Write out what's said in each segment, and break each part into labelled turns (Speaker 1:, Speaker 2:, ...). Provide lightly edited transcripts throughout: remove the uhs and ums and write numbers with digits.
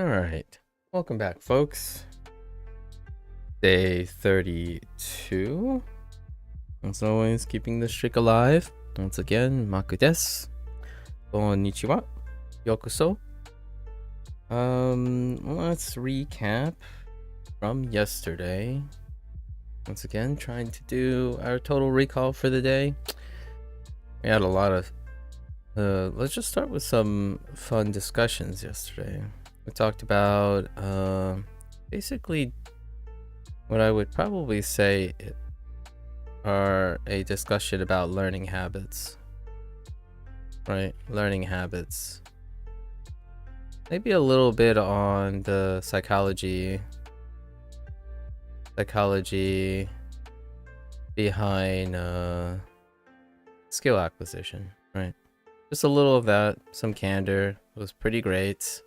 Speaker 1: All right. Welcome back, folks. Day 32. As always, keeping the streak alive. Once again, Maku desu. Konnichiwa. Yokoso. Let's recap from yesterday. Once again, trying to do our total recall for the day. We had a lot of let's just start with some fun discussions yesterday. We talked about basically what I would probably say are a discussion about learning habits. Right? Learning habits. Maybe a little bit on the psychology behind skill acquisition, right? Just a little of that, some candor. It was pretty great.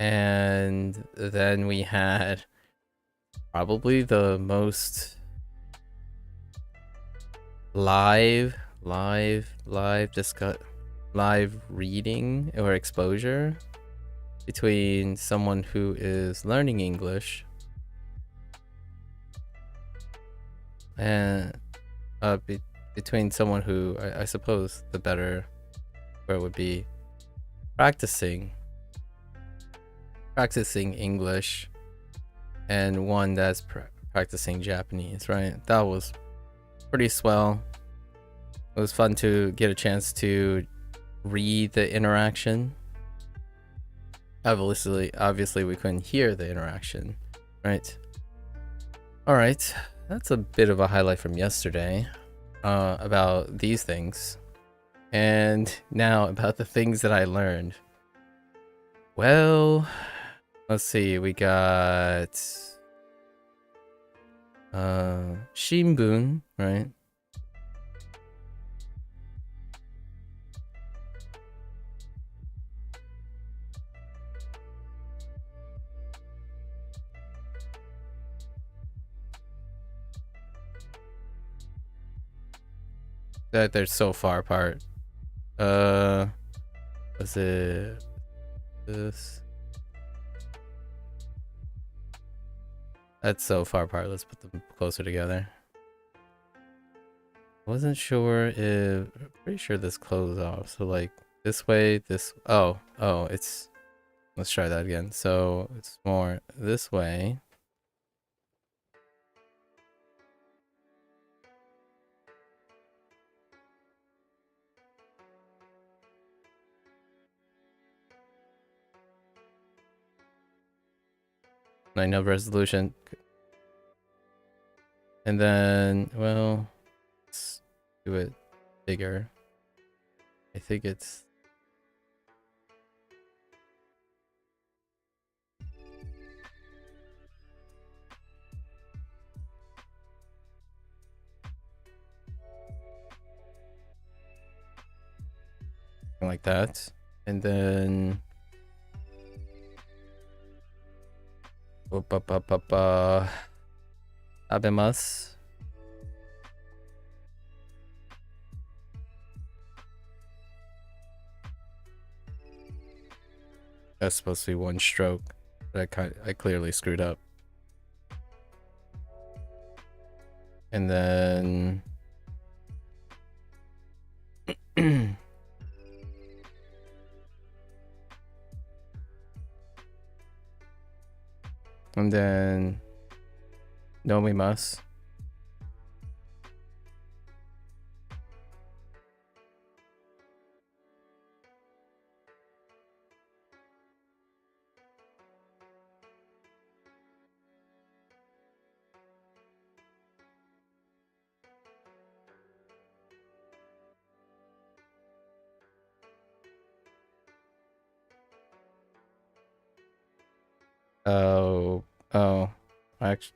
Speaker 1: And then we had probably the most live reading or exposure between someone who is learning English and between someone who I suppose the better word would be practicing English and one that's practicing Japanese, right? That was pretty swell. It was fun to get a chance to read the interaction. Obviously we couldn't hear the interaction, right? All right, that's a bit of a highlight from yesterday about these things. And now about the things that I learned. Well, let's see, we got Shinbun, right? That they're so far apart. Was it this? That's so far apart. Let's put them closer together. Wasn't sure if, pretty sure this closed off. So like this way, this, oh, it's, let's try that again. So it's more this way. I know resolution. And then, well, let's do it bigger. I think it's like that. And then abemasu. That's supposed to be one stroke, but I clearly screwed up. And then and then nomimasu. Oh, actually,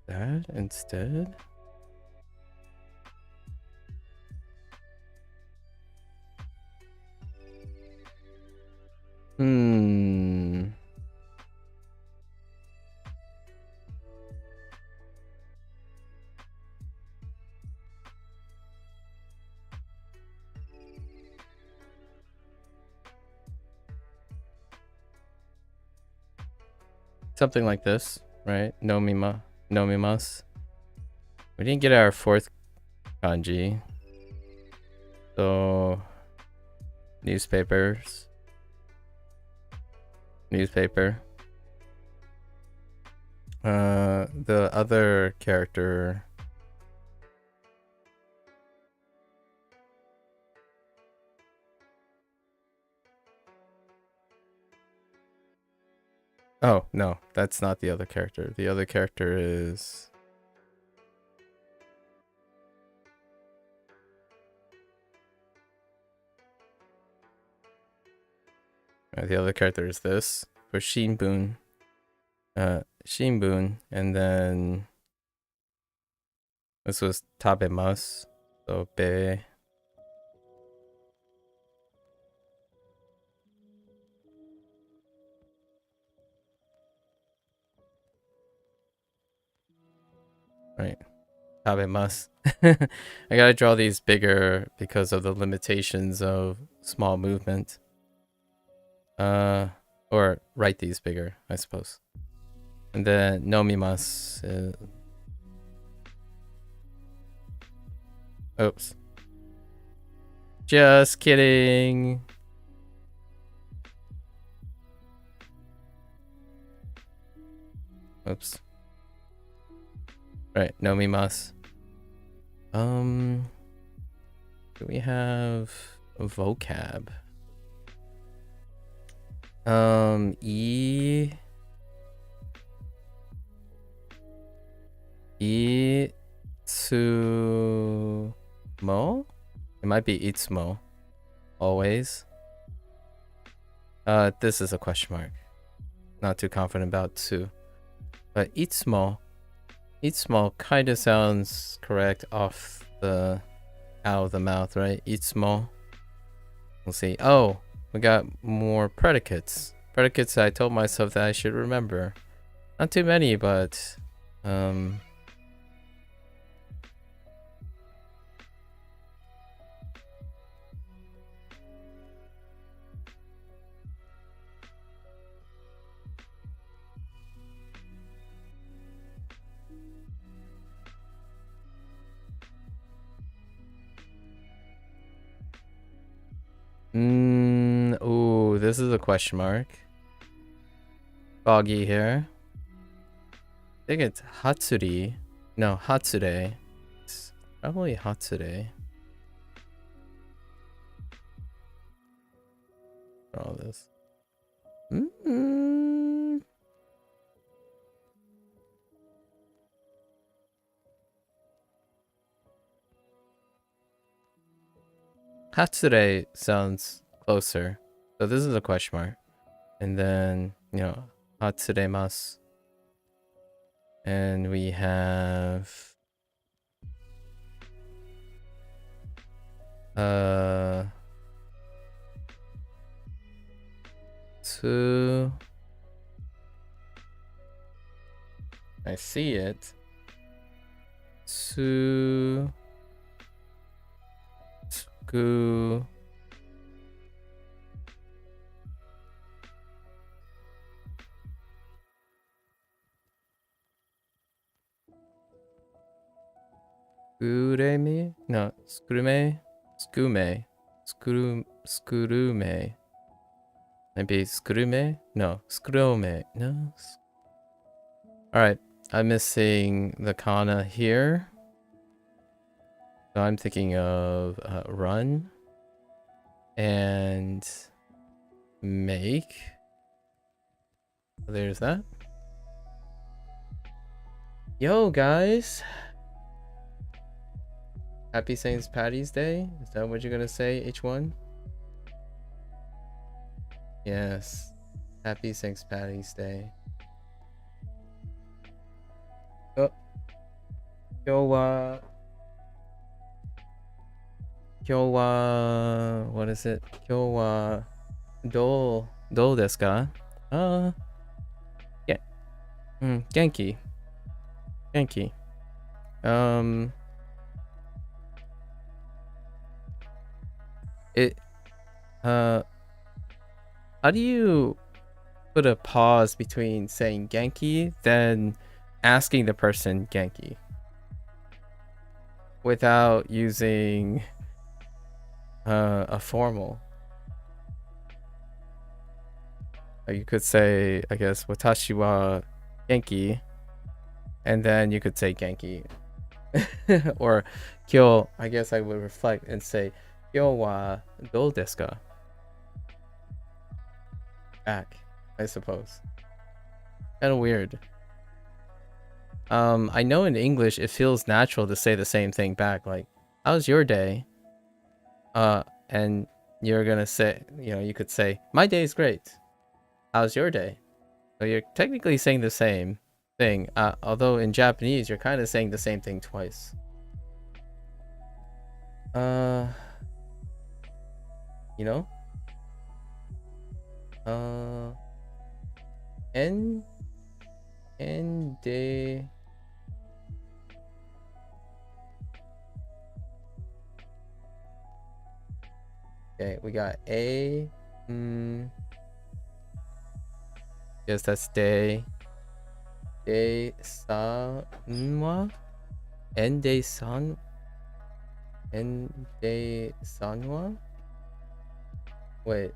Speaker 1: that instead. something like this, right? Nomimasu. We didn't get our fourth kanji. So, newspaper. The other character. Oh, no, that's not the other character. The other character is... the other character is this. For Shinbun. Shinbun. And then... this was Tabemasu. So, be... right. Tabemasu. I gotta draw these bigger because of the limitations of small movement. Or write these bigger, I suppose. And then nomimasu. Oops. Just kidding. Oops. Right, nomimasu. Do we have a vocab? Itsumo? It might be itsumo. Always. This is a question mark. Not too confident about tsu. But itsumo kind of sounds correct out of the mouth, right? Itsumo. We'll see. Oh, we got more predicates. Predicates I told myself that I should remember. Not too many, but ooh, this is a question mark. Foggy here. I think it's Hatsuri. No, Hatsure. It's probably Hatsure. For all this. Hatsure sounds closer. So this is a question mark. And then, you know, Hatsuremasu. And we have tsu. I see it. Tsu. Tsuku. Skureme? No, skurume? Skume. Skurume. Maybe skurume? No, skurome. No. Alright, I'm missing the kana here. So I'm thinking of run and make. There's that. Yo, guys. Happy St. Patty's Day? Is that what you're gonna say, H1? Yes. Happy St. Patty's Day. Oh. What is it? Do desu ka? Yeah. Genki. How do you put a pause between saying Genki then asking the person Genki without using a formal. You could say, I guess, Watashi wa Genki, and then you could say Genki. Or Kyo, I guess I would reflect and say Kyo wa dou desu ka? Back, I suppose. Kind of weird. I know in English it feels natural to say the same thing back, like, how's your day? And you're gonna say, you could say, my day is great. How's your day? So you're technically saying the same thing, although in Japanese you're kind of saying the same thing twice. En de. Okay, we got a. Yes, that's de. De sanwa. En de san. En de sanwa. Wait.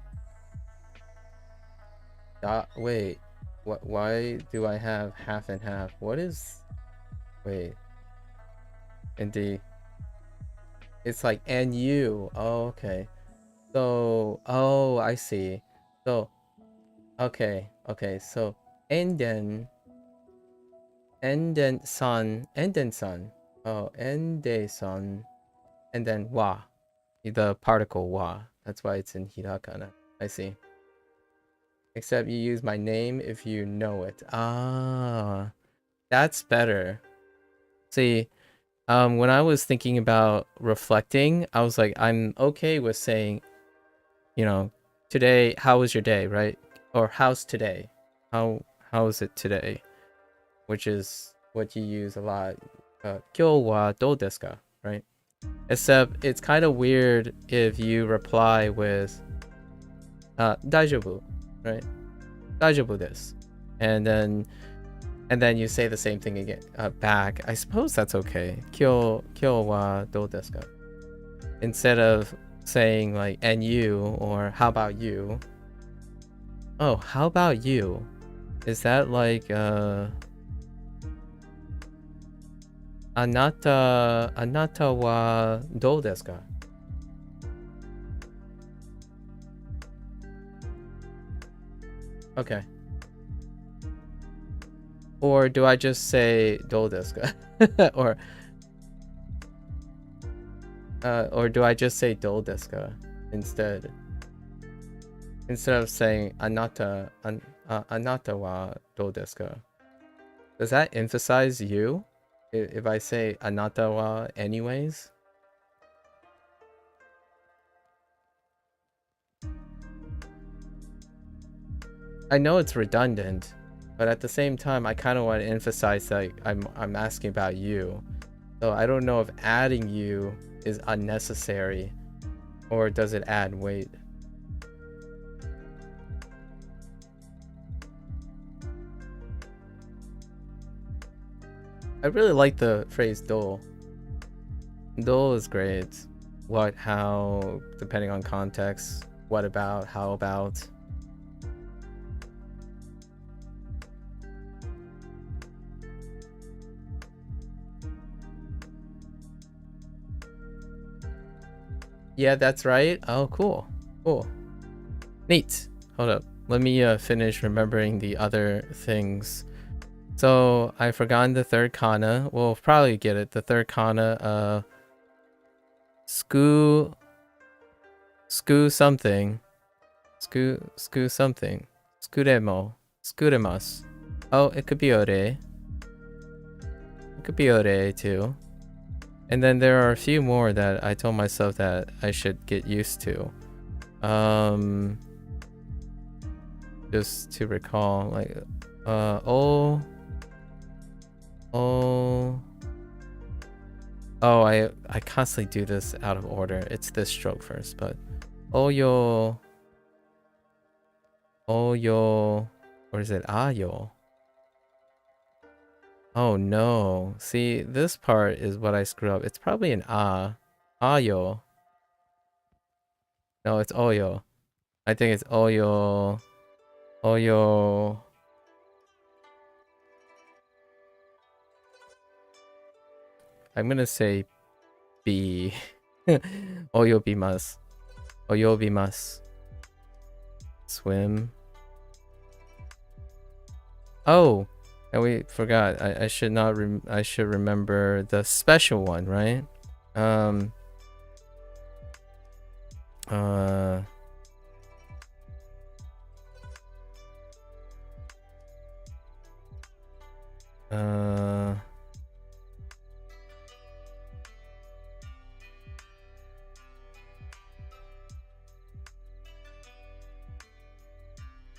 Speaker 1: Wait. What? Why do I have half and half? What is? Wait. And the. It's like NU. Oh, okay. So, oh, I see. So, okay. So, and then sun. Oh, and de sun. And then wa. The particle wa. That's why it's in hirakana. I see. Except you use my name if you know it. Ah, that's better. See, when I was thinking about reflecting, I was like, I'm okay with saying, today, how was your day, right? Or how's today? How is it today? Which is what you use a lot. Kyo wa dou desu ka, right? Except it's kind of weird if you reply with daijoubu, right? Daijoubu desu. And then you say the same thing again back. I suppose that's okay. Kyo wa dou desu ka? Instead of saying like and you or how about you? Oh, how about you? Is that like anata wa dou desu ka? Okay. Or do I just say dou desu ka? Or do I just say dou desu ka instead? Instead of saying anata wa dou desu ka? Does that emphasize you? If I say anata wa anyways? I know it's redundant, but at the same time, I kind of want to emphasize that I'm asking about you. So I don't know if adding you is unnecessary, or does it add weight? I really like the phrase "dou." Dou is great. What, how, depending on context. What about, how about. Yeah, that's right. Oh, cool. Neat. Hold up. Let me finish remembering the other things. So I forgot the third kana. We'll probably get it. The third kana, Sku something. Sku something. Skudemasu. Oh, it could be ore. It could be ore too. And then there are a few more that I told myself that I should get used to. Just to recall, like, I constantly do this out of order. It's this stroke first, but oyo Or is it ayo? Oh no. See, this part is what I screw up. It's probably an a. Ayo. No, it's oyo. I think it's oyo. Oyo. I'm gonna say B. Oyobimasu. Oyobimasu. Swim. Oh, and we forgot. I should not. I should remember the special one, right? Um. Uh. Uh.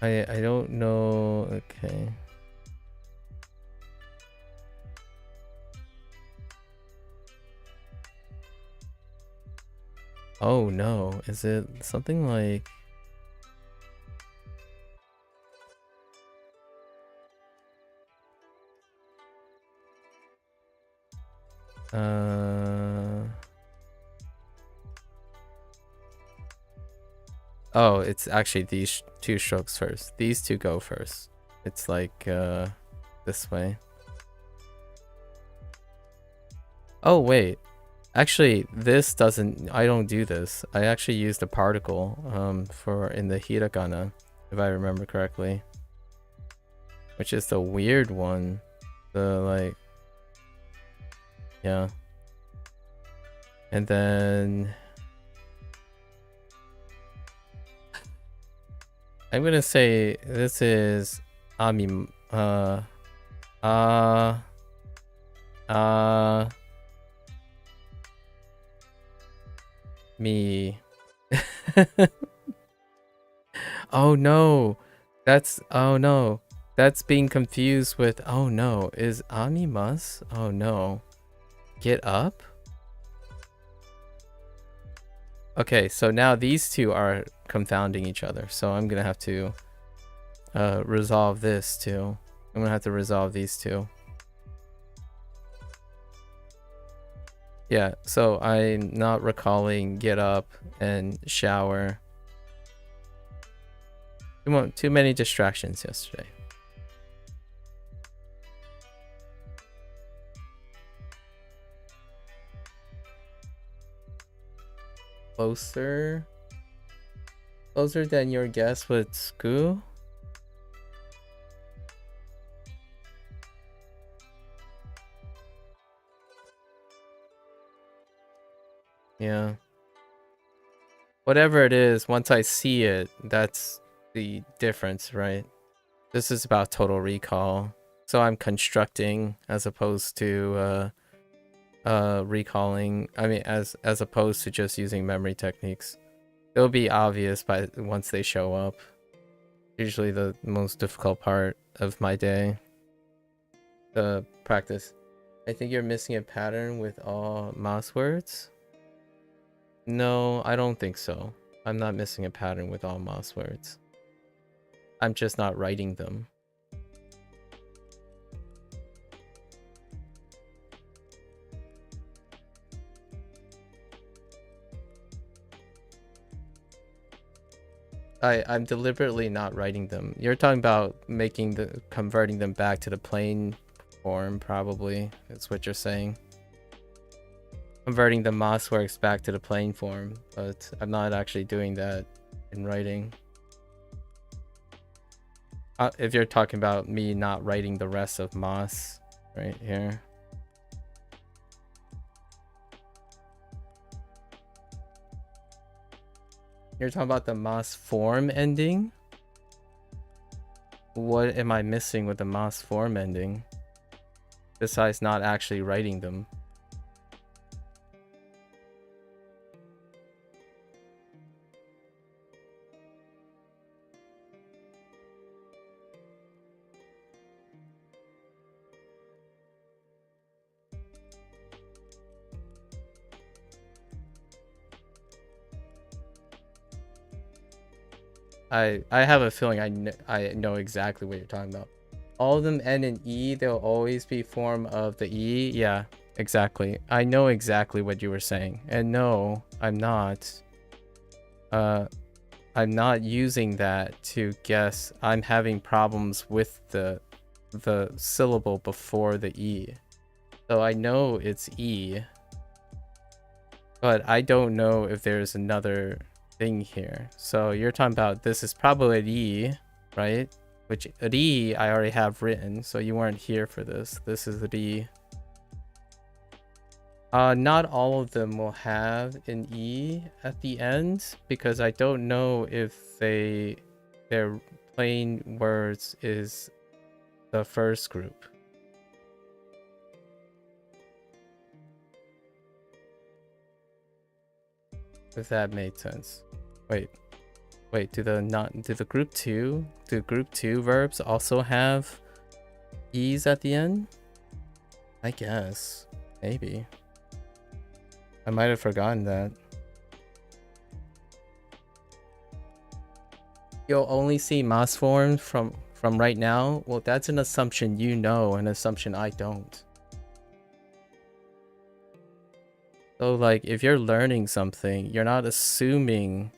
Speaker 1: I don't know. Okay. Oh no, is it something like oh, it's actually these two strokes first. These two go first. It's like this way. Oh wait. Actually, this doesn't, I don't do this. I actually used a particle for in the hiragana, if I remember correctly. Which is the weird one. The like, yeah. And then I'm gonna say this is ami me. Oh no. Oh no. That's being confused with, oh no, is Amikus? Oh no. Get up? Okay, so now these two are confounding each other. So I'm gonna have to resolve this too. I'm gonna have to resolve these two. Yeah, so I'm not recalling get up and shower. Too many distractions yesterday. Closer than your guess with Scoo? Yeah. Whatever it is, once I see it, that's the difference, right? This is about total recall. So I'm constructing as opposed to recalling. I mean, as opposed to just using memory techniques. It'll be obvious by once they show up. Usually the most difficult part of my day. The practice. I think you're missing a pattern with all mouse words. No, I don't think so. I'm not missing a pattern with all mouse words. I'm just not writing them. I'm deliberately not writing them. You're talking about converting them back to the plain form, probably. That's what you're saying. Converting the mouse works back to the plain form, but I'm not actually doing that in writing. If you're talking about me not writing the rest of Moss right here. You're talking about the Moss form ending? What am I missing with the Moss form ending? Besides not actually writing them. I have a feeling I know exactly what you're talking about. All of them end in E, they'll always be form of the E. Yeah, exactly. I know exactly what you were saying. And no, I'm not. I'm not using that to guess. I'm having problems with the syllable before the E. So I know it's E, but I don't know if there's another thing here. So you're talking about this is probably 리, right? Which 리 I already have written, so you weren't here for this. This is 리. Not all of them will have an E at the end because I don't know if their plain words is the first group. If that made sense. Wait, do the group two verbs also have E's at the end? I guess. Maybe. I might have forgotten that. You'll only see mas forms from right now? Well, that's an assumption you know, an assumption I don't. So like if you're learning something, you're not assuming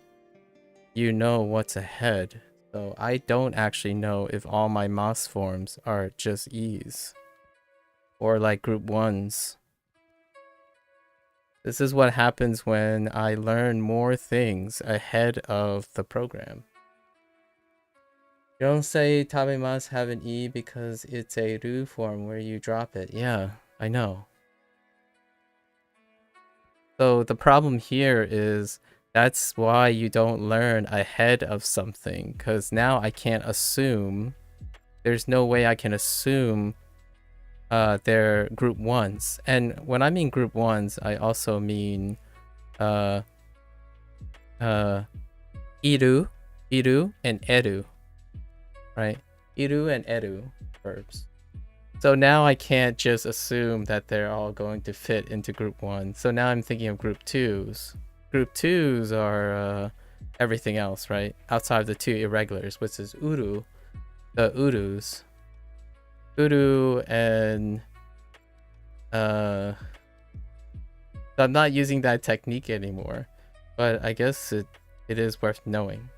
Speaker 1: you know what's ahead. So I don't actually know if all my mas forms are just E's or like group ones. This is what happens when I learn more things ahead of the program. You don't say tabemas have an E because it's a ru form where you drop it. Yeah, I know. So the problem here is that's why you don't learn ahead of something, because now I can't assume. There's no way I can assume they're group ones. And when I mean group ones, I also mean iru, and eru, right? Iru and eru verbs. So now I can't just assume that they're all going to fit into group one. So now I'm thinking of group twos. Group twos are everything else, right? Outside of the two irregulars, which is uru, the urus. Uru and so I'm not using that technique anymore, but I guess it is worth knowing.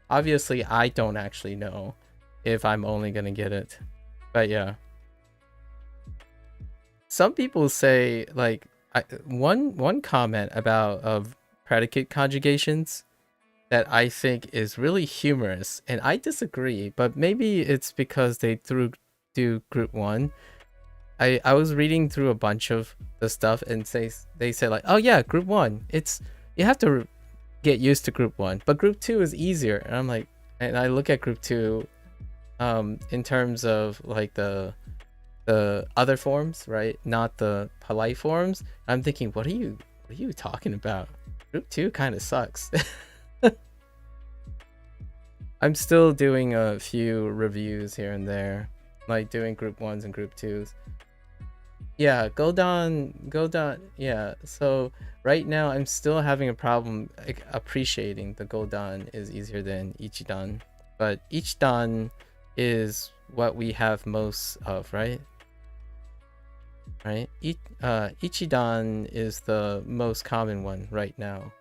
Speaker 1: Obviously, I don't actually know if I'm only gonna get it, but yeah. Some people say like one comment about of predicate conjugations that I think is really humorous, and I disagree, but maybe it's because they do group one. I was reading through a bunch of the stuff and they say like, oh yeah, group one, it's you have to get used to group one, but group two is easier. And I'm like, and I look at group two in terms of like the other forms, right? Not the polite forms. I'm thinking, what are you talking about? Group two kind of sucks. I'm still doing a few reviews here and there, like doing group ones and group twos. Yeah, Godan, yeah. So right now I'm still having a problem appreciating the Godan is easier than Ichidan, but Ichidan is what we have most of, right? Right? Ichidan is the most common one right now.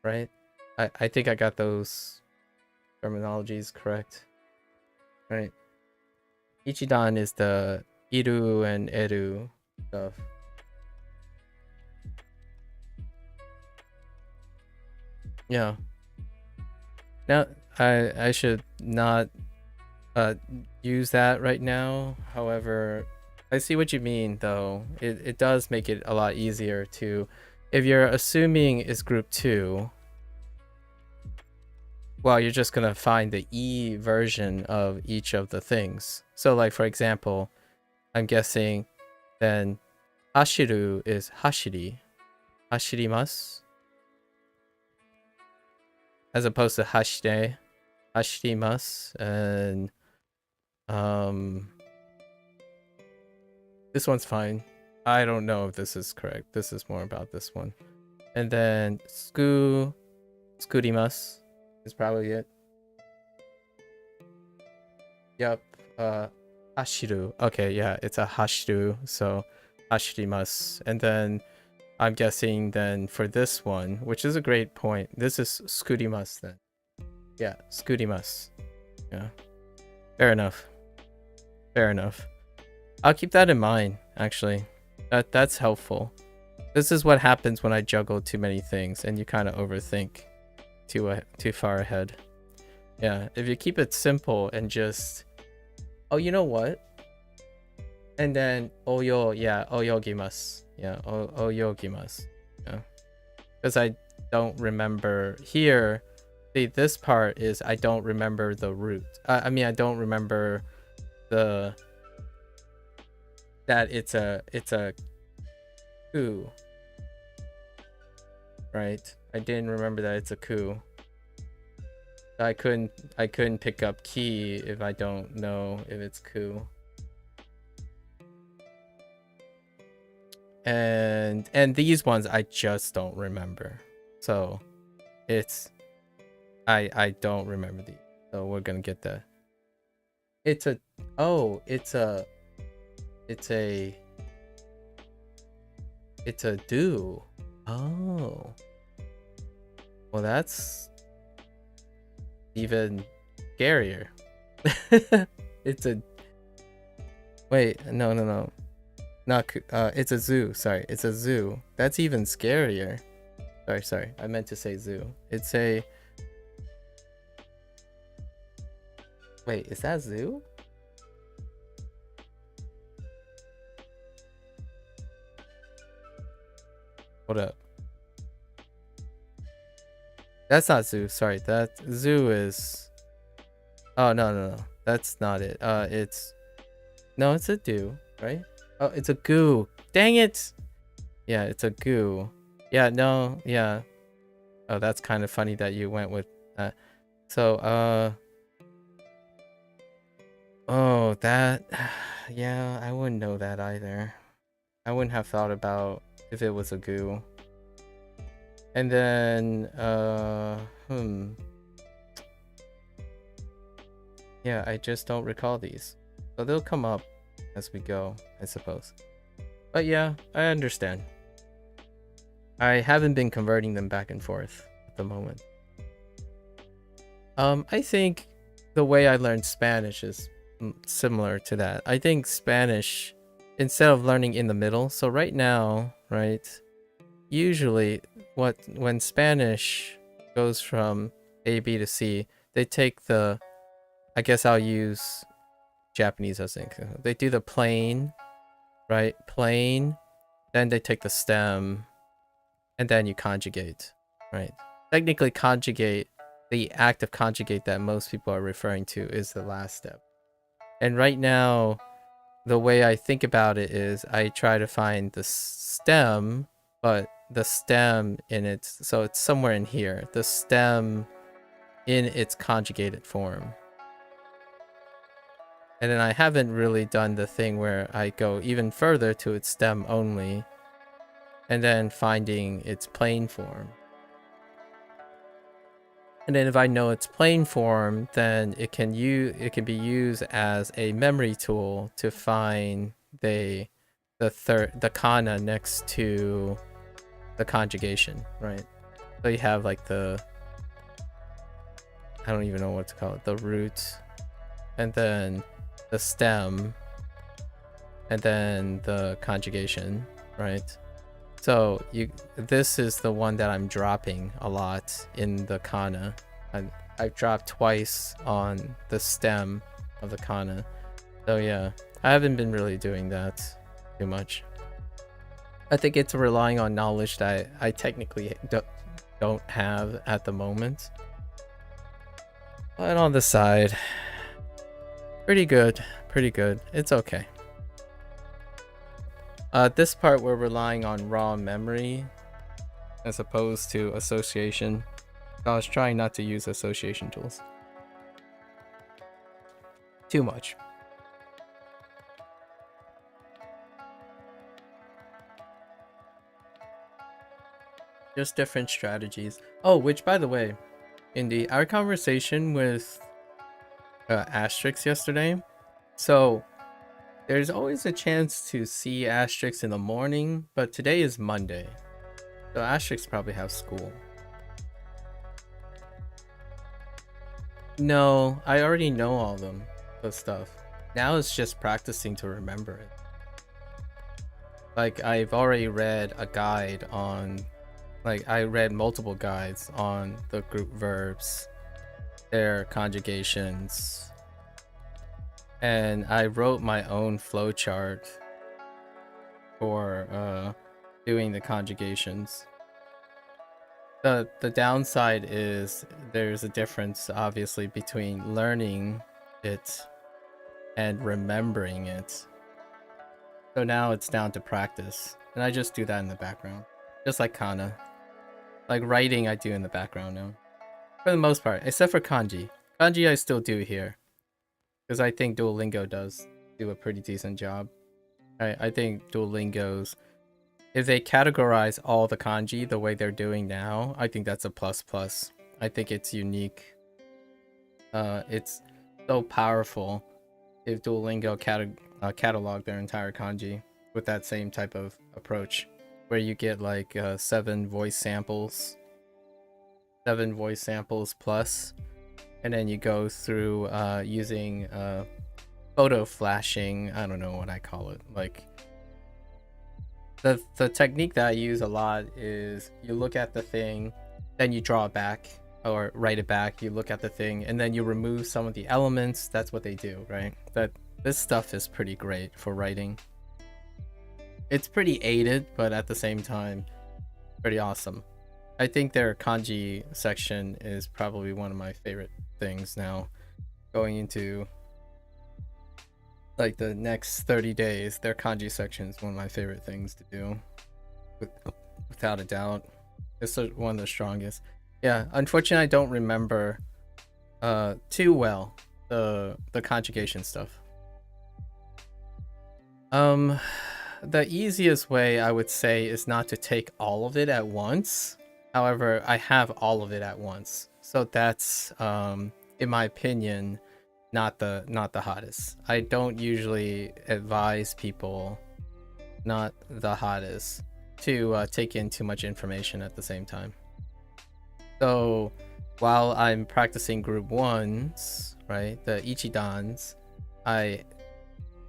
Speaker 1: Right? I think I got those terminologies correct. Right? Ichidan is the iru and eru stuff. Yeah. Now I should not use that right now. However, I see what you mean though. It does make it a lot easier to, if you're assuming it's group two, well, you're just gonna find the E version of each of the things. So like for example, I'm guessing then hashiru is hashiri, hashirimasu, as opposed to hashire, hashirimasu, and this one's fine. I don't know if this is correct. This is more about this one. And then skurimasu, is probably it. Yep. Hashiru. Okay, yeah, it's a hashiru. So hashirimasu. And then I'm guessing then for this one, which is a great point, this is skurimasu then. Yeah, skurimasu. Yeah. Fair enough. Fair enough. I'll keep that in mind, actually. That's helpful. This is what happens when I juggle too many things and you kind of overthink too far ahead. Yeah, if you keep it simple and just, oh, you know what? And then oyogimasu. Yeah, oyogimasu. Yeah. Because I don't remember here. See, this part is I don't remember the root. I mean, I don't remember that it's a ku, right? I didn't remember that it's a ku. I couldn't pick up ki if I don't know if it's ku. And these ones I just don't remember. So it's I don't remember these. So we're gonna get that. It's a do. Oh. Well, that's even scarier. It's a wait, no. Not it's a zoo. Sorry, it's a zoo. That's even scarier. Sorry. I meant to say zoo. It's a wait, is that zoo? Hold up. That's not zoo. Sorry, that zoo is. Oh no. That's not it. It's it's a do, right? Oh, it's a goo. Dang it. Yeah, it's a goo. Yeah, no, yeah. Oh, that's kind of funny that you went with that. So, oh, that. Yeah, I wouldn't know that either. I wouldn't have thought about if it was a goo. And then, yeah, I just don't recall these. So they'll come up as we go, I suppose. But yeah, I understand. I haven't been converting them back and forth at the moment. I think the way I learned Spanish is similar to that. I think Spanish, instead of learning in the middle, so right now, right, usually when Spanish goes from A, B to C, they take the, I guess I'll use Japanese as an example. They do the plain, right? Plain, then they take the stem, and then you conjugate, right? Technically conjugate, the act of conjugate that most people are referring to is the last step. And right now, the way I think about it is I try to find the stem, but the stem in its, so it's somewhere in here, the stem in its conjugated form. And then I haven't really done the thing where I go even further to its stem only, and then finding its plain form. And then if I know its plain form, then it can be used as a memory tool to find the kana next to the conjugation, right? So you have like the, I don't even know what to call it, the root, and then the stem, and then the conjugation, right? So this is the one that I'm dropping a lot in the kana. I've dropped twice on the stem of the kana. So yeah, I haven't been really doing that too much. I think it's relying on knowledge that I technically don't have at the moment. But on the side, pretty good. It's okay. This part we're relying on raw memory as opposed to association. I was trying not to use association tools too much. Just different strategies. Oh, which by the way, in our conversation with Asterix yesterday. So there's always a chance to see Asterix in the morning, but today is Monday, so Asterix probably have school. No, I already know all the stuff. Now it's just practicing to remember it. Like I've already read a guide on, like I read multiple guides on the group verbs, their conjugations, and I wrote my own flowchart for doing the conjugations. The downside is there's a difference obviously between learning it and remembering it. So now it's down to practice, and I just do that in the background, just like kana. Like writing I do in the background now, for the most part, except for kanji. Kanji I still do here, because I think Duolingo does do a pretty decent job. I think Duolingo's, if they categorize all the kanji the way they're doing now, I think that's a plus plus. I think it's unique. It's so powerful if Duolingo catalog their entire kanji with that same type of approach, where you get like 7 voice samples plus, and then you go through using photo flashing. I don't know what I call it. Like the technique that I use a lot is you look at the thing, then you draw it back or write it back. You look at the thing and then you remove some of the elements. That's what they do, right? This stuff is pretty great for writing. It's pretty aided, but at the same time, pretty awesome. I think their kanji section is probably one of my favorite things now. Going into like the next 30 days, their kanji section is one of my favorite things to do. Without a doubt. It's one of the strongest. Yeah, unfortunately I don't remember too well the conjugation stuff. The easiest way I would say is not to take all of it at once. However, I have all of it at once, so that's in my opinion not the hottest. I don't usually advise people, not the hottest, to take in too much information at the same time. So while I'm practicing group 1s, right, the ichidans, I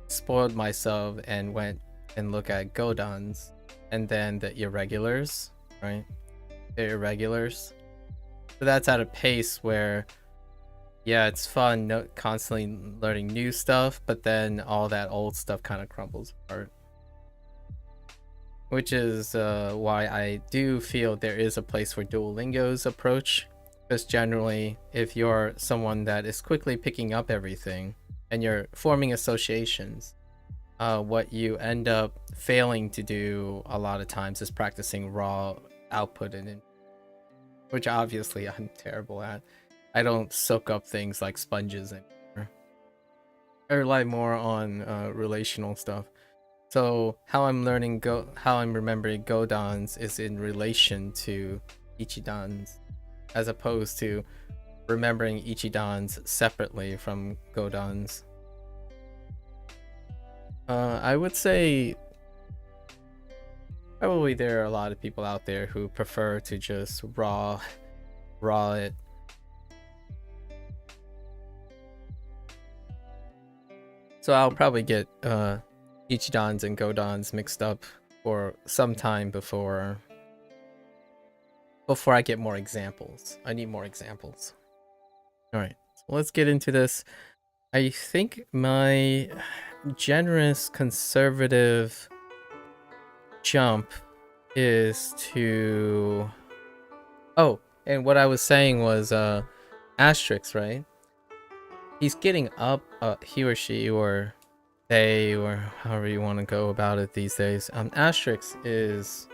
Speaker 1: spoiled myself and went and looked at godans, and then the irregulars, right? The irregulars. So that's at a pace where, yeah, it's fun constantly learning new stuff, but then all that old stuff kind of crumbles apart. Which is why I do feel there is a place for Duolingo's approach. Because generally, if you're someone that is quickly picking up everything and you're forming associations, what you end up failing to do a lot of times is practicing raw output and in, which obviously I'm terrible at. I don't soak up things like sponges anymore. I rely more on relational stuff. So how I'm remembering godans is in relation to ichidans, as opposed to remembering ichidans separately from godans. I would say probably there are a lot of people out there who prefer to just raw it. So I'll probably get ichidans and godans mixed up for some time before I get more examples. I need more examples. All right, so let's get into this. I think my generous conservative jump is to, oh, and what I was saying was Asterix, right? He's getting up, he or she or they, or however you want to go about it these days. Asterix is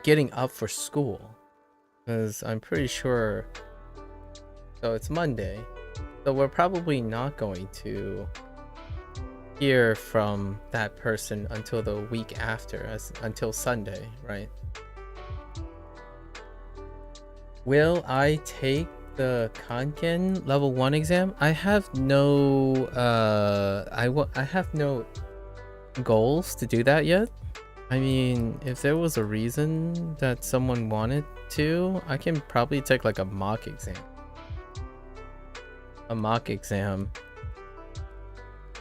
Speaker 1: getting up for school, because I'm pretty sure, so it's Monday, so we're probably not going to hear from that person until the week after, until Sunday, right? Will I take the Kanken level 1 exam? I have no I have no goals to do that yet. I mean, if there was a reason that someone wanted to, I can probably take like a mock exam. A mock exam.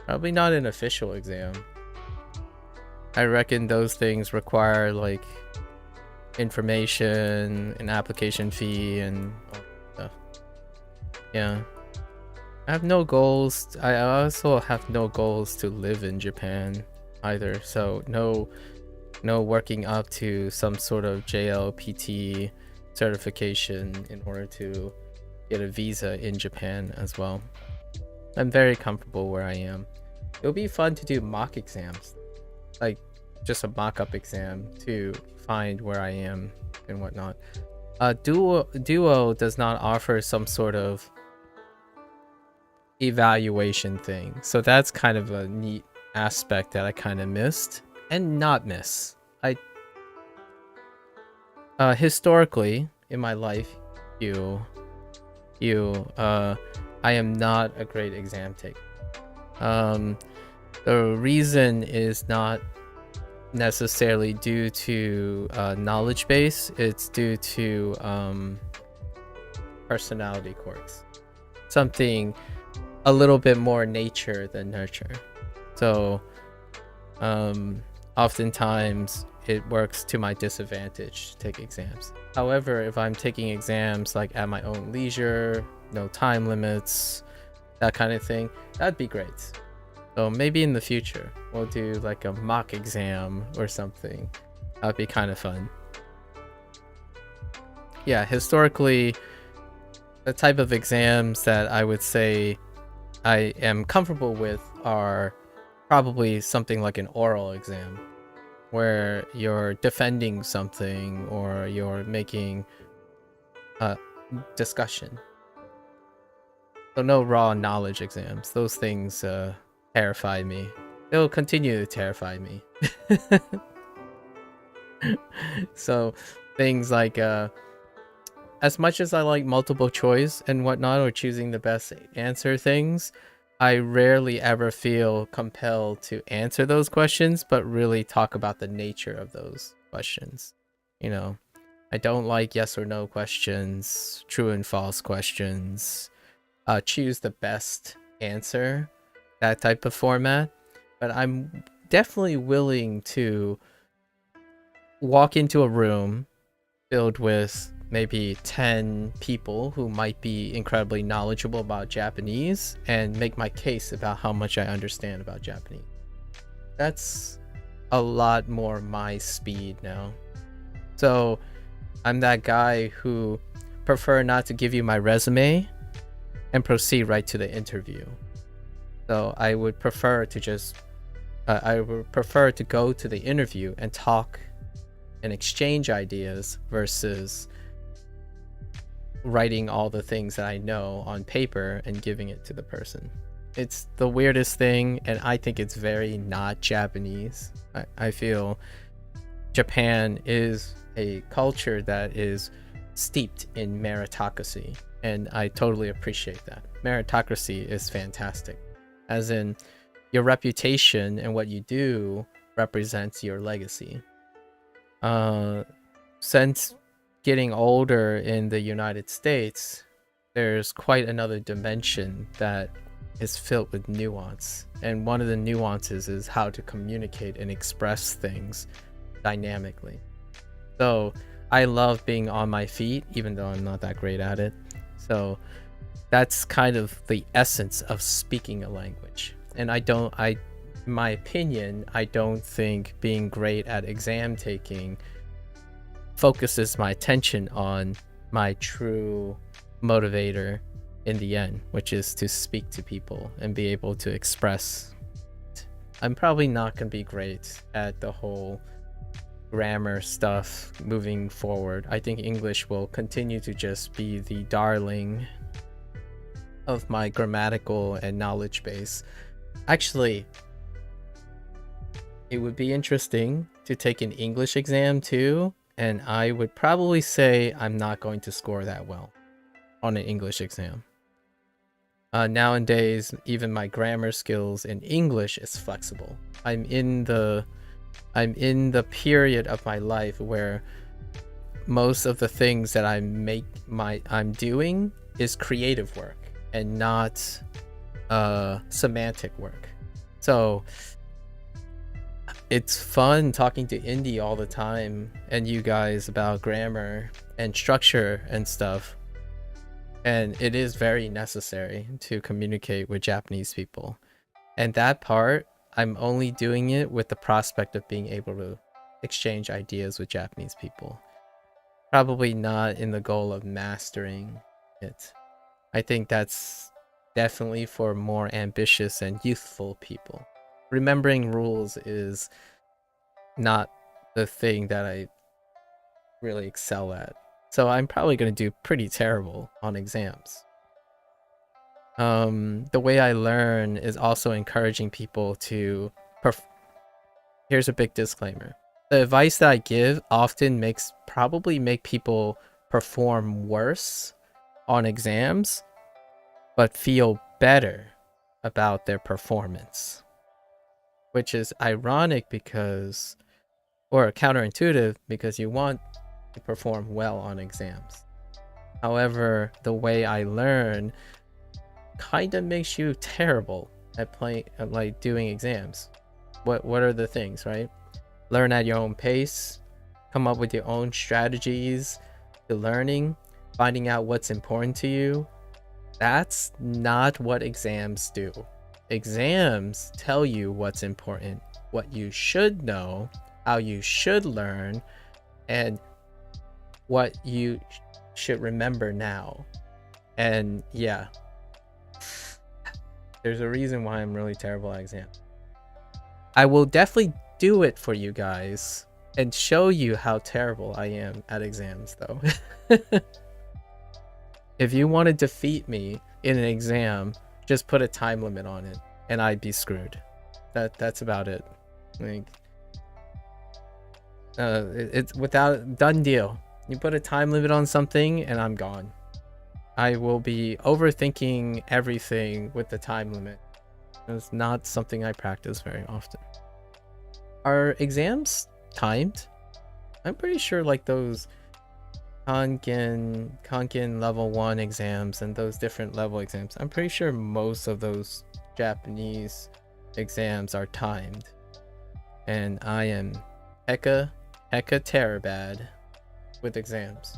Speaker 1: Probably not an official exam. I reckon those things require like information, an application fee, and all that stuff. Yeah. I have no goals. I also have no goals to live in Japan either. So no working up to some sort of JLPT certification in order to get a visa in Japan as well. I'm very comfortable where I am. It would be fun to do mock exams, like just a mock-up exam to find where I am and whatnot. Duo does not offer some sort of evaluation thing, so that's kind of a neat aspect that I kind of missed and not miss. Historically in my life, I am not a great exam taker. The reason is not necessarily due to knowledge base. It's due to personality quirks. Something a little bit more nature than nurture. So oftentimes it works to my disadvantage to take exams. However, if I'm taking exams like at my own leisure, no time limits, that kind of thing, that'd be great. So maybe in the future we'll do like a mock exam or something. That'd be kind of fun. Yeah, historically, the type of exams that I would say I am comfortable with are probably something like an oral exam, where you're defending something or you're making a discussion. So no raw knowledge exams. Those things terrify me. They'll continue to terrify me. So things like as much as I like multiple choice and whatnot, or choosing the best answer things, I rarely ever feel compelled to answer those questions, but really talk about the nature of those questions. You know, I don't like yes or no questions, true and false questions, choose the best answer, that type of format. But I'm definitely willing to walk into a room filled with maybe 10 people who might be incredibly knowledgeable about Japanese and make my case about how much I understand about Japanese. That's a lot more my speed now. So I'm that guy who prefer not to give you my resume and proceed right to the interview. So I would prefer to just go to the interview and talk and exchange ideas versus writing all the things that I know on paper and giving it to the person. It's the weirdest thing, and I think it's very not Japanese. I feel Japan is a culture that is steeped in meritocracy, and I totally appreciate that. Meritocracy is fantastic, as in your reputation and what you do represents your legacy. Since getting older in the United States, there's quite another dimension that is filled with nuance. And one of the nuances is how to communicate and express things dynamically. So I love being on my feet, even though I'm not that great at it. So that's kind of the essence of speaking a language. And in my opinion, I don't think being great at exam taking focuses my attention on my true motivator in the end, which is to speak to people and be able to express. I'm probably not going to be great at the whole grammar stuff moving forward. I think English will continue to just be the darling of my grammatical and knowledge base. Actually, it would be interesting to take an English exam too and I would probably say I'm not going to score that well on an English exam. Nowadays, even my grammar skills in English is flexible. I'm in the period of my life where most of the things that I'm doing is creative work and not semantic work. So it's fun talking to Indy all the time and you guys about grammar and structure and stuff. And it is very necessary to communicate with Japanese people. And that part, I'm only doing it with the prospect of being able to exchange ideas with Japanese people. Probably not in the goal of mastering it. I think that's definitely for more ambitious and youthful people. Remembering rules is not the thing that I really excel at. So I'm probably going to do pretty terrible on exams. The way I learn is also encouraging people to here's a big disclaimer. The advice that I give often probably make people perform worse on exams, but feel better about their performance. Which is ironic or counterintuitive because you want to perform well on exams. However, the way I learn kind of makes you terrible at doing exams. What are the things, right? Learn at your own pace, come up with your own strategies to learning, finding out what's important to you. That's not what exams do. Exams tell you what's important, what you should know, how you should learn, and what you should remember now. And yeah, there's a reason why I'm really terrible at exams. I will definitely do it for you guys and show you how terrible I am at exams, though. If you want to defeat me in an exam, just put a time limit on it, and I'd be screwed. That's about it. Like, it's without done deal. You put a time limit on something, and I'm gone. I will be overthinking everything with the time limit. It's not something I practice very often. Are exams timed? I'm pretty sure like those Kangen level 1 exams and those different level exams, I'm pretty sure most of those Japanese exams are timed. And I am hecka terribad with exams.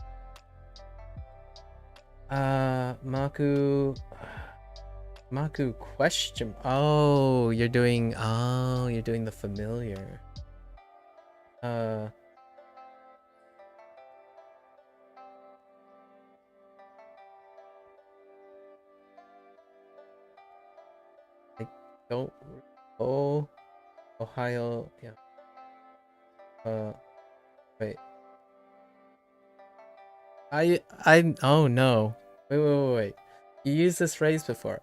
Speaker 1: Maku question. Oh, you're doing the familiar. I don't. Oh, Ohio. Yeah. Wait. Oh no. Wait. You used this phrase before.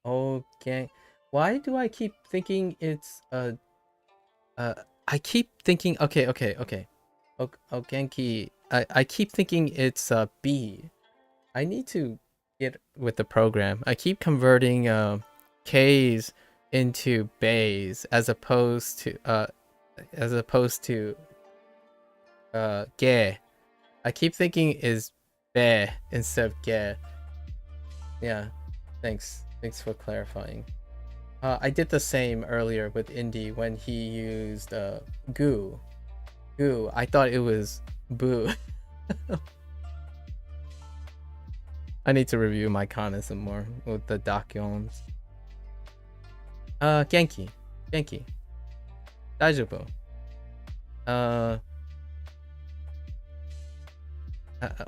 Speaker 1: Okay. Why do I keep thinking it's I keep thinking okay. Genki. I keep thinking it's B. I need to get with the program. I keep converting K's into bays as opposed to ge. I keep thinking is be instead of ge. Yeah, thanks for clarifying. I did the same earlier with Indy when he used goo. I thought it was boo. I need to review my kana some more with the dakyons. Genki. Daijoubu.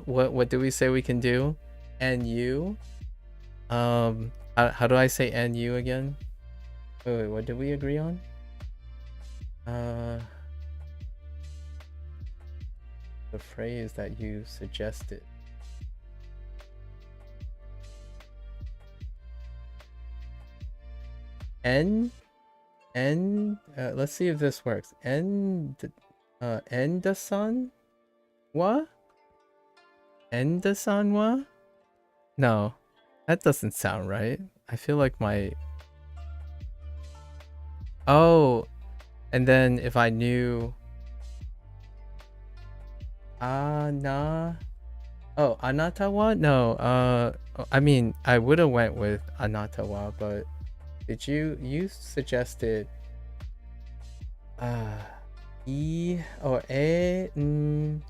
Speaker 1: What do we say we can do? NU? How do I say NU again? Wait, what did we agree on? The phrase that you suggested. N? let's see if this works. Endasan wa? Endasan wa? No, that doesn't sound right. I feel like my... Oh, and then if I knew... Ana... Oh, anatawa? No, I mean, I would have went with anatawa, but you suggested e or en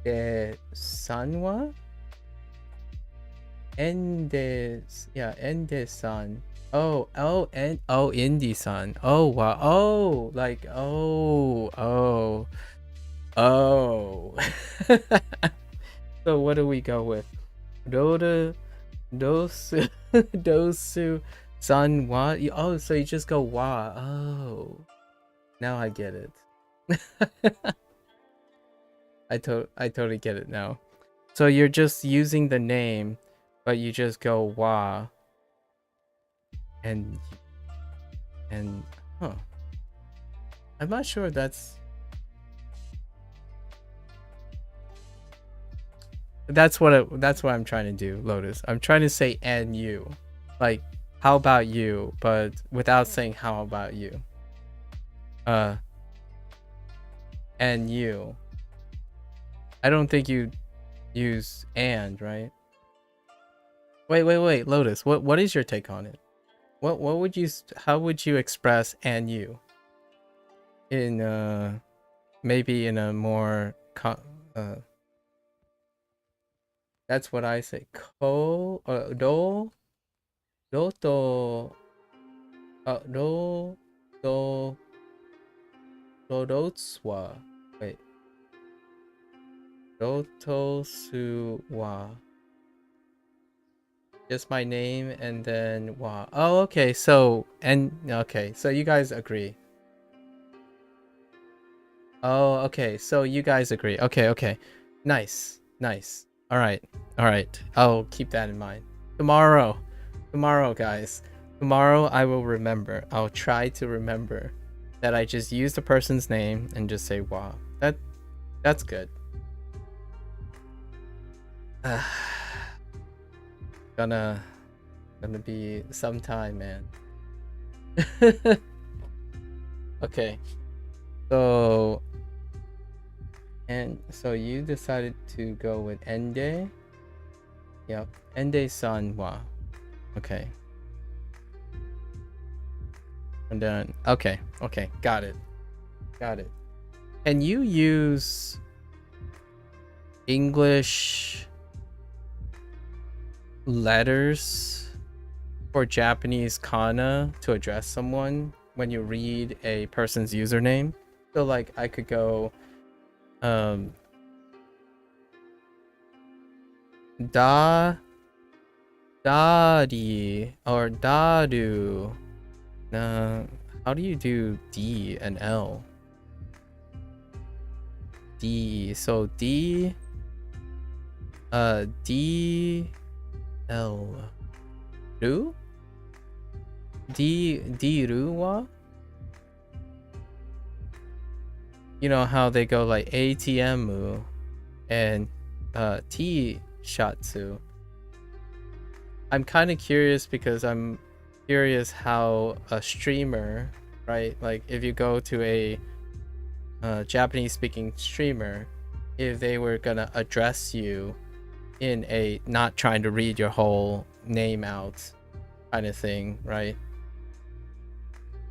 Speaker 1: de sanwa? Ende-san. Indie-san. Oh, wow. Oh, like, oh. So what do we go with? Dosu, dosu, san wa. Oh, so you just go wa. Oh, now I get it. I totally get it now. So you're just using the name, but you just go wa. And huh. I'm not sure that's what I'm trying to do, Lotus. I'm trying to say and you. Like, how about you, but without saying how about you. And you. I don't think you use and, right? Wait, Lotus. What is your take on it? What would you, how would you express and you? In maybe in a more that's what I say. Ko do to do dotswa. Wait. Dotosu wa. Just my name and then wa. Oh, okay. So so you guys agree. Oh, okay. So you guys agree. Okay. Nice. All right. I'll keep that in mind. Tomorrow, guys. Tomorrow I will remember. I'll try to remember that I just use the person's name and just say wow. That's good. Gonna be sometime, man. Okay. So you decided to go with Ende. Yep. Ende-san wa. Okay. And then okay. Got it. Can you use English letters for Japanese kana to address someone when you read a person's username? So like I could go Dadi or Dadu. How do you do D and L? D. So D L Ru? D Ruwa? You know how they go like ATM and T Shatsu. I'm kind of curious because I'm curious how a streamer, right? Like if you go to a Japanese speaking streamer, if they were gonna address you in a not trying to read your whole name out kind of thing, right?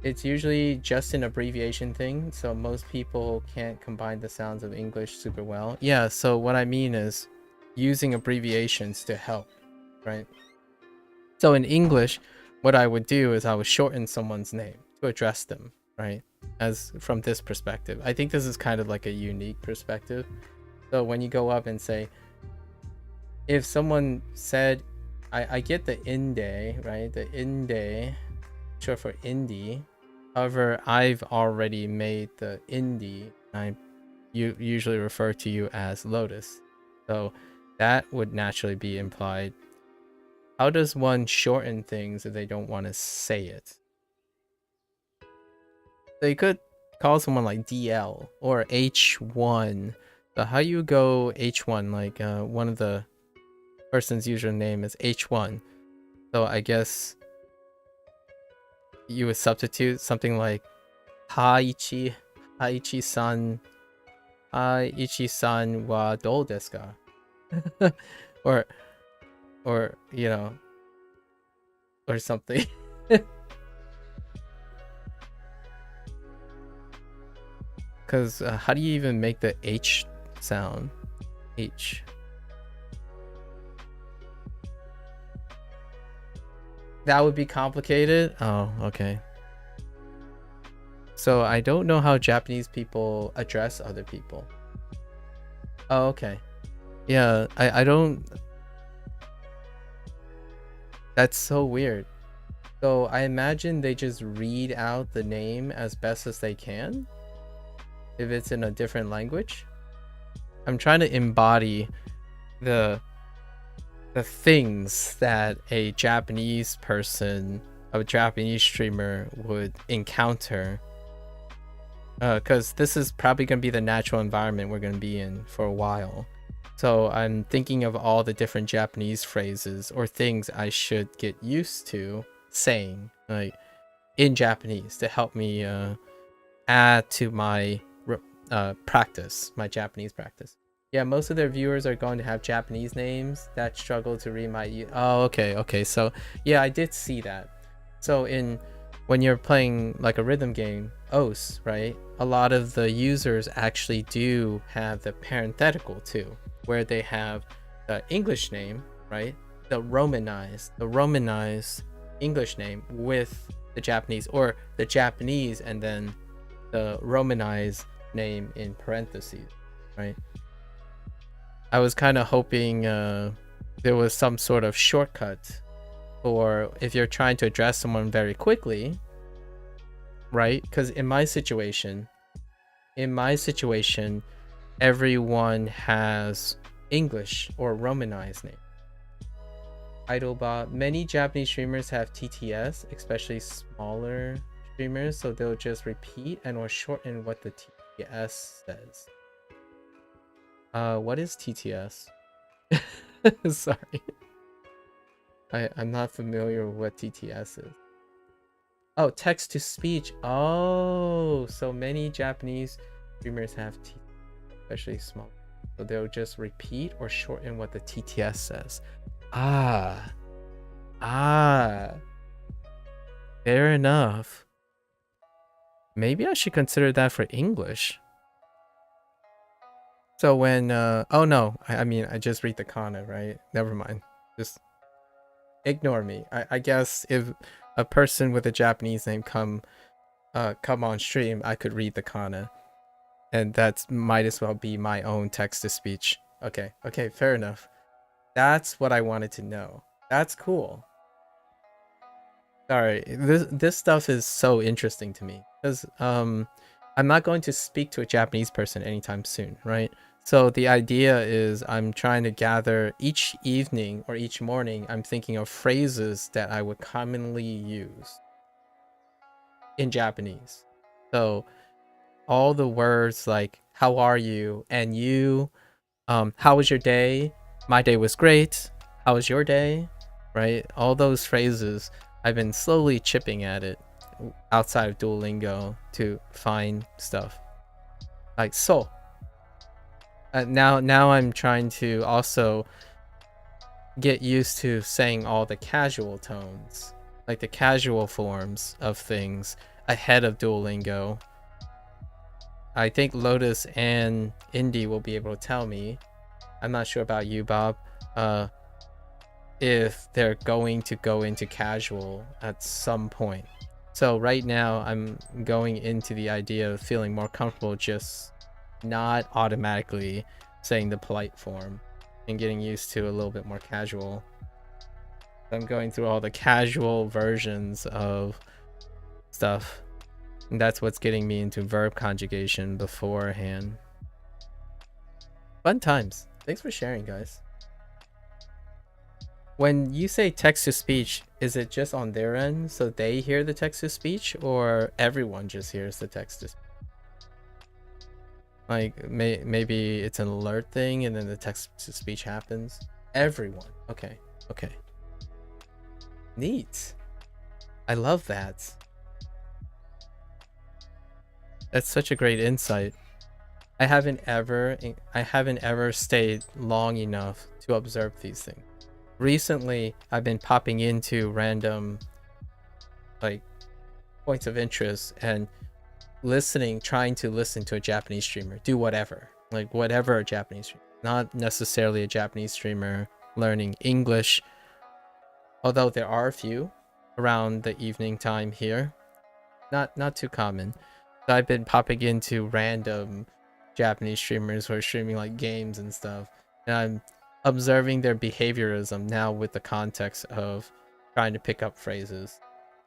Speaker 1: It's usually just an abbreviation thing, so most people can't combine the sounds of English super well. Yeah, so what I mean is using abbreviations to help, right? So in English, what I would do is I would shorten someone's name to address them, right? As from this perspective. I think this is kind of like a unique perspective. So when you go up and say, if someone said, I get the inde, right? The inde, short for indie. However, I've already made the indie. I usually refer to you as Lotus. So that would naturally be implied. How does one shorten things if they don't want to say it? They could call someone like DL or H1. So how you go H1? Like one of the person's username is H1. So I guess you would substitute something like Haichi Haichi-san Haichi-san wa dou desu ka? or you know, or something. Because how do you even make the H sound? H. That would be complicated. Oh, okay. So I don't know how Japanese people address other people. Oh, okay. Yeah, I don't. That's so weird. So I imagine they just read out the name as best as they can if it's in a different language. I'm trying to embody the things that a Japanese person, a Japanese streamer would encounter. Because this is probably going to be the natural environment we're going to be in for a while. So I'm thinking of all the different Japanese phrases or things I should get used to saying, like in Japanese, to help me add to my practice, my Japanese practice. Yeah, most of their viewers are going to have Japanese names that struggle to read my. Oh, okay. So yeah, I did see that. So when you're playing like a rhythm game, OS, right? A lot of the users actually do have the parenthetical too, where they have the English name, right? The romanized English name with the Japanese, or the Japanese and then the romanized name in parentheses, right? I was kind of hoping there was some sort of shortcut, or if you're trying to address someone very quickly, right? Because in my situation, everyone has English or romanized name. Idolbot, many Japanese streamers have TTS, especially smaller streamers, so they'll just repeat and or shorten what the TTS says. What is TTS? Sorry. I'm not familiar with what TTS is. Oh, text to speech. Oh, so many Japanese streamers have TTS, especially small. So they'll just repeat or shorten what the TTS says. Ah. Fair enough. Maybe I should consider that for English. So when oh no, I mean I just read the kana, right? Never mind. Just ignore me. I guess if a person with a Japanese name come on stream, I could read the kana. And that might as well be my own text to speech. Okay, fair enough. That's what I wanted to know. That's cool. Sorry, this stuff is so interesting to me because I'm not going to speak to a Japanese person anytime soon, right? So the idea is I'm trying to gather each evening or each morning, I'm thinking of phrases that I would commonly use in Japanese. So all the words like how are you and you, how was your day? My day was great. How was your day? Right? All those phrases, I've been slowly chipping at it outside of Duolingo to find stuff. Like so. Now I'm trying to also get used to saying all the casual tones, like the casual forms of things ahead of Duolingo. I think Lotus and Indy will be able to tell me. I'm not sure about you, Bob. If they're going to go into casual at some point. So right now I'm going into the idea of feeling more comfortable just not automatically saying the polite form and getting used to a little bit more casual. I'm going through all the casual versions of stuff, and that's what's getting me into verb conjugation beforehand. Fun times. Thanks for sharing, guys. When you say text to speech, is it just on their end, so they hear the text to speech, or everyone just hears the text to speech? Like maybe it's an alert thing, and then the text to speech happens. Everyone. Okay. Okay. Neat. I love that. That's such a great insight. I haven't ever stayed long enough to observe these things. Recently, I've been popping into random like points of interest and trying to listen to a Japanese streamer do whatever a Japanese streamer, not necessarily a Japanese streamer learning English, although there are a few around the evening time here. Not too common. So I've been popping into random Japanese streamers who are streaming like games and stuff, and I'm observing their behaviorism now with the context of trying to pick up phrases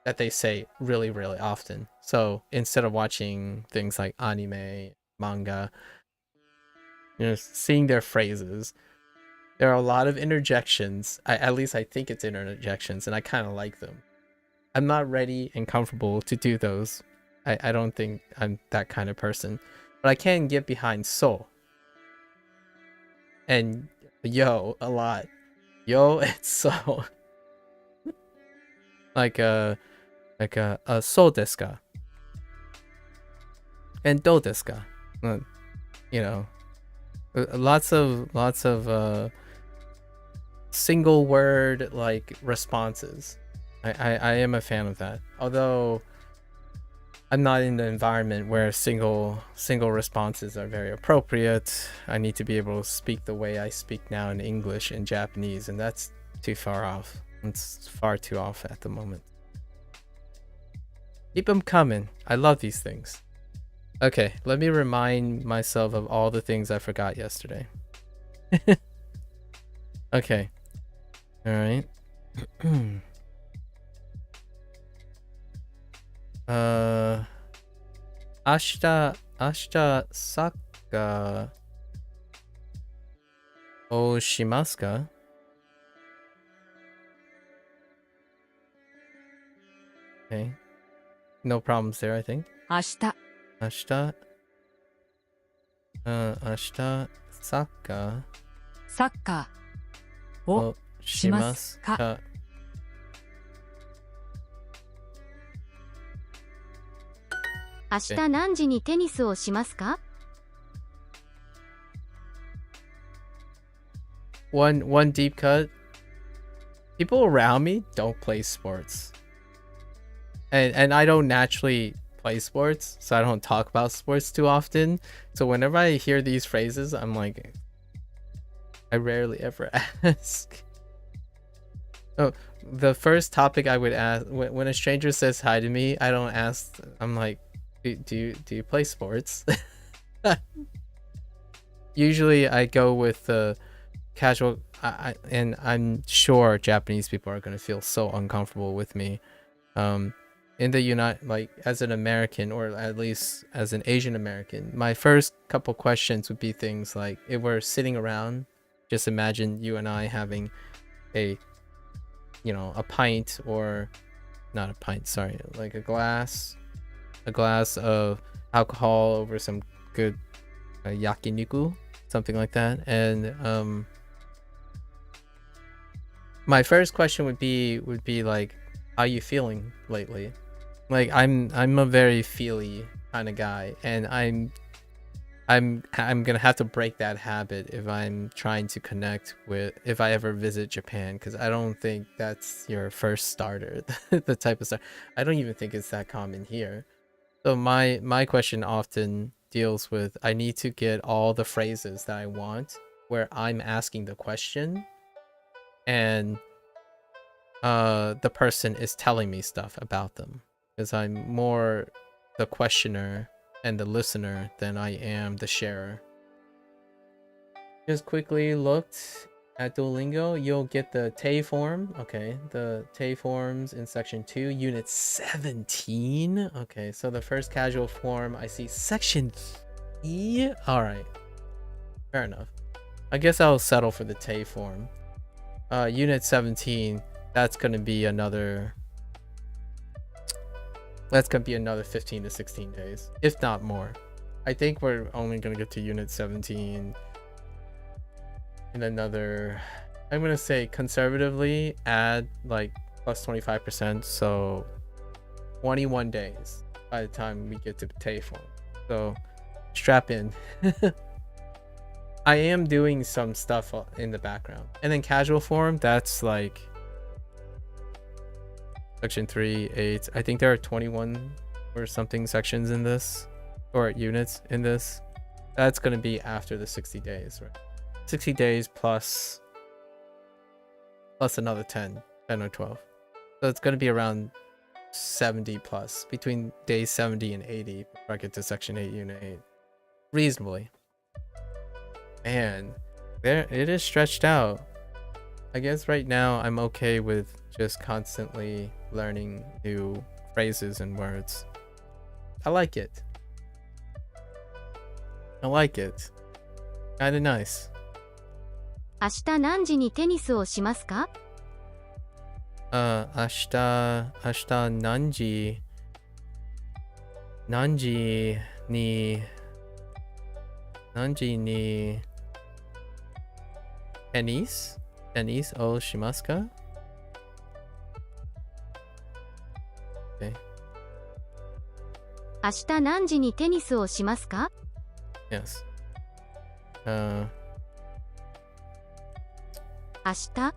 Speaker 1: that they say really, really often. So instead of watching things like anime, manga, seeing their phrases, there are a lot of interjections. At least I think it's interjections, and I kind of like them. I'm not ready and comfortable to do those. I don't think I'm that kind of person, but I can get behind so and yo a lot. Yo and so like a so desu ka and do desu ka. You know, lots of single word like responses. I am a fan of that. Although I'm not in the environment where single responses are very appropriate. I need to be able to speak the way I speak now in English and Japanese, and that's too far off. It's far too off at the moment. Keep them coming. I love these things. Okay, let me remind myself of all the things I forgot yesterday. Okay. All right. 明日サッカーをしますか? Okay. No problems there, I think.
Speaker 2: 明日
Speaker 1: 明日サッカーをしますか?
Speaker 3: 明日何時にテニスをしますか?
Speaker 1: One deep cut. People around me don't play sports. And I don't naturally play sports, so I don't talk about sports too often. So whenever I hear these phrases, I'm like, I rarely ever ask. Oh, the first topic I would ask when a stranger says hi to me, I don't ask. I'm like, do you play sports? Usually I go with the casual, and I'm sure Japanese people are gonna feel so uncomfortable with me. In the like as an American, or at least as an Asian American, my first couple questions would be things like, if we're sitting around, just imagine you and I having a pint, or not a pint, sorry, like a glass of alcohol over some good yakiniku, something like that. And my first question would be like, how you feeling lately? Like I'm a very feely kind of guy, and I'm gonna have to break that habit if I'm trying to connect with, if I ever visit Japan, because I don't think that's your first starter. The type of start, I don't even think it's that common here. So my question often deals with, I need to get all the phrases that I want where I'm asking the question, and the person is telling me stuff about them, because I'm more the questioner and the listener than I am the sharer. Just quickly looked at Duolingo. You'll get the Tei form. Okay, the Tei forms in section 2, unit 17. Okay, so the first casual form, I see section 3. All right, fair enough. I guess I'll settle for the Tei form. Unit 17, that's gonna be another 15 to 16 days, if not more. I think we're only gonna get to Unit 17 in another, I'm gonna say conservatively add like plus 25%, so 21 days by the time we get to Teiform. So strap in. I am doing some stuff in the background. And then casual form, that's like section 3, 8. I think there are 21 or something sections in this, or units in this. That's going to be after the 60 days, right? 60 days plus another 10 or 12. So it's going to be around 70 plus, between days 70 and 80 before I get to section 8, unit 8. Reasonably. Man, there it is stretched out. I guess right now I'm okay with just constantly learning new phrases and words. I like it. Kinda nice.
Speaker 3: 明日何時にテニスをしますか？
Speaker 1: 明日何時にテニスをしますか？ Okay.
Speaker 3: 明日何時にテニスをしますか？
Speaker 1: Yes.
Speaker 3: 明日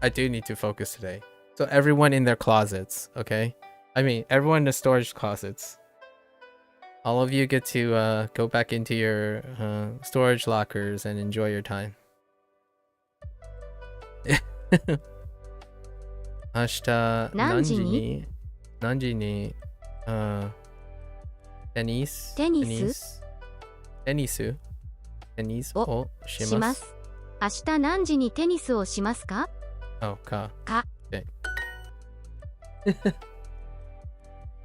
Speaker 1: I do need to focus today. So everyone in their closets, okay? I mean, everyone in the storage closets. All of you get to go back into your storage lockers and enjoy your time. 明日何時にテニスをします。
Speaker 3: 明日何時にテニスをしますか？
Speaker 1: Oh, ka.
Speaker 3: か
Speaker 1: Okay.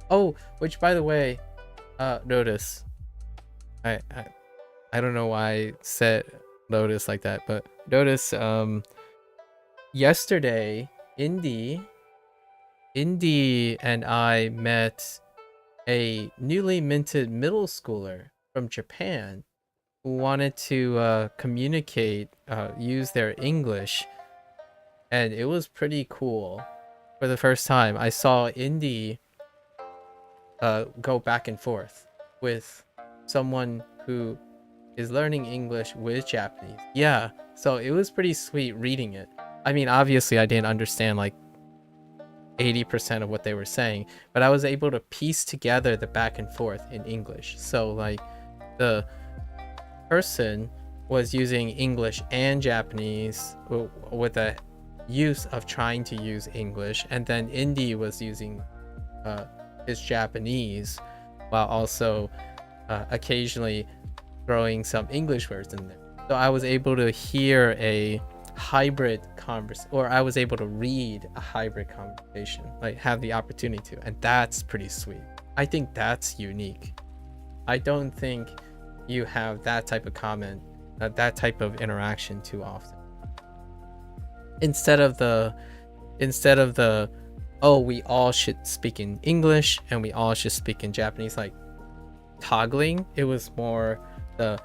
Speaker 1: Oh, which by the way, notice. I don't know why I said notice like that, but notice yesterday Indy and I met a newly minted middle schooler from Japan who wanted to communicate, use their English, and it was pretty cool. For the first time, I saw Indy go back and forth with someone who is learning English with Japanese. Yeah, so it was pretty sweet reading it. I mean, obviously I didn't understand like 80% of what they were saying, but I was able to piece together the back and forth in English. So like the person was using English and Japanese with a use of trying to use English, and then Indy was using his Japanese while also occasionally throwing some English words in there. So I was able to hear a hybrid conversation, or I was able to read a hybrid conversation, like have the opportunity to, and that's pretty sweet. I think that's unique. I don't think you have that type of comment, that type of interaction too often. Instead of the oh, we all should speak in English and we all should speak in Japanese, like toggling, it was more the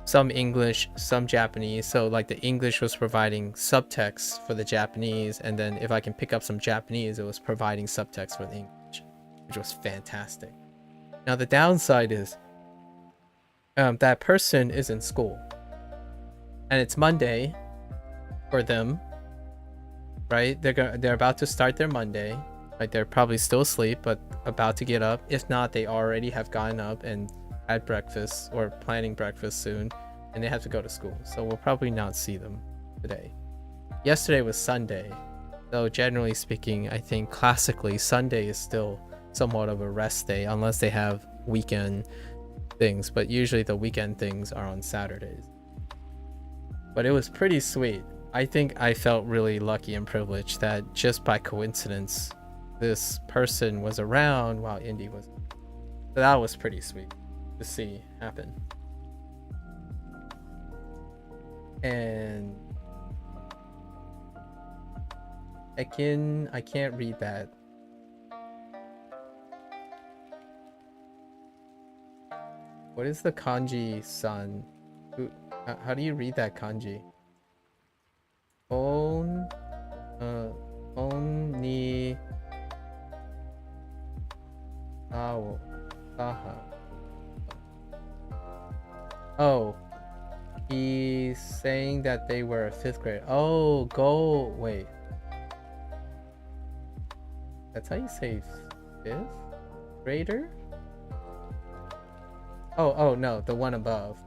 Speaker 1: some English, some Japanese. So like the English was providing subtext for the Japanese, and then if I can pick up some Japanese, it was providing subtext for the English, which was fantastic. Now the downside is that person is in school and it's Monday for them, right? They're about to start their Monday. Like they're probably still asleep, but about to get up. If not, they already have gotten up and had breakfast or planning breakfast soon, and they have to go to school. So we'll probably not see them today. Yesterday was Sunday, though generally speaking, I think classically Sunday is still somewhat of a rest day unless they have weekend things, but usually the weekend things are on Saturdays. But it was pretty sweet. I think I felt really lucky and privileged that just by coincidence this person was around while Indy was. So that was pretty sweet to see happen. And I can't read that. What is the kanji sun? How do you read that kanji? On ni ao aha. Oh, he's saying that they were a 5th grade. Oh, go wait. That's how you say 5th grader? Oh no, the one above.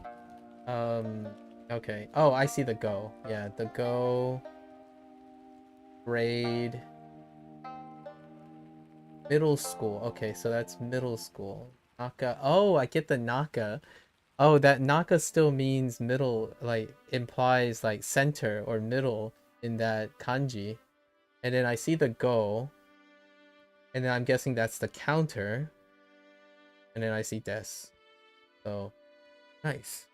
Speaker 1: Okay. Oh, I see the go. Yeah, the go grade middle school. Okay, so that's middle school. Naka. Oh, I get the naka. Oh, that naka still means middle, like implies like center or middle in that kanji. And then I see the go. And then I'm guessing that's the counter. And then I see des. So, nice.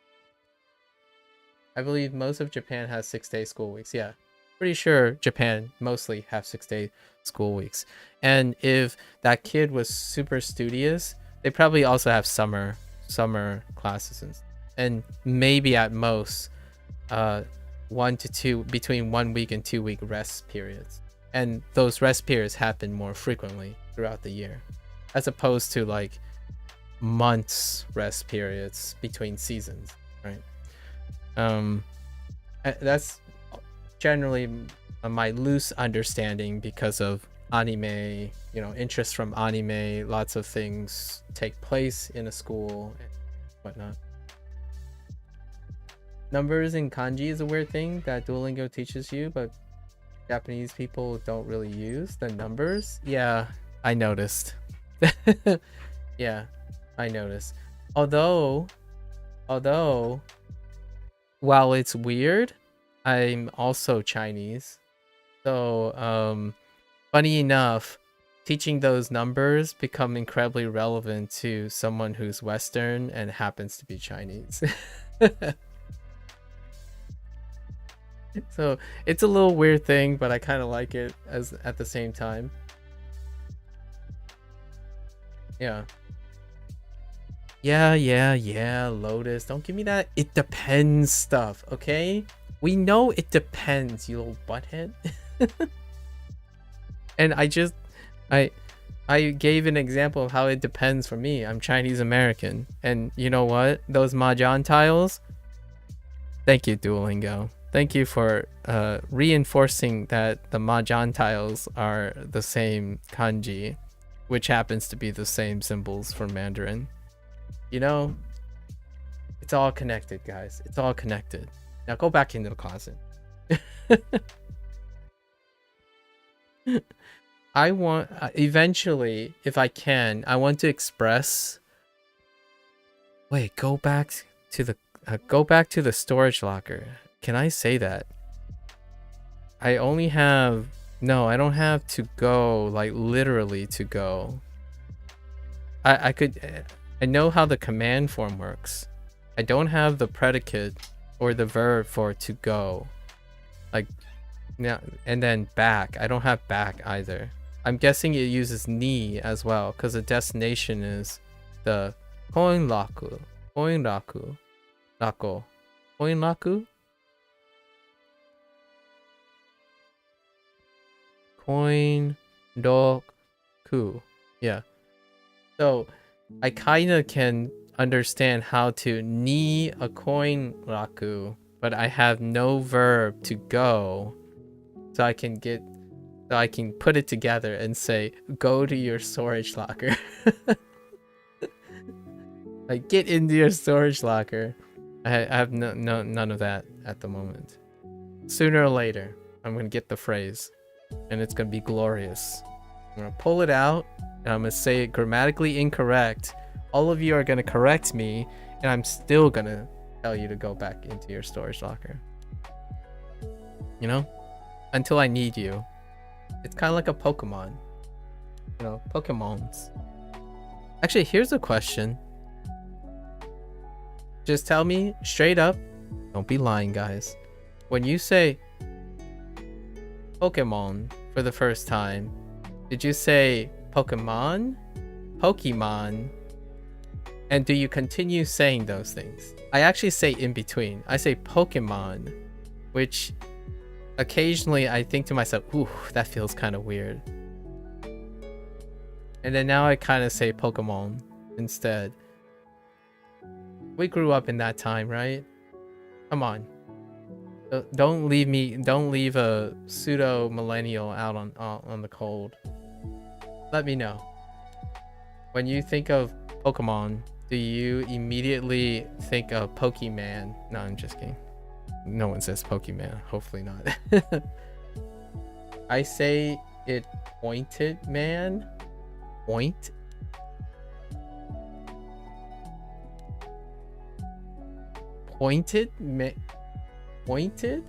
Speaker 1: I believe most of Japan has 6-day school weeks. Yeah, pretty sure Japan mostly have 6-day school weeks. And if that kid was super studious, they probably also have summer classes and maybe at most 1 to 2 between 1 week and 2 week rest periods. And those rest periods happen more frequently throughout the year, as opposed to like months rest periods between seasons, right? That's generally my loose understanding because of anime, interest from anime. Lots of things take place in a school and whatnot. Numbers in kanji is a weird thing that Duolingo teaches you, but Japanese people don't really use the numbers. Yeah, I noticed. Yeah, I noticed. Although, while it's weird, I'm also Chinese. So, funny enough, teaching those numbers become incredibly relevant to someone who's Western and happens to be Chinese. So it's a little weird thing, but I kind of like it at the same time. Yeah. Yeah, Lotus. Don't give me that it depends stuff, okay? We know it depends, you little butthead. And I gave an example of how it depends for me. I'm Chinese American. And you know what? Those mahjong tiles. Thank you, Duolingo. Thank you for reinforcing that the mahjong tiles are the same kanji, which happens to be the same symbols for Mandarin. It's all connected, guys. It's all connected. Now go back into the closet. I want, eventually, if I can, I want to express. Wait, go back to the storage locker. Can I say that? I only have, no, I don't have to go, like literally to go. I know how the command form works. I don't have the predicate or the verb for to go. Like, now, and then back. I don't have back either. I'm guessing it uses ni as well, because the destination is the koinraku. Koinraku. Rako. Koinraku? Koinraku. Yeah. So I kind of can understand how to ni a coin raku, but I have no verb to go, so I can put it together and say go to your storage locker. Like get into your storage locker. I have none of that at the moment. Sooner or later, I'm gonna get the phrase, and it's gonna be glorious. I'm gonna pull it out, and I'm gonna say it grammatically incorrect. All of you are gonna correct me, and I'm still gonna tell you to go back into your storage locker. Until I need you. It's kind of like a Pokemon. Pokemons. Actually, here's a question. Just tell me straight up. Don't be lying, guys. When you say Pokemon for the first time, did you say Pokemon? Pokemon? And do you continue saying those things? I actually say in between. I say Pokemon, which occasionally I think to myself, ooh, that feels kind of weird. And then now I kind of say Pokemon instead. We grew up in that time, right? Come on. Don't leave a pseudo millennial out on the cold. Let me know. When you think of Pokemon, do you immediately think of Pokemon? No, I'm just kidding. No one says Pokemon. Hopefully not. I say it pointed man. Point. Pointed? Pointed?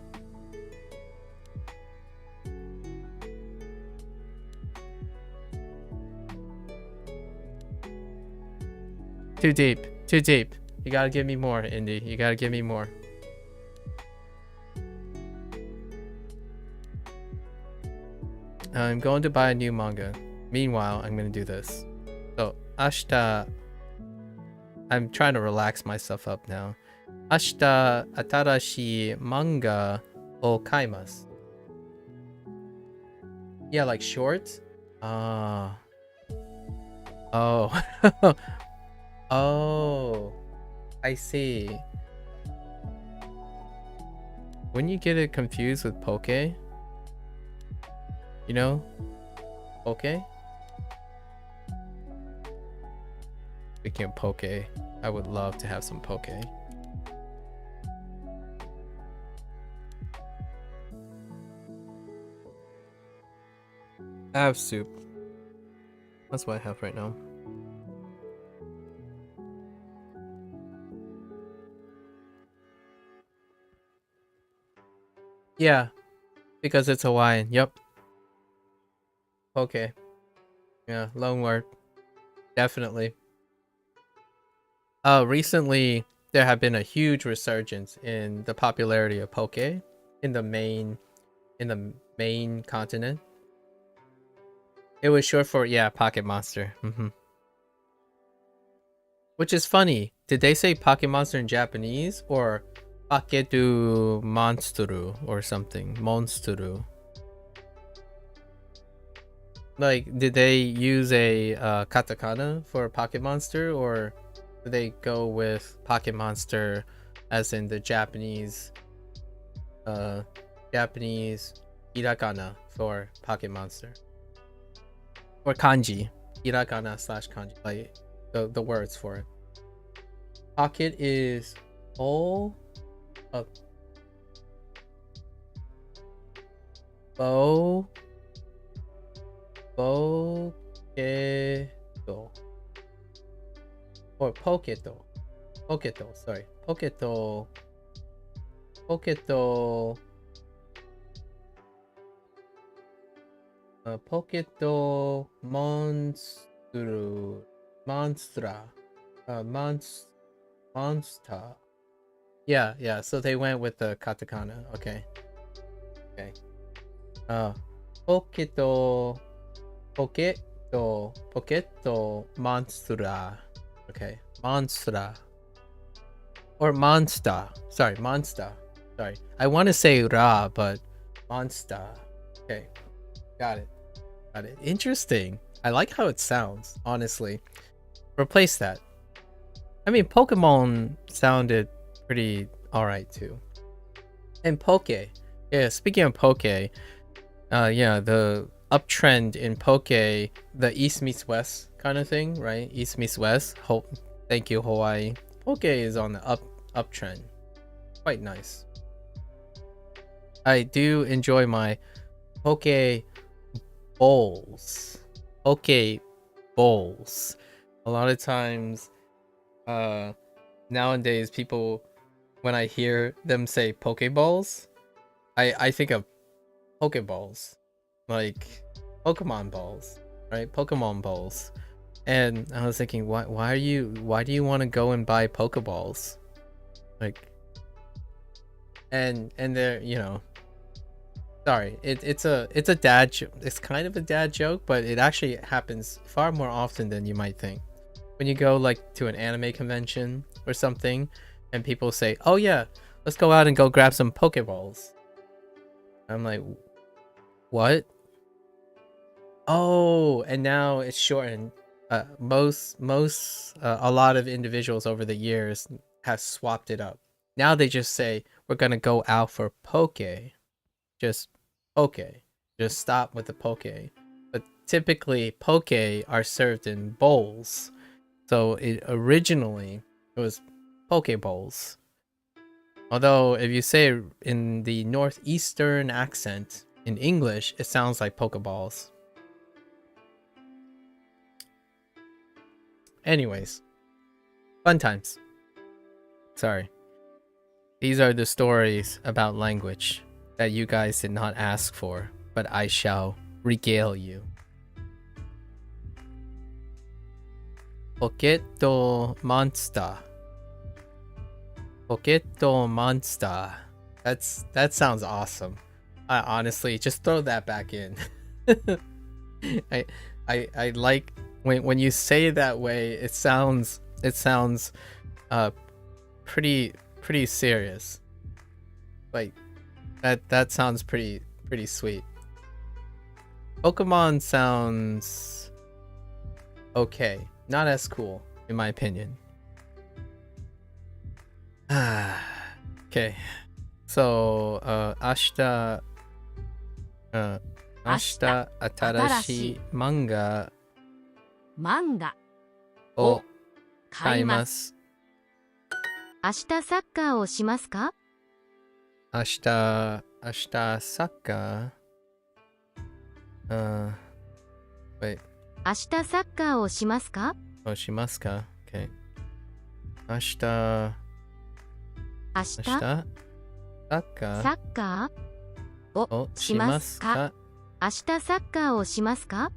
Speaker 1: Too deep. Too deep. You gotta give me more, Indy. You gotta give me more. I'm going to buy a new manga. Meanwhile, I'm gonna do this. So, ashita... I'm trying to relax myself up now. Ashita atarashi manga o kaimasu. Yeah, like shorts? Oh. Oh. I see. Wouldn't you get it confused with poke? You know? Poke? Speaking of poke, I would love to have some poke. I have soup. That's what I have right now. Yeah, because it's Hawaiian. Yep. Okay. Yeah, loan word. Definitely. Recently there have been a huge resurgence in the popularity of poke in the main continent. It was short for, yeah, Pocket Monster. Which is funny. Did they say Pocket Monster in Japanese or Paketu Monstru or something? Monstru. Like, did they use a katakana for Pocket Monster, or did they go with Pocket Monster as in the Japanese hiragana for Pocket Monster? Or kanji. Hiragana / kanji. Like the words for it. Pocket is all of Poketo. Or Poketo. Poketo, sorry. Poketo. Poketo. Poketo Monstru. Monstra. Monster. Yeah, so they went with the katakana. Okay. Poketo Monstra. Okay. Monstra. Or Monster. Sorry, Monster. Sorry. I want to say Ra, but Monster. Okay. Got it. Interesting. I like how it sounds, honestly. Replace that. I mean, Pokemon sounded pretty alright too. And Poke. Yeah, speaking of Poke, yeah, the uptrend in Poke, the East meets West kind of thing, right? East meets West. Thank you, Hawaii. Poke is on the uptrend. Quite nice. I do enjoy my Poke bowls. Poke bowls. A lot of times, nowadays, people, when I hear them say Pokeballs, I think of Pokeballs, like Pokemon balls, right? Pokemon balls. And I was thinking, why do you want to go and buy Pokeballs? Like, and they're, you know, Sorry, it's a dad joke. It's kind of a dad joke, but it actually happens far more often than you might think. When you go like to an anime convention or something, and people say, "Oh yeah, let's go out and go grab some Pokeballs." I'm like, "What?" Oh, and now it's shortened. A lot of individuals over the years have swapped it up. Now they just say, "We're gonna go out for Poke." Just Poke. Just stop with the Poke. But typically, Poke are served in bowls. So originally it was Poke bowls. Although if you say it in the northeastern accent in English, it sounds like Pokeballs. Anyways, fun times. Sorry. These are the stories about language that you guys did not ask for, but I shall regale you. Poketo Monster. Poketo Monster. That sounds awesome. I honestly just throw that back in. I I like when you say it that way. It sounds uh pretty serious. Like that sounds pretty sweet. Pokemon sounds okay, not as cool in my opinion. Okay, so ashita 明日新しい漫画を買います。
Speaker 3: 明日サッカーをしますか？
Speaker 1: 明日サッカーwait
Speaker 3: 明日サッカーをしますか？
Speaker 1: しますか ?Okay 明日サッカーをしますか？
Speaker 3: 明日サッカーをしますか？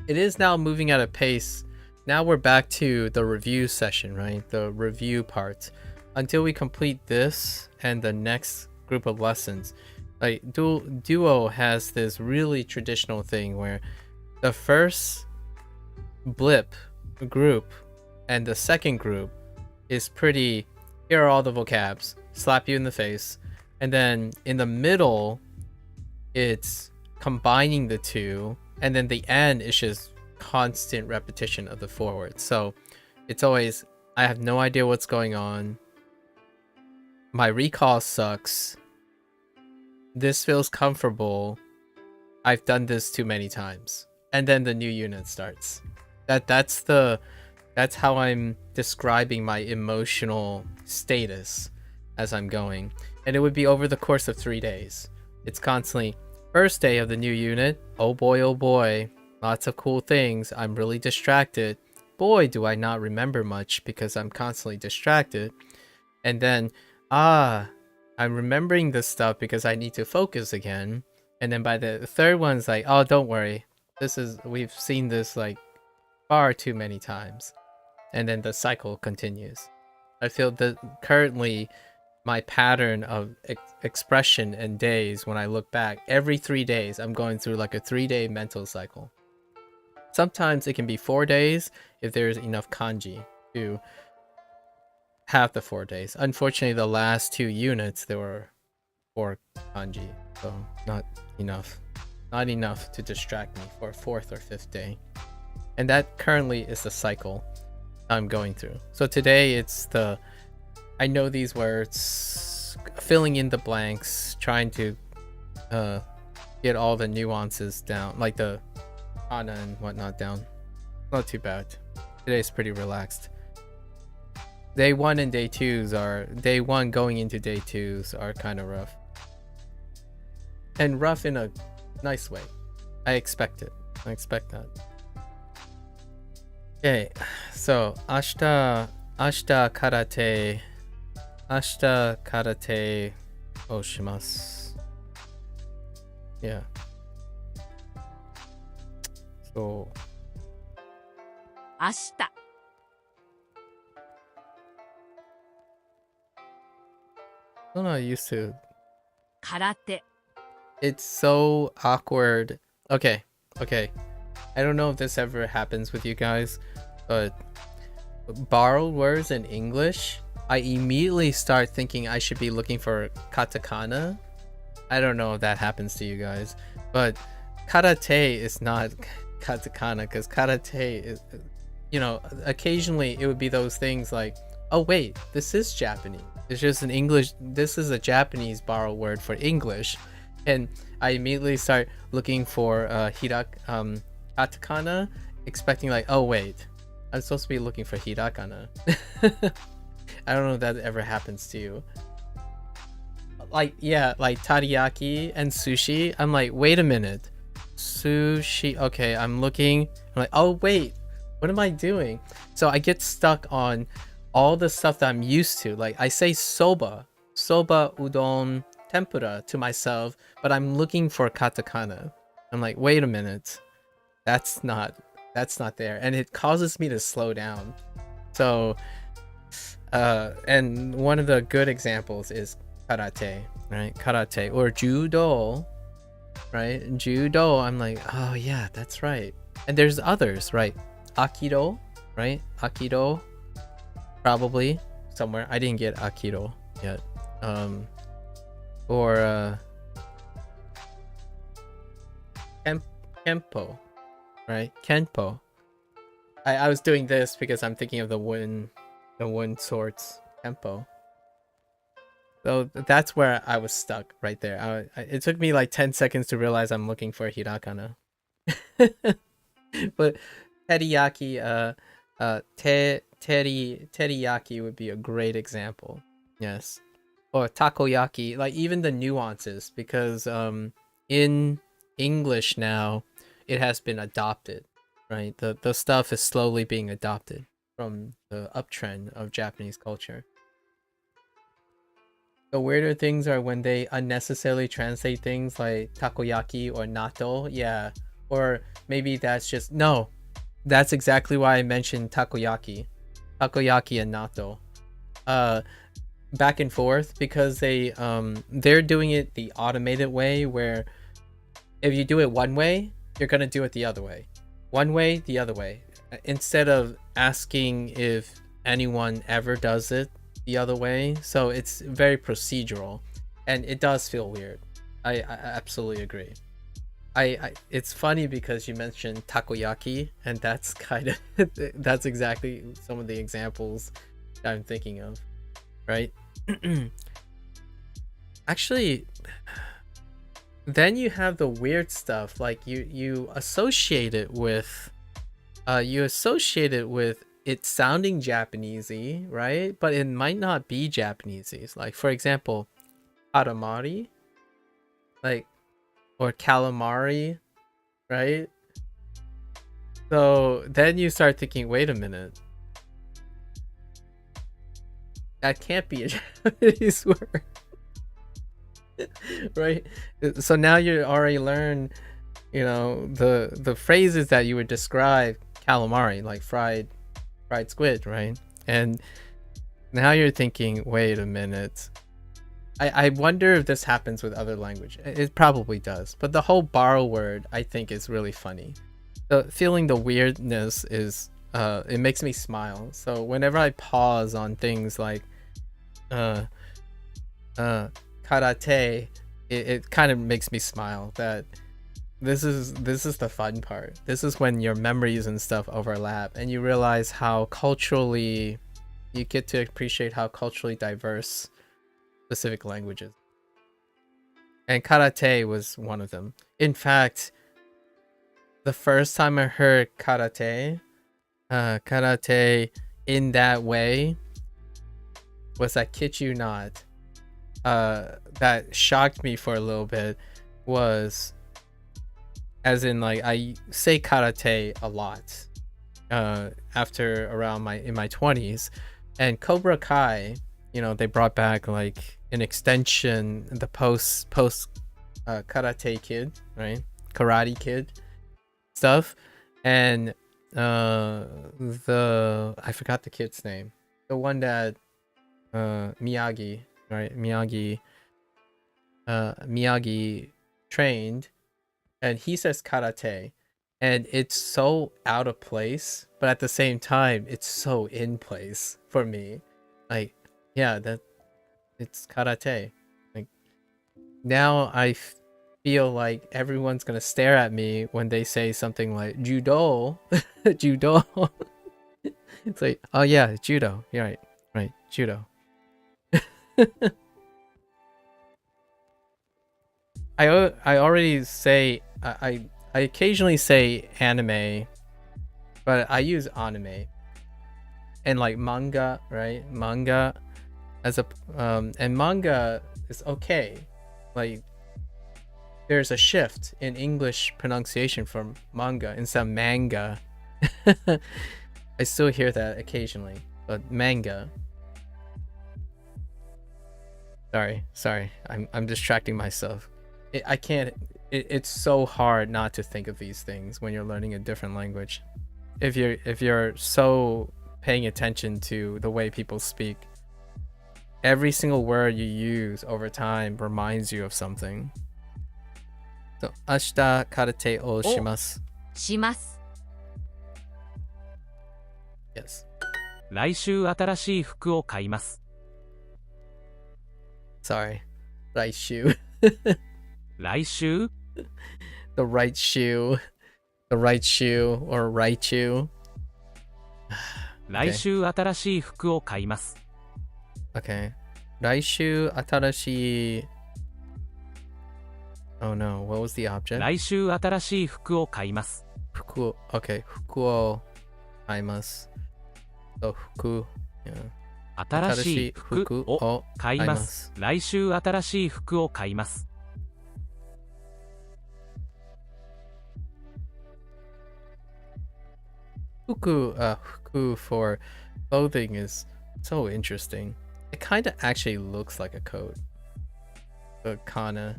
Speaker 1: It is now moving at a pace. Now we're back to the review session, right? The review part. Until we complete this and the next group of lessons. Like Duo has this really traditional thing where the first group and the second group is pretty, here are all the vocabs, slap you in the face. And then in the middle, it's combining the two, and then the end is just constant repetition of the forward. So it's always, I have no idea what's going on. My recall sucks. This feels comfortable. I've done this too many times. And then the new unit starts. That's how I'm describing my emotional status as I'm going. And it would be over the course of 3 days. It's constantly, first day of the new unit, oh boy, lots of cool things, I'm really distracted. Boy, do I not remember much because I'm constantly distracted. And then, I'm remembering this stuff because I need to focus again. And then by the third one's like, oh, don't worry. We've seen this like far too many times. And then the cycle continues. I feel that currently my pattern of expression and days, when I look back, every 3 days, I'm going through like a 3-day mental cycle. Sometimes it can be 4 days if there's enough kanji to have the 4 days. Unfortunately, the last 2 units, there were 4 kanji, so not enough. Not enough to distract me for a 4th or 5th day. And that currently is the cycle I'm going through. So today it's I know these words, filling in the blanks, trying to get all the nuances down, like the kana and whatnot down. Not too bad. Today's pretty relaxed. Day 1 and day 1 going into day 2s are kind of rough. And rough in a nice way. I expect it. I expect that. Okay, so 明日空手をします。Yeah. So
Speaker 3: 明日
Speaker 1: I'm not used to
Speaker 2: 空手
Speaker 1: It's so awkward. Okay. I don't know if this ever happens with you guys, but borrowed words in English, I immediately start thinking I should be looking for katakana. I don't know if that happens to you guys, but karate is not katakana, because karate is, occasionally it would be those things like, oh wait, this is Japanese. It's just an English. This is a Japanese borrowed word for English, and I immediately start looking for katakana, expecting like, oh wait, I'm supposed to be looking for hirakana. I don't know if that ever happens to you. Like, yeah, like teriyaki and sushi. I'm like, wait a minute. Sushi. Okay, I'm looking. I'm like, oh, wait. What am I doing? So I get stuck on all the stuff that I'm used to. Like, I say soba, udon, tempura to myself, but I'm looking for katakana. I'm like, wait a minute. That's not there. And it causes me to slow down. So, and one of the good examples is karate, right? Karate or judo, right? Judo, I'm like, oh yeah, that's right. And there's others, right? Aikido, right? Aikido, probably somewhere. I didn't get Aikido yet. Or Kenpo, right? Kenpo. I was doing this because I'm thinking of the wooden swords. Kenpo. So that's where I was stuck right there. It took me like 10 seconds to realize I'm looking for hirakana. But teriyaki, teriyaki would be a great example. Yes. Or takoyaki, like even the nuances, because in English now it has been adopted, right? The stuff is slowly being adopted from the uptrend of Japanese culture. The weirder things are when they unnecessarily translate things like takoyaki or natto. Yeah. Or maybe that's just, no, that's exactly why I mentioned takoyaki and natto. Back and forth, because they're doing it the automated way, where if you do it one way, you're going to do it the other way. One way, the other way. Instead of asking if anyone ever does it the other way. So it's very procedural, and it does feel weird. I absolutely agree. It's funny because you mentioned takoyaki, and that's kind of that's exactly some of the examples that I'm thinking of, right? Actually, then you have the weird stuff, like you associate it with it sounding Japanesey, right? But it might not be Japanesey. Like, for example, katamari, like, or calamari, right? So then you start thinking, wait a minute, that can't be a Japanese word, right? So now you already learn, the phrases that you would describe calamari, like fried squid, right? And now you're thinking, wait a minute. I wonder if this happens with other language. It probably does. But the whole borrow word, I think, is really funny. Feeling the weirdness is, it makes me smile. So whenever I pause on things like karate, it kind of makes me smile that this is the fun part. This is when your memories and stuff overlap, and you realize how culturally you get to appreciate how culturally diverse specific languages. And karate was one of them. In fact, the first time I heard karate in that way was, I kid you not, that shocked me for a little bit. Was, as in, like, I say karate a lot after around in my 20s, and Cobra Kai, they brought back like an extension, the post Karate Kid, right? Karate Kid stuff, and I forgot the kid's name, the one that Miyagi, right? Miyagi Miyagi trained, and he says karate, and it's so out of place, but at the same time, it's so in place for me. Like, yeah, that it's karate. Like, now I feel like everyone's gonna stare at me when they say something like judo, judo. It's like, oh yeah, judo. You're right, right, judo. I already say I occasionally say anime, but I use anime and like manga, right? Manga as a and manga is okay. Like there's a shift in English pronunciation from manga instead of manga. I still hear that occasionally, but manga. Sorry. I'm distracting myself. I can't. It's so hard not to think of these things when you're learning a different language. If you're so paying attention to the way people speak, every single word you use over time reminds you of something. So, 明日空手をします。
Speaker 3: します。
Speaker 1: Yes.
Speaker 2: 来週新しい服を買います。
Speaker 1: Sorry. Right shoe.
Speaker 2: 来週
Speaker 1: The right shoe. The right shoe or right shoe.
Speaker 2: 来週新しい服を買います。
Speaker 1: Okay. 来週新しい Oh no, what was the object?
Speaker 2: 来週新しい服を買います。
Speaker 1: 服 Okay, 服を買います。So 服 yeah.
Speaker 2: 新しい服を買います。来週新しい服を買います。
Speaker 1: Fuku for clothing is so interesting. It kind of actually looks like a coat. But kana.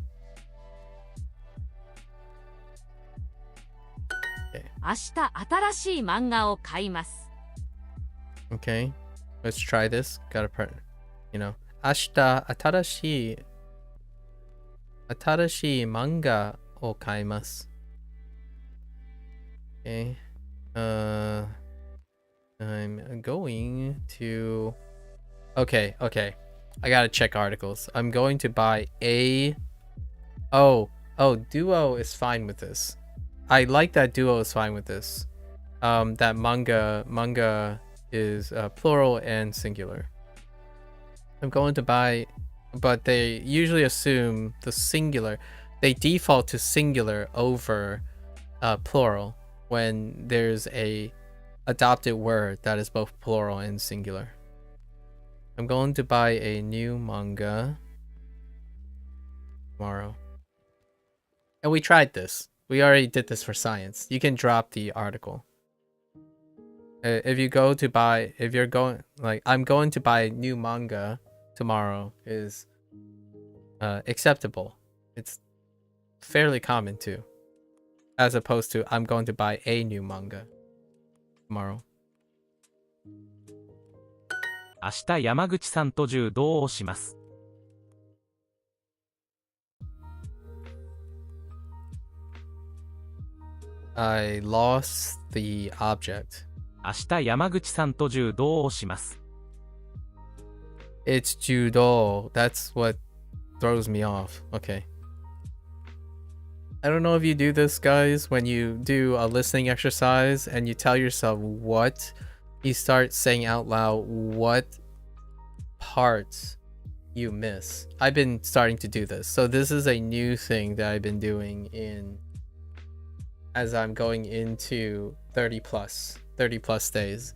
Speaker 1: Okay.
Speaker 3: 明日新しい漫画を買います。
Speaker 1: Okay. Let's try this. Gotta part. You know. 明日新しい漫画を買います。Okay. I'm going to. Okay. I gotta check articles. I'm going to buy a. Oh, Duo is fine with this. I like that Duo is fine with this. That manga is plural and singular. I'm going to buy, but they usually assume the singular. They default to singular over plural when there's a adopted word that is both plural and singular. I'm going to buy a new manga tomorrow. And we tried this. We already did this for science. You can drop the article. If you're going, like, I'm going to buy new manga tomorrow is acceptable. It's fairly common too. As opposed to I'm going to buy a new manga tomorrow.
Speaker 2: 明日山口さんと柔道をします。
Speaker 1: I lost the object.
Speaker 2: 明日山口さんと柔道をします。
Speaker 1: It's judo. That's what throws me off. Okay. I don't know if you do this, guys, when you do a listening exercise and you tell yourself what, you start saying out loud what parts you miss. I've been starting to do this. So this is a new thing that I've been doing as I'm going into 30 plus days.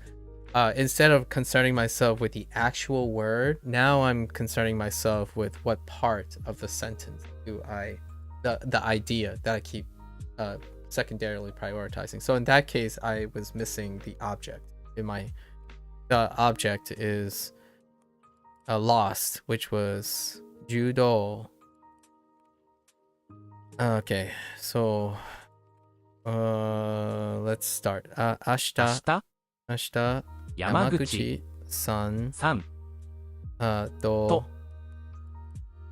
Speaker 1: Instead of concerning myself with the actual word, now I'm concerning myself with what part of the sentence the idea that I keep secondarily prioritizing. So in that case, I was missing the object. The object is lost, which was judo. Okay, so let's start. 明日山口さんと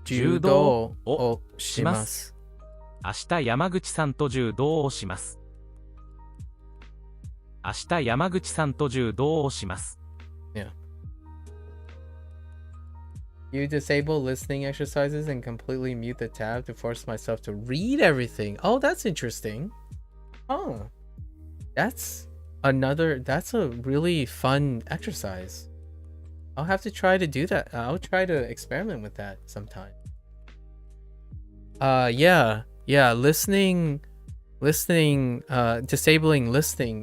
Speaker 1: 柔道をします。
Speaker 2: 明日山口さんと柔道をします。明日山口さんと柔道をします。
Speaker 1: Yeah. You disable listening exercises and completely mute the tab to force myself to read everything. Oh, that's interesting. Oh, that's a really fun exercise. I'll have to try to do that. I'll try to experiment with that sometime. Yeah, disabling listening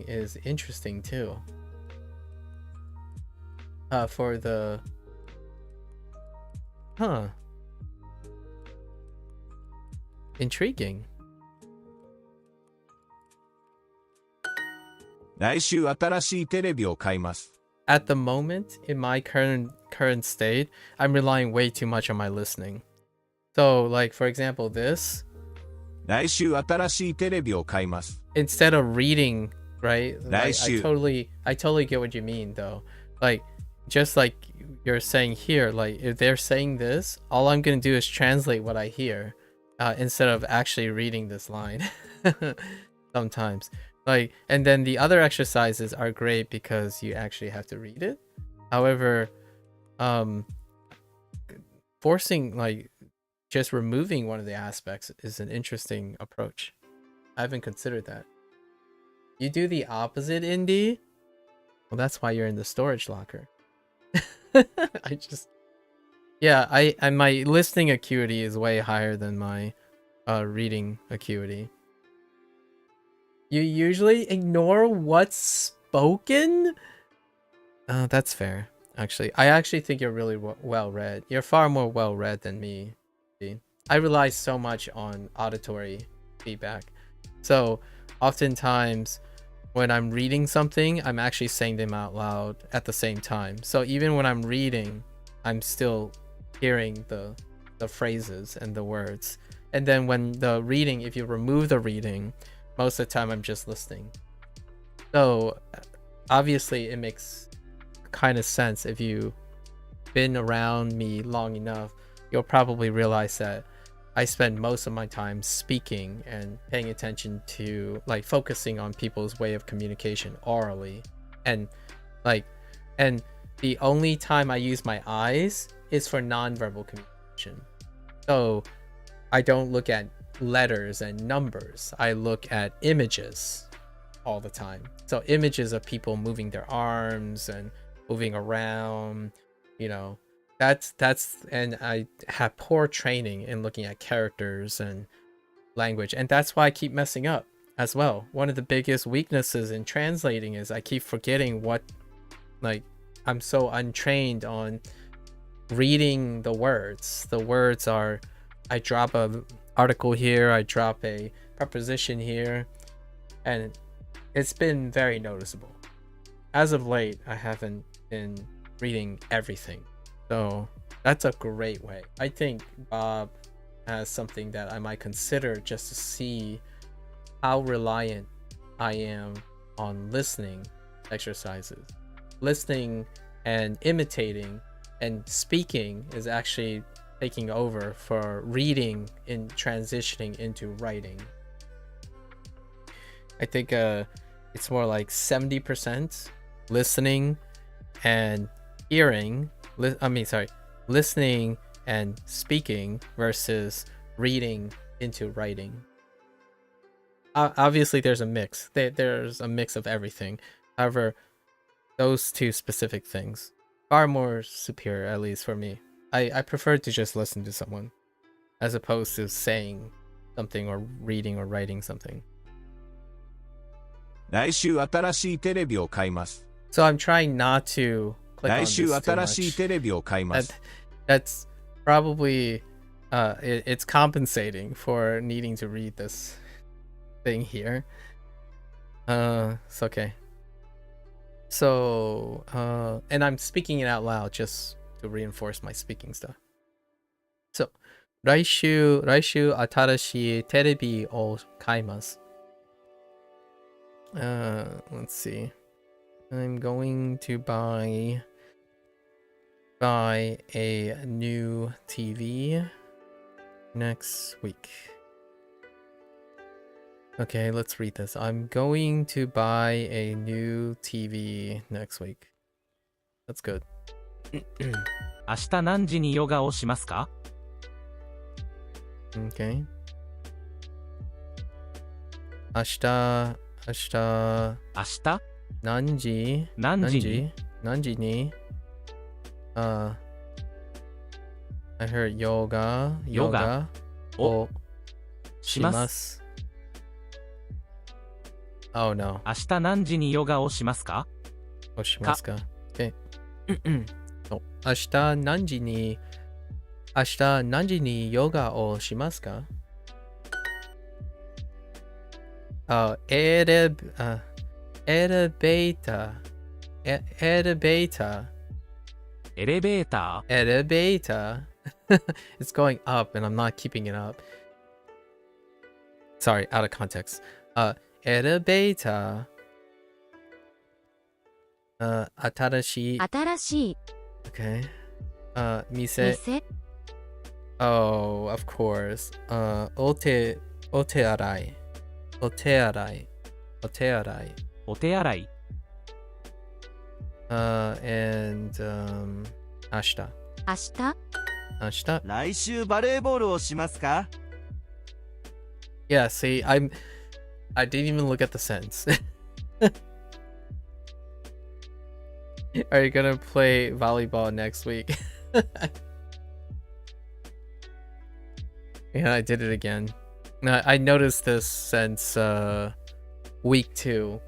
Speaker 1: is interesting too. For the intriguing.
Speaker 4: 来週新しいテレビを買います。
Speaker 1: At the moment, in my current state, I'm relying way too much on my listening. So, like, for example, this.
Speaker 4: 来週新しいテレビを買います。
Speaker 1: Instead of reading, right? Like,
Speaker 4: 来週。
Speaker 1: I totally get what you mean, though. Like, just like you're saying here, like, if they're saying this, all I'm gonna do is translate what I hear, instead of actually reading this line. Sometimes. Like, and then the other exercises are great because you actually have to read it. However, forcing, like, just removing one of the aspects is an interesting approach. I haven't considered that. You do the opposite, Indy? Well, that's why you're in the storage locker. My listening acuity is way higher than my reading acuity. You usually ignore what's spoken? That's fair, actually. I actually think you're really well-read. You're far more well-read than me. I rely so much on auditory feedback. So, oftentimes, when I'm reading something, I'm actually saying them out loud at the same time. So even when I'm reading, I'm still hearing the phrases and the words. And then when the reading, if you remove the reading, most of the time I'm just listening. So obviously it makes kind of sense. If you've been around me long enough, you'll probably realize that I spend most of my time speaking and paying attention to, like, focusing on people's way of communication orally. And the only time I use my eyes is for nonverbal communication. So I don't look at letters and numbers. I look at images all the time. So images of people moving their arms and moving around, and I have poor training in looking at characters and language, and that's why I keep messing up as well. One of the biggest weaknesses in translating is I keep forgetting I'm so untrained on reading the words. The words are, I drop a article here, I drop a preposition here, and it's been very noticeable. As of late, I haven't been reading everything. So that's a great way. I think Bob has something that I might consider just to see how reliant I am on listening exercises. Listening and imitating and speaking is actually taking over for reading and transitioning into writing. I think it's more like 70% listening and hearing. Listening and speaking versus reading into writing. Obviously, there's a mix. There's a mix of everything. However, those two specific things are more superior, at least for me. I prefer to just listen to someone as opposed to saying something or reading or writing something.
Speaker 4: 来週新しいテレビを買います。
Speaker 1: So I'm trying not to click on
Speaker 4: 来
Speaker 1: this
Speaker 4: 週
Speaker 1: too
Speaker 4: 新しい
Speaker 1: much.
Speaker 4: テレビを買います。
Speaker 1: That's probably it's compensating for needing to read this thing here. It's okay. So and I'm speaking it out loud just to reinforce my speaking stuff. So 来週新しいテレビを買います。Let's see. I'm going to buy a new TV next week. Okay, let's read this. I'm going to buy a new TV next week. That's good.
Speaker 2: 明日何時にヨガをしますか？
Speaker 1: Okay. 明日
Speaker 2: 明日
Speaker 1: 何時にI heard yoga をします。Oh no.
Speaker 2: 明日何時にヨガをしますか？
Speaker 1: をしますか Okay. 明日何時にヨガをしますか？エレベーター It's going up and I'm not keeping it up. Sorry, out of context. エレベーター新しいOkay. 店 Oh, of course. お手洗い
Speaker 2: お手洗い
Speaker 1: and 明日
Speaker 5: 来週バレーボールをしますか？
Speaker 1: Yeah, see, I didn't even look at the sentence. Are you gonna play volleyball next week? Yeah, I did it again. I noticed this since week 2.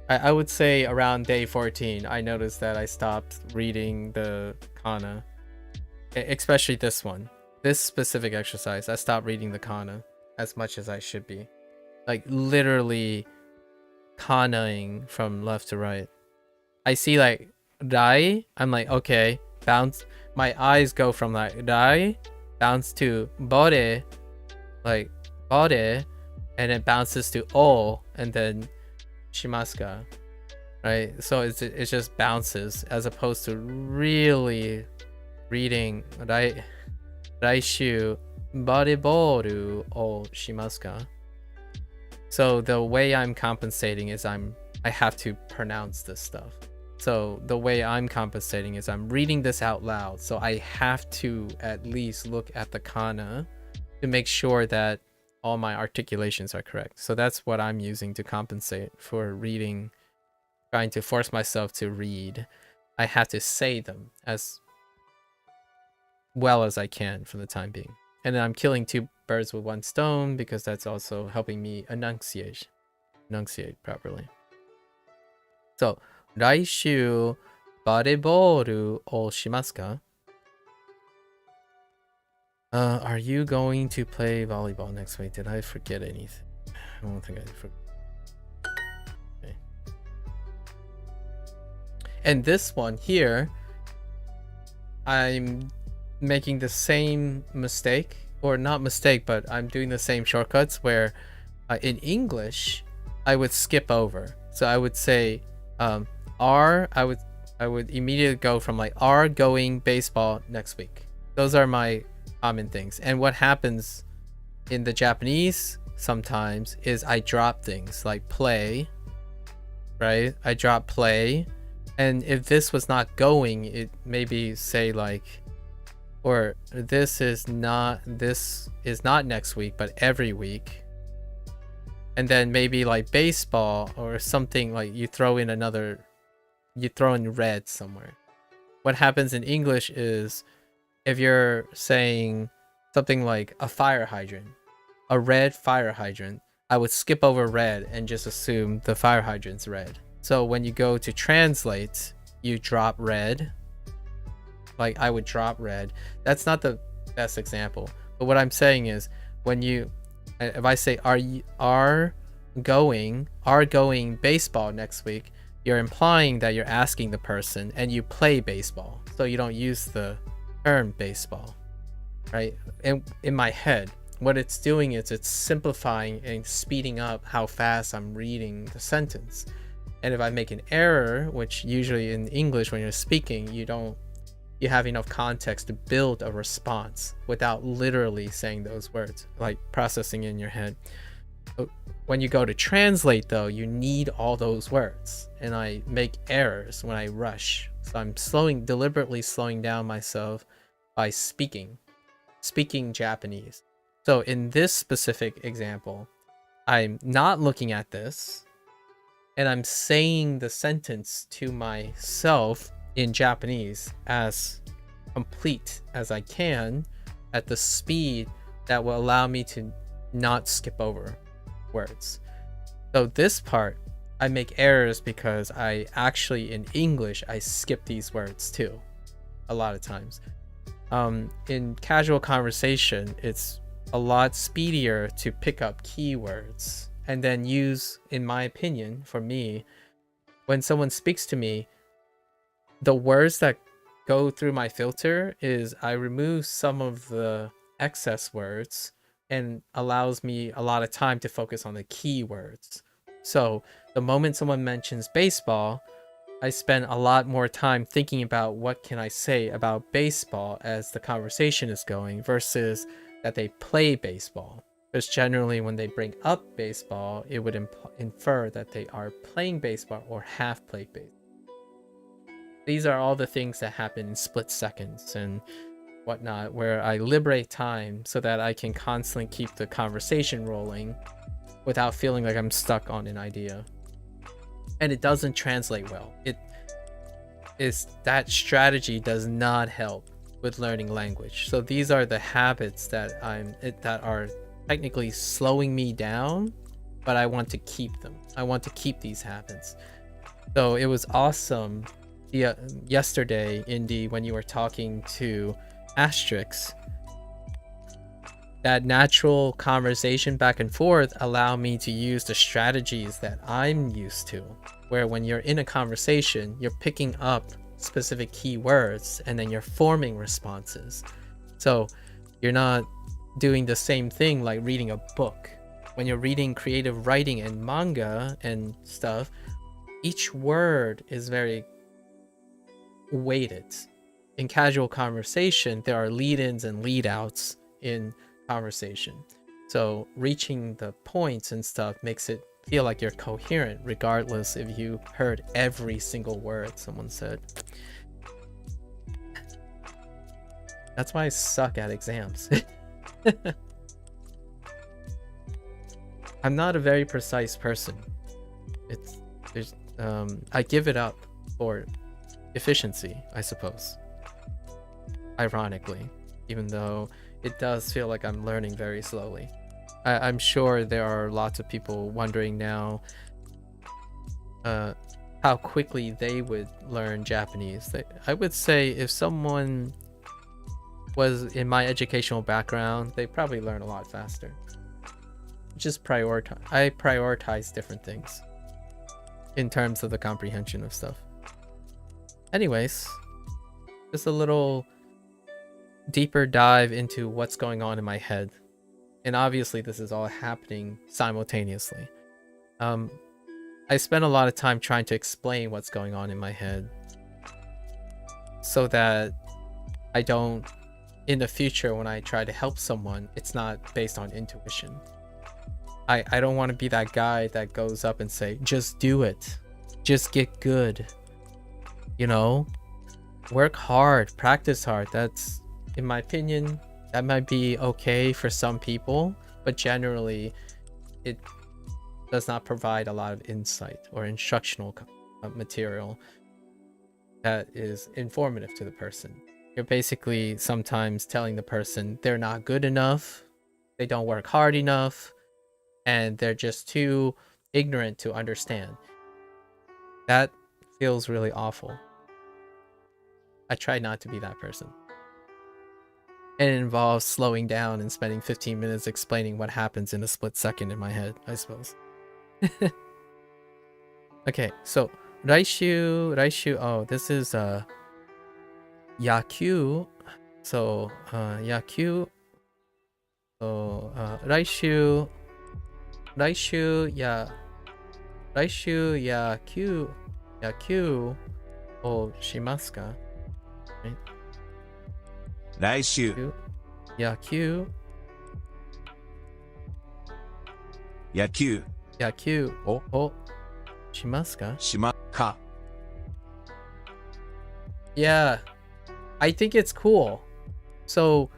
Speaker 1: I would say around day 14, I noticed that I stopped reading the kana. Especially this one. This specific exercise, I stopped reading the kana as much as I should be. Like literally kanaing from left to right. I see like rai, I'm like, okay, bounce. My eyes go from like rai, bounce to bore, like bore, and it bounces to o, and then shimaska, right? So it just bounces as opposed to really reading raishu volleyball o shimaska. So the way I'm compensating is I have to pronounce this stuff. So the way I'm compensating is I'm reading this out loud. So I have to at least look at the kana to make sure that all my articulations are correct. So that's what I'm using to compensate for reading, trying to force myself to read. I have to say them as well as I can for the time being. And then I'm killing 2 birds with 1 stone because that's also helping me enunciate properly. So, 来週バレーボールをしますか? Are you going to play volleyball next week? Did I forget anything? I don't think I forgot. Okay. And this one here, I'm making the same mistake, or not mistake, but I'm doing the same shortcuts where in English I would skip over. So I would say I would immediately go from like are going baseball next week. Those are my common things. And what happens in the Japanese sometimes is I drop things like play, right? I drop play, and if this was not going, it maybe say like, or this is not next week but every week, and then maybe like baseball or something, like you throw in red somewhere. What happens in English is if you're saying something like a fire hydrant, a red fire hydrant, I would skip over red and just assume the fire hydrant's red. So when you go to translate, you drop red. Like I would drop red. That's not the best example. But what I'm saying is if I say are going baseball next week, you're implying that you're asking the person and you play baseball. So you don't use the term baseball, right? And in my head, what it's doing is it's simplifying and speeding up how fast I'm reading the sentence. And if I make an error, which usually in English when you're speaking, you don't you have enough context to build a response without literally saying those words, like processing in your head. When you go to translate, though, you need all those words, and I make errors when I rush. So I'm deliberately slowing down myself by speaking Japanese. So in this specific example, I'm not looking at this, and I'm saying the sentence to myself in Japanese as complete as I can at the speed that will allow me to not skip over words. So this part, I make errors because I actually, in English, I skip these words too, a lot of times. In casual conversation, it's a lot speedier to pick up keywords and then use, in my opinion, for me, when someone speaks to me, the words that go through my filter is I remove some of the excess words and allows me a lot of time to focus on the keywords. So the moment someone mentions baseball, I spend a lot more time thinking about what can I say about baseball as the conversation is going versus that they play baseball. Because generally when they bring up baseball, it would infer that they are playing baseball or have played baseball. These are all the things that happen in split seconds and whatnot, where I liberate time so that I can constantly keep the conversation rolling without feeling like I'm stuck on an idea. And it doesn't translate well. That strategy does not help with learning language. So these are the habits that are technically slowing me down, but I want to keep them. I want to keep these habits. So it was awesome yesterday, Indy, when you were talking to Asterix. That natural conversation back and forth allow me to use the strategies that I'm used to, where when you're in a conversation, you're picking up specific keywords and then you're forming responses. So you're not doing the same thing like reading a book. When you're reading creative writing and manga and stuff, each word is very weighted. In casual conversation, there are lead-ins and lead-outs in conversation. So reaching the points and stuff makes it feel like you're coherent, regardless if you heard every single word someone said. That's why I suck at exams. I'm not a very precise person. I give it up for efficiency, I suppose. Ironically, even though it does feel like I'm learning very slowly. I'm sure there are lots of people wondering now how quickly they would learn Japanese. I would say if someone was in my educational background, they probably learn a lot faster. Just I prioritize different things in terms of the comprehension of stuff. Anyways, just a little deeper dive into what's going on in my head. And obviously this is all happening simultaneously. I spend a lot of time trying to explain what's going on in my head so that I don't, in the future when I try to help someone, it's not based on intuition. I don't want to be that guy that goes up and say, just do it. Just get good. You know? Work hard. Practice hard. That's, in my opinion, that might be okay for some people, but generally it does not provide a lot of insight or instructional material that is informative to the person. You're basically sometimes telling the person they're not good enough, they don't work hard enough, and they're just too ignorant to understand. That feels really awful. I try not to be that person. And it involves slowing down and spending 15 minutes explaining what happens in a split second in my head, I suppose. Okay, so Raishu, oh, this is Yakyu. So Yakyu. So Raishu Yakyu o shimasu ka? Right?
Speaker 4: 来週
Speaker 1: Yaku.
Speaker 4: 野球
Speaker 1: Yaku.
Speaker 4: を
Speaker 1: Oh. Shimasu ka?
Speaker 4: しまか
Speaker 1: Yeah. I think it's cool. So,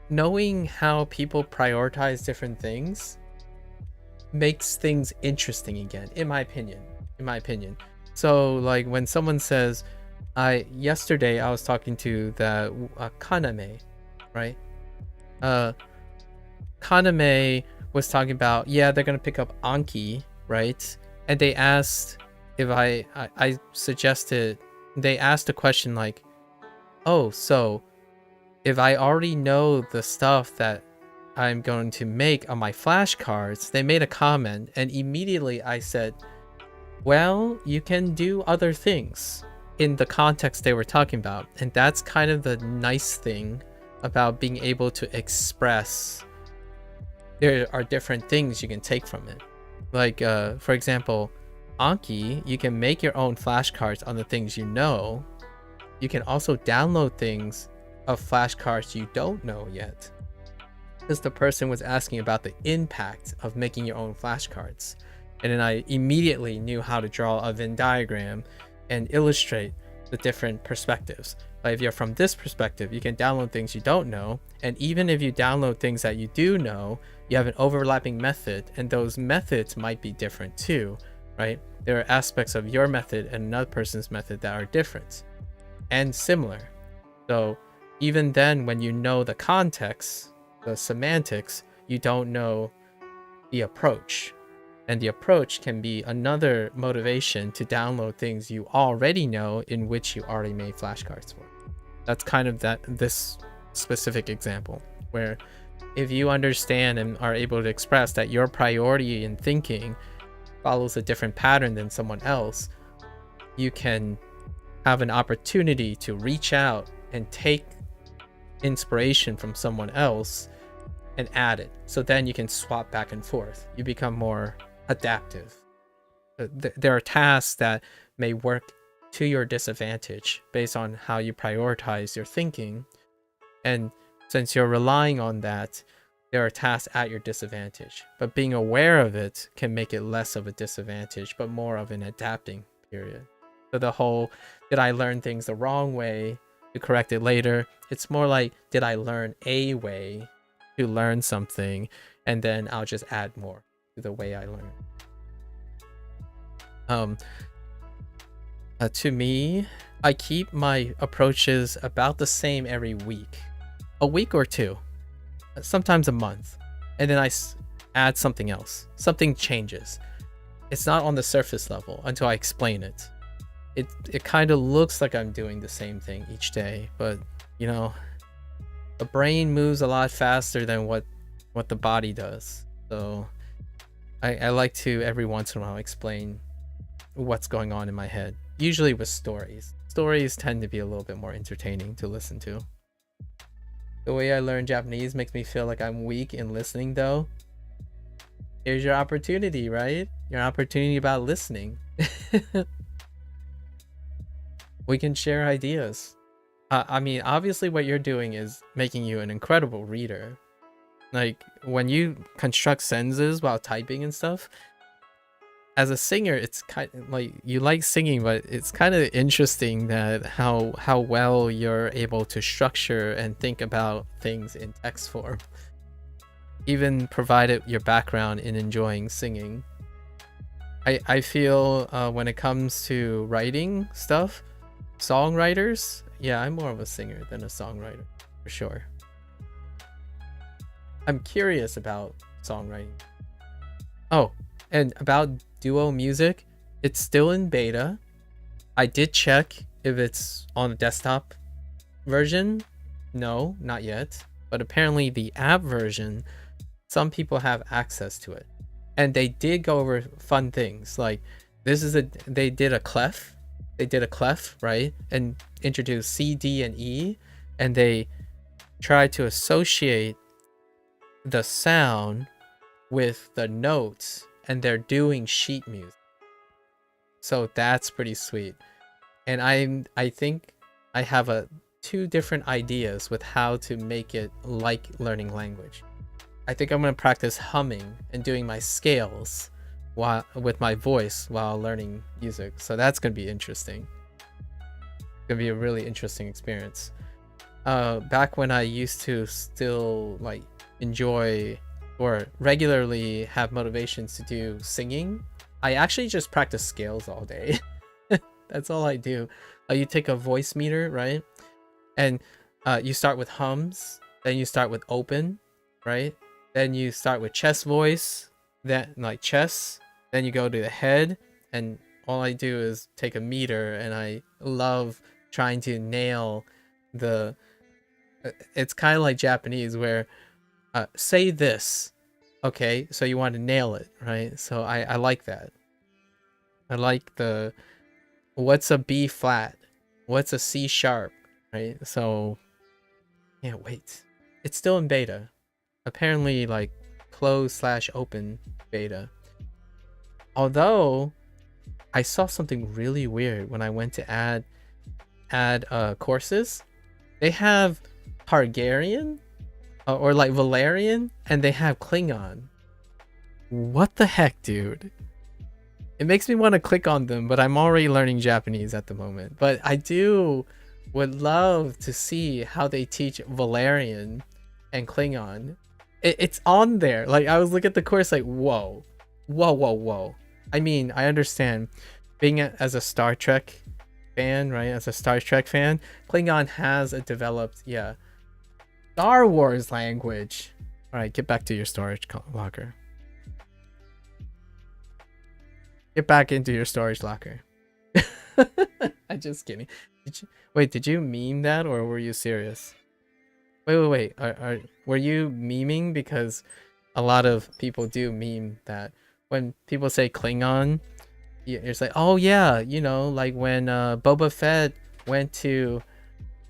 Speaker 1: knowing how people prioritize different things makes things interesting again, in my opinion. So, like when someone says, yesterday I was talking to the Kaname, right? Kaname was talking about, yeah, they're gonna pick up Anki, right? And they asked if I suggested, they asked a question like, oh, so if I already know the stuff that I'm going to make on my flashcards, they made a comment, and immediately I said, well, you can do other things in the context they were talking about. And that's kind of the nice thing about being able to express. There are different things you can take from it. Like, for example, Anki, you can make your own flashcards on the things you know. You can also download things of flashcards you don't know yet. Because the person was asking about the impact of making your own flashcards. And then I immediately knew how to draw a Venn diagram and illustrate the different perspectives. But if you're from this perspective, you can download things you don't know. And even if you download things that you do know, you have an overlapping method, and those methods might be different too, right? There are aspects of your method and another person's method that are different and similar. So even then, when you know the context, the semantics, you don't know the approach. And the approach can be another motivation to download things you already know in which you already made flashcards for. That's kind of this specific example, where if you understand and are able to express that your priority in thinking follows a different pattern than someone else, you can have an opportunity to reach out and take inspiration from someone else and add it. So then you can swap back and forth. You become more adaptive. There are tasks that may work to your disadvantage based on how you prioritize your thinking. And since you're relying on that, there are tasks at your disadvantage. But being aware of it can make it less of a disadvantage, but more of an adapting period. So the whole, did I learn things the wrong way to correct it later? It's more like, did I learn a way to learn something, and then I'll just add more to the way I learn. To me, I keep my approaches about the same every week. A week or two, sometimes a month. And then I add something else. Something changes. It's not on the surface level until I explain it. It kind of looks like I'm doing the same thing each day, but you know, the brain moves a lot faster than what the body does. So I like to every once in a while explain what's going on in my head, usually with stories. Stories tend to be a little bit more entertaining to listen to. The way I learn Japanese makes me feel like I'm weak in listening though. Here's your opportunity, right? Your opportunity about listening. We can share ideas. I mean, obviously what you're doing is making you an incredible reader. Like, when you construct sentences while typing and stuff, as a singer, it's kind of like, you like singing, but it's kind of interesting that how well you're able to structure and think about things in text form, even provided your background in enjoying singing. I feel when it comes to writing stuff, songwriters, yeah, I'm more of a singer than a songwriter, for sure. I'm curious about songwriting. Oh, and about Duo Music, it's still in beta. I did check if it's on the desktop version. No, not yet. But apparently the app version, some people have access to it. And they did go over fun things. Like, they did a clef. They did a clef, right? And introduced C, D, and E. And they tried to associate the sound with the notes, and they're doing sheet music. So that's pretty sweet. And I think I have a two different ideas with how to make it like learning language. I think I'm going to practice humming and doing my scales while with my voice while learning music. So that's going to be interesting. It's going to be a really interesting experience. Back when I used to still like enjoy or regularly have motivations to do singing, I actually just practice scales all day. That's all I do. You take a voice meter, right? And you start with hums, then you start with open, right? Then you start with chest voice, then like chest, then you go to the head, and all I do is take a meter, and I love trying to nail the... It's kind of like Japanese where say this, okay? So you want to nail it, right? So I like that. I like the... What's a B flat? What's a C sharp? Right? So yeah, wait. It's still in beta. Apparently like closed/open beta. Although I saw something really weird when I went to add courses. They have Targaryen or like Valerian, and they have Klingon. What the heck, dude? It makes me want to click on them, but I'm already learning Japanese at the moment. But I would love to see how they teach Valerian and Klingon. It's on there. Like, I was looking at the course like, whoa. I mean, I understand being as a Star Trek fan, right? As a Star Trek fan, Klingon has a developed, Star Wars language. All right, get back to your storage locker. Get back into your storage locker. I'm just kidding. Did you meme that, or were you serious? Wait. Were you memeing? Because a lot of people do meme that. When people say Klingon, it's like, oh yeah, like when Boba Fett went to,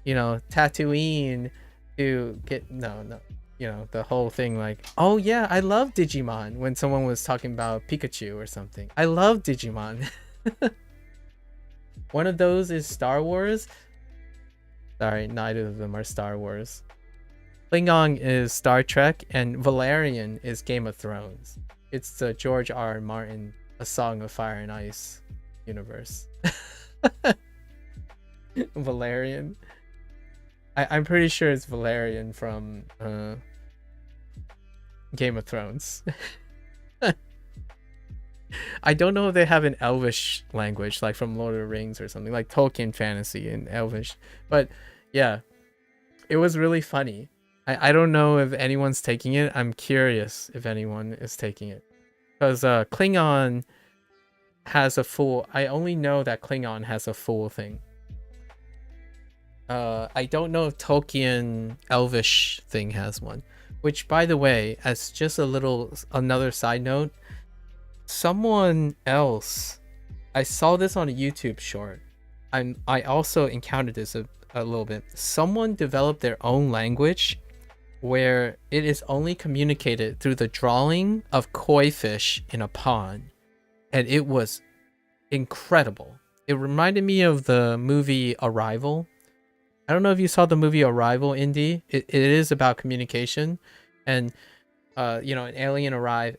Speaker 1: Tatooine to get the whole thing, like, oh yeah, I love Digimon, when someone was talking about Pikachu or something. I love Digimon. One of those is Star Wars. Sorry, neither of them are Star Wars. Klingon is Star Trek, and Valerian is Game of Thrones. It's the George R. Martin A Song of Fire and Ice universe. Valerian. I'm pretty sure it's Valerian from Game of Thrones. I don't know if they have an Elvish language, like from Lord of the Rings or something, like Tolkien fantasy and Elvish. But yeah, it was really funny. I don't know if anyone's taking it. I'm curious if anyone is taking it. Because Klingon has a full... I only know that Klingon has a full thing. I don't know if Tolkien Elvish thing has one. Which, by the way, as just another side note, someone else... I saw this on a YouTube short. I also encountered this a little bit. Someone developed their own language where it is only communicated through the drawing of koi fish in a pond. And it was incredible. It reminded me of the movie Arrival. I don't know if you saw the movie Arrival, Indy. It is about communication. And, an alien arrived,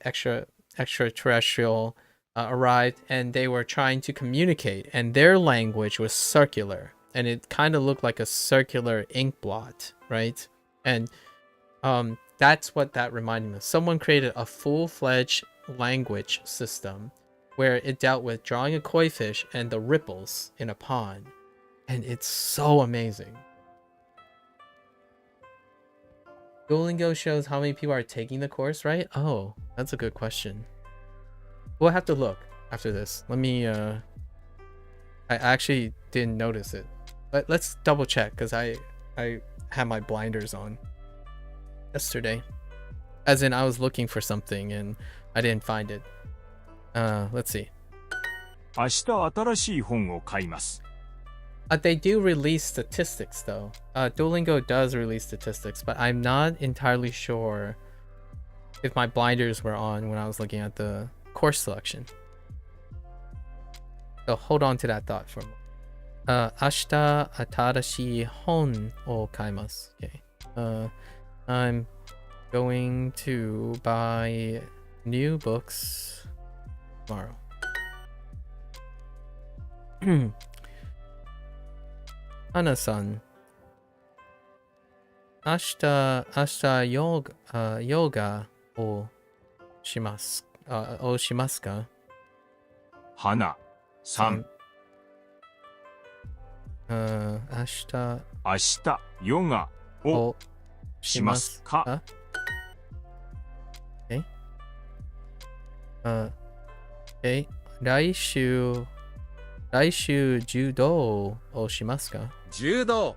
Speaker 1: extraterrestrial arrived, and they were trying to communicate. And their language was circular. And it kind of looked like a circular ink blot, right? And that's what that reminded me of. Someone created a full-fledged language system where it dealt with drawing a koi fish and the ripples in a pond. And it's so amazing. Duolingo shows how many people are taking the course, right? Oh, that's a good question. We'll have to look after this. Let me, I actually didn't notice it. But let's double check, because I had my blinders on yesterday. As in, I was looking for something and I didn't find it. Let's see.
Speaker 6: 明日新しい本を買います。
Speaker 1: They do release statistics though. Duolingo does release statistics, but I'm not entirely sure if my blinders were on when I was looking at the course selection. So hold on to that thought for a moment. 明日新しい本を買います。Okay. I'm going to buy new books tomorrow. 花さん、明日ヨガをしますか？
Speaker 6: 花さん、
Speaker 1: 明日
Speaker 6: 明日ヨガをしますか？
Speaker 1: Okay. Okay. 来週柔道をしますか？
Speaker 5: 柔道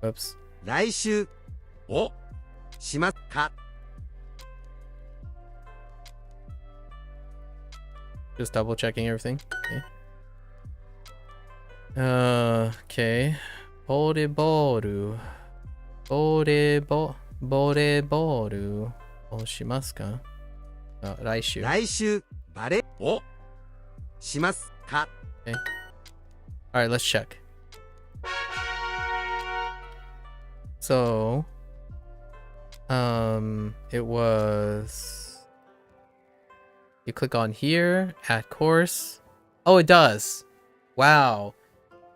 Speaker 1: Oops.
Speaker 5: 来週
Speaker 6: を
Speaker 5: しますか？
Speaker 1: Just double checking everything. Okay. ボレーボールをしますか？来週
Speaker 5: 来週バレー
Speaker 6: を
Speaker 5: しますか？
Speaker 1: Alright, let's check. So, it was... You click on here, add course. Oh, it does. Wow.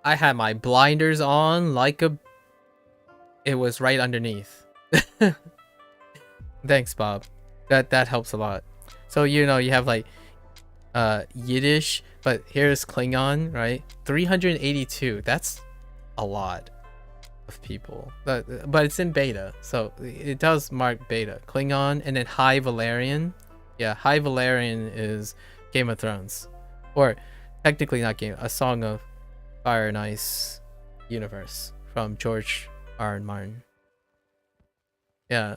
Speaker 1: I had my blinders on like a... It was right underneath. Thanks, Bob. That helps a lot. So, you know, you have like Yiddish, but here's Klingon, right? 382. That's a lot of people. But it's in beta, so it does mark beta. Klingon, and then High Valerian. Yeah, High Valerian is Game of Thrones. Or technically not Game, A Song of Fire and Ice universe from George R. Martin. Yeah.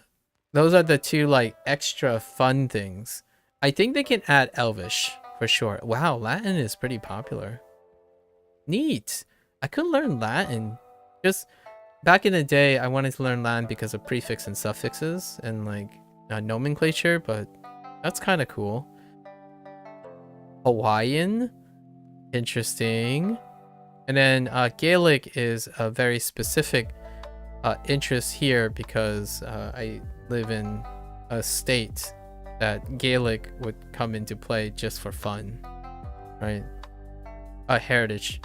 Speaker 1: Those are the two like extra fun things. I think they can add Elvish for sure. Wow, Latin is pretty popular. Neat. I could learn Latin. Just back in the day, I wanted to learn Latin because of prefix and suffixes and like nomenclature, but that's kind of cool. Hawaiian, interesting. And then Gaelic is a very specific interest here because I live in a state that Gaelic would come into play just for fun, right? A heritage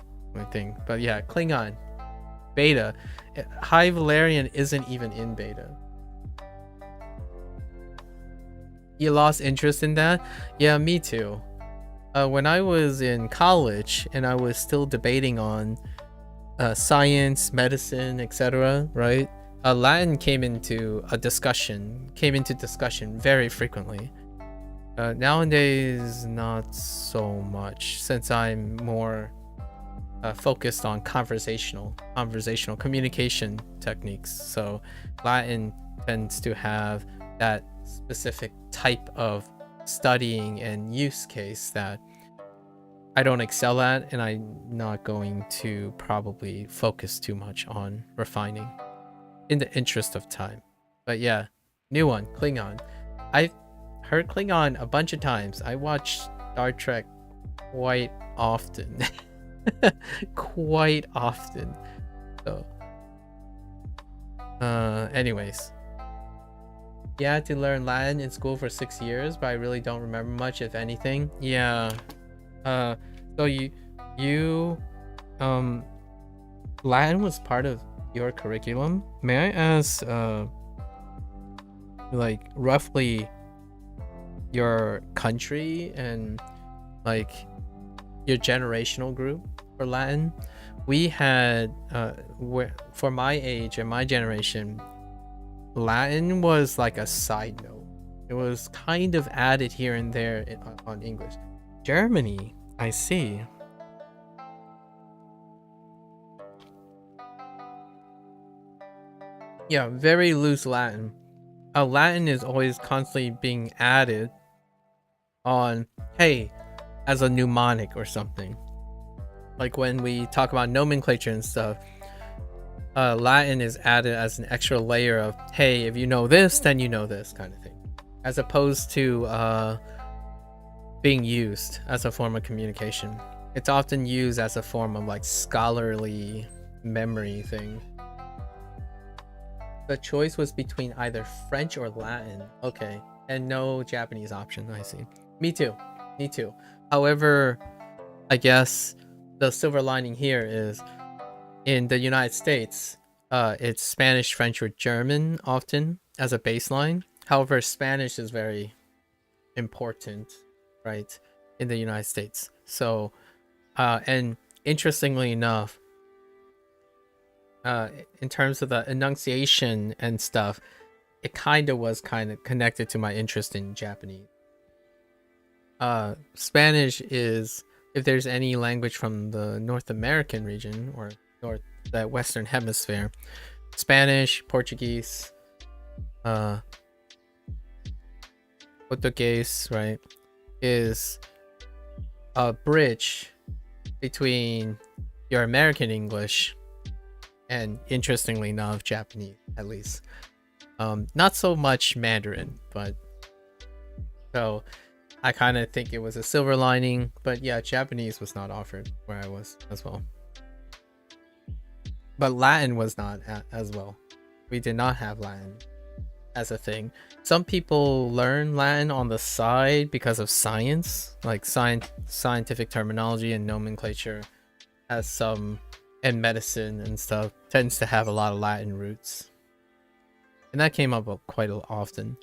Speaker 1: thing. But yeah, Klingon, beta. High Valerian isn't even in beta. You lost interest in that? Yeah, me too. When I was in college and I was still debating on science, medicine, etc., right? Latin came into discussion very frequently. Nowadays, not so much, since I'm more focused on conversational communication techniques. So Latin tends to have that specific type of studying and use case that I don't excel at, and I'm not going to probably focus too much on refining in the interest of time. But yeah, new one, Klingon. I've heard Klingon a bunch of times. I watch Star Trek quite often. Quite often. So anyways, yeah, I had to learn Latin in school for 6 years, but I really don't remember much, if anything. Yeah. So you Latin was part of your curriculum. May I ask like roughly your country and like your generational group for Latin? We had for my age and my generation, Latin was like a side note. It was kind of added here and there on English. Germany, I see. Yeah, very loose Latin. Latin is always constantly being added on, hey, as a mnemonic or something. Like when we talk about nomenclature and stuff, Latin is added as an extra layer of, hey, if you know this, then you know this kind of thing. As opposed to being used as a form of communication. It's often used as a form of like scholarly memory thing. The choice was between either French or Latin. Okay. And no Japanese option, I see. Me too. Me too. However, I guess the silver lining here is in the United States, it's Spanish, French, or German often as a baseline. However, Spanish is very important, right, in the United States. So, and interestingly enough, in terms of the enunciation and stuff, it was connected to my interest in Japanese. Spanish is, if there's any language from the North American region or the Western Hemisphere, Spanish, Portuguese, Portuguese, right, is a bridge between your American English and, interestingly enough, Japanese, at least. Not so much Mandarin, but so I kind of think it was a silver lining. But yeah, Japanese was not offered where I was as well. But Latin was not as well. We did not have Latin as a thing. Some people learn Latin on the side because of science, like scientific terminology and nomenclature has some, and medicine and stuff tends to have a lot of Latin roots. And that came up quite often.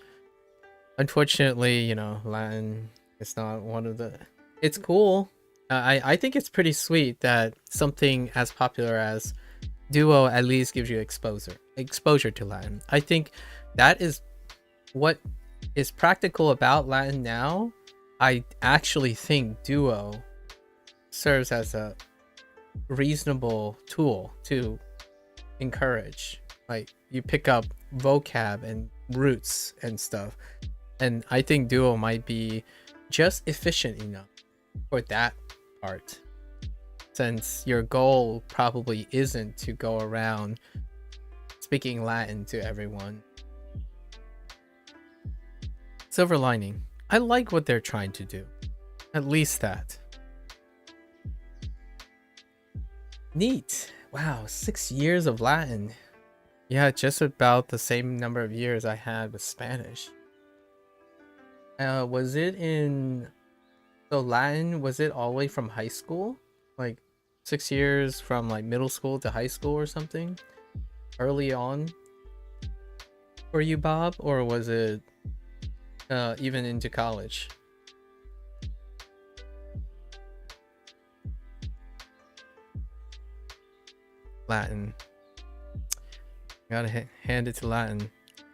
Speaker 1: Unfortunately, you know, Latin is not one of the... It's cool. I think it's pretty sweet that something as popular as Duo at least gives you exposure to Latin. I think that is what is practical about Latin now. I actually think Duo serves as a reasonable tool to encourage. Like, you pick up vocab and roots and stuff. And I think Duo might be just efficient enough for that part, since your goal probably isn't to go around speaking Latin to everyone. Silver lining. I like what they're trying to do. At least that. Neat. Wow, 6 years of Latin. Yeah, just about the same number of years I had with Spanish. Was it in... So Latin, was it all the way from high school? Like 6 years from like middle school to high school or something? Early on? For you, Bob? Or was it even into college? Latin. Gotta hand it to Latin.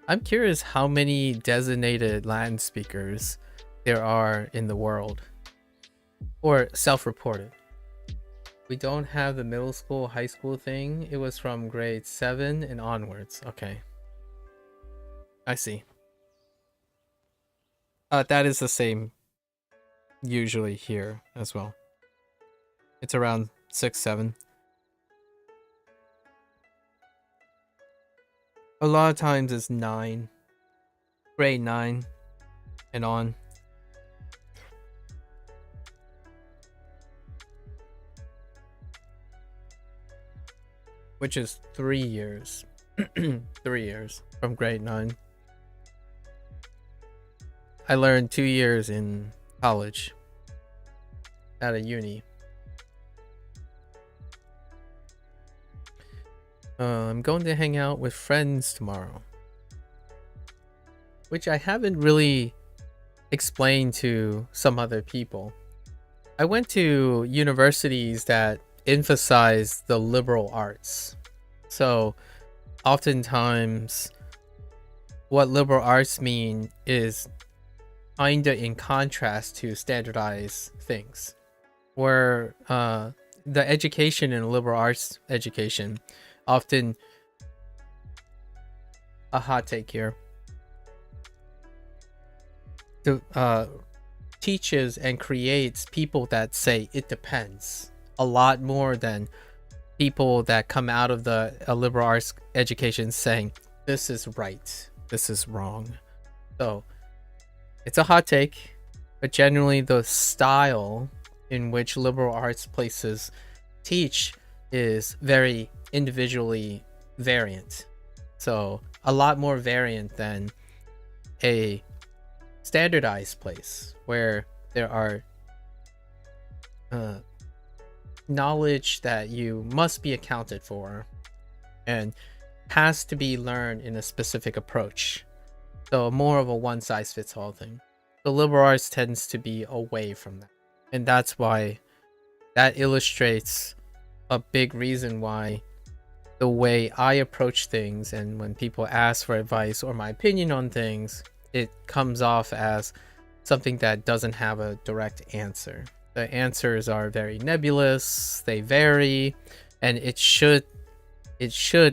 Speaker 1: I'm curious how many designated Latin speakers there are in the world, or self-reported. We don't have the middle school, high school thing. It was from grade 7 and onwards. Okay, I see. That is the same usually here as well. It's around 6, 7. A lot of times it's 9, grade 9 and on. Which is 3 years. 3 years from grade 9. I learned 2 years in college at a uni. I'm going to hang out with friends tomorrow, which I haven't really explained to some other people. I went to universities that emphasize the liberal arts. So oftentimes what liberal arts mean is kinda in contrast to standardized things, where the education in liberal arts education often, a hot take here, teaches and creates people that say it depends a lot more than people that come out of the liberal arts education saying this is right, this is wrong. So it's a hot take, but generally the style in which liberal arts places teach is very individually variant. So a lot more variant than a standardized place where there are knowledge that you must be accounted for and has to be learned in a specific approach. So more of a one-size-fits-all thing. The liberal arts tends to be away from that. And that's why that illustrates a big reason why the way I approach things and when people ask for advice or my opinion on things, it comes off as something that doesn't have a direct answer. The answers are very nebulous, they vary, and it should,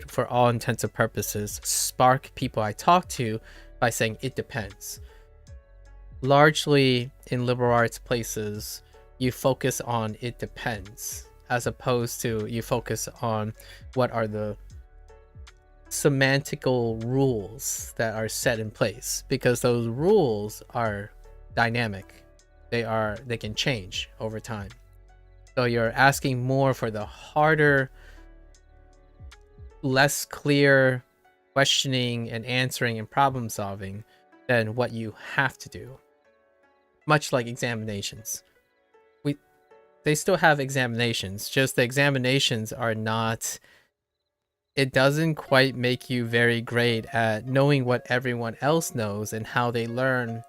Speaker 1: for all intents and purposes, spark people I talk to by saying it depends. Largely in liberal arts places, you focus on it depends, as opposed to you focus on what are the semantical rules that are set in place, because those rules are dynamic. They can change over time. So you're asking more for the harder, less clear questioning and answering and problem solving than what you have to do. Much like examinations. They still have examinations, just the examinations are not, it doesn't quite make you very great at knowing what everyone else knows and how they learn,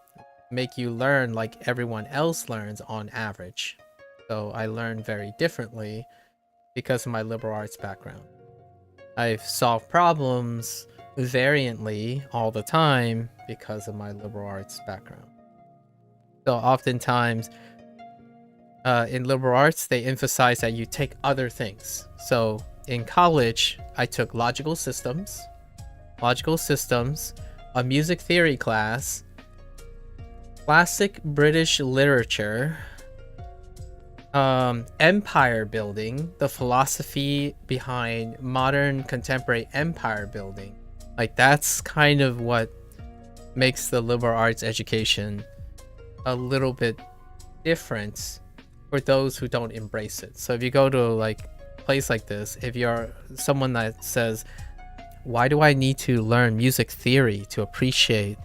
Speaker 1: make you learn like everyone else learns on average. So I learn very differently because of my liberal arts background. I've solved problems variantly all the time because of my liberal arts background. So oftentimes in liberal arts, they emphasize that you take other things. So in college, I took logical systems, a music theory class, classic British literature, empire building, the philosophy behind modern contemporary empire building. Like that's kind of what makes the liberal arts education a little bit different for those who don't embrace it. So if you go to like a place like this, if you're someone that says, why do I need to learn music theory to appreciate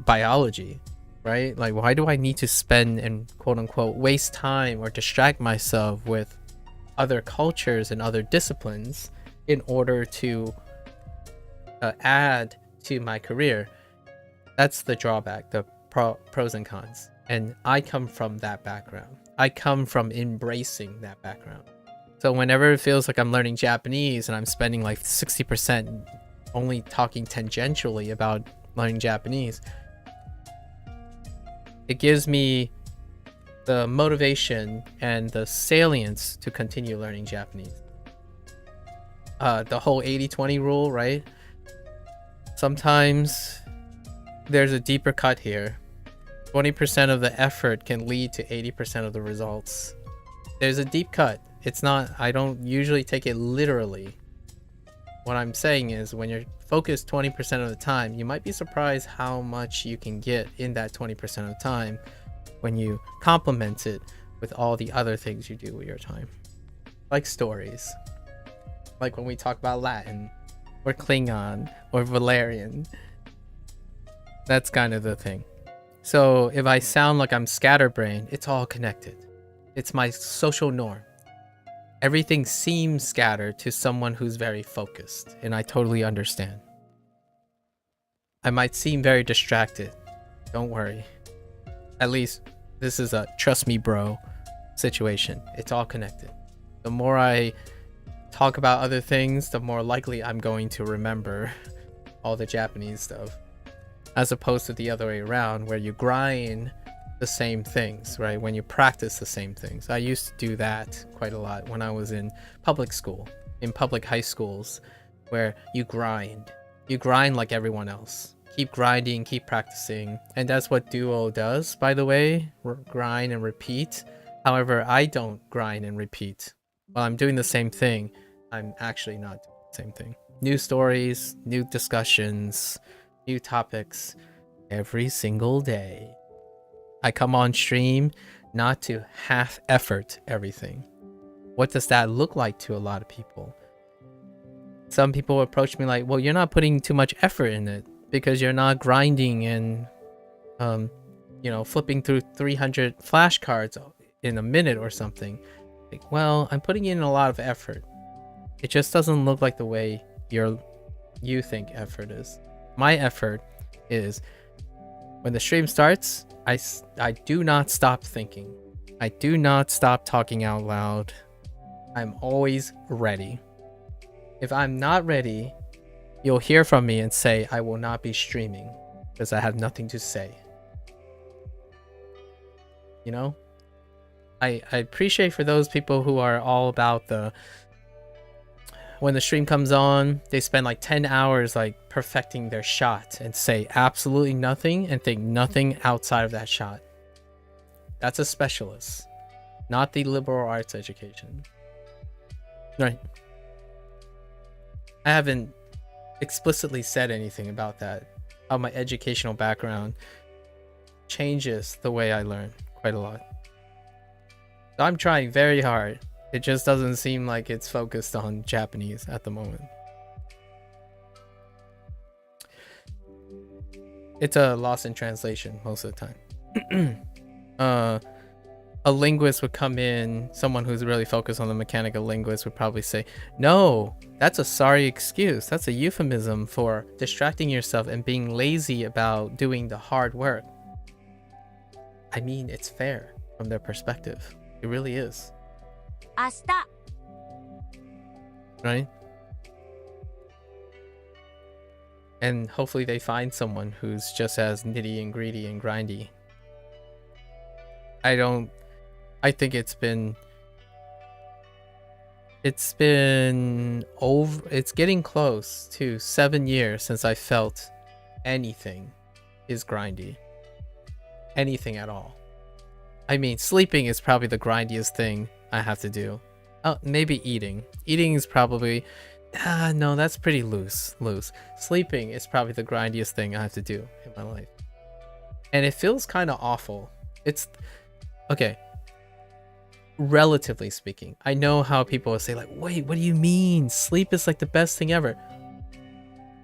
Speaker 1: biology, right? Like, why do I need to spend and quote unquote waste time or distract myself with other cultures and other disciplines in order to add to my career? That's the drawback, the pros and cons. And I come from that background. I come from embracing that background. So whenever it feels like I'm learning Japanese and I'm spending like 60% only talking tangentially about learning Japanese, it gives me the motivation and the salience to continue learning Japanese. The whole 80-20 rule, right? Sometimes there's a deeper cut here. 20% of the effort can lead to 80% of the results. There's a deep cut. It's not, I don't usually take it literally. What I'm saying is when you're focused 20% of the time, you might be surprised how much you can get in that 20% of the time when you complement it with all the other things you do with your time. Like stories. Like when we talk about Latin or Klingon or Valerian. That's kind of the thing. So if I sound like I'm scatterbrained, it's all connected. It's my social norm. Everything seems scattered to someone who's very focused, and I totally understand. I might seem very distracted. Don't worry. At least this is a trust me bro situation. It's all connected. The more I talk about other things, the more likely I'm going to remember all the Japanese stuff. As opposed to the other way around, where you grind the same things, right? When you practice the same things. I used to do that quite a lot when I was in public school, in public high schools, where you grind. You grind like everyone else. Keep grinding, keep practicing. And that's what Duo does, by the way, grind and repeat. However, I don't grind and repeat. While I'm doing the same thing, I'm actually not doing the same thing. New stories, new discussions, new topics every single day. I come on stream not to half effort everything. What does that look like to a lot of people? Some people approach me like, well, you're not putting too much effort in it because you're not grinding and, flipping through 300 flashcards in a minute or something. Like, well, I'm putting in a lot of effort. It just doesn't look like the way you think effort is. My effort is when the stream starts, I do not stop thinking. I do not stop talking out loud. I'm always ready. If I'm not ready, you'll hear from me and say I will not be streaming because I have nothing to say. You know? I appreciate for those people who are all about when the stream comes on, they spend like 10 hours like perfecting their shot and say absolutely nothing and think nothing outside of that shot. That's a specialist, not the liberal arts education. Right. I haven't explicitly said anything about that. How my educational background changes the way I learn quite a lot. So I'm trying very hard. It just doesn't seem like it's focused on Japanese at the moment. It's a loss in translation most of the time. A linguist would come in, someone who's really focused on the mechanical linguist would probably say, no, that's a sorry excuse. That's a euphemism for distracting yourself and being lazy about doing the hard work. I mean, it's fair from their perspective. It really is.
Speaker 7: 明日
Speaker 1: Right? And hopefully they find someone who's just as nitty and greedy and grindy. I think it's getting close to 7 years since I felt anything is grindy. Anything at all. I mean, sleeping is probably the grindiest thing I have to do. Oh, maybe eating. Eating is probably... no, that's pretty loose. Sleeping is probably the grindiest thing I have to do in my life. And it feels kind of awful. It's... Okay. Relatively speaking. I know how people will say like, wait, what do you mean? Sleep is like the best thing ever.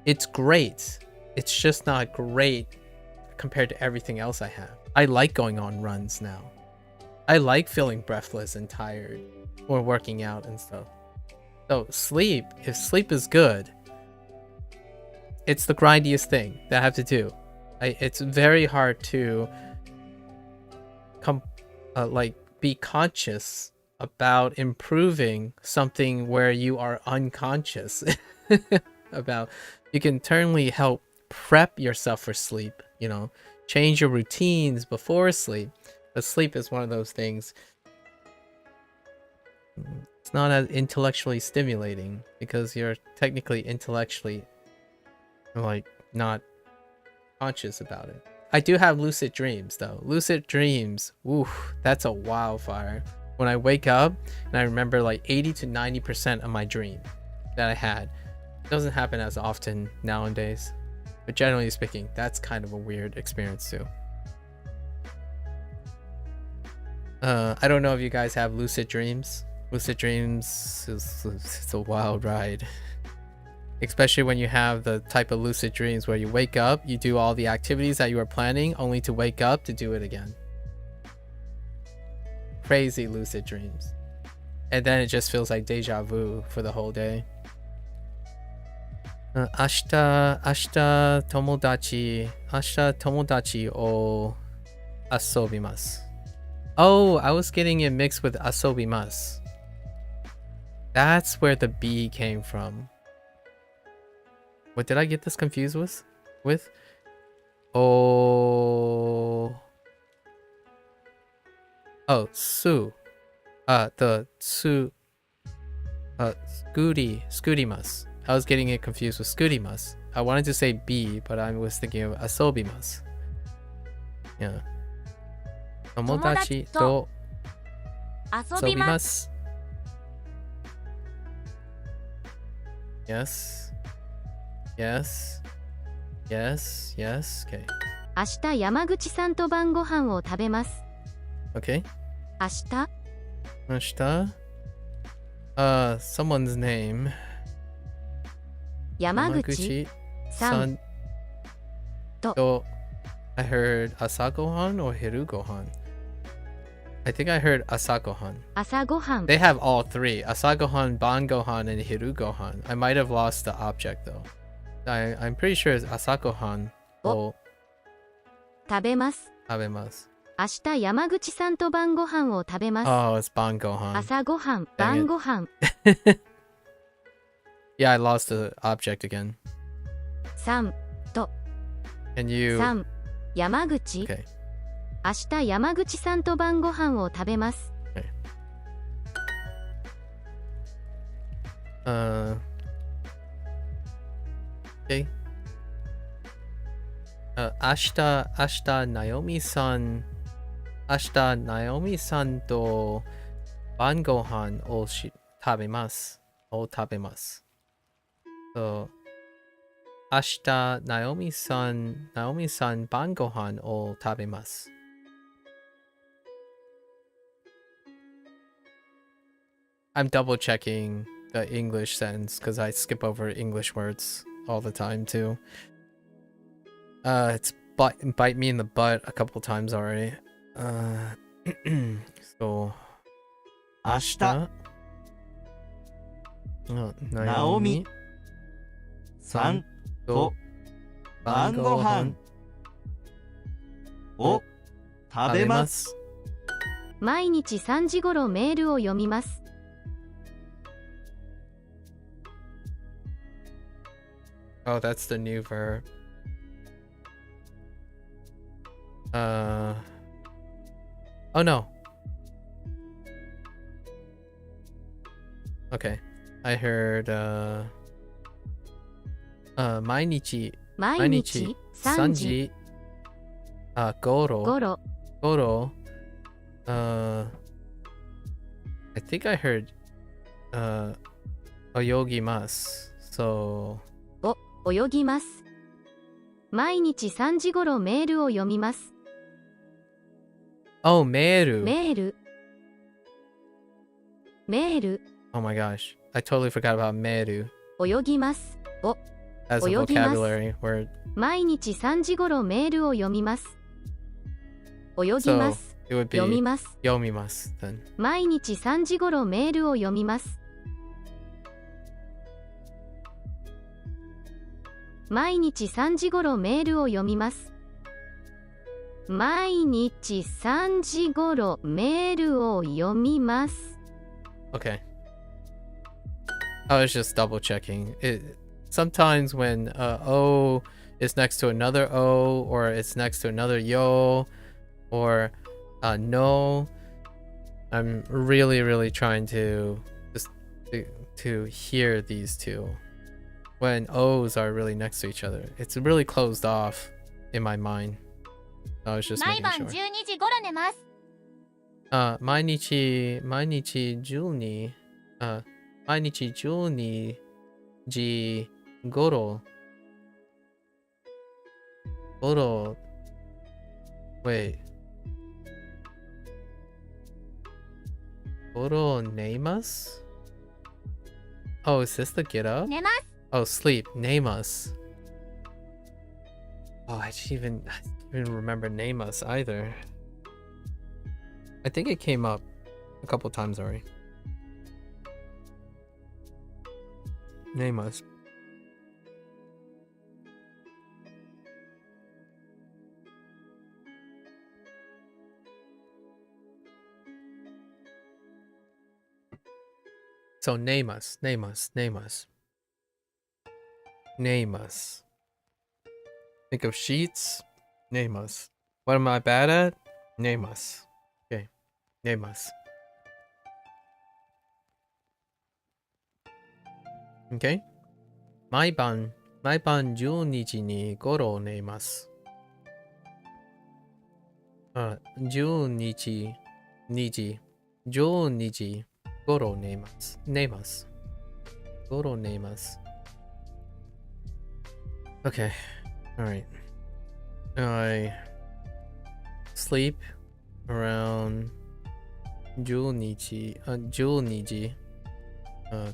Speaker 1: It's great. It's just not great compared to everything else I have. I like going on runs now. I like feeling breathless and tired or working out and stuff. So sleep, if sleep is good, it's the grindiest thing that I have to do. It's very hard to be conscious about improving something where you are unconscious about. You can certainly help prep yourself for sleep, change your routines before sleep. But sleep is one of those things. It's not as intellectually stimulating because you're technically intellectually not conscious about it. I do have lucid dreams though. Lucid dreams, oof, that's a wildfire. When I wake up and I remember like 80 to 90% of my dream that I had. It doesn't happen as often nowadays. But generally speaking, that's kind of a weird experience too. I don't know if you guys have lucid dreams. Lucid dreams it's a wild ride. Especially when you have the type of lucid dreams where you wake up, you do all the activities that you were planning, only to wake up to do it again. Crazy lucid dreams. And then it just feels like deja vu for the whole day. 明日友達を遊びます. Oh, I was getting it mixed with asobimasu. That's where the B came from. What did I get this confused with? Oh, su. The su. Scootimas. I was getting it confused with scootimas. I wanted to say B, but I was thinking of asobimas. Yeah. 友達と遊びます. Yes. Okay.
Speaker 3: 明日山口さんと晩ご飯を食べます。
Speaker 1: Okay.
Speaker 3: 明日
Speaker 1: Ashita? Someone's name.
Speaker 3: 山口
Speaker 1: San.
Speaker 3: To.
Speaker 1: So, I heard Asagohan or Hirugohan? I think I heard Asagohan.
Speaker 3: 朝ごはん
Speaker 1: They have all three. Asagohan, Bangohan, and Hirugohan. I might have lost the object though. I'm pretty sure it's Asagohan. Oh,
Speaker 3: 食べます
Speaker 1: Abemasu.
Speaker 3: 明日山口さんと晩ご飯を食べます
Speaker 1: Oh, it's Bangohan.
Speaker 3: 朝ごはん
Speaker 1: Dang it.
Speaker 3: 晩ご飯
Speaker 1: Yeah, I lost the object again.
Speaker 3: 3
Speaker 1: And you...
Speaker 3: 3山口
Speaker 1: Okay.
Speaker 3: 明日山口さんと晩ご飯を食べます
Speaker 1: Okay. Ashita Naomi-san to Bangohan o tabemasu. So, Ashita Naomi-san Bangohan o tabemasu. I'm double checking the English sentence because I skip over English words all the time too. It's bite me in the butt a couple times already. So
Speaker 7: 明日
Speaker 1: Naomi
Speaker 7: さん
Speaker 1: と
Speaker 7: 晩ご飯を食べます。
Speaker 3: 毎日3時頃メールを読みます
Speaker 1: Oh, that's the new verb. Oh no. Okay. I heard 毎日
Speaker 3: 毎日3
Speaker 1: 3
Speaker 3: 時
Speaker 1: 時頃
Speaker 3: 頃
Speaker 1: I think I heard 泳ぎます So
Speaker 3: 泳ぎます毎日3時頃メールを読みます
Speaker 1: Oh, メール
Speaker 3: メール
Speaker 1: Oh my gosh. I totally forgot about メール
Speaker 3: 泳ぎますを
Speaker 1: as a
Speaker 3: 泳ぎます
Speaker 1: vocabulary word.
Speaker 3: 毎日3時頃メールを読みます泳ぎ
Speaker 1: So
Speaker 3: ます
Speaker 1: it would be
Speaker 3: 読みます
Speaker 1: 読みます then.
Speaker 3: 毎日3時頃メールを読みます毎日3時頃メールを読みます毎日3時頃メールを読みます
Speaker 1: Okay. I was just double checking. Sometimes when O is next to another O, or it's next to another yo, or no, I'm really trying to just to hear these two. When O's are really next to each other, it's really closed off in my mind. I was just
Speaker 8: 毎
Speaker 1: making
Speaker 8: 晩
Speaker 1: sure.
Speaker 8: 12時頃寝ます
Speaker 1: 毎日12時頃 wait 頃寝ます Oh, is this the get up?
Speaker 8: 寝ます
Speaker 1: Oh, sleep. Name us. Oh, I didn't even remember name us either. I think it came up a couple times already. Name us. So name us. Name us. Think of sheets. Name us. What am I bad at? Name us. Okay. Name us. Okay. 毎晩12時に頃寝ます。12時頃寝ます。頃寝ます。Okay. Alright. I sleep around 12時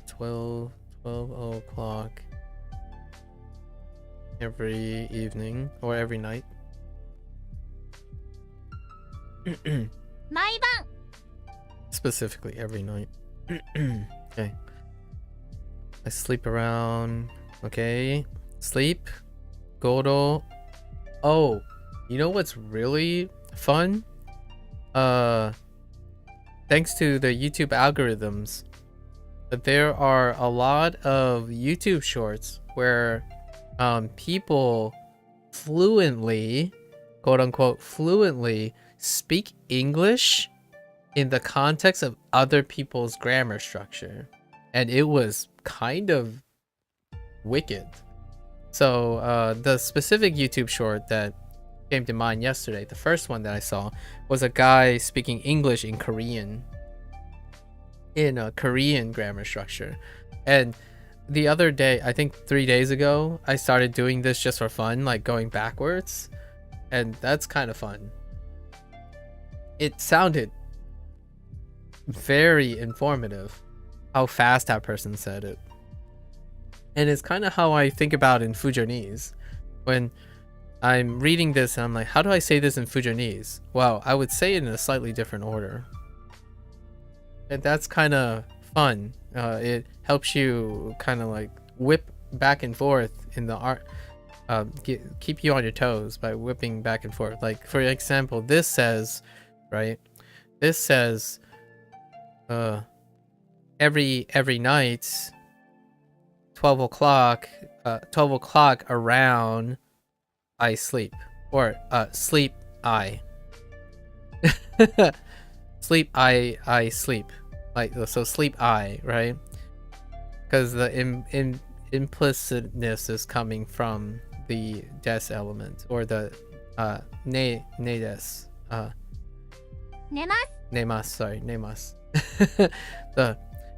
Speaker 1: 12 o'clock every evening or every night.
Speaker 3: 毎晩
Speaker 1: Specifically every night. Okay. I sleep around. Okay. Sleep. Goro. Oh, you know what's really fun? Thanks to the YouTube algorithms, there are a lot of YouTube shorts where people fluently, quote unquote, fluently speak English in the context of other people's grammar structure. And it was kind of wicked. So the specific YouTube short that came to mind yesterday, the first one that I saw, was a guy speaking English in Korean, in a Korean grammar structure. And the other day, I think 3 days ago, I started doing this just for fun, like going backwards, and that's kind of fun. It sounded very informative how fast that person said it. And it's kind of how I think about in Fujonese. When I'm reading this and I'm like, how do I say this in Fujonese? Well, I would say it in a slightly different order. And that's kind of fun. It helps you kind of like whip back and forth in the art. Keep you on your toes by whipping back and forth. Like, for example, this says, right? This says, every night, 12 o'clock around, I sleep. Or, sleep I. Sleep I sleep. Like, so sleep I, right? Because the implicitness is coming from the des element, or the ne des.
Speaker 3: 寝ます
Speaker 1: Nemas, sorry, nemas.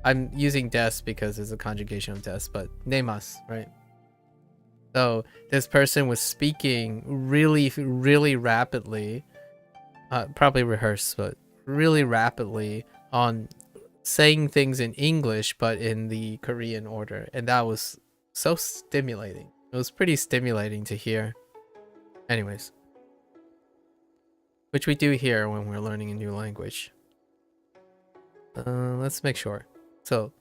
Speaker 1: I'm using des because it's a conjugation of des, but nemas, right? So this person was speaking really rapidly, probably rehearsed, but really rapidly on saying things in English, but in the Korean order. And that was so stimulating. It was pretty stimulating to hear. Anyways. Which we do here when we're learning a new language. Let's make sure. So,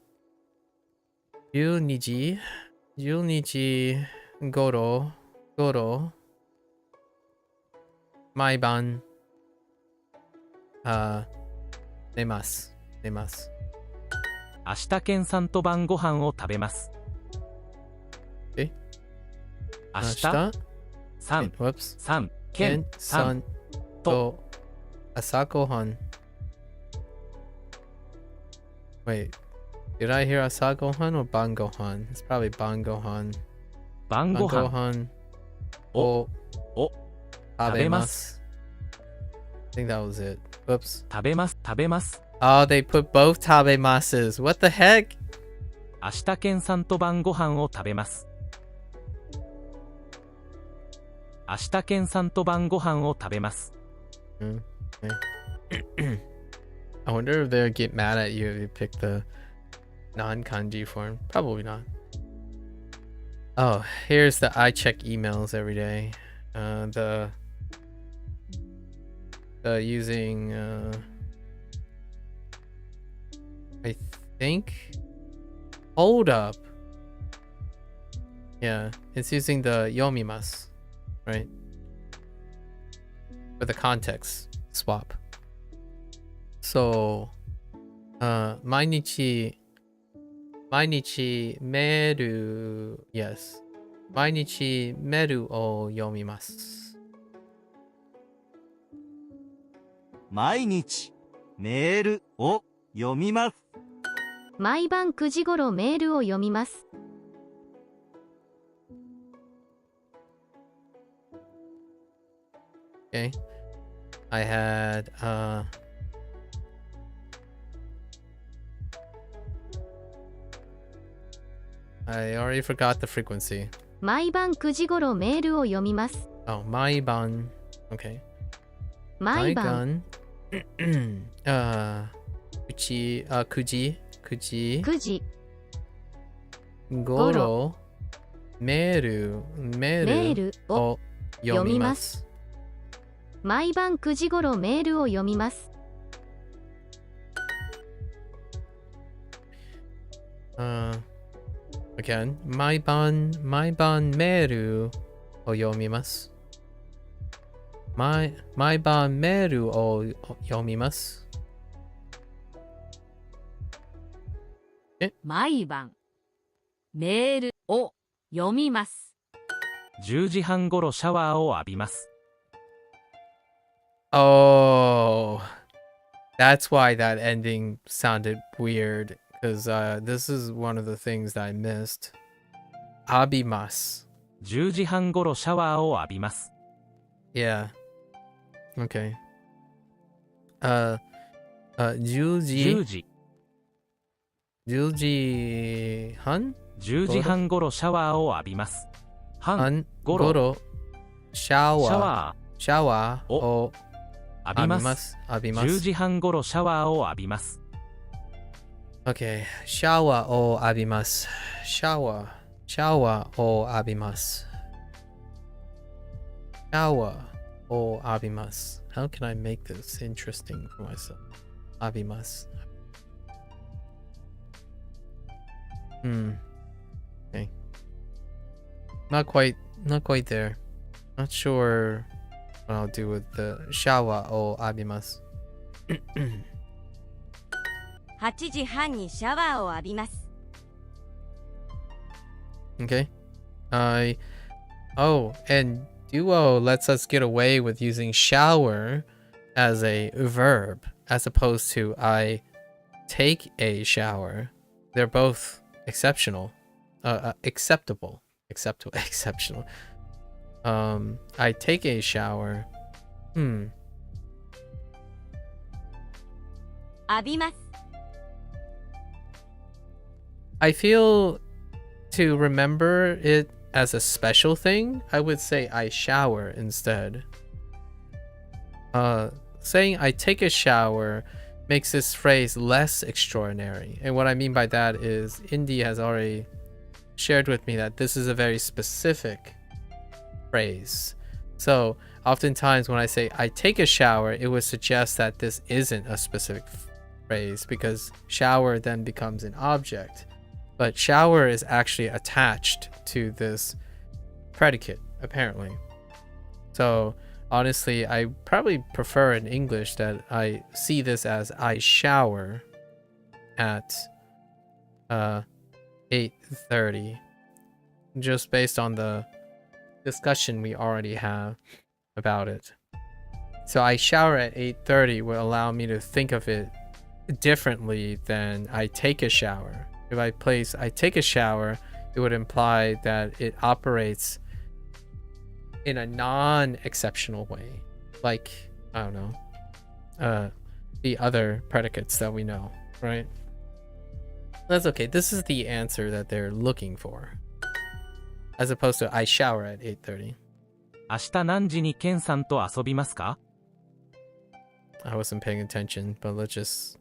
Speaker 1: 12時頃毎晩寝ます。
Speaker 2: 明日健さんと晩ご飯を食べます。
Speaker 1: え
Speaker 2: 明日さん
Speaker 1: Whoops
Speaker 2: 健さん
Speaker 1: と朝ごはん。Wait, did I hear 朝ごはん or 晩ごはん? It's probably 晩ごはん。
Speaker 2: 晩ご飯
Speaker 1: を
Speaker 2: 食べます。
Speaker 1: I think that was it. Whoops.
Speaker 2: 食べます。
Speaker 1: Oh, they put both 食べます. What the heck?
Speaker 2: 明日健さんと晩ご飯を食べます。明日健さんと晩ご飯を食べます。
Speaker 1: Okay. I wonder if they'll get mad at you if you pick the non-kanji form. Probably not. Oh, here's the I check emails every day. The using I think, hold up. Yeah, it's using the yomimasu, right? For the context swap. So, 毎日メール yes 毎日メールを読みます。
Speaker 7: 毎日メールを読みます。
Speaker 3: 毎晩9時頃メールを読みます。
Speaker 1: Okay. I had I already forgot the frequency.
Speaker 3: 毎晩9時頃メールを読みます。
Speaker 1: Oh, 毎晩 Okay.
Speaker 3: 毎晩
Speaker 1: 9時
Speaker 3: 9時
Speaker 1: ごろメールを読みます。
Speaker 3: 毎晩9時頃メールを読みます。
Speaker 1: Again, 毎晩メールを読みます。毎晩メールを読みます。
Speaker 8: 毎晩メールを読みます。
Speaker 2: 10時半ごろシャワーを浴びます。
Speaker 1: Oh, that's why that ending sounded weird. Because this is one of the things that I missed. 浴びます。
Speaker 2: 10時半ごろシャワーを浴びます。
Speaker 1: Yeah. Okay. 10時10時半
Speaker 2: 10時半ごろシャワーを浴びます。半ご
Speaker 1: ご
Speaker 2: ろ
Speaker 1: ろシャワーを
Speaker 2: 浴びます。10時半ごろシャワーを浴びます。
Speaker 1: Okay. シャワーを浴びます。シャワーを浴びます。シャワーを浴びます。How can I make this interesting for myself? 浴びます。Okay. Not quite there. Not sure what I'll do with the shower を浴びます。
Speaker 8: 8時半にシャワーを浴びます。
Speaker 1: Okay. And Duo lets us get away with using shower as a verb as opposed to I take a shower. They're both exceptional. Acceptable. Exceptional. I take a shower.
Speaker 8: 浴びます。
Speaker 1: I feel to remember it as a special thing, I would say I shower instead. Saying I take a shower makes this phrase less extraordinary. And what I mean by that is Indy has already shared with me that this is a very specific phrase. So oftentimes when I say I take a shower, it would suggest that this isn't a specific phrase because shower then becomes an object. But shower is actually attached to this predicate, apparently. So honestly, I probably prefer in English that I see this as I shower at 8:30, just based on the discussion we already have about it. So I shower at 8:30 will allow me to think of it differently than I take a shower. If I take a shower, it would imply that it operates in a non-exceptional way. Like, I don't know, the other predicates that we know, right? That's okay. This is the answer that they're looking for. As opposed to I shower at 8:30.
Speaker 2: 明日何時にケンさんと遊びますか？
Speaker 1: I wasn't paying attention, but let's just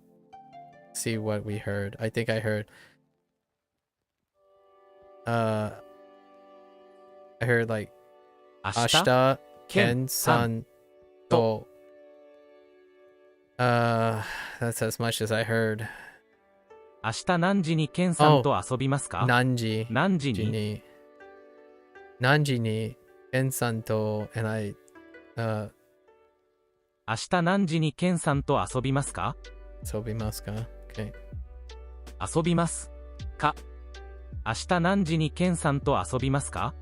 Speaker 1: see what we heard. I think I heard like
Speaker 2: 明
Speaker 1: 明
Speaker 2: 日
Speaker 1: 日ケンさんと that's as much as I heard.
Speaker 2: 明日何時にケンさんと遊びますか？
Speaker 1: 何時
Speaker 2: に
Speaker 1: ケンさんと and I
Speaker 2: 明日何時にケンさんと遊びますか？
Speaker 1: 遊びますか？ Okay.
Speaker 2: 遊びますか？明日何時にケンさんと遊びますか？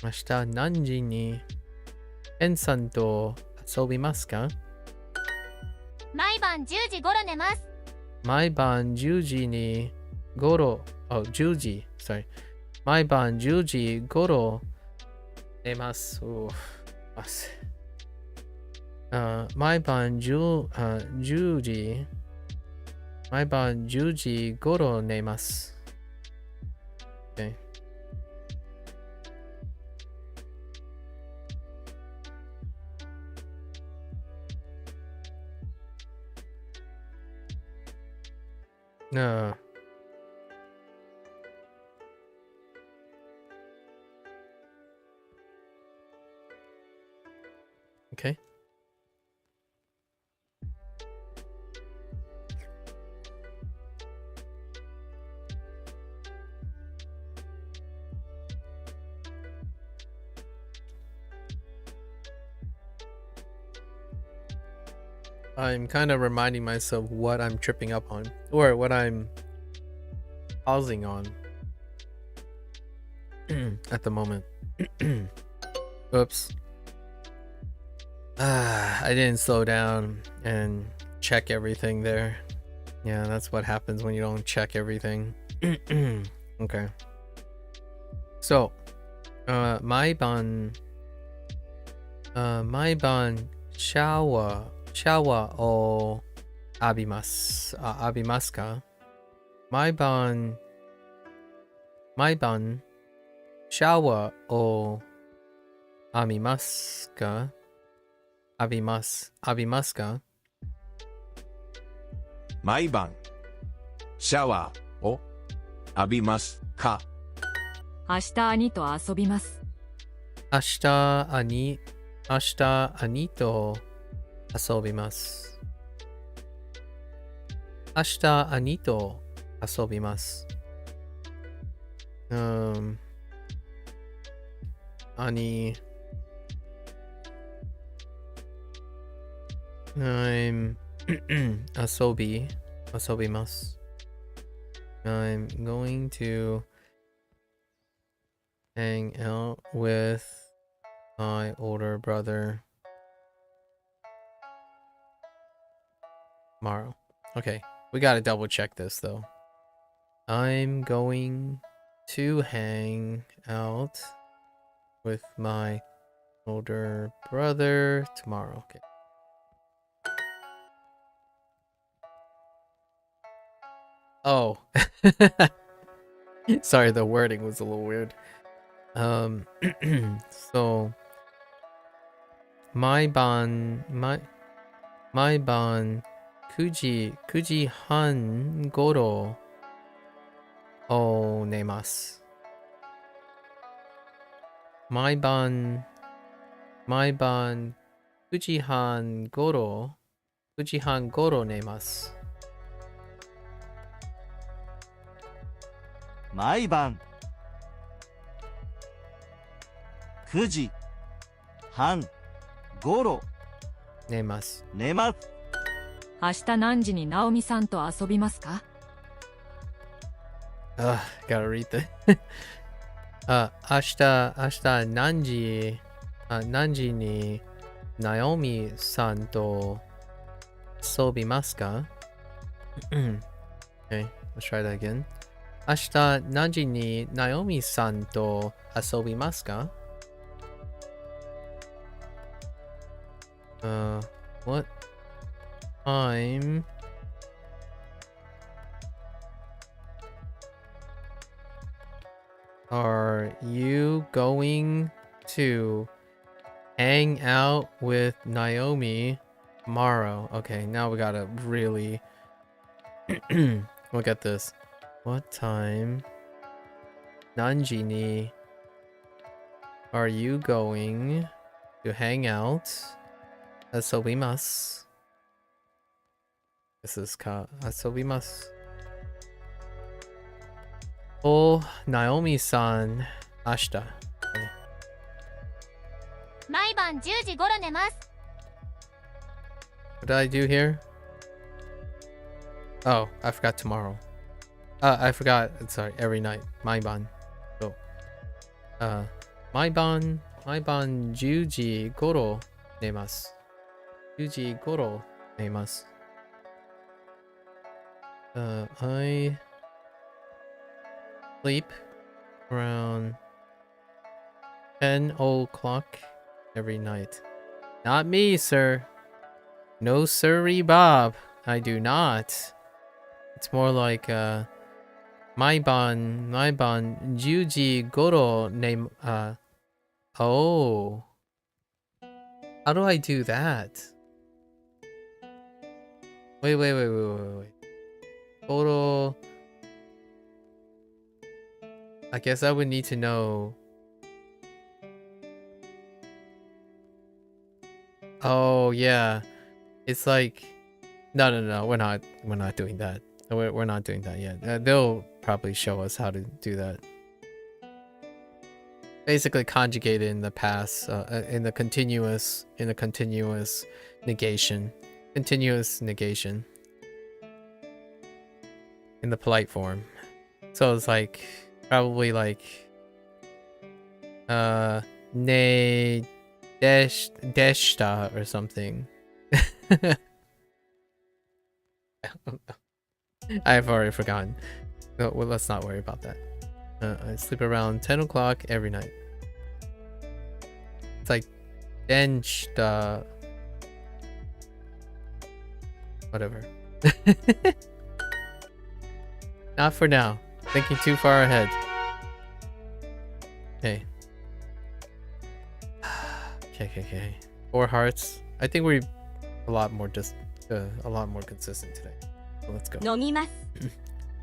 Speaker 1: 明日何時にケンさんと遊びますか？
Speaker 9: 毎晩10時頃寝ます。
Speaker 1: 毎晩10時に10時 sorry 毎晩10時頃寝ます。毎晩10時毎晩10時頃寝ます。Okay. No. Okay. I'm kind of reminding myself what I'm tripping up on, or what I'm pausing on at the moment. Oops. I didn't slow down and check everything there. Yeah, that's what happens when you don't check everything. Okay. So,毎晩 シャワーを浴びます。浴びますか？毎晩シャワーを浴びますか？浴びますか？
Speaker 4: 毎晩シャワーを浴びますか？
Speaker 8: 明日兄と遊びます。
Speaker 1: 明日兄と遊びます。明日兄と遊びます。兄I'm 遊びます。I'm going to hang out with my older brother tomorrow. Okay, we gotta double check this though. I'm going to hang out with my older brother tomorrow. Okay. Oh. Sorry, the wording was a little weird. So 毎晩9時半頃寝ます。毎晩9時半頃寝ます。
Speaker 7: 毎晩9時半頃
Speaker 1: 寝ます。
Speaker 7: 寝ます。
Speaker 8: 明日何時に直美さんと遊びますか？
Speaker 1: Gotta read that. 明日何時に直美さんと遊びますか？ Okay, let's try that again. 明日何時に直美さんと遊びますか？ What time are you going to hang out with Naomi tomorrow? Okay, now we gotta really look at this. What time, Nanji are you going to hang out? Asobimasu. This is asobimasu. Oh, Naomi-san, ashita.
Speaker 9: 毎晩10時頃寝ます。
Speaker 1: What did I do here? Oh, I forgot tomorrow. I forgot. Sorry, every night. Maiban. So, Maiban 10時頃寝ます。10時頃寝ます。I sleep around 10 o'clock every night. Not me, sir. No sirree, Bob. I do not. It's more like毎晩10時頃oh. How do I do that? Wait. Total. I guess I would need to know. Oh yeah, it's like no. We're not doing that. We're not doing that yet. They'll probably show us how to do that. Basically, conjugate it in the past, in the continuous negation, in the polite form. So it's like probably like ne deshta or something. I don't know. I've already forgotten. No, well, let's not worry about that. I sleep around 10 o'clock every night. It's like denshta. Whatever. Not for now. Thinking too far ahead. Okay. Okay. 4 hearts. I think we're a lot more consistent today. So let's go.
Speaker 8: 飲みます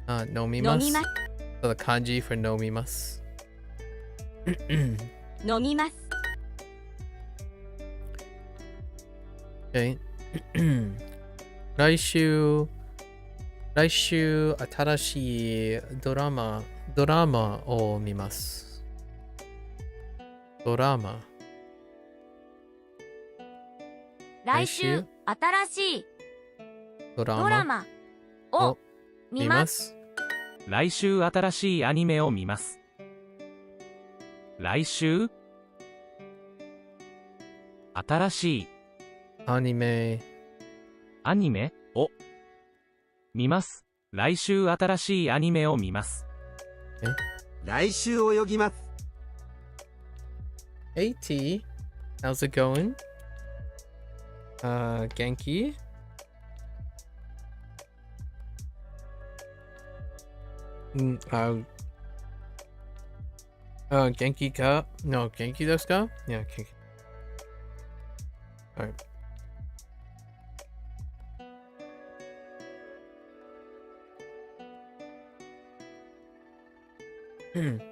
Speaker 1: Nomimasu. So the kanji for nomimasu.
Speaker 8: 飲みます
Speaker 1: Okay. 来週新しいドラマを見ます。ドラマ。
Speaker 8: 来週新しい
Speaker 1: ドラ
Speaker 8: ドラマを見ます。
Speaker 2: 来週新しいアニメを見ます。来週新しい
Speaker 1: アニメ
Speaker 2: を見ます。来週新しいアニメを見ます。
Speaker 5: 来週泳ぎます。
Speaker 1: Hey T, how's it going? Genki? Genki ka? No, Genki desu ka? Yeah, Genki. Alright.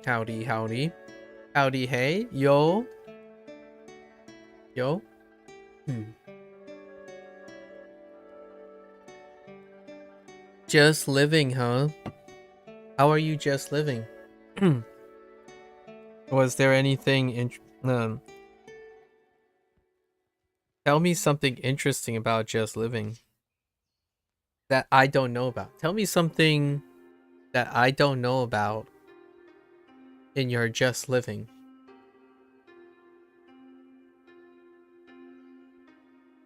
Speaker 1: Howdy. Howdy, hey. Yo. Just living, huh? How are you just living? Was there anything tell me something interesting about just living that I don't know about. Tell me something that I don't know about in your just living.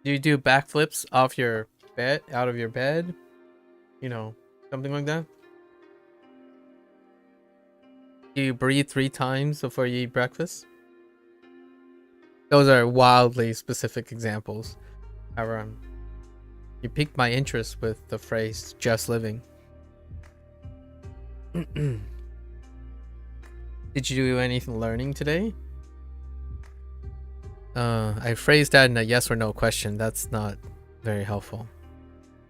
Speaker 1: Do you do backflips off your bed, out of your bed? You know, something like that? Do you breathe 3 times before you eat breakfast? Those are wildly specific examples. However, you piqued my interest with the phrase just living. Did you do anything learning today? I phrased that in a yes or no question. That's not very helpful.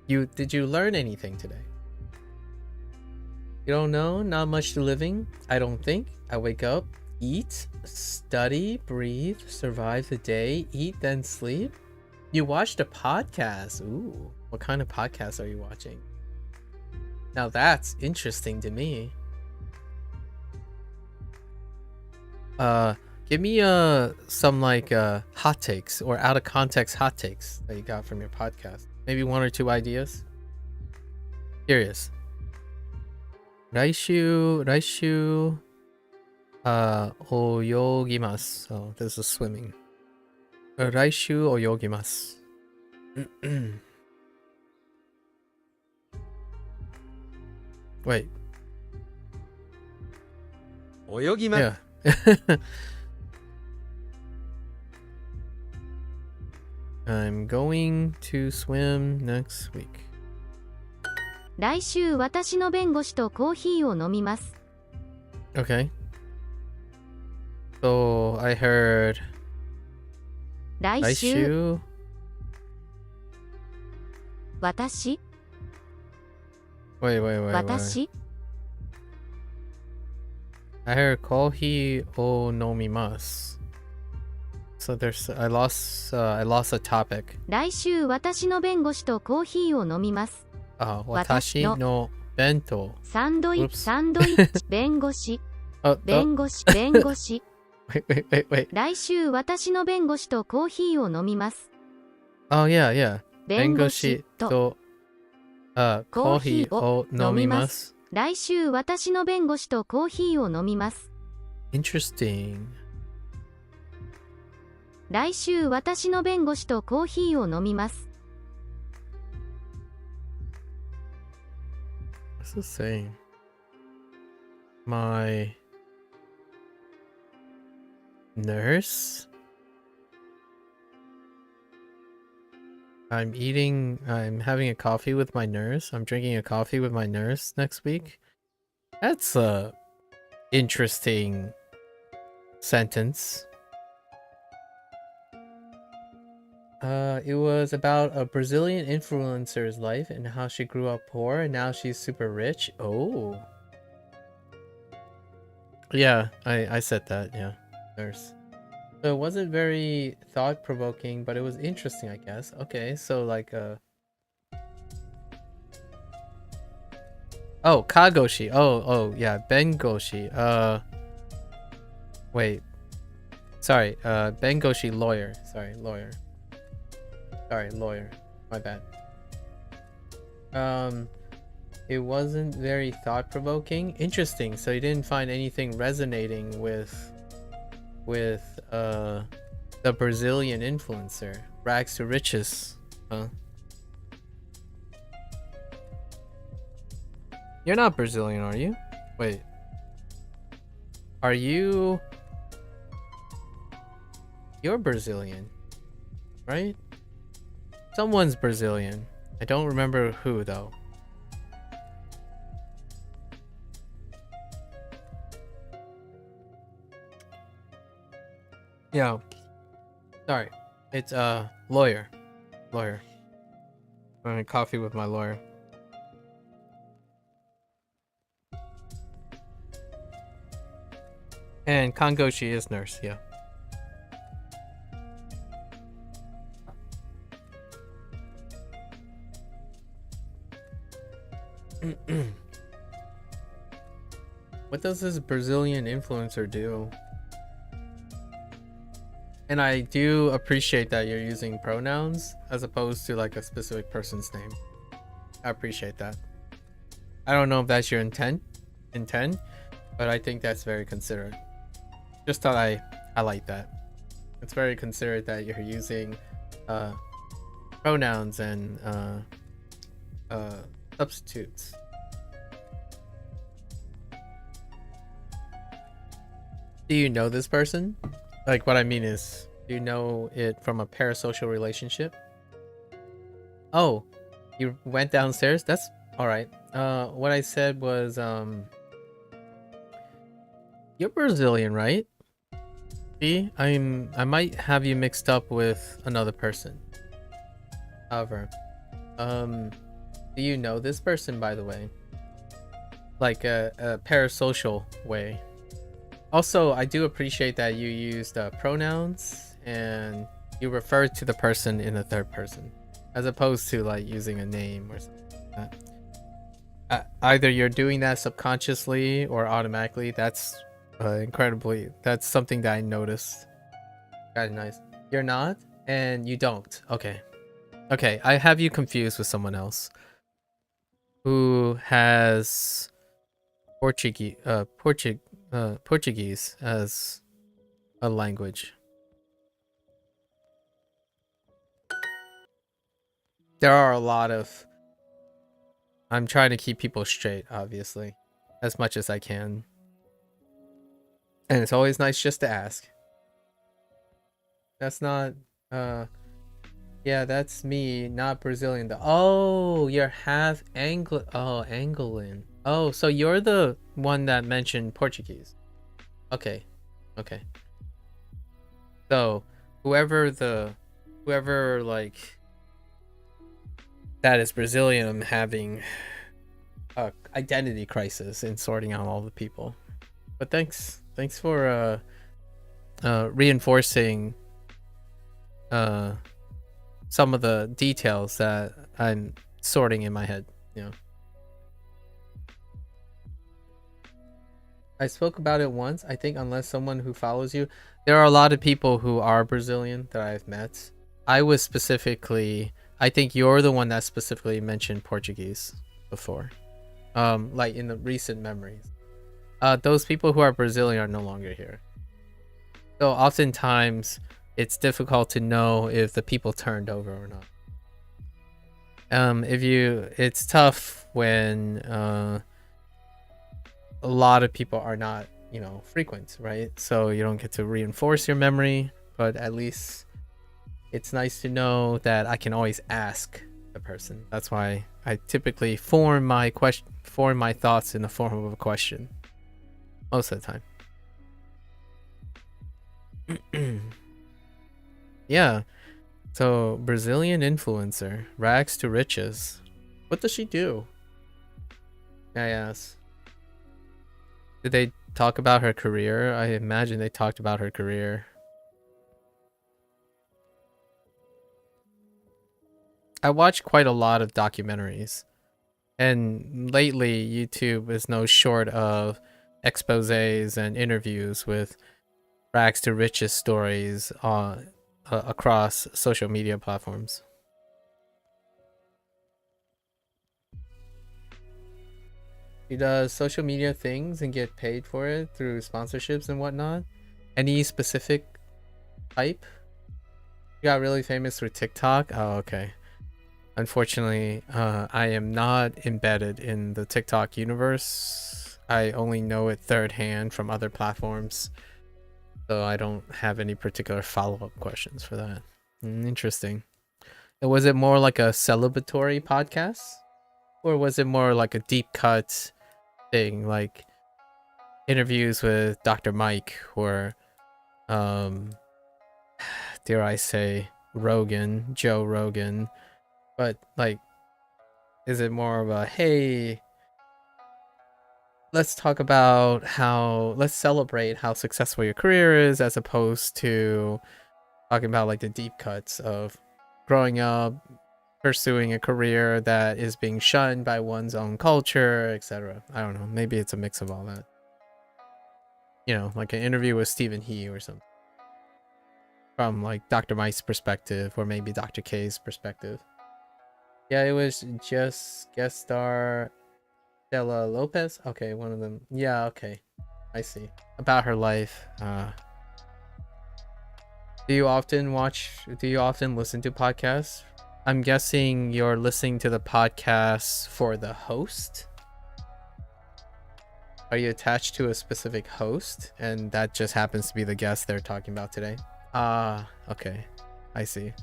Speaker 1: Did you learn anything today? You don't know? Not much to living? I don't think. I wake up, eat, study, breathe, survive the day, eat, then sleep. You watched a podcast. Ooh, what kind of podcast are you watching? Now that's interesting to me. Give me some like hot takes or out of context hot takes that you got from your podcast. Maybe 1 or 2 ideas. Curious. 来週泳ぎます。Oh, this is swimming. 来週泳ぎます。Wait.
Speaker 5: 泳ぎます。
Speaker 1: Yeah. I'm going to swim next week.
Speaker 3: 来週私の弁護士とコーヒーを飲みます。
Speaker 1: Okay. So I heard
Speaker 3: 来週私
Speaker 1: Wait.
Speaker 3: 私
Speaker 1: I heard kohi o nomimasu. So I lost a topic.
Speaker 3: 来週私の弁護士とコーヒーを飲みます。
Speaker 1: Watashi no bento.
Speaker 3: サンドイ
Speaker 1: Oops.
Speaker 3: サンドイッチ弁護士
Speaker 1: Oh,
Speaker 3: 弁護士
Speaker 1: wait.
Speaker 3: 来週私の弁護士とコーヒーを飲みます。
Speaker 1: Oh, yeah.
Speaker 3: 弁護士と
Speaker 1: kohi o nomimasu.
Speaker 3: 来週私の弁護士とコーヒーを飲みます。
Speaker 1: Interesting.
Speaker 3: 来週私の弁護士とコーヒーを飲みます。
Speaker 1: What's this saying? My nurse? I'm having a coffee with my nurse. I'm drinking a coffee with my nurse next week. That's a interesting sentence. It was about a Brazilian influencer's life and how she grew up poor and now she's super rich. Oh. Yeah, I said that, yeah. Nurse. So it wasn't very thought-provoking, but it was interesting, I guess. Okay, so like oh, kagoshi. Oh, yeah, bengoshi. Wait. Sorry, bengoshi, lawyer. Sorry, lawyer. My bad. It wasn't very thought-provoking. Interesting. So you didn't find anything resonating with the Brazilian influencer, rags to riches, huh? You're not Brazilian, are you? Wait. Are you? You're Brazilian, right? Someone's Brazilian. I don't remember who though. Yeah. Sorry. It's lawyer. I'm having coffee with my lawyer. And Kangoshi is nurse, yeah. What does this Brazilian influencer do? And I do appreciate that you're using pronouns as opposed to like a specific person's name. I appreciate that. I don't know if that's your intent, but I think that's very considerate. Just thought I like that. It's very considerate that you're using pronouns and substitutes. Do you know this person? Like, what I mean is, do you know it from a parasocial relationship? Oh, you went downstairs? That's alright. What I said was, you're Brazilian, right? See, I might have you mixed up with another person. However, do you know this person, by the way? Like a parasocial way. Also, I do appreciate that you used pronouns and you referred to the person in the third person, as opposed to like using a name or something like that. Either you're doing that subconsciously or automatically. That's that's something that I noticed. Kind of nice. You're not, and you don't. Okay. I have you confused with someone else who has Portuguese as a language. There are a lot of... I'm trying to keep people straight, obviously, as much as I can. And it's always nice just to ask. That's not... yeah, that's me, not Brazilian. Oh, you're half Angolan. Oh, so you're the one that mentioned Portuguese. Okay. So, whoever like that is Brazilian, I'm having identity crisis in sorting out all the people. But thanks for reinforcing some of the details that I'm sorting in my head. I spoke about it once. I think unless someone who follows you, there are a lot of people who are Brazilian that I've met. I think you're the one that specifically mentioned Portuguese before, like in the recent memories. Those people who are Brazilian are no longer here, so oftentimes it's difficult to know if the people turned over or not. It's tough when a lot of people are not, frequent, right? So you don't get to reinforce your memory, but at least it's nice to know that I can always ask the person. That's why I typically form my thoughts in the form of a question most of the time. Yeah. So Brazilian influencer, rags to riches. What does she do? I ask. Did they talk about her career? I imagine they talked about her career. I watch quite a lot of documentaries, and lately YouTube is no short of exposés and interviews with rags to riches stories across social media platforms. She does social media things and get paid for it through sponsorships and whatnot. Any specific type? She got really famous through TikTok. Oh, okay. Unfortunately, I am not embedded in the TikTok universe. I only know it third hand from other platforms, so I don't have any particular follow-up questions for that. Interesting. Was it more like a celebratory podcast, or was it more like a deep cut thing, like interviews with Dr. Mike or dare I say Joe Rogan? But like, is it more of a, hey, let's celebrate how successful your career is, as opposed to talking about like the deep cuts of growing up, pursuing a career that is being shunned by one's own culture, etc. I don't know. Maybe it's a mix of all that. Like an interview with Stephen He or something, from like Dr. Mike's perspective, or maybe Dr. K's perspective. Yeah, it was just guest star Stella Lopez. Okay, one of them. Yeah, okay. I see. About her life. Do you often listen to podcasts? I'm guessing you're listening to the podcast for the host. Are you attached to a specific host, and that just happens to be the guest they're talking about today? Okay. I see.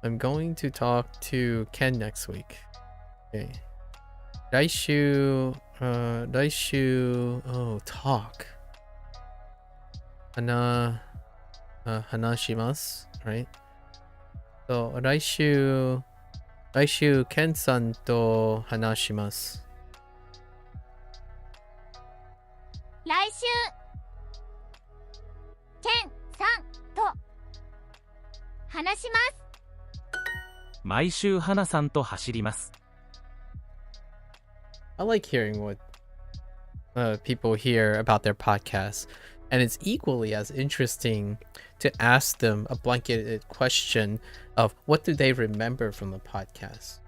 Speaker 1: I'm going to talk to Ken next week. Okay. Raishu, talk. Hanashimasu, right? So, Raishu Ken-san to hanashimasu.
Speaker 9: 来週ケンさんと話します。
Speaker 2: 毎週花さんと走ります。
Speaker 1: I like hearing what people hear about their podcasts, and it's equally as interesting to ask them a blanketed question of what do they remember from the podcast.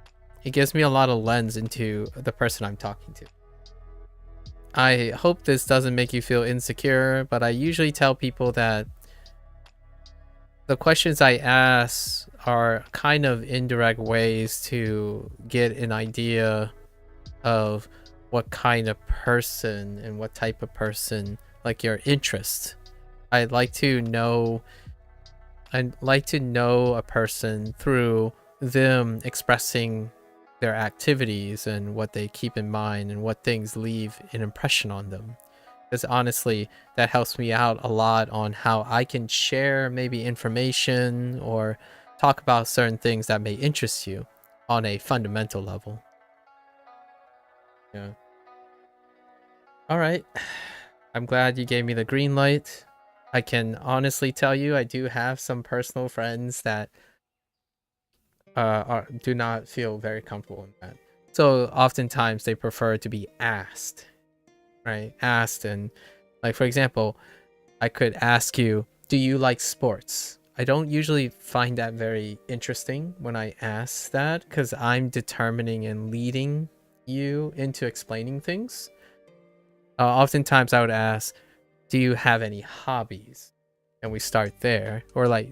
Speaker 1: It gives me a lot of lens into the person I'm talking to. I hope this doesn't make you feel insecure, but I usually tell people that the questions I ask are kind of indirect ways to get an idea of what kind of person and what type of person, like your interest. I'd like to know a person through them expressing their activities and what they keep in mind and what things leave an impression on them. Because honestly, that helps me out a lot on how I can share maybe information or talk about certain things that may interest you on a fundamental level. Yeah. All right. I'm glad you gave me the green light. I can honestly tell you I do have some personal friends that do not feel very comfortable in that. So oftentimes they prefer to be asked, right? Asked, and like, for example, I could ask you, do you like sports? I don't usually find that very interesting when I ask that, because I'm determining and leading you into explaining things. Oftentimes I would ask, do you have any hobbies? And we start there. Or like,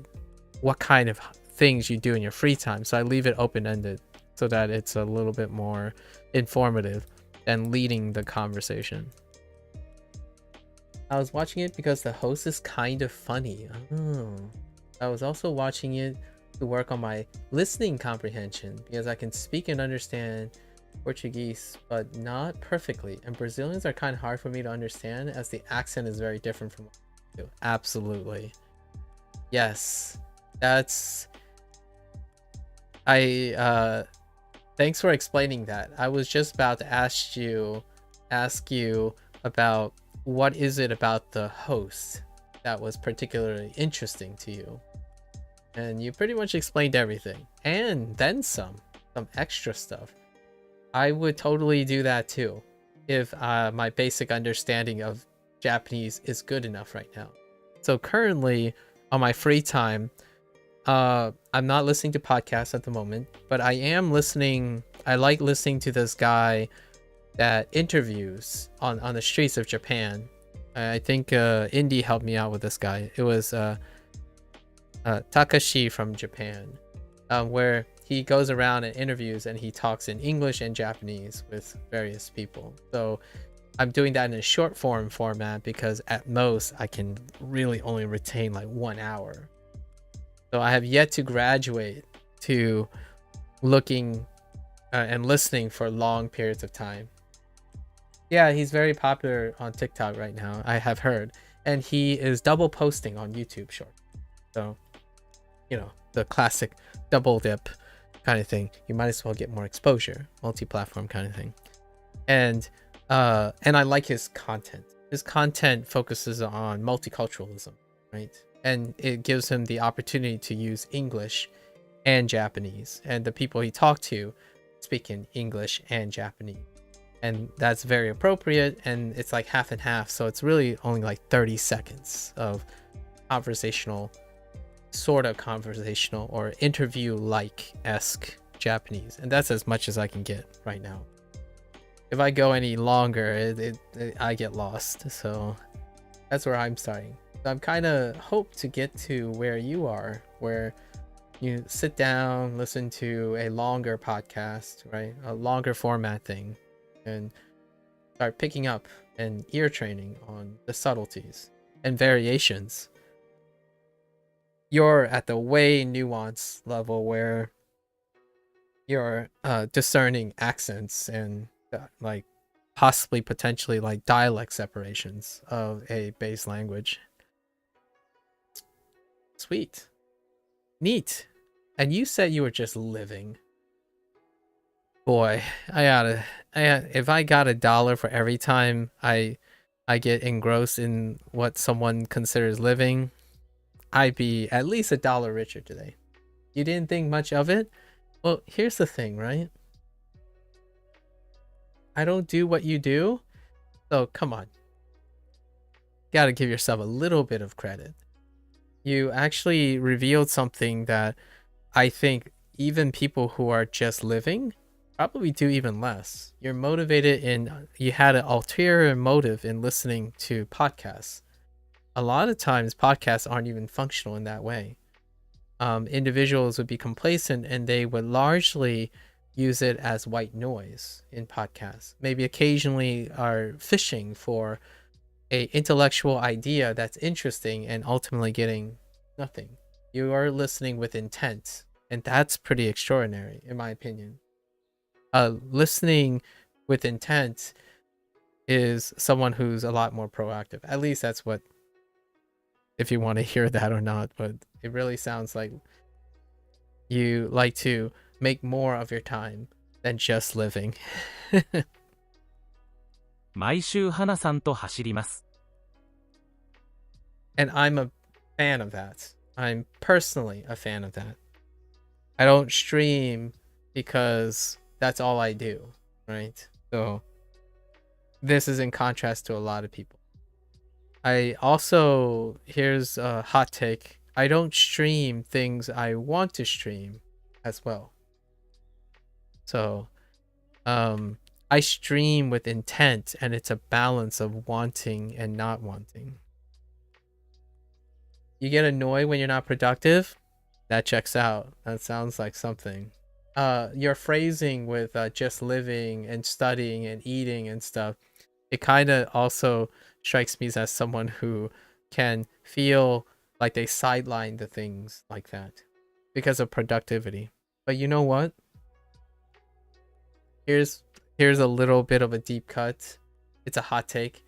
Speaker 1: what kind of things you do in your free time? So I leave it open-ended so that it's a little bit more informative than leading the conversation. I was watching it because the host is kind of funny. Oh. I was also watching it to work on my listening comprehension because I can speak and understand Portuguese, but not perfectly. And Brazilians are kind of hard for me to understand as the accent is very different from what I do. Absolutely. Yes. That's... thanks for explaining that. I was just about to ask you about what is it about the host that was particularly interesting to you. And you pretty much explained everything. And then some extra stuff. I would totally do that too if my basic understanding of Japanese is good enough right now. So currently on my free time, I'm not listening to podcasts at the moment, but I am listening. I like listening to this guy that interviews on the streets of Japan. I think Indy helped me out with this guy. It was Takashi from Japan, where he goes around and interviews and he talks in English and Japanese with various people. So I'm doing that in a short form format because at most I can really only retain like 1 hour. So I have yet to graduate to looking and listening for long periods of time. Yeah, he's very popular on TikTok right now, I have heard. And he is double posting on YouTube Short. So, you know, the classic double dip kind of thing. You might as well get more exposure, multi-platform kind of thing. And I like his content. His content focuses on multiculturalism, right? And it gives him the opportunity to use English and Japanese. And the people he talked to speak in English and Japanese. And that's very appropriate. And it's like half and half. So it's really only like 30 seconds of conversational, sort of conversational or interview-like-esque Japanese. And that's as much as I can get right now. If I go any longer, I get lost. So that's where I'm starting. So I'm kind of hope to get to where you are, where you sit down, listen to a longer podcast, right? A longer format thing, and start picking up and ear training on the subtleties and variations. You're at the way nuanced level where you're discerning accents and like possibly potentially like dialect separations of a base language. Sweet. Neat. And you said you were just living. Boy, if I got $1 for every time I get engrossed in what someone considers living, I'd be at least $1 richer today. You didn't think much of it? Well, here's the thing, right? I don't do what you do, so come on. Gotta give yourself a little bit of credit. You actually revealed something that I think even people who are just living probably do even less. You're motivated you had an ulterior motive in listening to podcasts. A lot of times podcasts aren't even functional in that way. Individuals would be complacent and they would largely use it as white noise in podcasts. Maybe occasionally are fishing for a intellectual idea that's interesting and ultimately getting nothing. You are listening with intent, and that's pretty extraordinary in my opinion. Listening with intent is someone who's a lot more proactive. At least that's what, if you want to hear that or not, but it really sounds like you like to make more of your time than just living.
Speaker 2: 毎週花さんと走ります。
Speaker 1: And I'm a fan of that. I'm personally a fan of that. I don't stream because that's all I do, right? So this is in contrast to a lot of people. I also, here's a hot take. I don't stream things I want to stream as well. So, I stream with intent, and it's a balance of wanting and not wanting. You get annoyed when you're not productive? That checks out. That sounds like something. Your phrasing with just living and studying and eating and stuff, it kind of also strikes me as someone who can feel like they sideline the things like that because of productivity. But you know what? Here's a little bit of a deep cut. It's a hot take.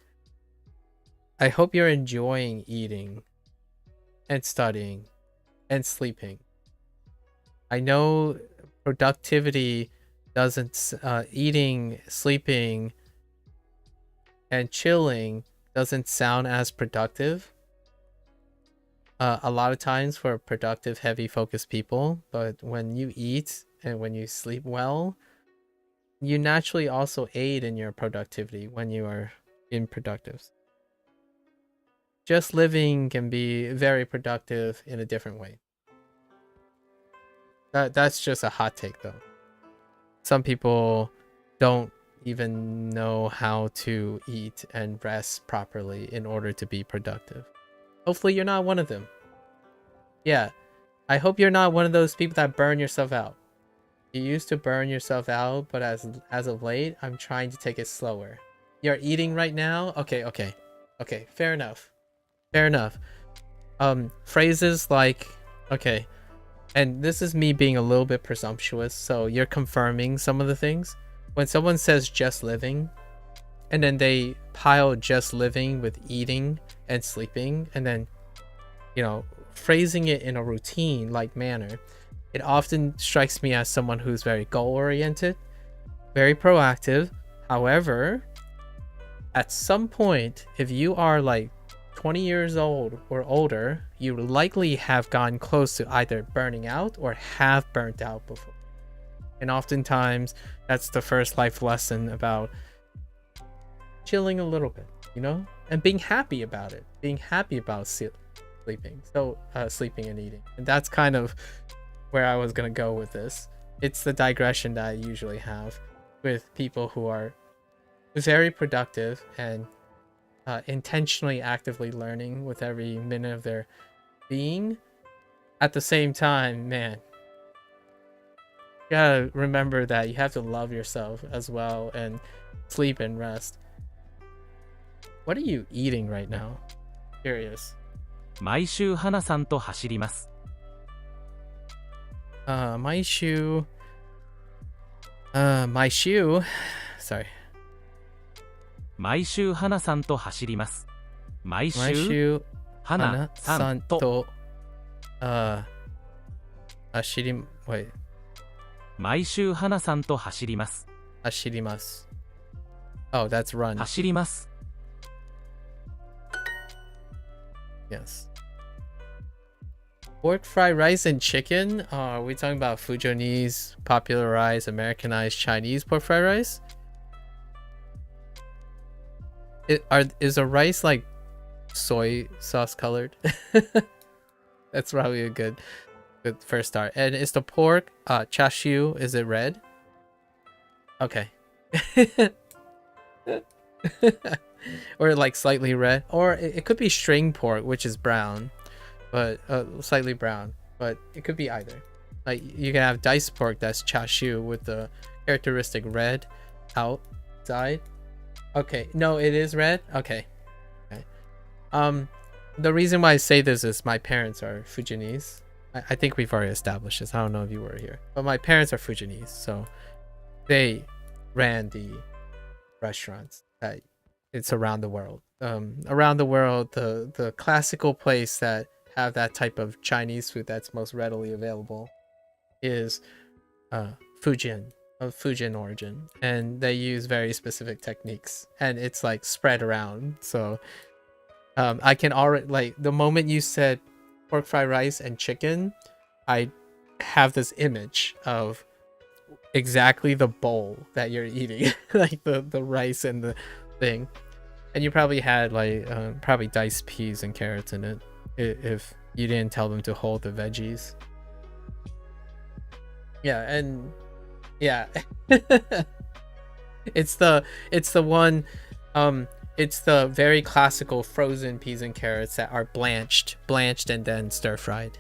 Speaker 1: I hope you're enjoying eating and studying and sleeping. I know productivity doesn't eating, sleeping, and chilling doesn't sound as productive a lot of times for productive, heavy focused people, but when you eat and when you sleep well, you naturally also aid in your productivity when you are in productive. Just living can be very productive in a different way. That's just a hot take though. Some people don't even know how to eat and rest properly in order to be productive. Hopefully you're not one of them. Yeah, I hope you're not one of those people that burn yourself out. You used to burn yourself out, but as of late, I'm trying to take it slower. You're eating right now? Okay, fair enough. Phrases like, okay, and this is me being a little bit presumptuous, so you're confirming some of the things. When someone says just living, and then they pile just living with eating and sleeping, and then, you know, phrasing it in a routine like manner, it often strikes me as someone who's very goal-oriented, very proactive. However, at some point, if you are like 20 years old or older, you likely have gotten close to either burning out or have burnt out before. And oftentimes, that's the first life lesson about chilling a little bit, you know? And being happy about it. Being happy about sleeping. So, sleeping and eating. And that's kind of where I was going to go with this. It's the digression that I usually have with people who are very productive and intentionally actively learning with every minute of their being. At the same time, man, you gotta remember that you have to love yourself as well and sleep and rest. What are you eating right now? Curious.
Speaker 2: 毎週花さんと走ります。
Speaker 1: My shoe. Sorry.
Speaker 2: 毎週花さんと走ります。毎
Speaker 1: My
Speaker 2: 週
Speaker 1: shoe.
Speaker 2: 花さんと
Speaker 1: Wait.
Speaker 2: 毎週花さんと走ります。
Speaker 1: Ashirimasu. Oh, that's run.
Speaker 2: 走ります。
Speaker 1: Yes. Pork fried rice and chicken? Are we talking about Fujonese, popularized, Americanized Chinese pork fried rice? Is a rice like soy sauce colored? That's probably a good first start. And is the pork chashu, is it red? Okay. Or like slightly red, or it could be string pork, which is brown, but slightly brown, but it could be either. Like you can have diced pork that's chashu with the characteristic red outside. Okay, no, it is red. Okay. The reason why I say this is my parents are Fujianese. I think we've already established this. I don't know if you were here, but my parents are Fujianese, so they ran the restaurants that it's around the world. The classical place that have that type of Chinese food that's most readily available is Fujian, of Fujian origin, and they use very specific techniques, and it's like spread around. So I can already, like, the moment you said pork fried rice and chicken, I have this image of exactly the bowl that you're eating, like the rice and the thing, and you probably had like probably diced peas and carrots in it if you didn't tell them to hold the veggies. Yeah, and yeah, it's the one, it's the very classical frozen peas and carrots that are blanched and then stir fried.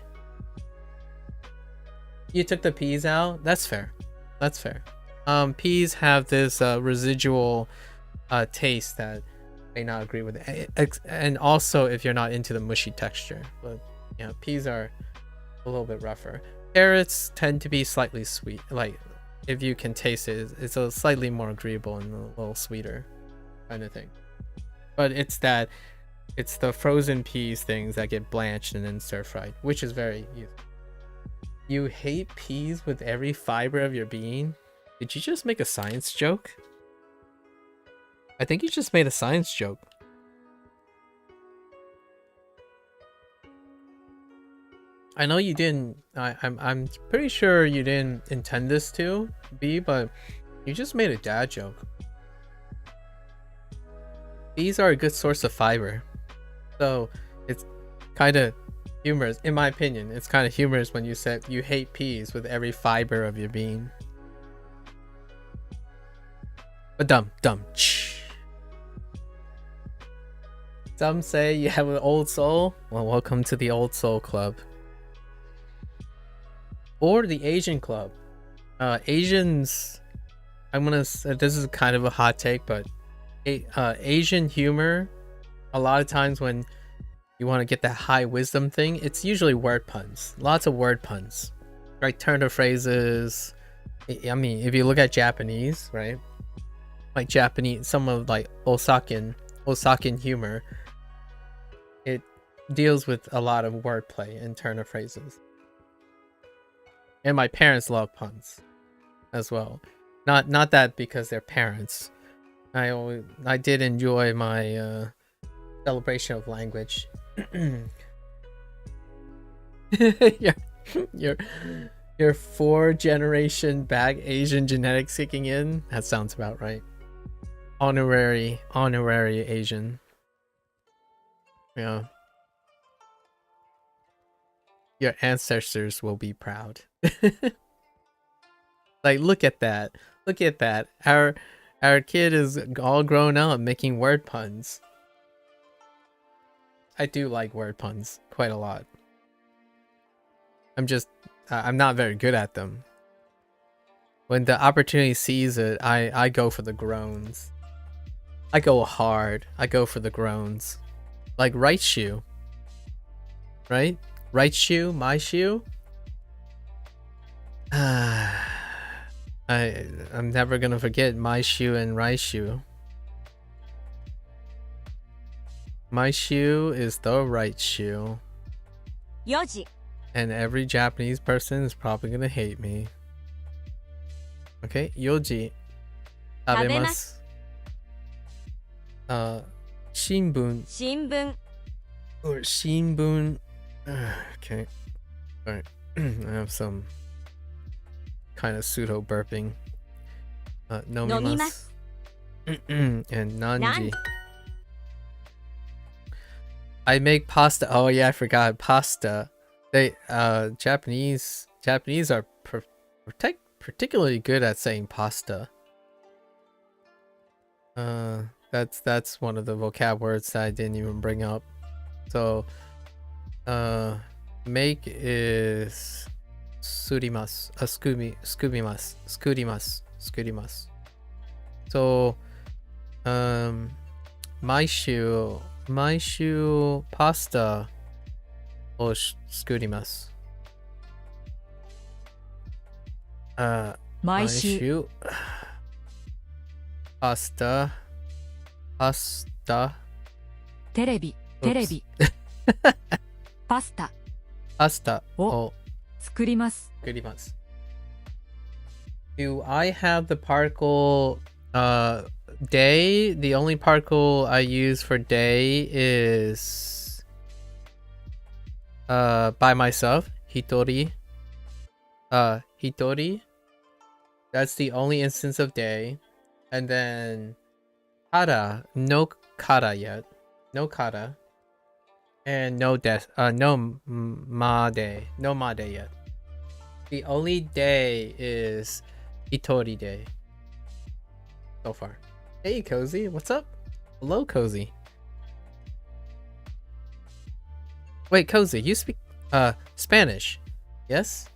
Speaker 1: You took the peas out. That's fair. That's fair. Peas have this residual taste that may not agree with it, and also if you're not into the mushy texture. But yeah, peas are a little bit rougher. Carrots tend to be slightly sweet. Like if you can taste it, it's a slightly more agreeable and a little sweeter kind of thing. But it's the frozen peas things that get blanched and then stir fried, which is very easy. You hate peas with every fiber of your being? Did you just make a science joke? I think you just made a science joke. I know you didn't. I'm pretty sure you didn't intend this to be, but you just made a dad joke. Peas are a good source of fiber, so it's kind of humorous, in my opinion. It's kind of humorous when you said you hate peas with every fiber of your being. But dumb. Some say you have an old soul. Well, welcome to the Old Soul Club. Or the Asian Club. Asians, I'm gonna say, this is kind of a hot take, but Asian humor, a lot of times when you want to get that high wisdom thing, it's usually word puns. Lots of word puns, right? Turn of phrases. I mean, if you look at Japanese, right? Like Japanese, some of like Osakan humor, it deals with a lot of wordplay and turn of phrases. And my parents love puns as well. Not that because they're parents. I did enjoy my celebration of language. your 4-generation back Asian genetics kicking in. That sounds about right. Honorary Asian. Yeah. Your ancestors will be proud. Like, look at that. Our kid is all grown up making word puns. I do like word puns quite a lot. I'm not very good at them. When the opportunity sees it, I go for the groans. I go hard. I go for the groans. Like right shoe. Right? Right shoe, my shoe. I'm never gonna forget my shoe and right shoe. My shoe is the right shoe.
Speaker 8: 4時
Speaker 1: And every Japanese person is probably gonna hate me. Okay, 4時 食べます。新聞
Speaker 8: 新聞
Speaker 1: or 新聞. Okay. Alright. I have some kind of pseudo burping. 飲みます. And 何時 I make pasta. Oh yeah, I forgot pasta. They Japanese are particularly good at saying pasta. That's one of the vocab words that I didn't even bring up. So make is surimasu. Skurimasu. So my shoe pastaをskurimasu.
Speaker 8: 毎週
Speaker 1: pasta
Speaker 8: テレビパスタ
Speaker 1: pasta
Speaker 8: を
Speaker 1: を
Speaker 8: 作ります。
Speaker 1: 作ります。Do I have the particle day? The only particle I use for day is by myself, hitori. Hitori. That's the only instance of day. And then kara, no kara yet. No kara. And no made. No made yet. The only day is hitori day. So far. Hey Cozy, what's up? Hello Cozy. Wait, Cozy, you speak Spanish? Yes?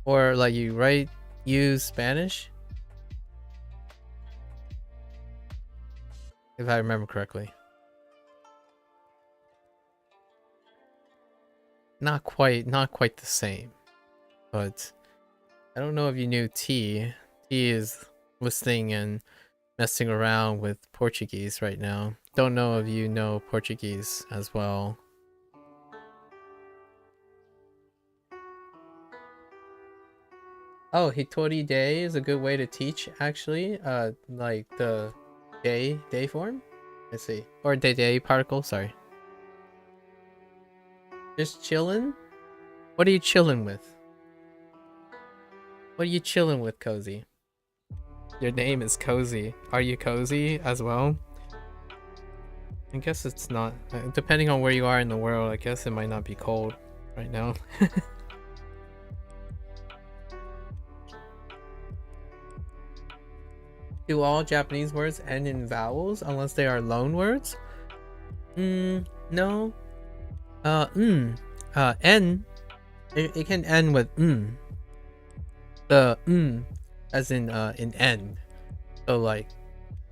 Speaker 1: Or like you use Spanish? If I remember correctly. Not quite the same. But I don't know if you knew T. T is listening and messing around with Portuguese right now. Don't know if you know Portuguese as well. Oh, Hitori Day is a good way to teach actually. Like the day form? Let's see. Or day particle, sorry. Just chillin'? What are you chillin' with? What are you chillin' with, Cozy? Your name is Cozy. Are you cozy as well? I guess it's not. Depending on where you are in the world, I guess it might not be cold right now. Do all Japanese words end in vowels unless they are loan words? No. N. It can end with The as in end. So like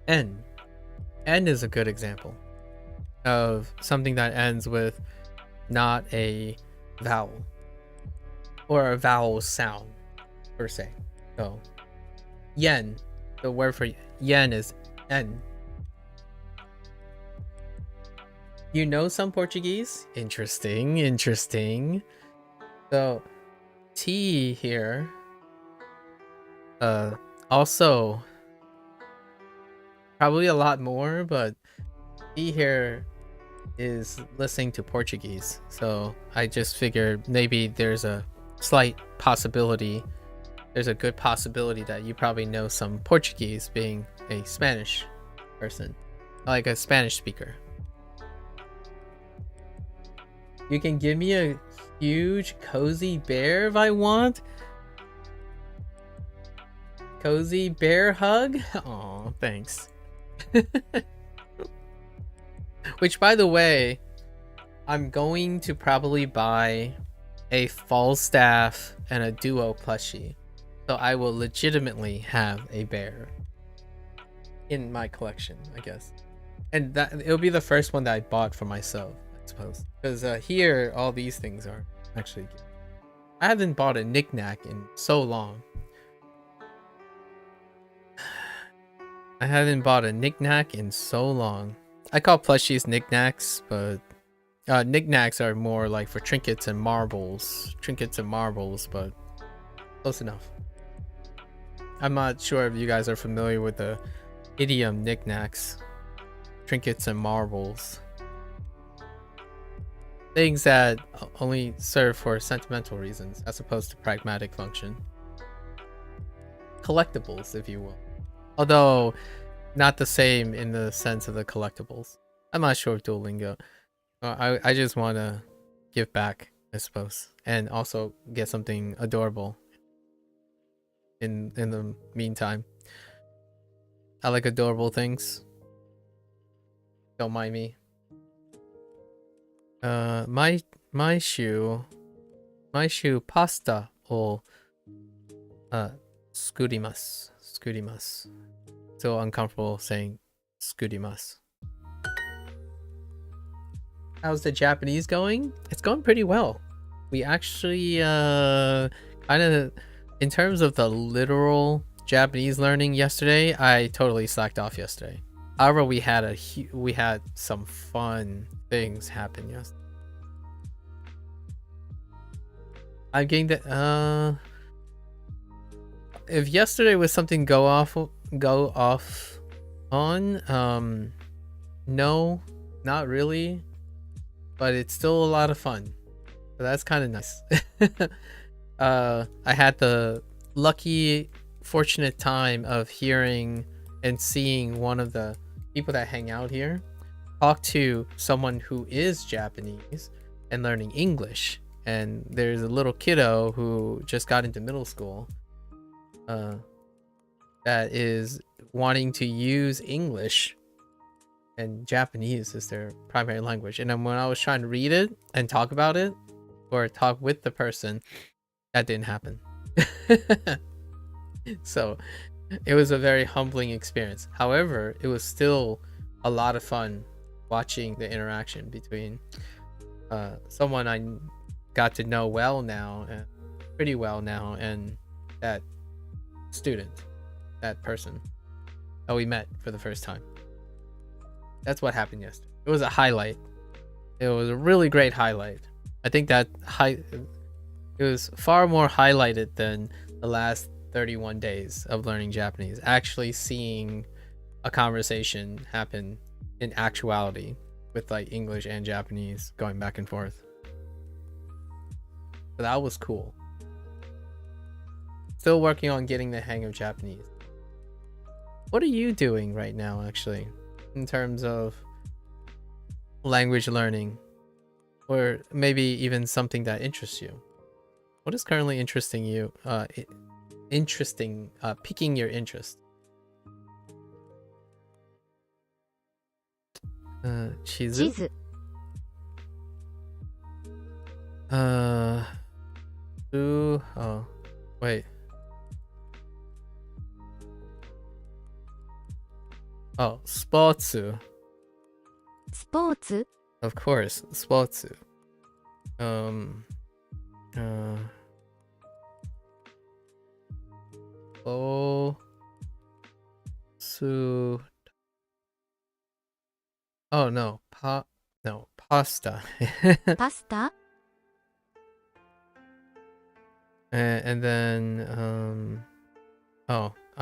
Speaker 1: N. N is a good example of something that ends with not a vowel or a vowel sound per se. So yen, the word for yen is N. You know some Portuguese? Interesting. So T here also probably a lot more, but T here is listening to Portuguese. So I just figured maybe there's a slight possibility, there's a good possibility that you probably know some Portuguese, being a Spanish person, like a Spanish speaker. You can give me a huge cozy bear if I want. Cozy bear hug? Aw, thanks. Which, by the way, I'm going to probably buy a Falstaff and a Duo plushie. So I will legitimately have a bear in my collection, I guess. And that it'll be the first one that I bought for myself, I suppose. Because here, all these things are actually good. I haven't bought a knickknack in so long. I call plushies knickknacks, but knickknacks are more like for trinkets and marbles, but close enough. I'm not sure if you guys are familiar with the idiom knickknacks, trinkets and marbles. Things that only serve for sentimental reasons as opposed to pragmatic function. Collectibles, if you will. Although, not the same in the sense of the collectibles. I'm not sure of Duolingo. I just want to give back, I suppose. And also get something adorable in the meantime. I like adorable things. Don't mind me. My shoe pasta or skurimasu. So uncomfortable saying skurimasu. How's the Japanese going? It's going pretty well. We actually kind of, in terms of the literal Japanese learning yesterday, I totally slacked off yesterday. However, we had some fun things happen yesterday. I'm getting the if yesterday was something go off on, no, not really, but it's still a lot of fun. So that's kind of nice. I had the fortunate time of hearing and seeing one of the people that hang out here talk to someone who is Japanese and learning English. And there's a little kiddo who just got into middle school that is wanting to use English, and Japanese is their primary language. And then when I was trying to read it and talk about it or talk with the person, that didn't happen. So it was a very humbling experience. However, it was still a lot of fun watching the interaction between someone I got to know pretty well now, and that student, that person that we met for the first time. That's what happened yesterday. It was a highlight. It was a really great highlight. I think that it was far more highlighted than the last 31 days of learning Japanese. Actually seeing a conversation happen in actuality with like English and Japanese going back and forth. So that was cool. Still working on getting the hang of Japanese. What are you doing right now, actually, in terms of language learning? Or maybe even something that interests you? What is currently interesting you? Piquing your interest? Chizu? Oh, wait. Oh, sports.
Speaker 3: Sports?
Speaker 1: Of course, sports. Oh no, pasta.
Speaker 3: Pasta?
Speaker 1: And then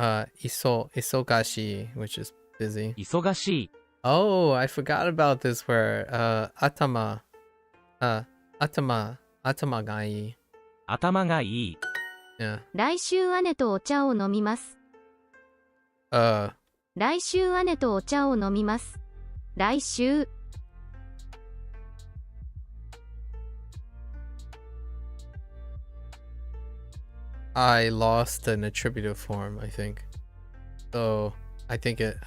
Speaker 1: isogashi, which is busy.
Speaker 2: 忙しい
Speaker 1: Oh, I forgot about this word. Atama ga ii.
Speaker 2: 頭がいい
Speaker 1: Yeah.
Speaker 3: 来週姉とお茶を飲みます。来週姉とお茶を飲みます。来週。
Speaker 1: I lost an attributive form, I think. So, I think it,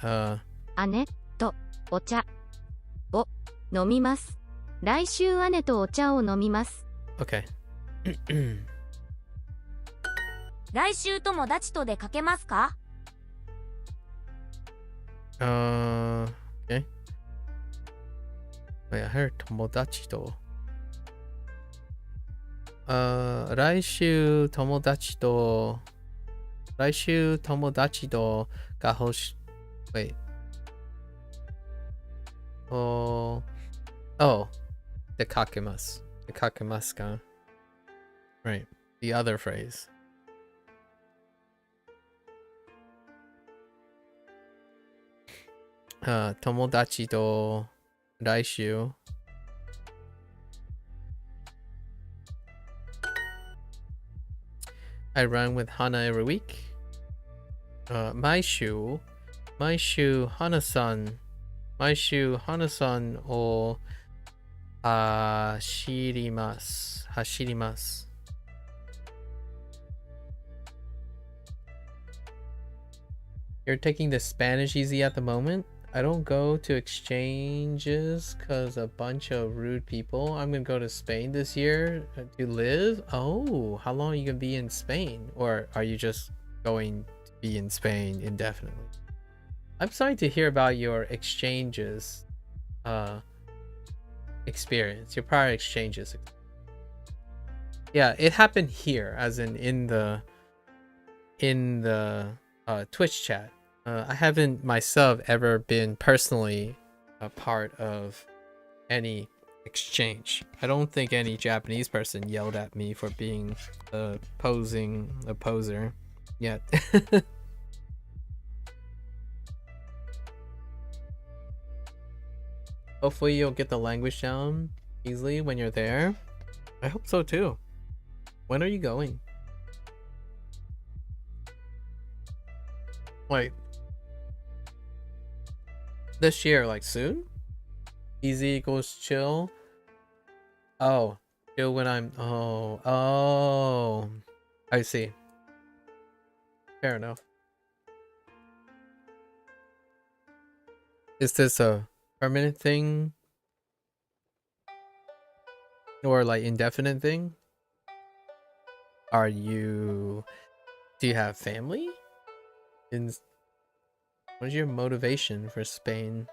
Speaker 3: 姉とお茶を飲みます。来週姉とお茶を飲みます。
Speaker 1: okay.
Speaker 9: 来週友達と出かけますか？
Speaker 1: Okay. Wait, I heard tomodachi to. 来週友達とが欲しい。Wait. Oh, dekakimasu. Dekakimasu ka. Right. The other phrase. Tomodachi to 来週 I run with Hana every week. Maishu Hana-san o hashirimasu. You're taking the Spanish easy at the moment? I don't go to exchanges because a bunch of rude people. I'm gonna go to Spain this year to live. Oh, how long are you gonna be in Spain? Or are you just going to be in Spain indefinitely? I'm sorry to hear about your exchanges experience, your prior exchanges. Yeah, it happened here, as in the Twitch chat. I haven't myself ever been personally a part of any exchange. I don't think any Japanese person yelled at me for being a poser. yet. Hopefully you'll get the language down easily when you're there. I hope so too. When are you going? Like this year, like soon? Easy equals chill. Oh, chill when I'm oh. I see. Fair enough. Is this a permanent thing? Or like indefinite thing? Do you have family? What is your motivation for Spain?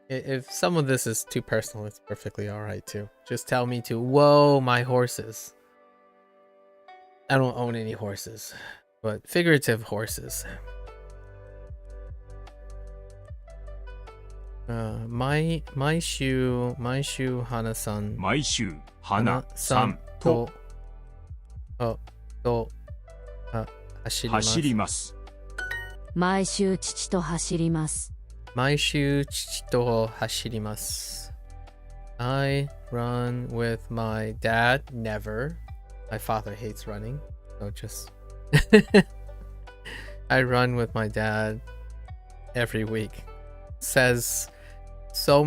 Speaker 1: If some of this is too personal, it's perfectly alright too. Just tell me to, whoa, my horses. I don't own any horses, but figurative horses. My shoe Hana-san.
Speaker 6: 毎週花さんと走ります。
Speaker 8: 毎週父と走ります。
Speaker 1: 毎週父と走ります。I run with my dad. Never. My father hates running, so just I run with my dad every week. Says so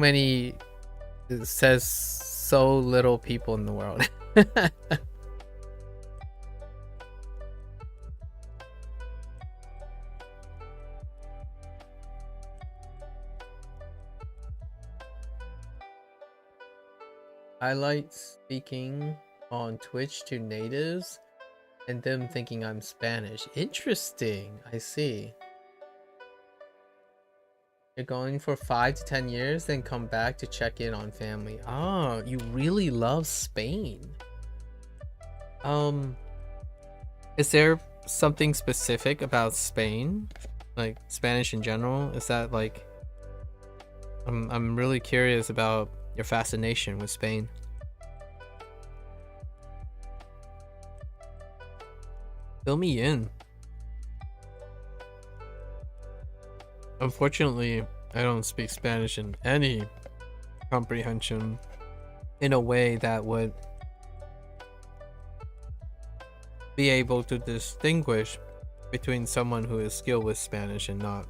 Speaker 1: little people in the world. I like speaking on Twitch to natives and them thinking I'm Spanish. Interesting. I see. You're going for 5 to 10 years, then come back to check in on family. Oh, you really love Spain. Is there something specific about Spain? Like Spanish in general? Is that like I'm really curious about your fascination with Spain. Fill me in. Unfortunately, I don't speak Spanish in any comprehension in a way that would be able to distinguish between someone who is skilled with Spanish and not.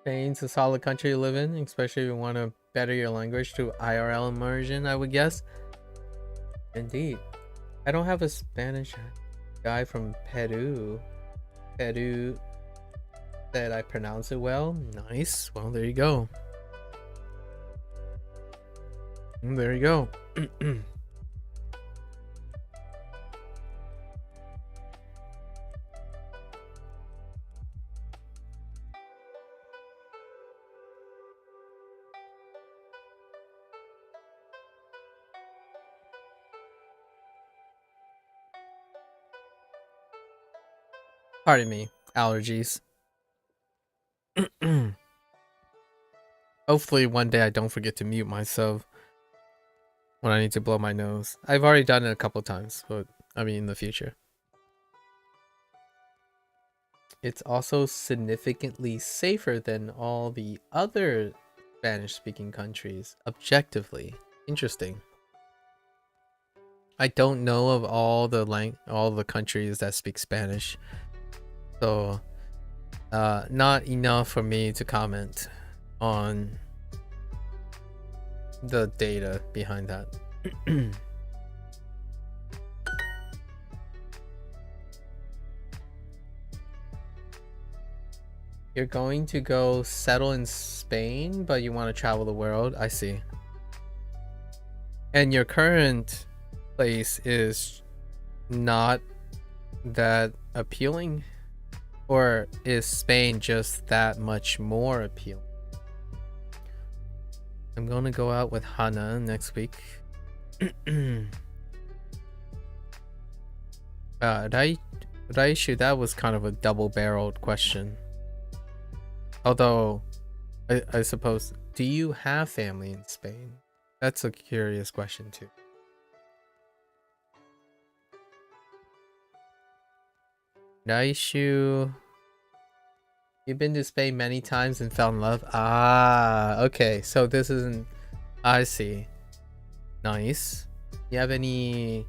Speaker 1: Spain's a solid country to live in, especially if you want to better your language through IRL immersion, I would guess. Indeed. I don't have a Spanish guy from Peru. Peru said I pronounce it well. Nice. Well, there you go. There you go. Pardon me, allergies. Hopefully one day I don't forget to mute myself when I need to blow my nose. I've already done it a couple times, but I mean in the future. It's also significantly safer than all the other Spanish-speaking countries, objectively. Interesting. I don't know of all the countries that speak Spanish. So, not enough for me to comment on the data behind that. You're going to go settle in Spain, but you want to travel the world? I see. And your current place is not that appealing? Or is Spain just that much more appealing? I'm gonna go out with Hana next week. Raishu, that was kind of a double-barreled question. Although, I suppose, do you have family in Spain? That's a curious question too. Raishu, you've been to Spain many times and fell in love? Ah, okay. So this isn't... I see. Nice. You have any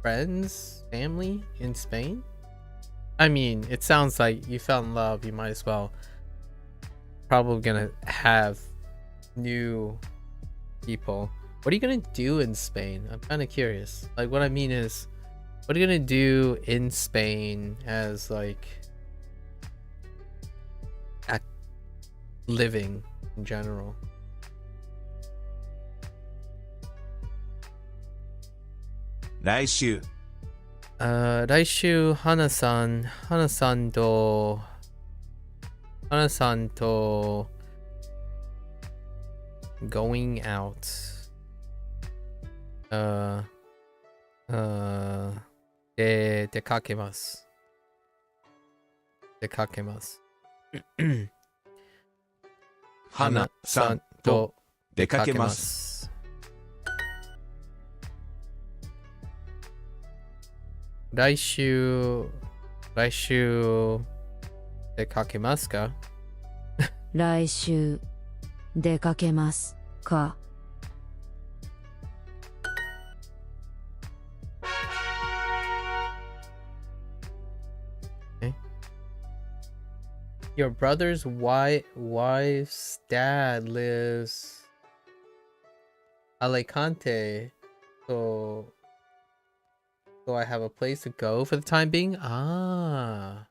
Speaker 1: friends, family in Spain? I mean, it sounds like you fell in love. You might as well. Probably gonna have new people. What are you gonna do in Spain? I'm kind of curious. Like, what I mean is, what are you gonna do in Spain as like living in general?
Speaker 4: Raishu.
Speaker 1: 来週花さんとgoing out 出かけます
Speaker 4: 花さんと出かけます。
Speaker 1: 来週出かけますか？
Speaker 8: 来週出かけますか？
Speaker 1: Your brother's wife's dad lives Alicante, so I have a place to go for the time being? Ah.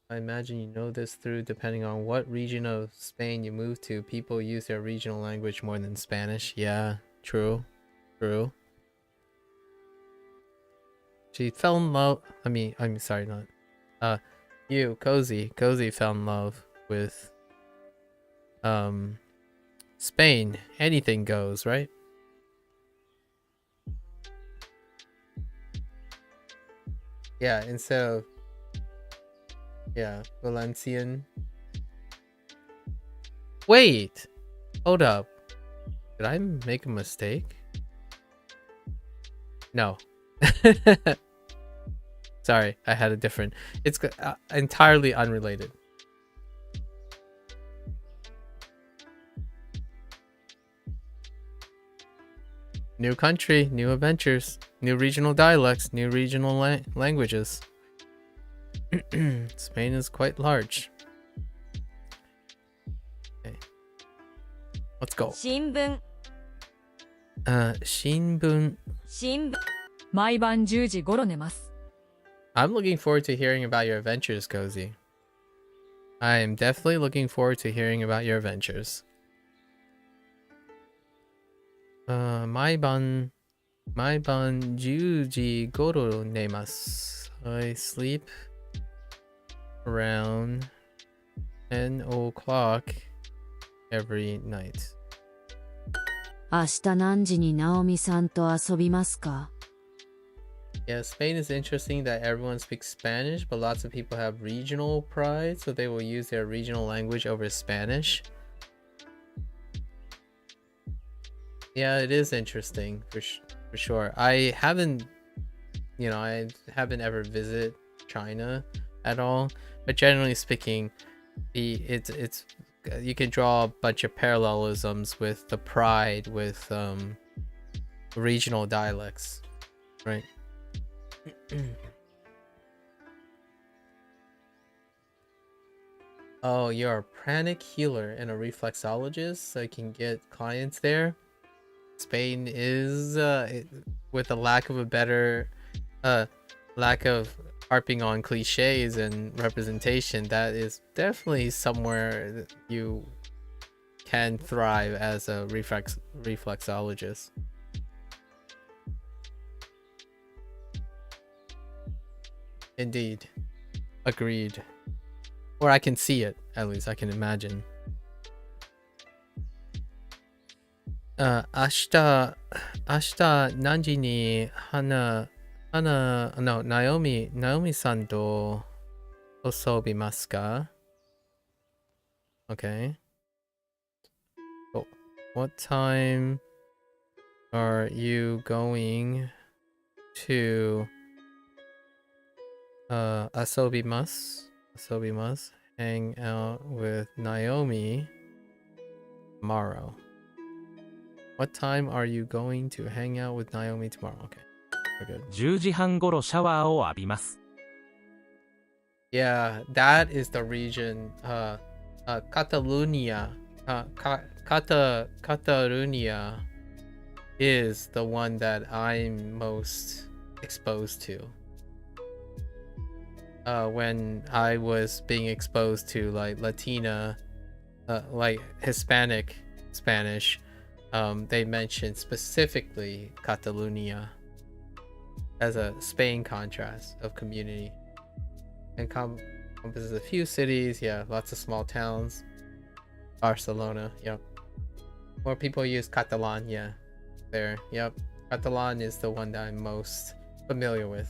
Speaker 1: I imagine you know this through depending on what region of Spain you move to. People use their regional language more than Spanish. Yeah, true. She fell in love. I'm sorry, not. You, Cozy fell in love with, Spain. Anything goes, right? Yeah, instead of, yeah, Valencian. Wait! Hold up. Did I make a mistake? No. Sorry, I had a different. It's entirely unrelated. New country, new adventures, new regional dialects, new regional languages. Spain is quite large. Okay. Let's go.
Speaker 8: 新聞
Speaker 1: Shinbun.
Speaker 8: 毎晩10時頃寝ます
Speaker 1: I'm looking forward to hearing about your adventures, Cozy. I am definitely looking forward to hearing about your adventures. 毎晩10時頃寝ます I sleep around 10 o'clock every night.
Speaker 8: 明日何時にナオミさんと遊びますか
Speaker 1: Yeah, Spain is interesting that everyone speaks Spanish, but lots of people have regional pride, so they will use their regional language over Spanish. Yeah, it is interesting for sure. I haven't ever visited China at all, but generally speaking, it's you can draw a bunch of parallelisms with the pride with regional dialects, right? Oh, you're a pranic healer and a reflexologist, so you can get clients there. Spain is, with a lack of a better, lack of harping on cliches and representation, that is definitely somewhere that you can thrive as a reflexologist. Indeed. Agreed. Or I can see it, at least I can imagine. 明日何時にナオミさんと遊びますか? Okay. So, what time are you going to 遊びます hang out with Naomi tomorrow? What time are you going to hang out with Naomi tomorrow? Okay, we're good.
Speaker 2: 10時半ごろシャワーを浴びます。
Speaker 1: Yeah, that is the region. Catalonia. Catalonia is the one that I'm most exposed to. When I was being exposed to like Latina, like Hispanic Spanish, they mentioned specifically Catalonia as a Spain contrast of community. Encompasses a few cities, yeah, lots of small towns. Barcelona, yep. More people use Catalan, yeah. There, yep. Catalan is the one that I'm most familiar with.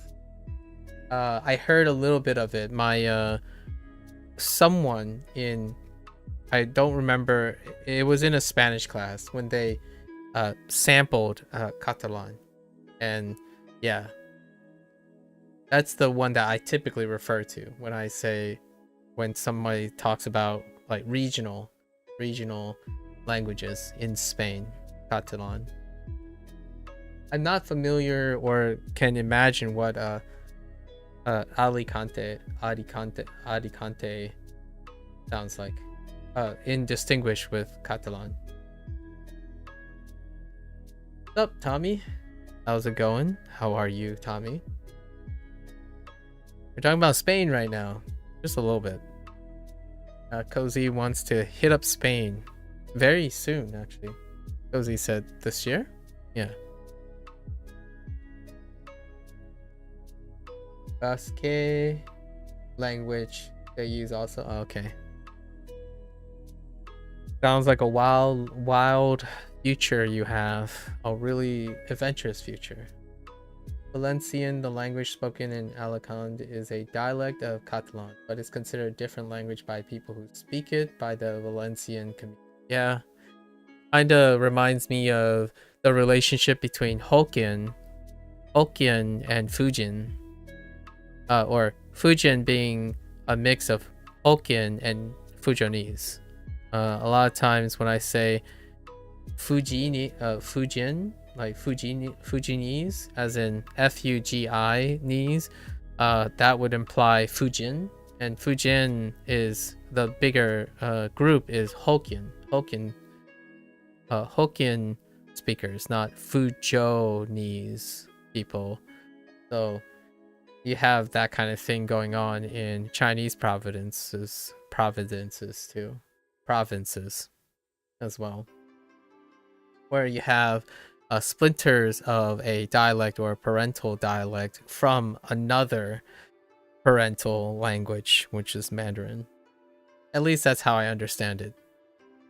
Speaker 1: I heard a little bit of it. My someone in, I don't remember, it was in a Spanish class when they sampled Catalan, and yeah, that's the one that I typically refer to when I say, when somebody talks about like regional languages in Spain, Catalan. I'm not familiar or can imagine what Alicante sounds like in distinguish with Catalan. What's up, Tommy? How's it going? How are you, Tommy? We're talking about Spain right now, just a little bit. Cozy wants to hit up Spain very soon, actually. Cozy said this year? Yeah. Basque language they use also. Oh, okay. Sounds like a wild future you have. A really adventurous future. Valencian, the language spoken in Alicante, is a dialect of Catalan, but is considered a different language by people who speak it by the Valencian community. Yeah. Kinda reminds me of the relationship between Hokkien and Fujian. Or Fujian being a mix of Hokkien and Fujianese. A lot of times when I say Fujian, like Fujianese, as in Fugi-nese, that would imply Fujian, and Fujian is the bigger group is Hokkien speakers, not Fujianese people. So you have that kind of thing going on in Chinese provinces too, provinces as well, where you have splinters of a dialect or a parental dialect from another parental language, which is Mandarin. At least that's how I understand it.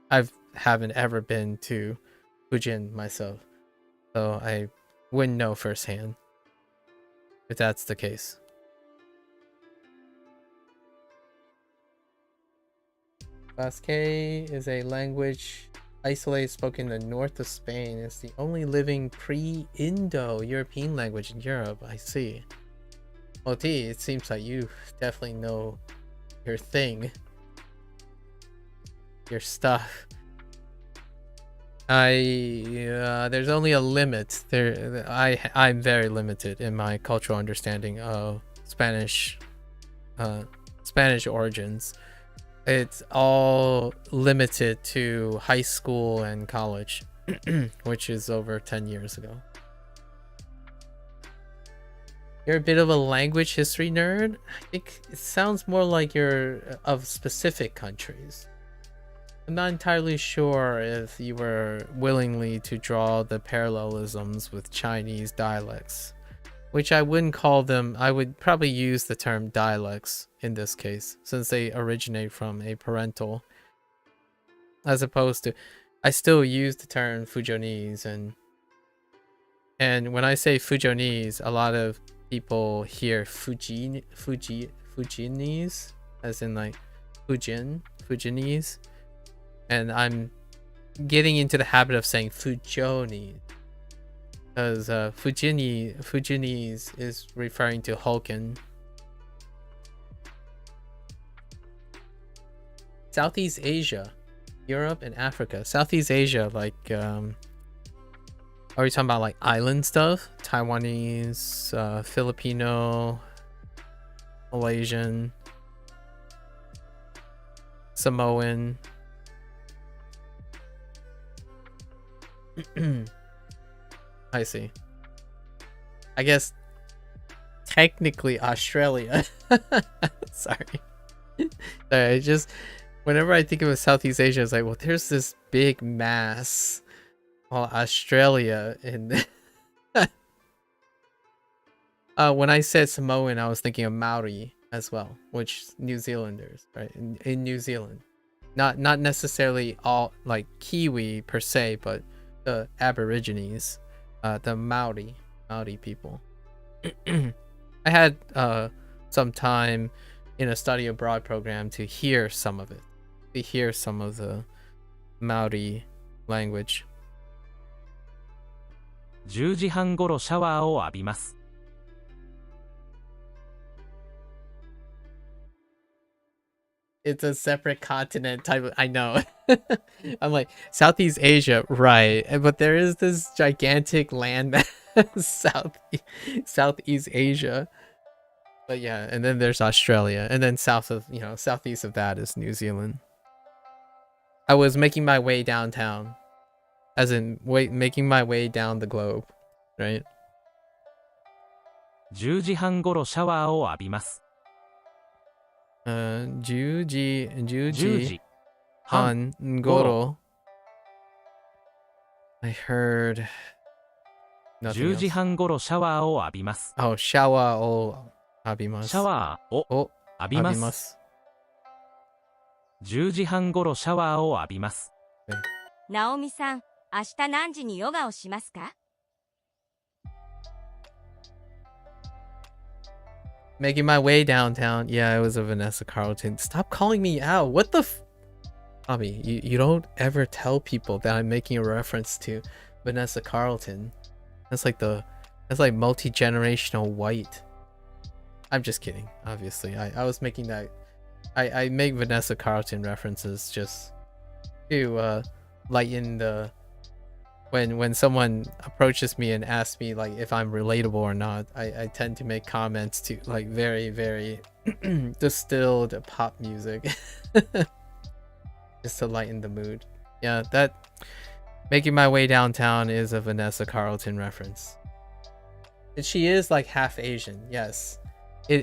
Speaker 1: I haven't ever been to Fujian myself, so I wouldn't know firsthand if that's the case. Basque is a language isolated spoken in the north of Spain. It's the only living pre-Indo-European language in Europe. I see. Well, T, it seems like you definitely know your thing. Your stuff. There's only a limit. I'm very limited in my cultural understanding of Spanish origins. It's all limited to high school and college, which is over 10 years ago. You're a bit of a language history nerd? I think it sounds more like you're of specific countries. I'm not entirely sure if you were willingly to draw the parallelisms with Chinese dialects, which I wouldn't call them. I would probably use the term dialects in this case, since they originate from a parental, as opposed to I still use the term Fujonese, and when I say Fujonese, a lot of people hear Fujinese, as in like Fujinese, and I'm getting into the habit of saying Fujonese, because Fujinese is referring to Hokkien. Southeast Asia, Europe and Africa. Southeast Asia, like are we talking about like island stuff? Taiwanese, Filipino, Malaysian, Samoan. I see. I guess technically Australia. Sorry. Sorry, just whenever I think of Southeast Asia, it's like, well, there's this big mass. Well, Australia and when I said Samoan, I was thinking of Maori as well, which New Zealanders, right? In New Zealand, not necessarily all like Kiwi per se, but the Aborigines, the Maori people. I had some time in a study abroad program to hear some of it, to hear some of the Maori language.
Speaker 2: 10時半ごろシャワーを浴びます。
Speaker 1: It's a separate continent type of, I know. I'm like, Southeast Asia, right? But there is this gigantic landmass, Southeast Asia. But yeah, and then there's Australia, and then southeast of that is New Zealand. I was making my way downtown, as in making my way down the globe, right?
Speaker 2: 10時半ごろシャワーを浴びます。
Speaker 1: 10時半ごろ. I heard nothing
Speaker 2: 10時半ごろシャワーを浴びます。
Speaker 1: Oh, シャワーを浴びます。
Speaker 2: シャワーを浴びます。10時半ごろシャワーを浴びます。
Speaker 9: ナオミさん、明日何時にヨガをしますか?
Speaker 1: Making my way downtown. Yeah, it was a Vanessa Carlton. Stop calling me out. What the Bobby, you don't ever tell people that I'm making a reference to Vanessa Carlton. That's like multi-generational white. I'm just kidding, obviously. I was making that. I make Vanessa Carlton references just to lighten the when someone approaches me and asks me like if I'm relatable or not. I tend to make comments to like very, very distilled pop music just to lighten the mood. Yeah, that making my way downtown is a Vanessa Carlton reference. And she is like half Asian, yes.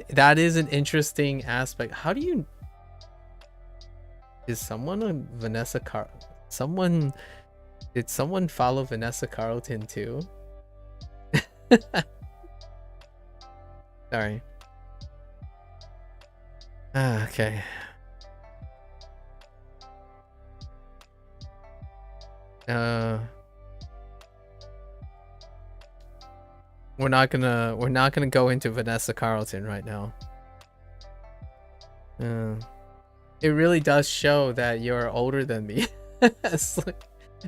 Speaker 1: That is an interesting aspect. How do you... Is someone a Vanessa Carlton? Did someone follow Vanessa Carlton too? Sorry. Okay. We're not gonna go into Vanessa Carlton right now. It really does show that you're older than me.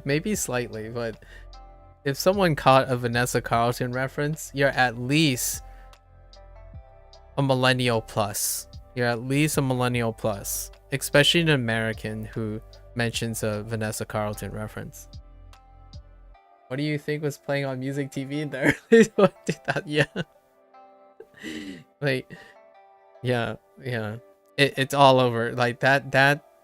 Speaker 1: Maybe slightly, but if someone caught a Vanessa Carlton reference, you're at least a millennial plus. You're at least a millennial plus, especially an American who mentions a Vanessa Carlton reference. What do you think was playing on music TV in the early 2000s? Yeah. Like, yeah. It's all over. Like that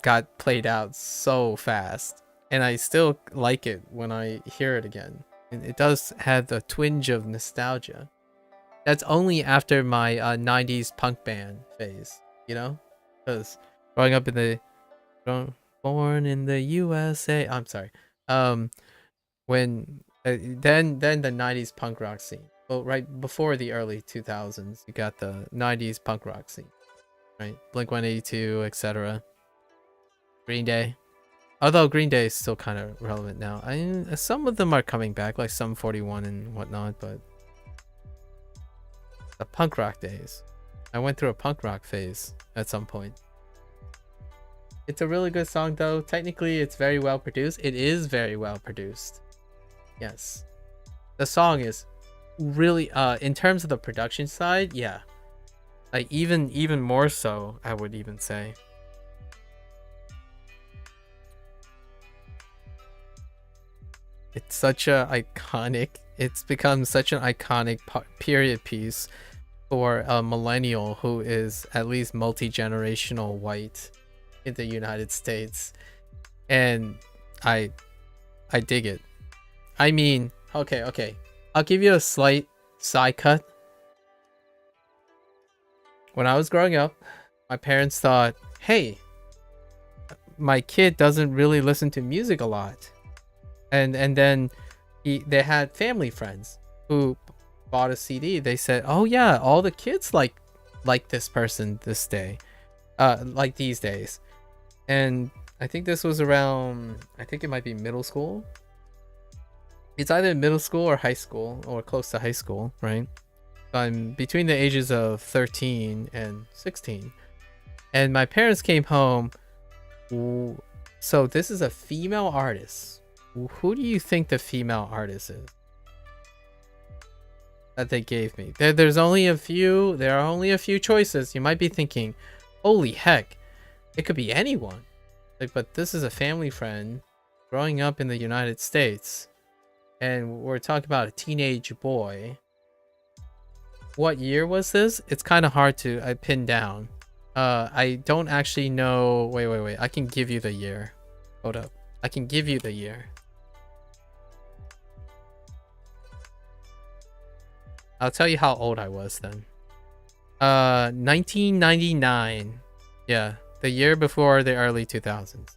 Speaker 1: got played out so fast. And I still like it when I hear it again. And it does have a twinge of nostalgia. That's only after my 90s punk band phase, you know? Because growing up in the... Born in the USA... I'm sorry. When... then the 90s punk rock scene. Well, right before the early 2000s, you got the 90s punk rock scene. Right? Blink-182, etc. Green Day. Although Green Day is still kind of relevant now. Some of them are coming back, like Sum 41 and whatnot, but the punk rock days. I went through a punk rock phase at some point. It's a really good song though. Technically, it's very well produced. It is very well produced. Yes. The song is really, in terms of the production side, yeah. Like even more so, I would even say. It's such a iconic, it's become such an iconic period piece for a millennial who is at least multi-generational white in the United States. And I dig it. I mean, okay. I'll give you a slight side cut. When I was growing up, my parents thought, hey, my kid doesn't really listen to music a lot. And then they had family friends who bought a CD. They said, oh yeah, all the kids like this person this day, like these days. And I think this was around, I think it might be middle school. It's either middle school or high school, or close to high school, right? I'm between the ages of 13 and 16. And my parents came home. So this is a female artist. Who do you think the female artist is that they gave me? There's only a few. There are only a few choices. You might be thinking, holy heck, it could be anyone. Like, but this is a family friend growing up in the United States. And we're talking about a teenage boy. What year was this? It's kind of hard to pin down. I don't actually know. Wait. I can give you the year. Hold up. I can give you the year. I'll tell you how old I was then. 1999. Yeah, the year before the early 2000s.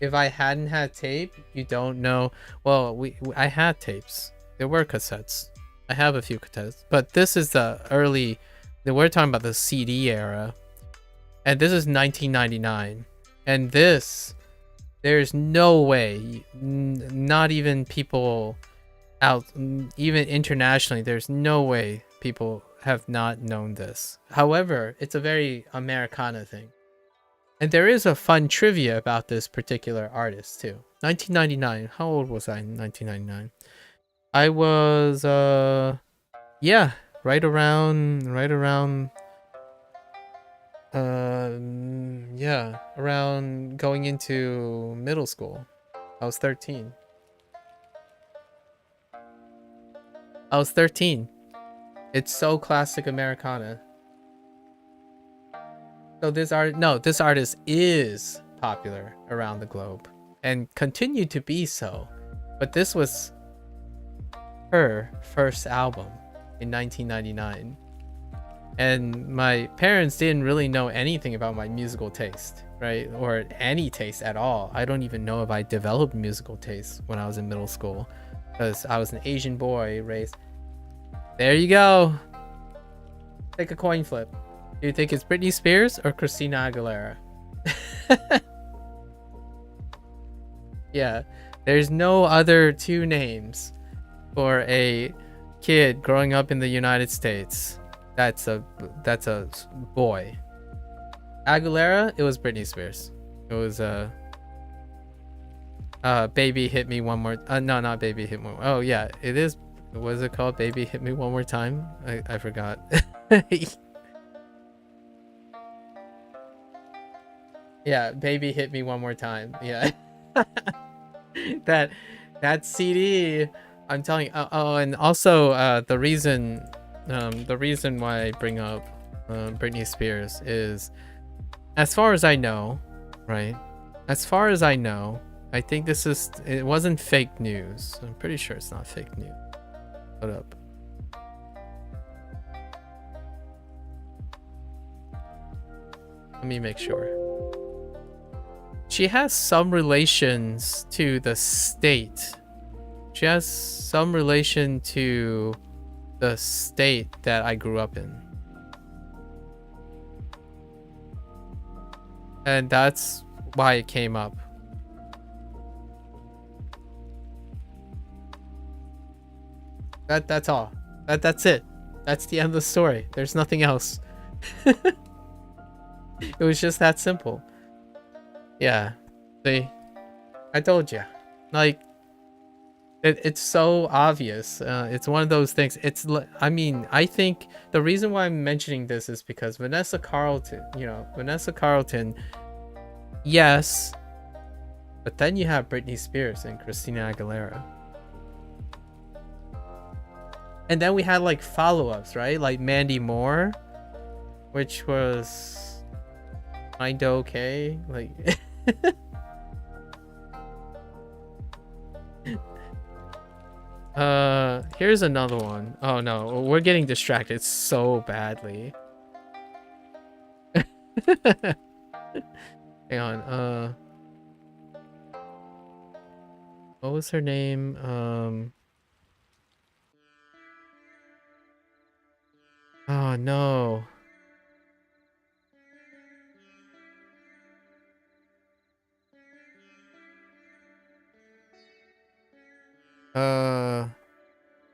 Speaker 1: If I hadn't had tape, you don't know. Well, I had tapes. There were cassettes. I have a few cassettes, but this is the early. We're talking about the CD era, and this is 1999. And this, there's no way, not even people out, even internationally, there's no way people have not known this. However, it's a very Americana thing. And there is a fun trivia about this particular artist too. 1999. How old was I in 1999? I was yeah, right around yeah, around going into middle school. I was 13. It's so classic Americana. So this artist is popular around the globe and continued to be so. But this was her first album in 1999. And my parents didn't really know anything about my musical taste, right? Or any taste at all. I don't even know if I developed musical taste when I was in middle school, because I was an Asian boy raised. There you go. Take a coin flip. Do you think it's Britney Spears or Christina Aguilera? Yeah, there's no other two names for a kid growing up in the United States. That's a boy. Aguilera, it was Britney Spears. It was Baby Hit Me One More. No, not Baby Hit Me. Oh yeah, it is. What is it called? Baby Hit Me One More Time. I forgot. Yeah, Baby Hit Me One More Time. Yeah. that CD, I'm telling you. Oh, and also the reason why I bring up Britney Spears is, as far as I know, right? As far as I know, I think it wasn't fake news. I'm pretty sure it's not fake news. Hold up. Let me make sure. She has some relations to the state. She has some relation to the state that I grew up in. And that's why it came up. That's all. That's it. That's the end of the story. There's nothing else. It was just that simple. Yeah. See, I told you. Like, it's so obvious. It's one of those things. I mean, I think the reason why I'm mentioning this is because Vanessa Carlton, yes, but then you have Britney Spears and Christina Aguilera. And then we had like follow-ups, right? Like Mandy Moore, which was kinda okay. Like here's another one. Oh no, we're getting distracted so badly. Hang on, what was her name? Oh no.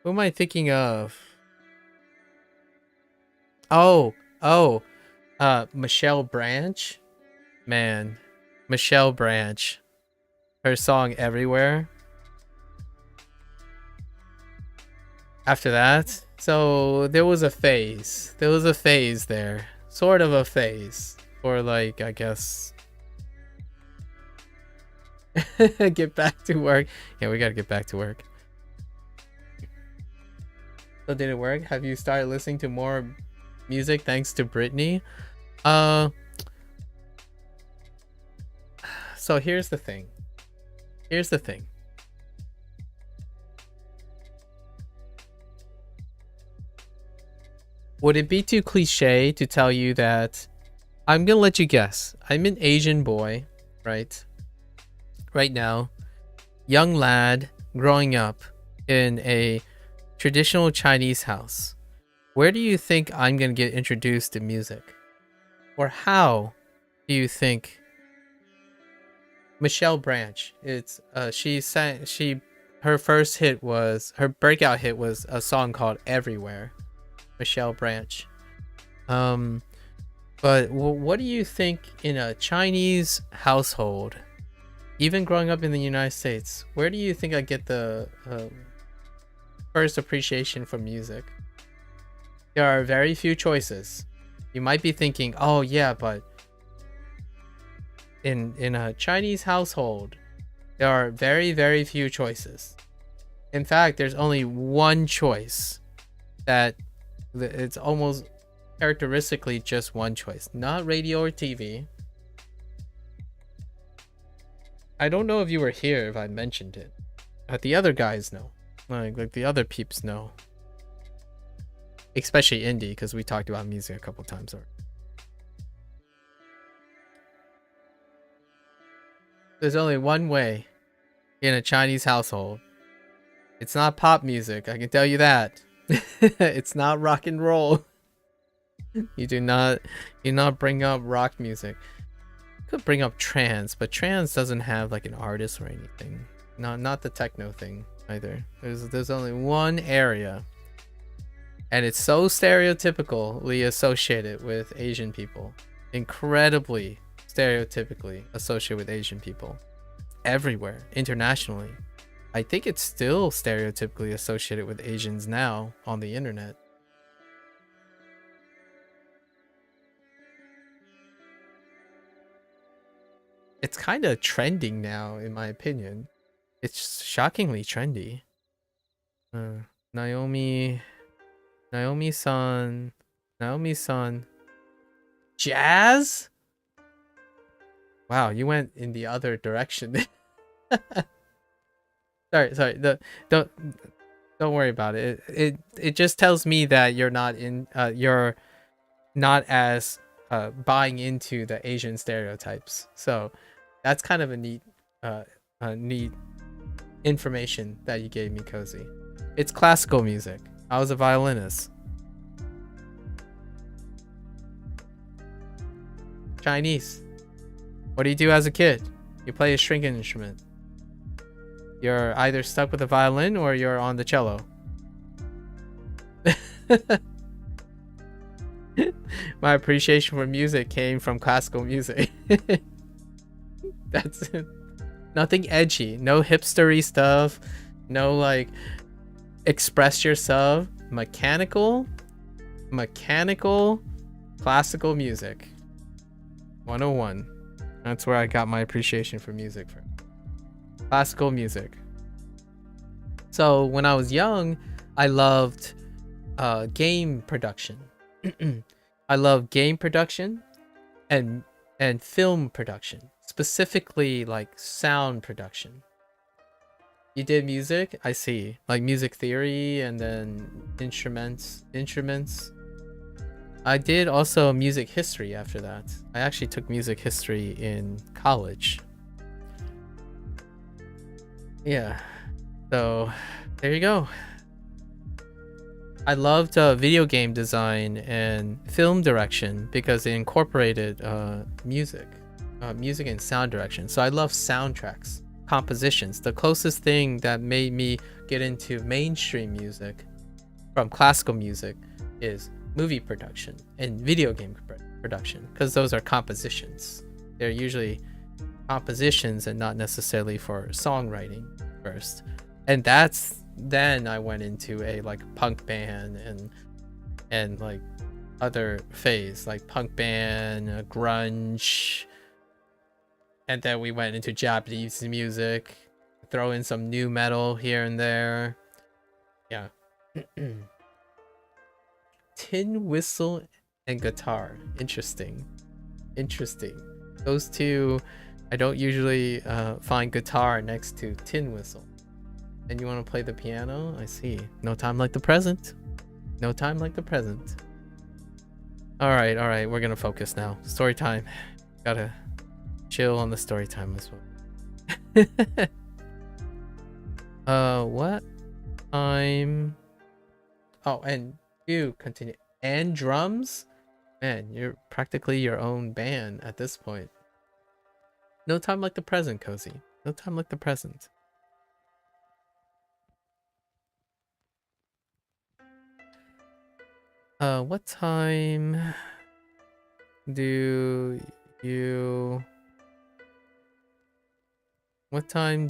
Speaker 1: Who am I thinking of? Oh, Michelle Branch? Man, Michelle Branch. Her song Everywhere. After that, so there was a phase. There was a phase there. Sort of a phase. Or like, I guess... get back to work. Yeah, we gotta get back to work. So did it work? Have you started listening to more music thanks to Britney? So here's the thing. Would it be too cliche to tell you that I'm gonna let you guess. I'm an Asian boy, right? Right now, young lad growing up in a traditional Chinese house. Where do you think I'm gonna get introduced to music? Or how do you think Michelle Branch, her first hit was, her breakout hit was a song called Everywhere. Michelle Branch. But what do you think in a Chinese household, even growing up in the United States, where do you think I get the first appreciation for music? There are very few choices. You might be thinking, oh yeah, but in a Chinese household, there are very, very few choices. In fact, there's only one choice that it's almost characteristically just one choice, not radio or TV. I don't know if you were here if I mentioned it, but the other guys know, like the other peeps know, especially indie, because we talked about music a couple times already. There's only one way in a Chinese household. It's not pop music, I can tell you that. It's not rock and roll. You do not bring up rock music. You could bring up trance, but trance doesn't have like an artist or anything. Not the techno thing either. There's only one area, and it's so stereotypically associated with Asian people. Incredibly stereotypically associated with Asian people. Everywhere, internationally. I think it's still stereotypically associated with Asians now on the internet. It's kind of trending now, in my opinion. It's shockingly trendy. Naomi-san. Jazz? Wow, you went in the other direction. Sorry. Don't worry about it. It just tells me that you're not as buying into the Asian stereotypes. So that's kind of a neat information that you gave me, Cozy. It's classical music. I was a violinist. Chinese. What do you do as a kid? You play a string instrument. You're either stuck with the violin or you're on the cello. My appreciation for music came from classical music. That's it. Nothing edgy, no hipstery stuff, no like express yourself. Mechanical classical music 101. That's where I got my appreciation for music from. Classical music. So when I was young, I loved game production. I love game production and film production, specifically like sound production. You did music, I see, like music theory and then instruments. I did also music history after that. I actually took music history in college. Yeah, so there you go. I loved video game design and film direction because they incorporated music and sound direction. So I love soundtracks, compositions. The closest thing that made me get into mainstream music from classical music is movie production and video game production, because those are compositions. They're usually compositions and not necessarily for songwriting first. And then I went into a like punk band and like other phase, like punk band, grunge, and then we went into Japanese music, throw in some new metal here and there. Yeah. Tin whistle and guitar. Interesting. Those two, I don't usually find guitar next to tin whistle. And you want to play the piano? I see. No time like the present. All right. We're gonna focus now. Story time. Gotta chill on the story time as well. What time? Oh, and you continue. And drums? Man, you're practically your own band at this point. No time like the present, Cozy. No time like the present. What time do you... What time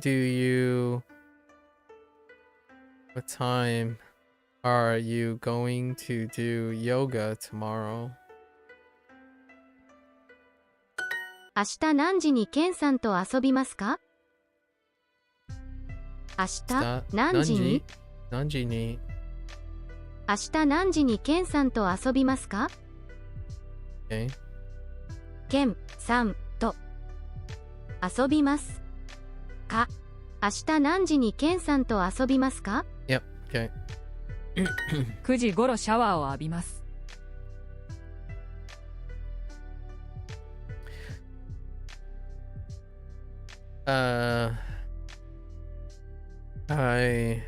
Speaker 1: are you going to do yoga tomorrow?
Speaker 3: 明日何時にケンさんと遊びますか？明日何時に明日何時にケンさんと遊びますか？
Speaker 1: Okay.
Speaker 3: ケンさんと遊びますか？明日何時にケンさんと遊びますか？
Speaker 1: Yep. Okay.
Speaker 10: 9時頃シャワーを浴びます。
Speaker 1: I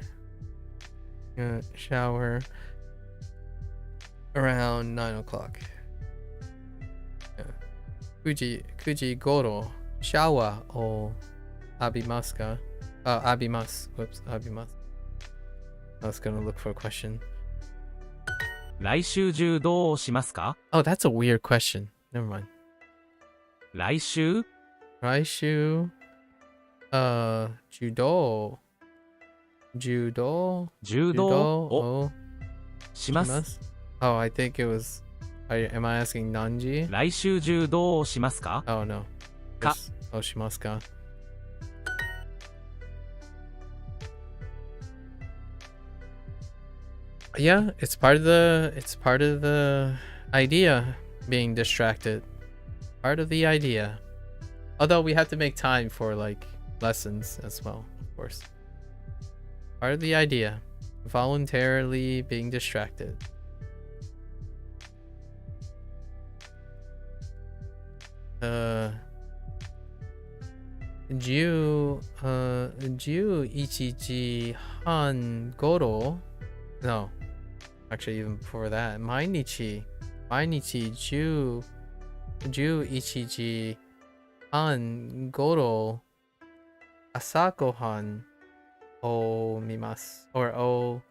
Speaker 1: shower around 9 o'clock. 9時頃シャワーを浴びますか？浴びます。Whoops, 浴びます。I was gonna look for a question.
Speaker 2: 来週中どうしますか？
Speaker 1: Oh, that's a weird question. Never mind.
Speaker 2: 来週
Speaker 1: 柔道
Speaker 2: をします。
Speaker 1: Oh, I think it was... am I asking 何時？
Speaker 2: 来週柔道をしますか？
Speaker 1: Oh, no.
Speaker 2: か。
Speaker 1: Oh, しますか？ Yeah, it's part of the idea, being distracted. Part of the idea. Although we have to make time for like lessons as well, of course. Part of the idea. Voluntarily being distracted. Uh 11時半頃 No, actually even before that. 毎日11時 han goro asagohan o mimasu. Or o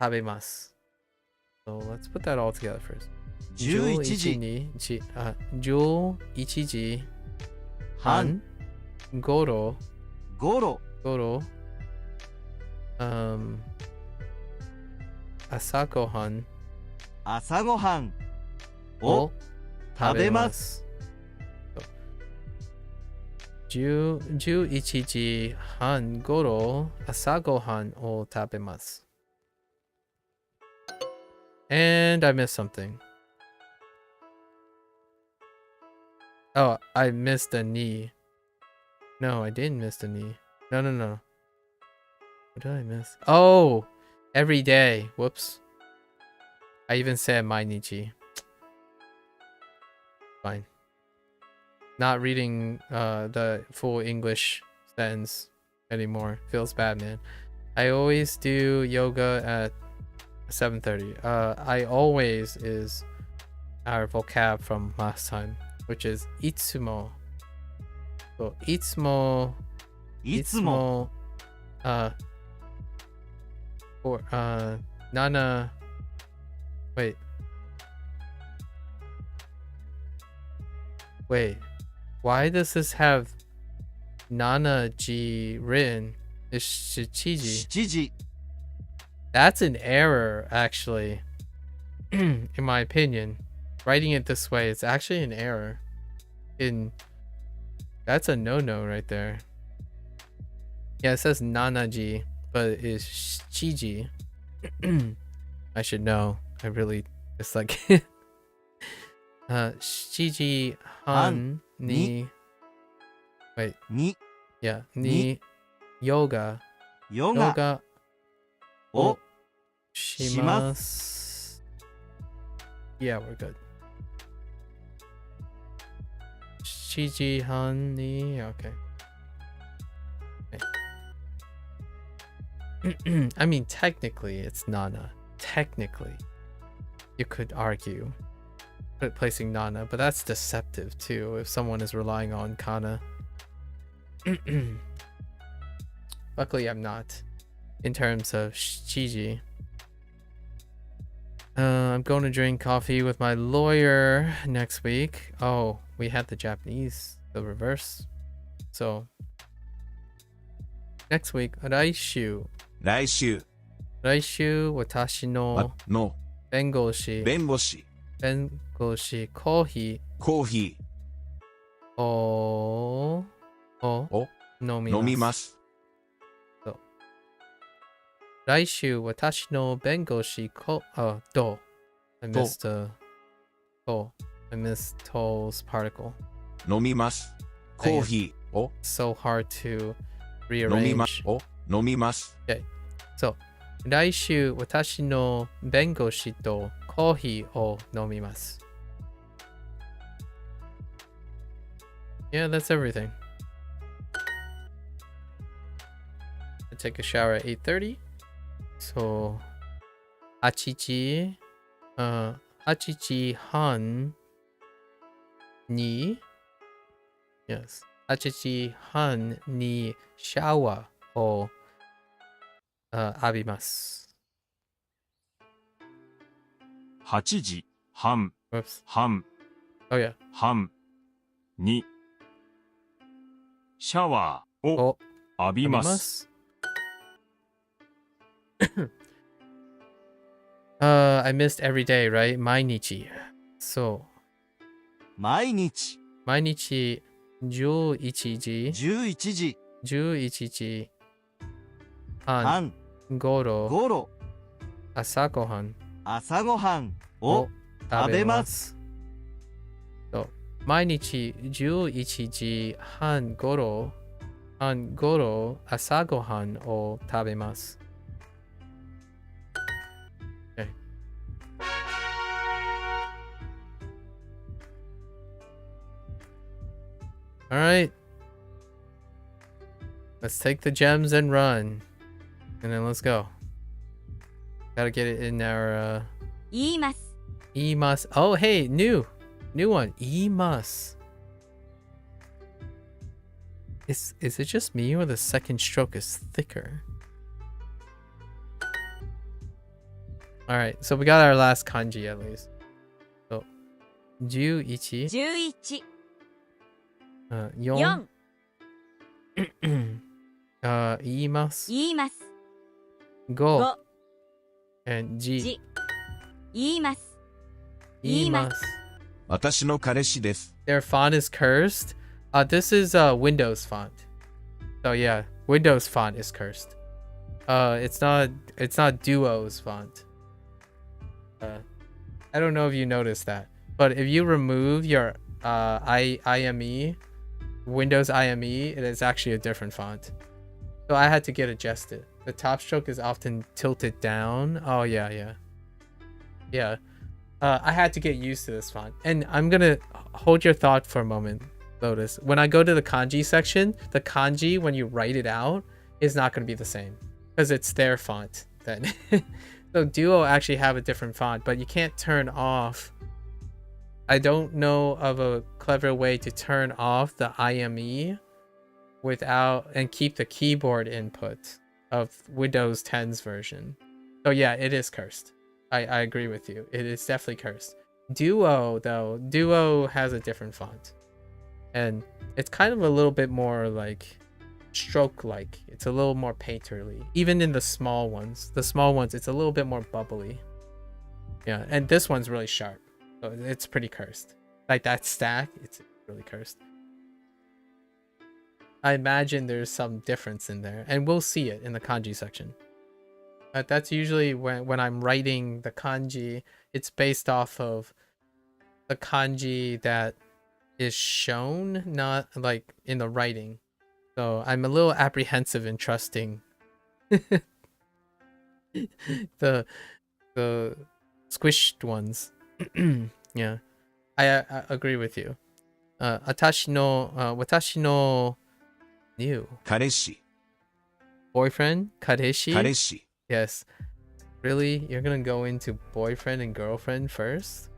Speaker 1: tabemasu. So let's put that all together first.
Speaker 7: 11時
Speaker 1: 11時半goro
Speaker 7: ごろ
Speaker 1: goro asagohan
Speaker 7: 朝ごはんを
Speaker 1: を
Speaker 7: 食べます
Speaker 1: 11時半頃朝ごはんを食べます。And I missed something. Oh, I missed a knee. No, I didn't miss the knee. No. What did I miss? Oh, every day. Whoops. I even said mainichi. Fine. Not reading the full English sentence anymore. Feels bad, man. I always do yoga at 7:30. I always is our vocab from last time, which is itsumo. So itsumo,
Speaker 7: いつも
Speaker 1: or nana. Wait. Why does this have nana-ji written? It's shichiji.
Speaker 7: 7時
Speaker 1: That's an error, actually. In my opinion. Writing it this way is actually an error. That's a no-no right there. Yeah, it says nanaji, but it's shichiji. I should know. I really dislike it. Shichiji han ni. Wait.
Speaker 7: に
Speaker 1: Yeah. Ni yoga.
Speaker 7: ヨガ
Speaker 1: Yoga
Speaker 7: を
Speaker 1: shimasu. Yeah, we're good. Shiji han ni. Okay. I mean, technically, it's nana. Technically, you could argue placing nana, but that's deceptive too if someone is relying on kana. Luckily, I'm not. In terms of shiji, I'm going to drink coffee with my lawyer next week. Oh, we had the Japanese, the reverse. So next week, 来週
Speaker 4: 来週
Speaker 1: 私の
Speaker 4: の
Speaker 1: 弁護士コーヒーを飲みます。来週私の弁護士と I missed I missed Toll's particle.
Speaker 4: 飲みます。コーヒーを
Speaker 1: So hard to
Speaker 4: 飲みます。
Speaker 1: rearrange.
Speaker 4: 飲みます。
Speaker 1: Okay. So 来週私の弁護士とコーヒーを飲みます。Yeah, that's everything. I take a shower at 8:30. So 8時半に Yes. 8時半にシャワーを浴びます。
Speaker 6: 8時半
Speaker 1: Whoops.
Speaker 6: 半
Speaker 1: Oh yeah.
Speaker 6: 半にシャワーを
Speaker 1: を
Speaker 6: 浴び
Speaker 1: 浴び
Speaker 6: ま。
Speaker 1: ますす。I missed every day, right? 毎日。そう。
Speaker 7: 毎日
Speaker 1: 毎日11時
Speaker 7: 11時
Speaker 1: 11時半
Speaker 7: 半
Speaker 1: ごろ
Speaker 7: ごろ
Speaker 1: 朝ごはん
Speaker 7: 朝ごはんを
Speaker 1: を
Speaker 7: 食べます。
Speaker 1: そう毎日11時半ごろ朝ごはんを食べます。Okay. All right. Let's take the gems and run. And then let's go. Gotta get it in our
Speaker 9: 言います。
Speaker 1: imas. Oh, hey, new New one. Imas. Is it just me or the second stroke is thicker? Alright, so we got our last kanji at least. So, 11.
Speaker 9: 11
Speaker 1: 4. 言います。
Speaker 9: 言います。
Speaker 1: 5. And G.
Speaker 9: じ言います。
Speaker 1: 言います。
Speaker 4: 私の彼氏です。
Speaker 1: Their font is cursed. This is Windows font. So yeah, Windows font is cursed. It's not Duo's font. I don't know if you noticed that, but if you remove your IME, Windows IME, it is actually a different font. So I had to get adjusted. The top stroke is often tilted down. Oh yeah. I had to get used to this font, and I'm gonna hold your thought for a moment, Lotus. When I go to the kanji section, the kanji when you write it out is not gonna be the same because it's their font then. So Duo actually have a different font, but you can't turn off. I don't know of a clever way to turn off the IME without and keep the keyboard input of Windows 10's version. So yeah, it is cursed. I agree with you. It is definitely cursed. Duo though, Duo has a different font. And it's kind of a little bit more like stroke-like. It's a little more painterly. Even in the small ones. The small ones, it's a little bit more bubbly. Yeah, and this one's really sharp. So it's pretty cursed. Like that stack, it's really cursed. I imagine there's some difference in there. And we'll see it in the kanji section. That's usually when I'm writing the kanji, it's based off of the kanji that is shown, not like in the writing. So I'm a little apprehensive in trusting the squished ones. Yeah, I agree with you. Watashi no new
Speaker 4: 彼氏
Speaker 1: boyfriend, kareshi.
Speaker 4: 彼氏
Speaker 1: Yes. Really? You're gonna go into boyfriend and girlfriend first?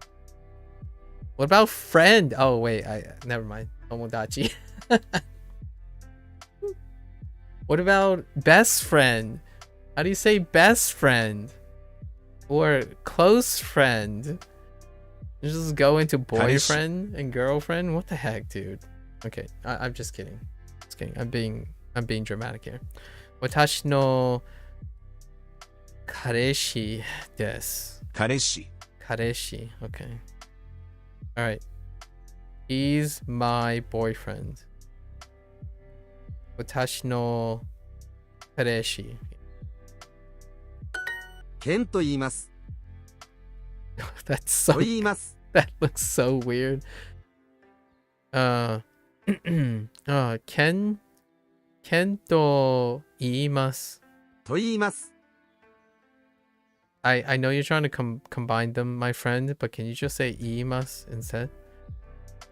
Speaker 1: What about friend? Oh wait, never mind. Tomodachi. What about best friend? How do you say best friend? Or close friend? You just go into boyfriend and girlfriend? What the heck, dude? Okay, I'm just kidding. Just kidding. I'm being dramatic here. Watashi no kareshi desu.
Speaker 4: 彼氏
Speaker 1: Kareshi. Okay. Alright. He's my boyfriend. Watashi no kareshi.
Speaker 5: ケンと言います。
Speaker 1: That's so
Speaker 5: と言います。
Speaker 1: that looks so weird. Ken to iimasu.
Speaker 5: と言います。
Speaker 1: I know you're trying to combine them, my friend, but can you just say iimasu instead?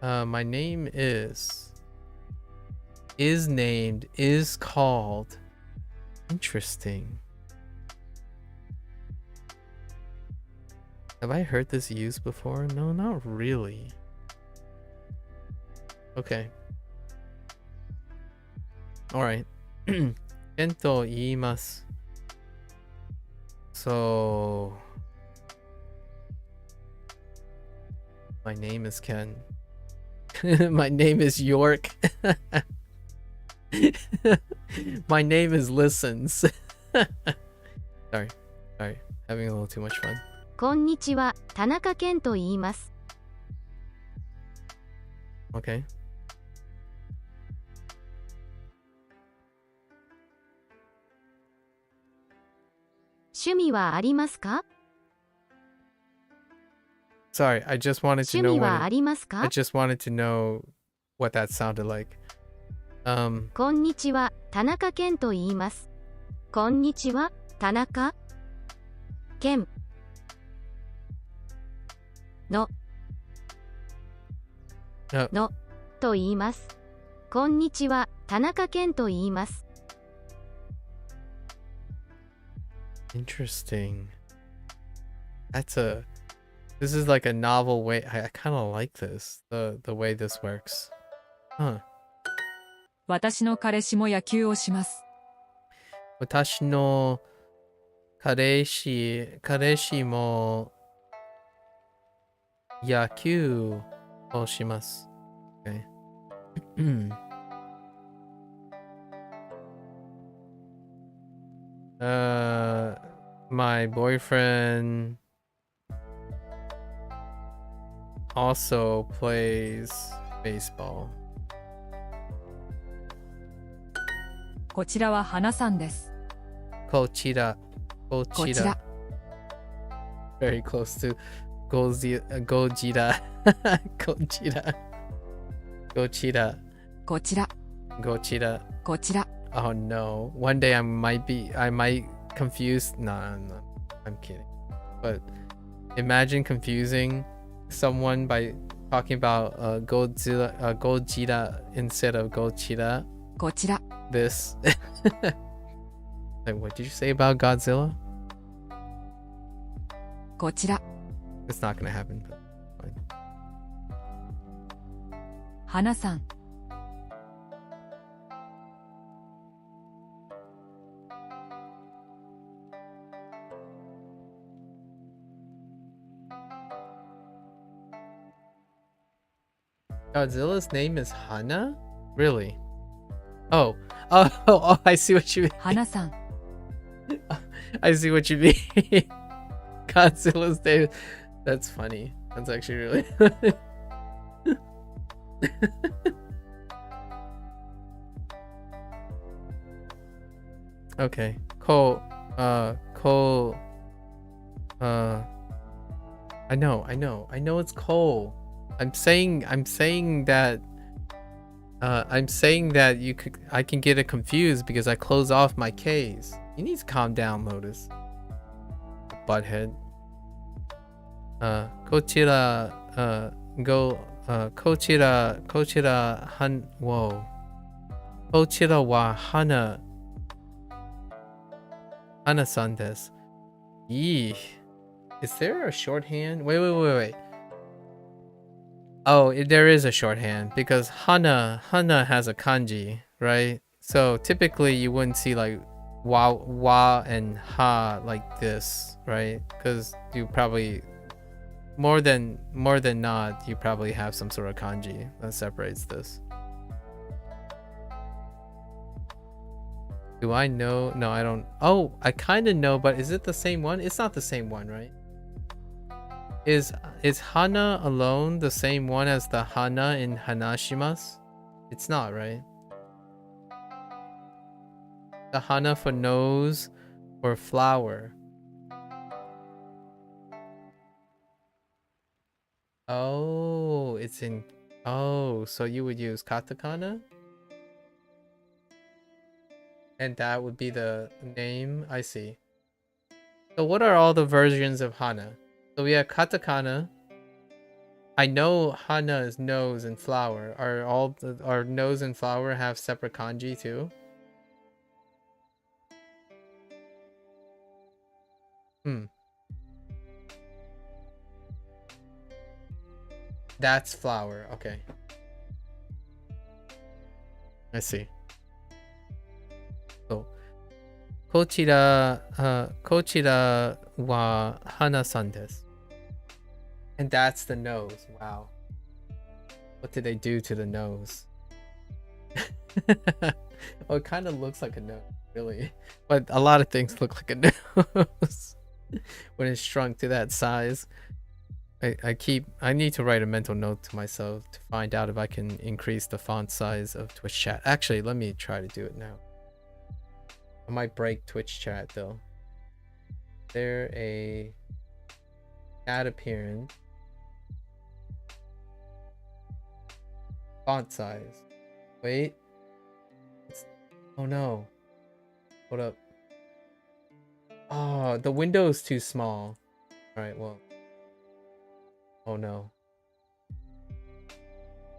Speaker 1: My name is named, is called. Interesting. Have I heard this used before? No, not really. Okay. Alright. Kento iimasu. So... My name is Ken. My name is York. My name is Listens. Sorry. Having a little too much fun.
Speaker 3: こんにちは、田中健と言います。
Speaker 1: Okay.
Speaker 3: 趣味はありますか？
Speaker 1: Sorry, I just wanted to
Speaker 3: 趣
Speaker 1: know
Speaker 3: 味はあ
Speaker 1: what
Speaker 3: りますか？
Speaker 1: I just wanted to know what that sounded like.
Speaker 3: こんにちは、田中健と言います。こんにちは、田中健のと言います。こんにちは、田中健と言います。
Speaker 1: Interesting. That's a This is like a novel way. I kind of like this. The way this works. Huh.
Speaker 10: 私の彼氏も野球をします。
Speaker 1: 私の彼氏も野球をします。Okay. My boyfriend also plays baseball.
Speaker 10: こちらは花さんです。
Speaker 1: こちら。Very close to Gojira. Gojira. Oh no. One day I might confuse. No, I'm kidding. But imagine confusing someone by talking about Gojira instead of Gojira. This. Like, what did you say about Godzilla? It's not gonna happen. But fine.
Speaker 10: 花さん。
Speaker 1: Godzilla's name is Hana? Really? Oh, I see what you mean.
Speaker 10: 花さん。
Speaker 1: I see what you mean. Godzilla's name. That's funny. That's actually really funny. Okay. I know it's Cole. I'm saying that I can get it confused because I close off my K's. You need to calm down, Lotus. Butthead. Kochira wa Hana-san desu. Yee. Is there a shorthand? Wait. Oh, there is a shorthand because Hana has a kanji, right? So typically you wouldn't see like wa and ha like this, right? Because you probably more than not you probably have some sort of kanji that separates this. Do I know? No, I don't. Oh, I kind of know, but is it the same one? It's not the same one, right? Is Hana alone the same one as the Hana in Hanashimasu? It's not, right? The Hana for nose or flower. Oh, it's in... Oh, so you would use katakana? And that would be the name? I see. So what are all the versions of Hana? So we have katakana. I know Hana is nose and flower. Are nose and flower have separate kanji too? That's flower. Okay. I see. So, kochira wa Hana-san desu. And that's the nose. Wow. What did they do to the nose? Well, it kind of looks like a nose, really. But a lot of things look like a nose when it's shrunk to that size. I need to write a mental note to myself to find out if I can increase the font size of Twitch chat. Actually, let me try to do it now. I might break Twitch chat though. There a ad appearance. Font size. Wait. Oh no. Hold up. Oh, the window is too small. Alright, well. Oh no.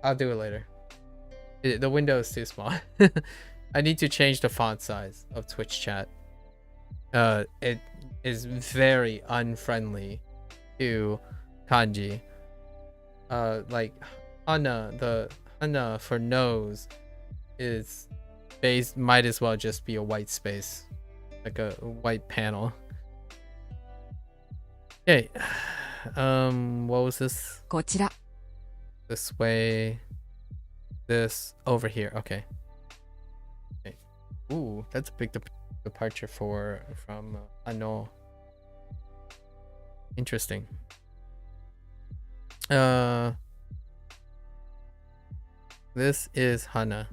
Speaker 1: I'll do it later. The window is too small. I need to change the font size of Twitch chat. It is very unfriendly to kanji. Like hana, the hana for nose is based, might as well just be a white space, like a white panel. Okay. What was this?
Speaker 10: こちら
Speaker 1: This way. This over here. Okay. Okay. Ooh, that's a big departure from ano. Interesting. This is hana.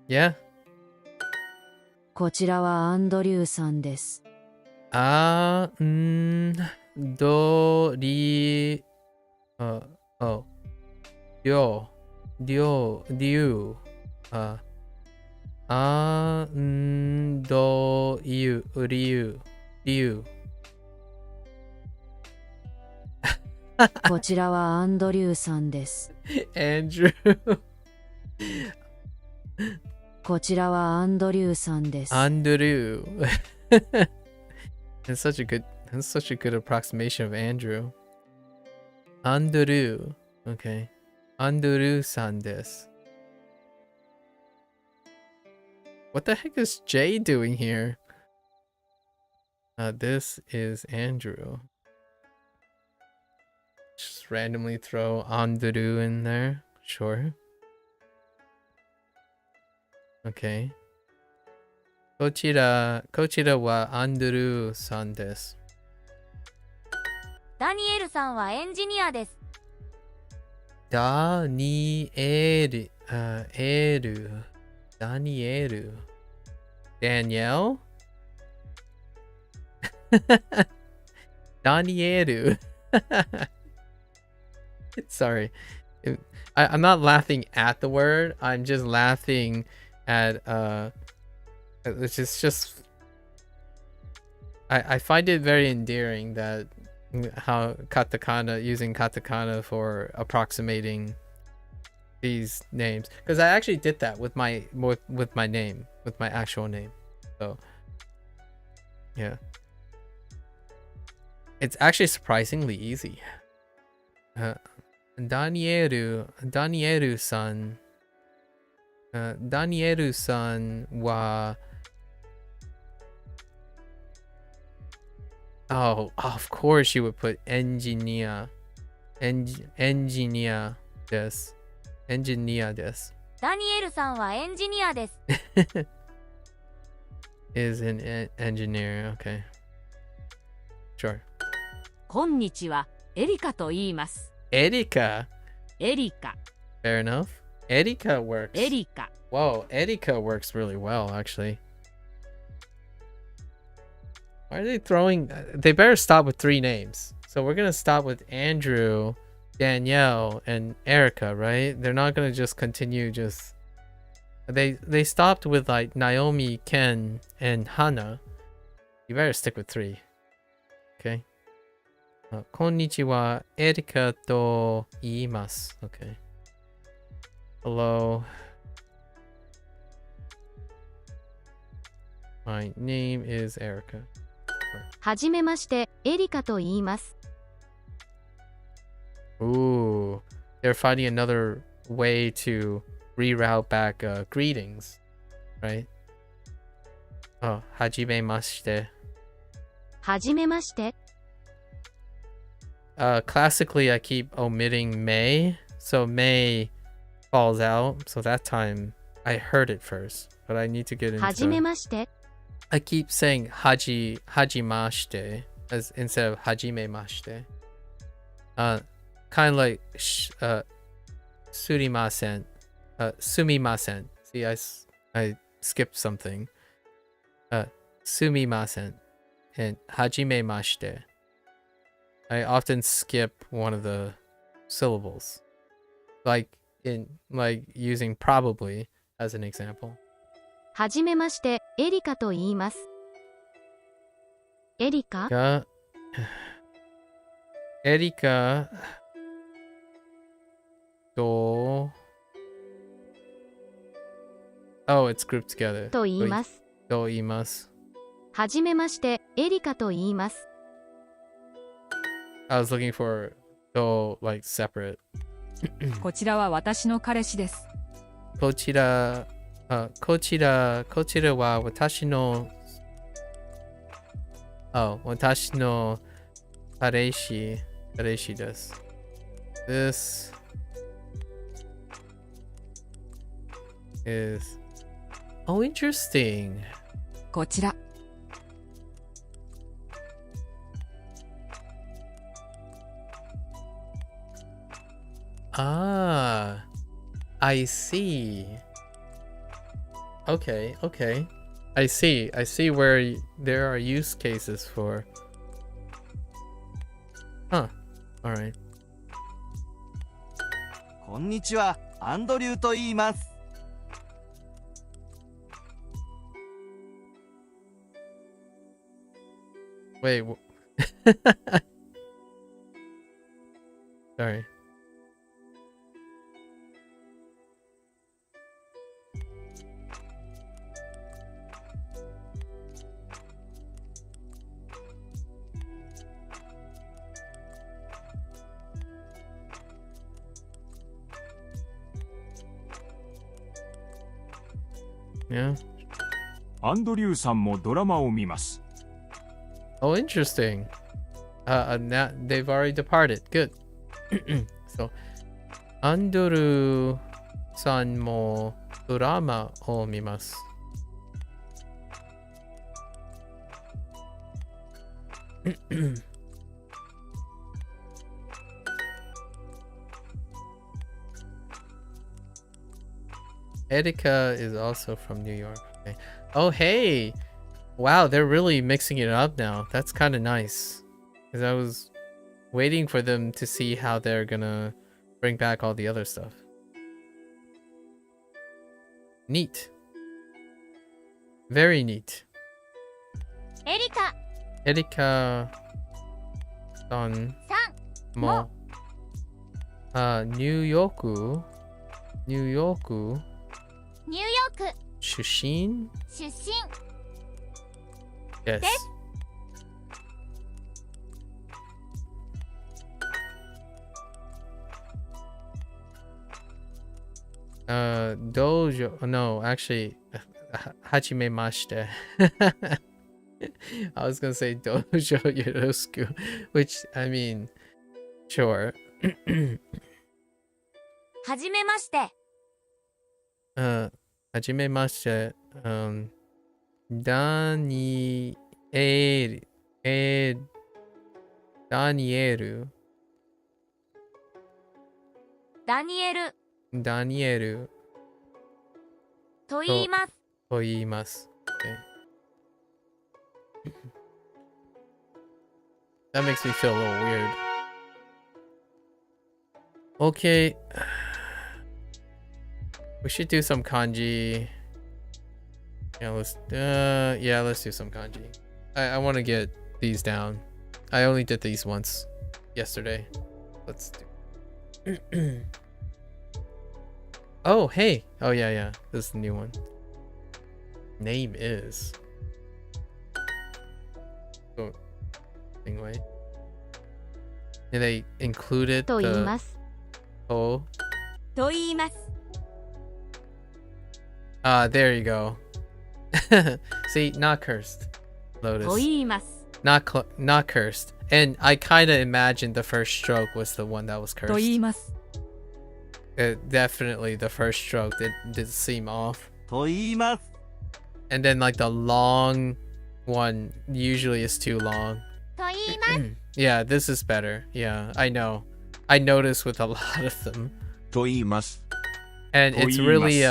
Speaker 1: Yeah.
Speaker 8: こちらはアンドリューさんです。
Speaker 1: どり、oh, りょう、りょう、りゅう、どゆ、りゆ、りゆ。
Speaker 8: こちらはアンドリューさんです。
Speaker 1: Andrew.
Speaker 8: こちらはアンドリューさんです。
Speaker 1: Andrew. That's such a good approximation of Andrew. Andrew. Okay. Andrew-san desu. What the heck is Jay doing here? This is Andrew. Just randomly throw Andrew in there. Sure. Okay. こちらはアンドルーさんです。
Speaker 9: ダニエルさんはエンジニアです。
Speaker 1: ダニエル。Danielle? Danielu. Sorry. I'm not laughing at the word. I'm just laughing at it's just I find it very endearing that how using katakana for approximating these names, because I actually did that with my name, with my actual name. So yeah, it's actually surprisingly easy. Danieru-san wa. Oh, of course you would put engineer. Engineer desu. Engineer desu.
Speaker 9: ダニエルさんはエンジニアです。
Speaker 1: Is an engineer. Okay. Sure.
Speaker 10: こんにちは、エリカと言います。
Speaker 1: Erika.
Speaker 10: エリカ。
Speaker 1: Fair enough. Erika works.
Speaker 10: エリカ。
Speaker 1: Whoa, Erika works really well, actually. Why are they throwing... They better stop with 3 names. So we're gonna stop with Andrew, Danielle, and Erica, right? They're not gonna just continue just... They stopped with like Naomi, Ken, and Hana. You better stick with 3. Okay. Konnichiwa, Erika to iimasu. Okay. Hello. My name is Erica.
Speaker 3: はじめまして、エリカと言います。
Speaker 1: Ooh, they're finding another way to reroute back greetings, right? Oh, はじめまして。
Speaker 3: はじめまして。
Speaker 1: Classically, I keep omitting May, so May falls out. So that time, I heard it first, but I need to get into.
Speaker 3: はじめまして。
Speaker 1: I keep saying hajimashite as instead of hajimemashite. Kind of like surimasen, sumimasen. See, I skipped something. Sumimasen and hajimemashite. I often skip one of the syllables, like using probably as an example.
Speaker 3: はじめまして、エリカと言います。エリカ？
Speaker 1: エリカと Oh, it's grouped together.
Speaker 3: と言います。
Speaker 1: と言います。
Speaker 3: はじめまして、エリカと言います。
Speaker 1: I was looking for so like separate.
Speaker 10: こちらは私の彼氏です。
Speaker 1: こちらは私の彼氏です。This is interesting.
Speaker 10: こちら。
Speaker 1: Ah, I see. Okay. I see where there are use cases for. Huh. All right.
Speaker 7: こんにちは、アンドリューと言います。
Speaker 1: Wait. Sorry. Yeah.
Speaker 6: アンドリューさんもドラマを見ます。
Speaker 1: Oh, interesting. Now they've already departed. Good. So, アンドルさんもドラマを見ます。Erika is also from New York. Okay. Oh, hey! Wow, they're really mixing it up now. That's kind of nice. Because I was waiting for them to see how they're gonna bring back all the other stuff. Neat. Very neat. Erika さんもニューヨーク出身 Yes. Dojo. No, actually, hajimemashite. I was gonna say dojo yoroshiku, which I mean, sure.
Speaker 9: はじめまして。
Speaker 1: はじめまして。ダニエル
Speaker 9: と言います。
Speaker 1: Okay. That makes me feel a little weird. Okay. We should do some kanji. Let's do some kanji. I want to get these down. I only did these once yesterday. Let's do. Oh, hey. Oh, yeah. This is the new one. Name is. Oh, anyway. And they included the. Oh.
Speaker 9: と言います。
Speaker 1: There you go. See, not cursed. Lotus.
Speaker 9: と言います。
Speaker 1: Not cursed. And I kind of imagined the first stroke was the one that was cursed.
Speaker 10: と言います。
Speaker 1: Definitely the first stroke did seem off.
Speaker 7: と言います。
Speaker 1: And then like the long one usually is too long.
Speaker 9: と言います。
Speaker 1: Yeah, this is better. Yeah, I know. I noticed with a lot of them.
Speaker 4: と言います。
Speaker 1: And it's really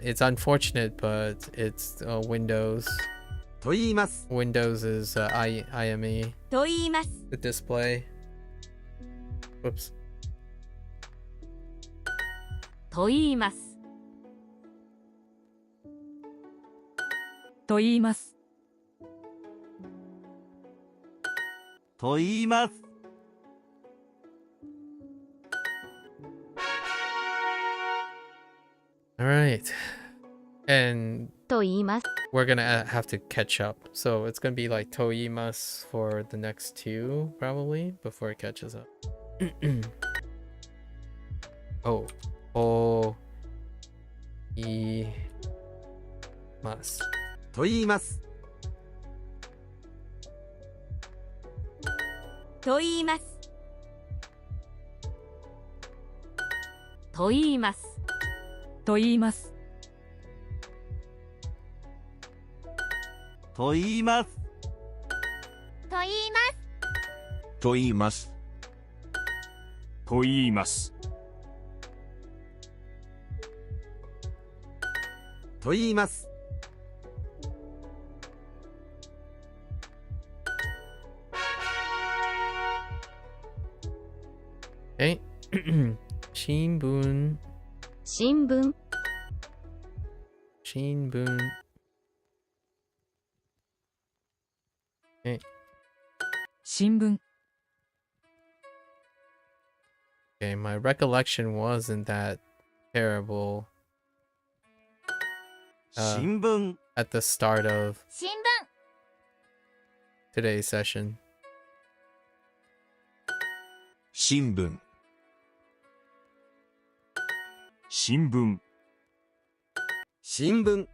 Speaker 1: it's unfortunate, but it's Windows.
Speaker 5: と言います。
Speaker 1: Windows is IME.
Speaker 9: と言います。
Speaker 1: The display. Whoops.
Speaker 9: と言います。
Speaker 10: と言います。
Speaker 7: と言います。
Speaker 1: All right. And
Speaker 3: と言います。
Speaker 1: we're gonna have to catch up. So it's gonna be like toimasu for the next two, probably, before it catches up. Oh. Oh. います。
Speaker 5: と言います。
Speaker 9: と言います。と言います。
Speaker 10: と言います。
Speaker 7: と言います。
Speaker 9: と言います。
Speaker 4: と言います。
Speaker 6: と言います。
Speaker 5: と言います。
Speaker 1: え新聞。
Speaker 3: 新聞。
Speaker 1: 新聞。
Speaker 10: 新聞。
Speaker 1: Okay, my recollection wasn't that terrible
Speaker 7: 新聞。
Speaker 1: at the start of
Speaker 9: 新聞。
Speaker 1: today's session.
Speaker 4: 新聞。
Speaker 6: 新聞。
Speaker 5: 新聞。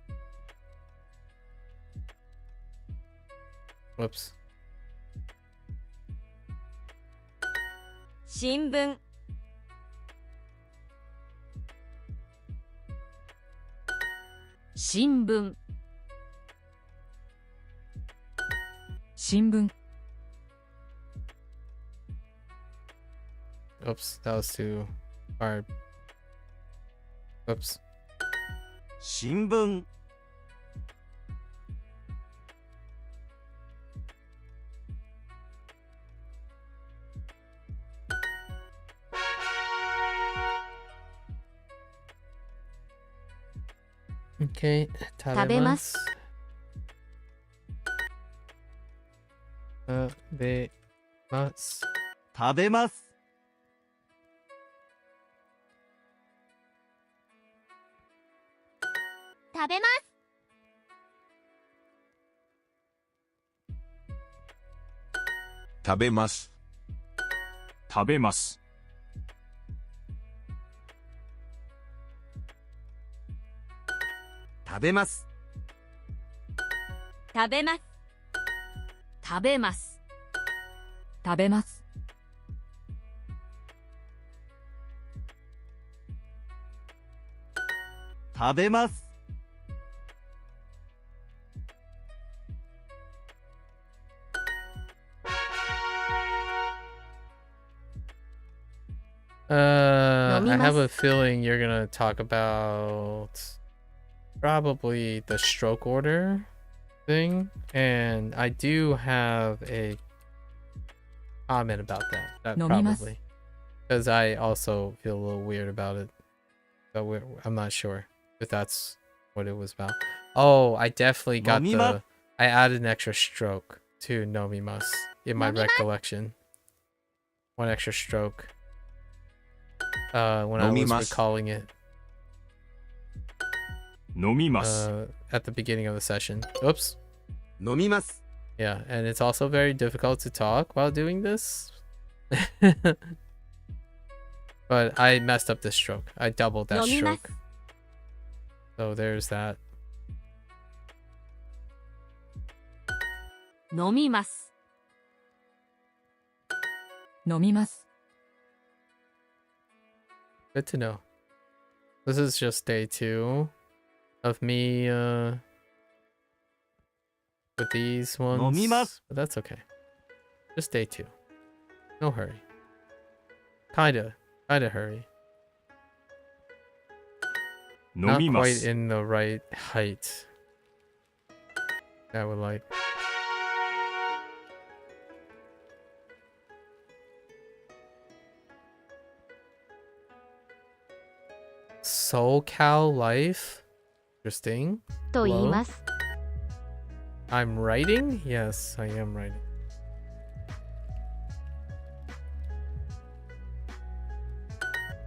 Speaker 1: Whoops.
Speaker 9: 新聞。
Speaker 3: 新聞。
Speaker 10: 新聞。
Speaker 1: Oops, that was too hard. Oops.
Speaker 7: 新聞。
Speaker 1: Okay,
Speaker 3: 食べます。
Speaker 1: 食べます。
Speaker 7: 食べます。
Speaker 9: 食べます。
Speaker 4: 食べます。
Speaker 6: 食べます。
Speaker 5: 食べます。
Speaker 9: 食べます。
Speaker 3: 食べます。
Speaker 10: 食べます。
Speaker 7: 食べます。
Speaker 1: I have a feeling you're gonna talk about probably the stroke order thing, and I do have a comment about that probably, because I also feel a little weird about it, but I'm not sure if that's what it was about. Oh, I definitely got I added an extra stroke to nomimasu in my recollection. One extra stroke. When I was recalling it.
Speaker 6: 飲みます。
Speaker 1: At the beginning of the session. Oops.
Speaker 5: 飲みます。
Speaker 1: Yeah, and it's also very difficult to talk while doing this. But I messed up this stroke. I doubled that stroke. So there's that.
Speaker 3: 飲みます。
Speaker 10: 飲みます。
Speaker 1: Good to know. This is just day 2 of me with these ones. But that's okay. Just day 2. No hurry. Kinda hurry. Not quite in the right height. I would like. SoCal life? Interesting.
Speaker 3: と言います。
Speaker 1: I'm writing? Yes, I am writing.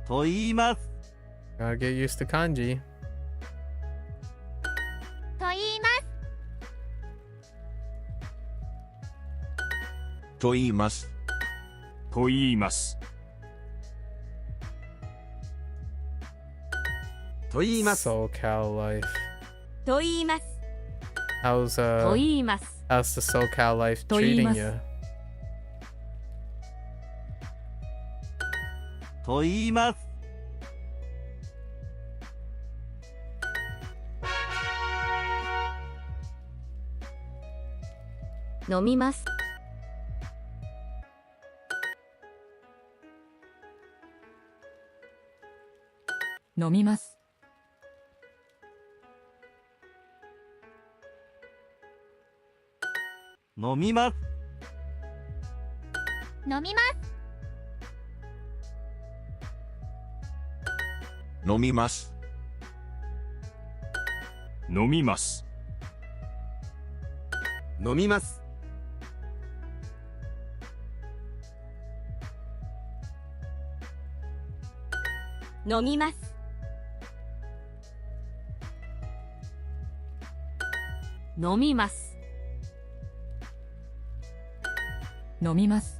Speaker 7: と言います。
Speaker 1: Gotta get used to kanji.
Speaker 9: と言います。
Speaker 4: と言います。
Speaker 6: と言います。
Speaker 5: と言います。
Speaker 1: SoCal life.
Speaker 9: と言います。
Speaker 1: How's
Speaker 3: と言います。
Speaker 1: how's the SoCal life
Speaker 10: と言い
Speaker 1: treating
Speaker 10: ます。
Speaker 1: you?
Speaker 7: と言います。
Speaker 3: 飲みます。
Speaker 10: 飲みます。
Speaker 7: 飲みます。
Speaker 9: 飲みます。
Speaker 4: 飲みます。
Speaker 6: 飲みます。
Speaker 5: 飲みます。
Speaker 9: 飲みます。
Speaker 3: 飲みます。
Speaker 10: 飲みます。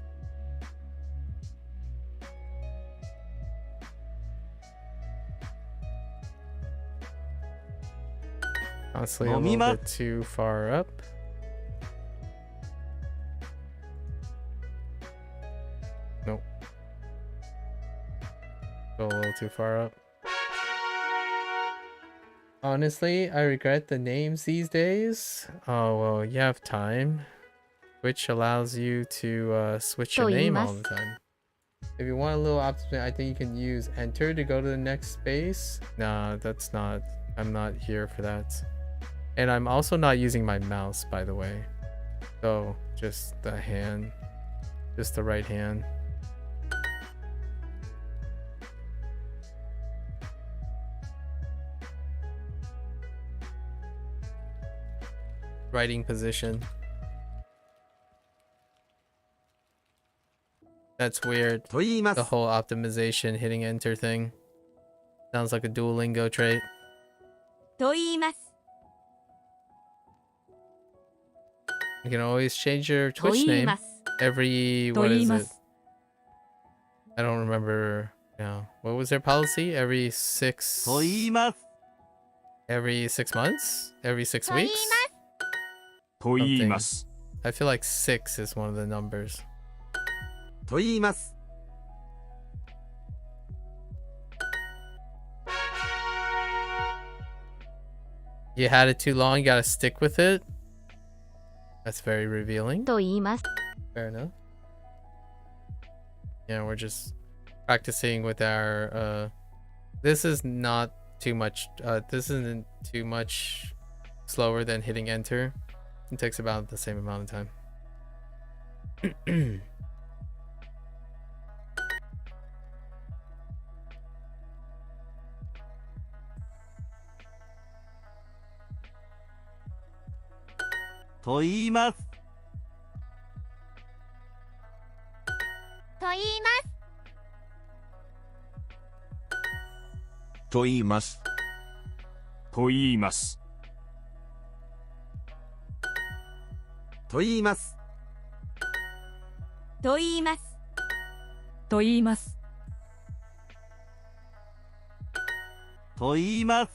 Speaker 1: Honestly, a little
Speaker 7: Nomima.
Speaker 1: bit too far up. Nope. Go a little too far up. Honestly, I regret the names these days. Oh, well, you have time. Which allows you to switch your name all the time. If you want a little optimism, I think you can use enter to go to the next space. Nah, that's not. I'm not here for that. And I'm also not using my mouse, by the way. So, just the hand. Just the right hand. Writing position. That's weird.
Speaker 5: と言いま
Speaker 1: The
Speaker 5: す。
Speaker 1: whole optimization hitting enter thing. Sounds like a Duolingo trait.
Speaker 9: と言います。
Speaker 1: You can always change your
Speaker 3: と
Speaker 1: Twitch
Speaker 3: 言い
Speaker 1: name
Speaker 3: ます。
Speaker 1: every,
Speaker 10: と
Speaker 1: what
Speaker 10: 言い
Speaker 1: is
Speaker 10: ま
Speaker 1: it?
Speaker 10: す。
Speaker 1: I don't remember now. What was their policy? Every 6
Speaker 7: と言います。
Speaker 1: every 6 months? Every 6
Speaker 9: と言い
Speaker 1: weeks?
Speaker 6: と言います。
Speaker 1: I feel like 6 is one of the numbers.
Speaker 5: と言います。
Speaker 1: You had it too long, you gotta stick with it. That's very revealing.
Speaker 3: と言います。
Speaker 1: Fair enough. Yeah, we're just practicing with our this is not too much this isn't too much slower than hitting enter. It takes about the same amount of time.
Speaker 7: と言います。
Speaker 9: と言います。
Speaker 4: と言います。
Speaker 6: と言います。
Speaker 5: と言います。
Speaker 9: と言います。
Speaker 10: と言います。
Speaker 7: と言います。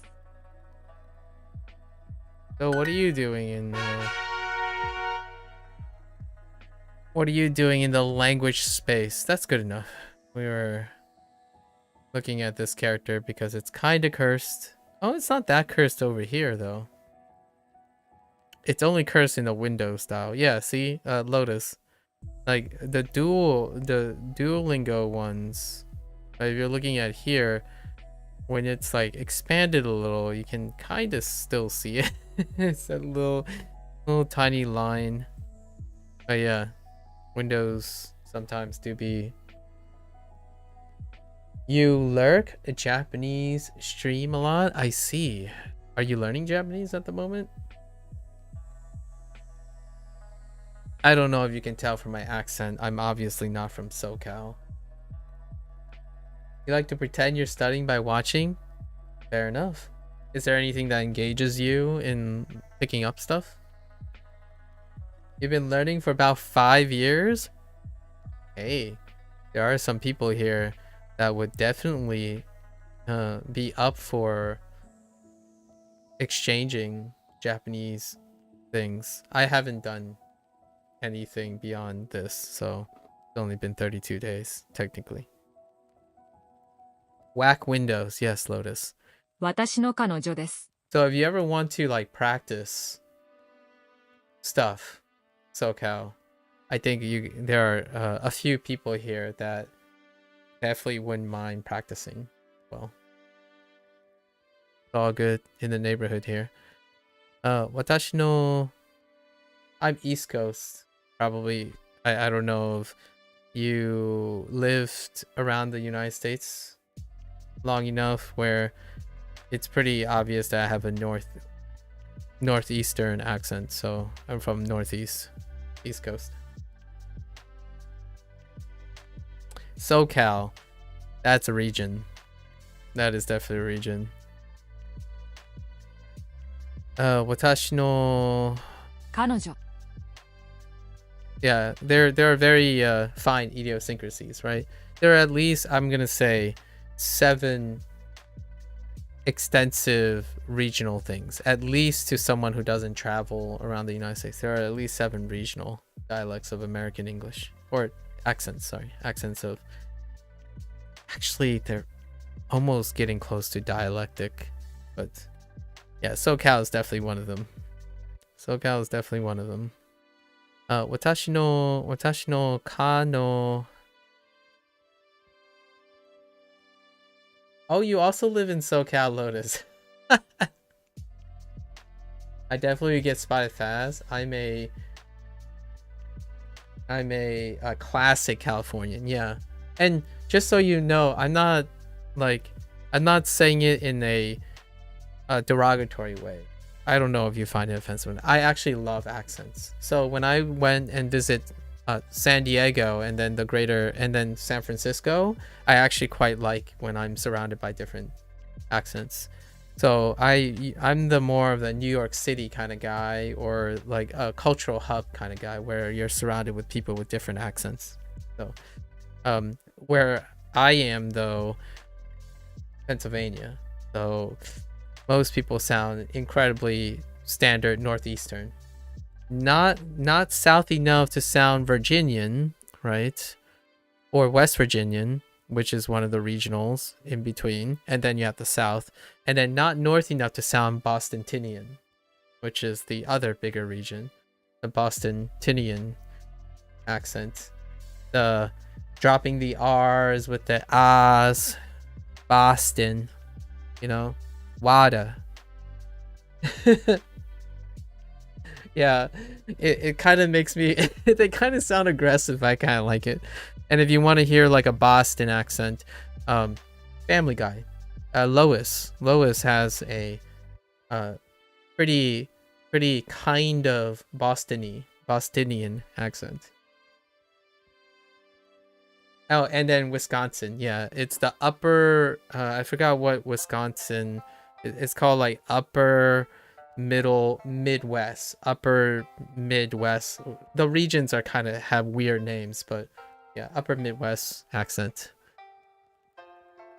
Speaker 1: So what are you doing in what are you doing in the language space? That's good enough. We were looking at this character because it's kind of cursed. Oh, it's not that cursed over here though. It's only cursed in the Windows style. Yeah, see? Lotus. Like the Duolingo ones. If you're looking at here, when it's like expanded a little, you can kind of still see it. It's a little tiny line. But yeah, Windows sometimes do be. You lurk a Japanese stream a lot? I see. Are you learning Japanese at the moment? I don't know if you can tell from my accent. I'm obviously not from SoCal. You like to pretend you're studying by watching? Fair enough. Is there anything that engages you in picking up stuff? You've been learning for about 5 years? Hey, there are some people here that would definitely be up for exchanging Japanese things. I haven't done anything beyond this, so it's only been 32 days, technically. Whack windows, yes, Lotus.
Speaker 10: 私の彼女です。
Speaker 1: So if you ever want to like practice stuff, SoCal, I think there are a few people here that definitely wouldn't mind practicing. Well, it's all good in the neighborhood here. Watashi no, I'm East Coast. Probably, I don't know if you lived around the United States long enough where it's pretty obvious that I have a northeastern accent, so I'm from Northeast, East Coast. SoCal, that's a region. That is definitely a region. Watashi no,
Speaker 10: 彼女。
Speaker 1: yeah, there are very fine idiosyncrasies, right? There are at least, I'm gonna say, 7 extensive regional things, at least to someone who doesn't travel around the United States. There are at least 7 regional dialects of American English, or accents of, actually they're almost getting close to dialectic, but yeah, SoCal is definitely one of them. Watashi no ka no. Oh, you also live in SoCal, Lotus. I definitely get spotted fast. I'm a classic Californian, yeah. And just so you know, I'm not saying it in a derogatory way. I don't know if you find it offensive. I actually love accents. So when I went and visit San Diego and then San Francisco, I actually quite like when I'm surrounded by different accents. So I'm the more of the New York City kind of guy, or like a cultural hub kind of guy where you're surrounded with people with different accents. So where I am though, Pennsylvania. So most people sound incredibly standard Northeastern. Not south enough to sound Virginian, right? Or West Virginian, which is one of the regionals in between. And then you have the South. And then not north enough to sound Bostonian, which is the other bigger region. The Bostonian accent. The dropping the R's with the A's. Boston. You know? Wada. Yeah, it kind of makes me they kind of sound aggressive. I kind of like it. And if you want to hear like a Boston accent, Family Guy, Lois has a pretty kind of Bostonian accent. Oh, and then Wisconsin, yeah, it's the upper I forgot what Wisconsin, it's called, like upper Midwest. The regions are kind of have weird names, but yeah, upper Midwest accent.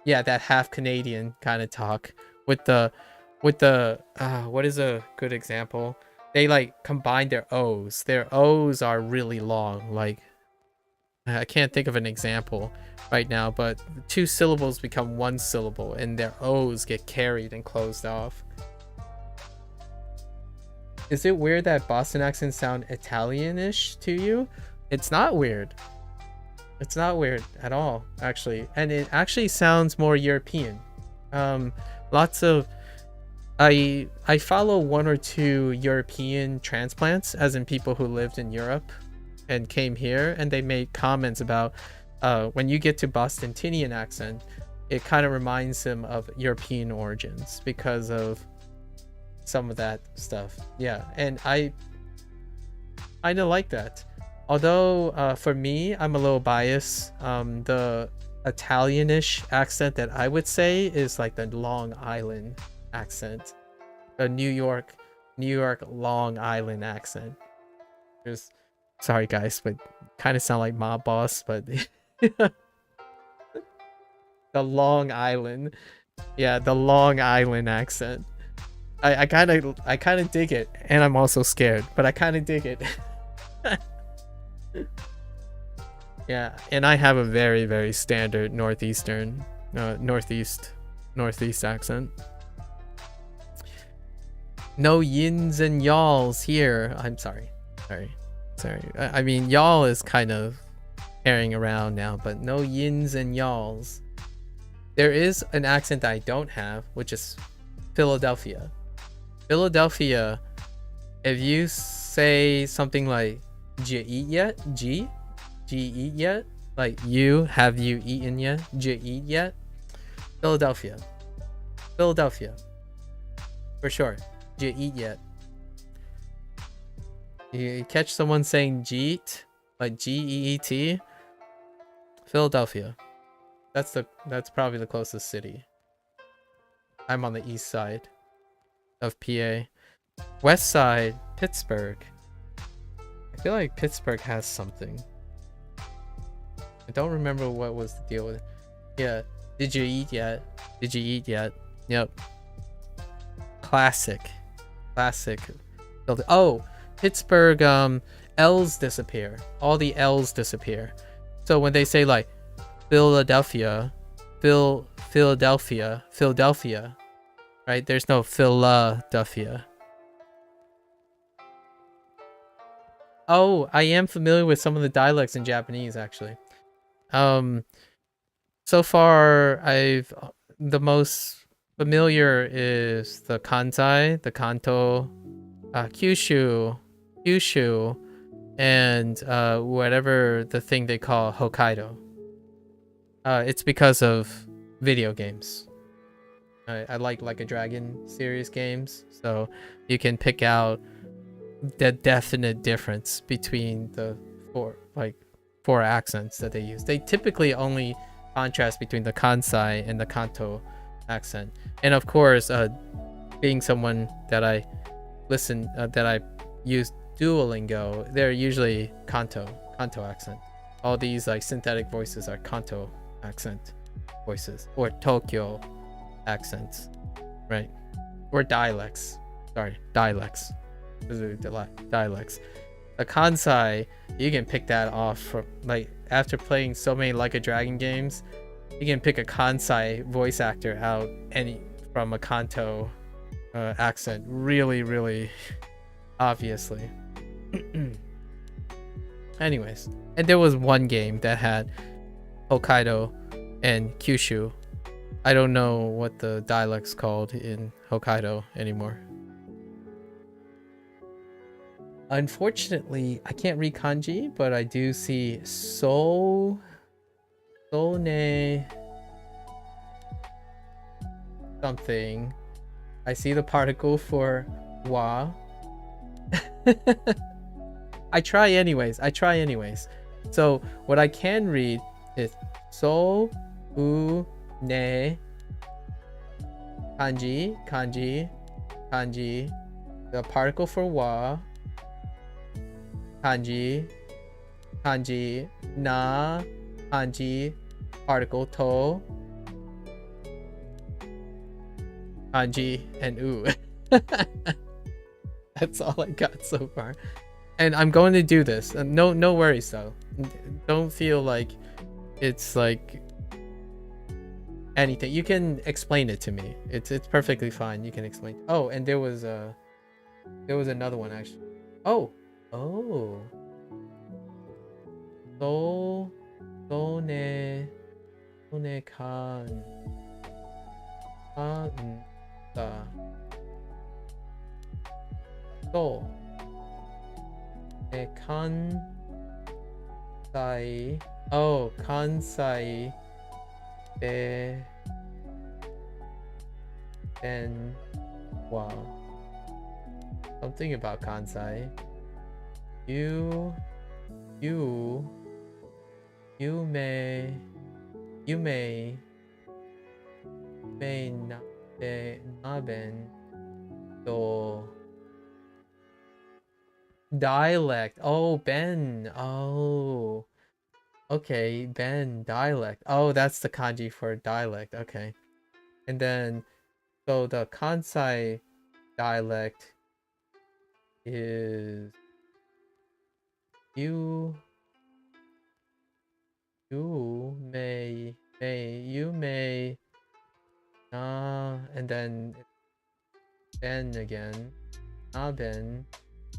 Speaker 1: Yeah, that half Canadian kind of talk with the what is a good example? They like combine their O's. Their O's are really long. Like, I can't think of an example right now, but 2 syllables become 1 syllable and their O's get carried and closed off. Is it weird that Boston accents sound Italian-ish to you? It's not weird. It's not weird at all, actually. And it actually sounds more European. Lots of... I follow 1 or 2 European transplants, as in people who lived in Europe and came here, and they made comments about when you get to Bostonian accent, it kind of reminds them of European origins because of some of that stuff. Yeah, and I kind of like that. Although for me, I'm a little biased. The Italianish accent that I would say is like the Long Island accent, the New York Long Island accent. Sorry guys, but kind of sound like Mob Boss, but the Long Island. Yeah, the Long Island accent. I kind of dig it, and I'm also scared, but I kind of dig it. Yeah, and I have a very, very standard northeast accent. No yins and y'alls here. I'm sorry. I mean, y'all is kind of carrying around now, but no yins and y'alls. There is an accent that I don't have, which is Philadelphia. Philadelphia, if you say something like "Did you eat yet?" G, "Did you eat yet?" Like you, have you eaten yet? Did you eat yet? Philadelphia, for sure. Did you eat yet? You catch someone saying "jeet," like Geet, Philadelphia. That's probably the closest city. I'm on the east side of PA. West side, Pittsburgh. I feel like Pittsburgh has something. I don't remember what was the deal with it. Yeah. Did you eat yet? Did you eat yet? Yep. Classic. Oh, Pittsburgh, L's disappear. All the L's disappear. So when they say like Philadelphia, Philadelphia, right? There's no Philadelphia. Oh, I am familiar with some of the dialects in Japanese, actually. So far, the most familiar is the Kansai, the Kanto, Kyushu, and whatever the thing they call Hokkaido. It's because of video games. I like a Dragon series games, so you can pick out the definite difference between the four accents that they use. They typically only contrast between the Kansai and the Kanto accent. And of course, being someone that I use Duolingo, they're usually Kanto accent. All these like synthetic voices are Kanto accent voices, or Tokyo accents, right? Or dialects. Sorry, dialects. Dialects. A Kansai, you can pick that off from, like, after playing so many Like a Dragon games, you can pick a Kansai voice actor out from a Kanto accent really, really obviously. Anyways, and there was one game that had Hokkaido and Kyushu. I don't know what the dialect's called in Hokkaido anymore. Unfortunately, I can't read kanji, but I do see ne something. I see the particle for wa. I try anyways. So what I can read is ne kanji, the particle for wa, kanji, na, kanji, particle to, kanji, and u. That's all I got so far. And I'm going to do this. No worries though. Don't feel like it's like anything. You can explain it to me. It's perfectly fine. You can explain. Oh, and there was another one actually. Oh. Ne kan Kansai. Oh, Kansai de and wow. Something about Kansai. You may naben to Dialect. Oh, Ben. Oh. Okay, Ben, dialect. Oh, that's the kanji for dialect. Okay. And then, so the Kansai dialect is you you may and then Ben again. Ben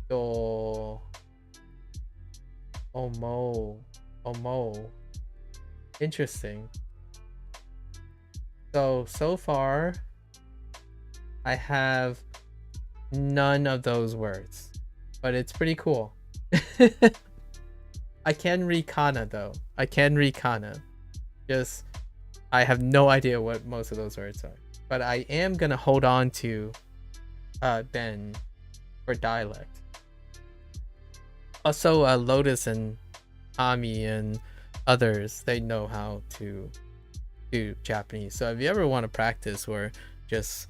Speaker 1: do omo. Interesting. So far I have none of those words, but it's pretty cool. I can read kana though. I can read kana. Just I have no idea what most of those words are. But I am gonna hold on to Ben for dialect. Also, Lotus and Ami and others, they know how to do Japanese. So if you ever want to practice or just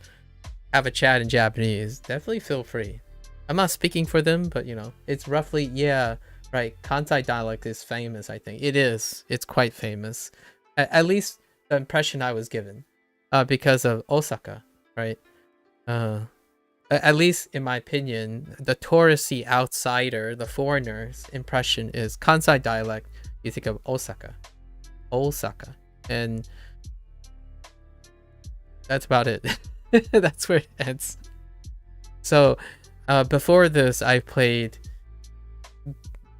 Speaker 1: have a chat in Japanese, definitely feel free. I'm not speaking for them, but you know, it's roughly, yeah, right. Kansai dialect is famous, I think. It is. It's quite famous. At least the impression I was given. Because of Osaka, right? At least in my opinion, the touristy outsider, the foreigner's impression is Kansai dialect. You think of Osaka. And that's about it. That's where it ends. So before this, I played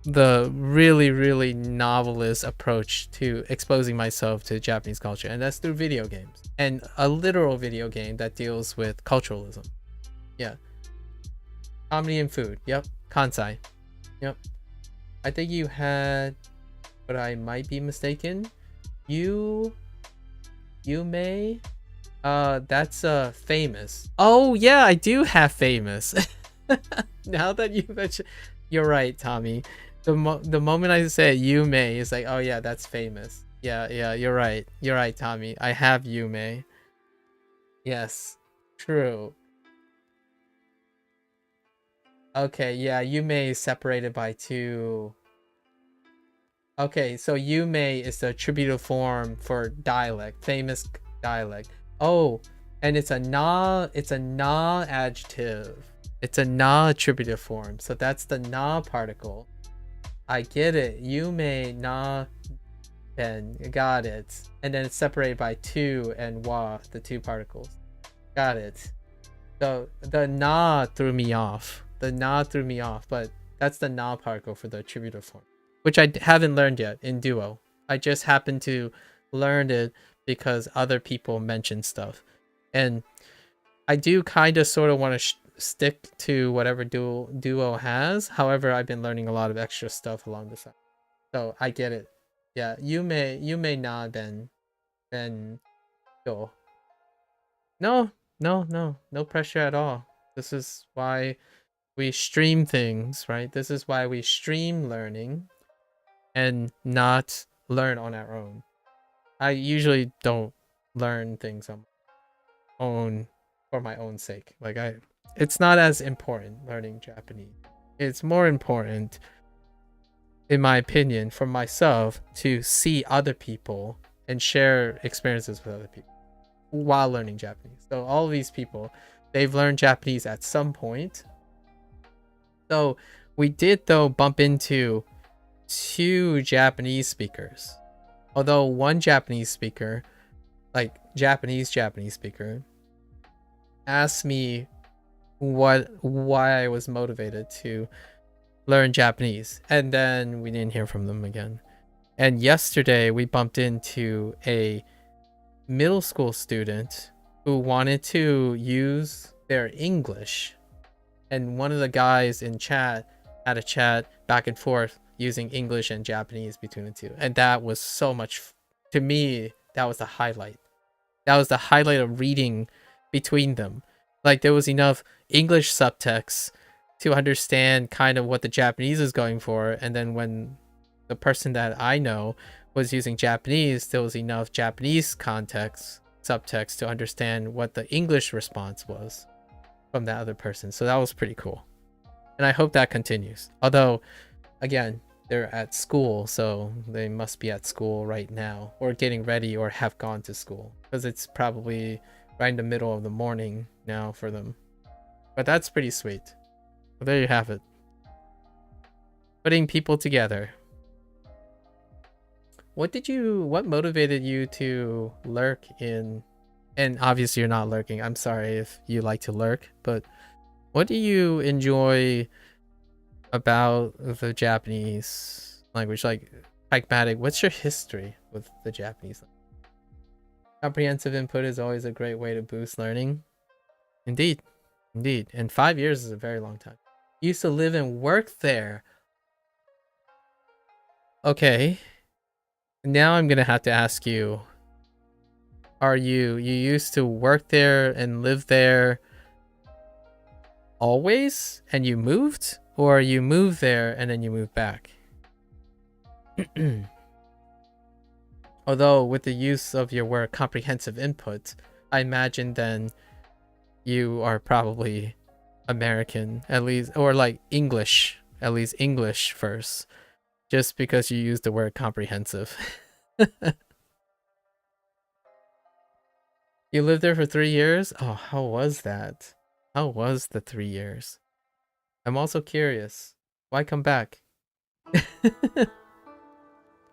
Speaker 1: the really novelist approach to exposing myself to Japanese culture, and that's through video games, and a literal video game that deals with culturalism. Yeah. Comedy and food. Yep. Kansai. Yep. I think you had, but I might be mistaken. You may. That's famous. Oh yeah, I do have famous. Now that you mentioned, you're right, Tommy. The moment I said you may, it's like, oh yeah, that's famous. Yeah, you're right, Tommy. I have you may. Yes, true. Okay, yeah, you may is separated by two. Okay, so you may is the attributive form for dialect, famous dialect. Oh, and it's a na adjective. It's a na attributive form. So that's the na particle. I get it. You may na ben. Got it. And then it's separated by two and wa, the two particles. Got it. So the na threw me off. But that's the na particle for the attributive form, which I haven't learned yet in Duo. I just happened to learn it because other people mention stuff. And I do kind of sort of want to stick to whatever Duo has. However, I've been learning a lot of extra stuff along the side. So I get it. Yeah, you may not then go. No pressure at all. This is why we stream things, right? This is why we stream learning and not learn on our own. I usually don't learn things on my own for my own sake. Like it's not as important learning Japanese. It's more important, in my opinion, for myself to see other people and share experiences with other people while learning Japanese. So all of these people, they've learned Japanese at some point. So we did though bump into two Japanese speakers. Although one Japanese speaker, like Japanese speaker, asked me why I was motivated to learn Japanese, and then we didn't hear from them again. And yesterday we bumped into a middle school student who wanted to use their English, and one of the guys in chat had a chat back and forth using English and Japanese between the two, and that was so much to me. That was the highlight. That was the highlight of reading between them. Like there was enough English subtext to understand kind of what the Japanese is going for, and then when the person that I know was using Japanese, there was enough Japanese subtext to understand what the English response was from that other person. So that was pretty cool. And I hope that continues. Although, again, they're at school, so they must be at school right now, or getting ready, or have gone to school, because it's probably right in the middle of the morning now for them. But that's pretty sweet. Well, there you have it. Putting people together. What motivated you to lurk in, and obviously you're not lurking, I'm sorry if you like to lurk, but what do you enjoy about the Japanese language? Like, pragmatic, what's your history with the Japanese language? Comprehensive input is always a great way to boost learning. Indeed. And 5 years is a very long time. You used to live and work there. Okay. Now I'm gonna have to ask you, you used to work there and live there always and you moved, or you moved there and then you moved back? Although with the use of your word comprehensive input, I imagine then you are probably American, at least, or like English, at least English first, just because you use the word comprehensive. You lived there for 3 years? Oh, how was that? How was the 3 years? I'm also curious. Why come back?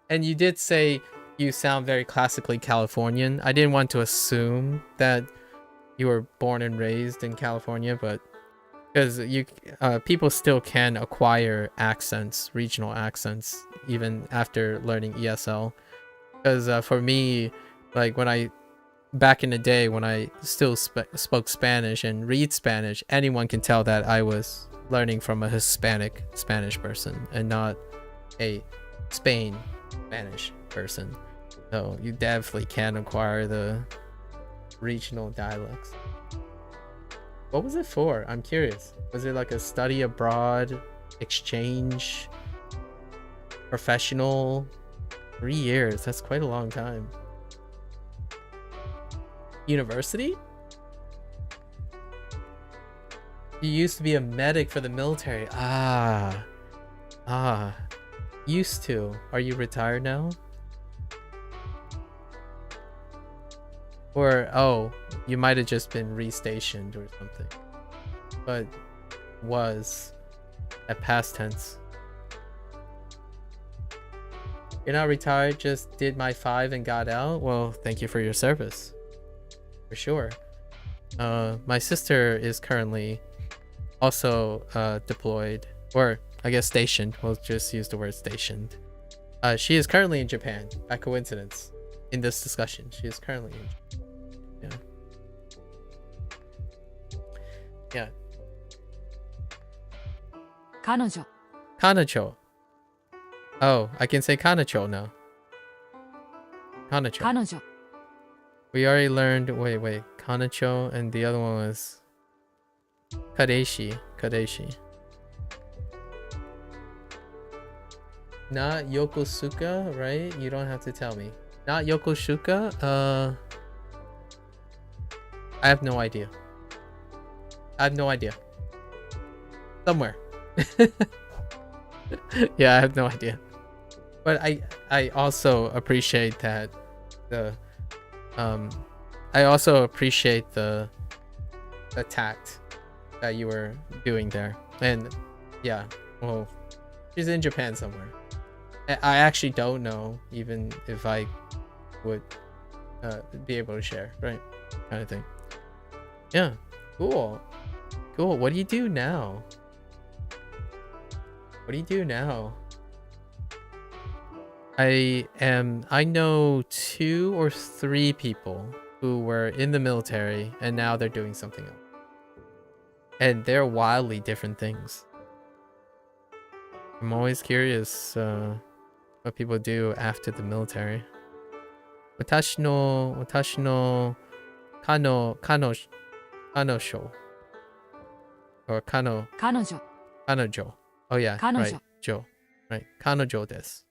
Speaker 1: And you did say you sound very classically Californian. I didn't want to assume that you were born and raised in California, but because people still can acquire accents, regional accents, even after learning ESL. Because for me, like back in the day when I still spoke Spanish and read Spanish, anyone can tell that I was learning from a Hispanic Spanish person and not a Spain Spanish person. So you definitely can acquire the regional dialects. What was it for? I'm curious. Was it like a study abroad, exchange, professional? 3 years, that's quite a long time. University? You used to be a medic for the military. Used to. Are you retired now? Or, oh, you might have just been restationed or something. But was at past tense. You're not retired, just did my 5 and got out? Well, thank you for your service. For sure. My sister is currently also deployed, or I guess stationed. We'll just use the word stationed. She is currently in Japan, by coincidence, in this discussion. She is currently in Japan. Yeah.
Speaker 10: 彼女
Speaker 1: Kanacho. Oh, I can say Kanacho now. Kanacho.
Speaker 10: 彼女
Speaker 1: We already learned, wait, Kanacho, and the other one was Kadeshi. Not Yokosuka, right? You don't have to tell me. Not Yokosuka? I have no idea. Somewhere. Yeah, I have no idea. But I also appreciate that I also appreciate the tact that you were doing there. And yeah, well, she's in Japan somewhere. I actually don't know even if I would be able to share, right? Kind of thing. Yeah, cool. What do you do now? I know 2 or 3 people who were in the military and now they're doing something else. And they're wildly different things. I'm always curious what people do after the military. Watashi no kanosho. Or kanojo. Oh yeah, right. Jo. Right. Kanojo desu.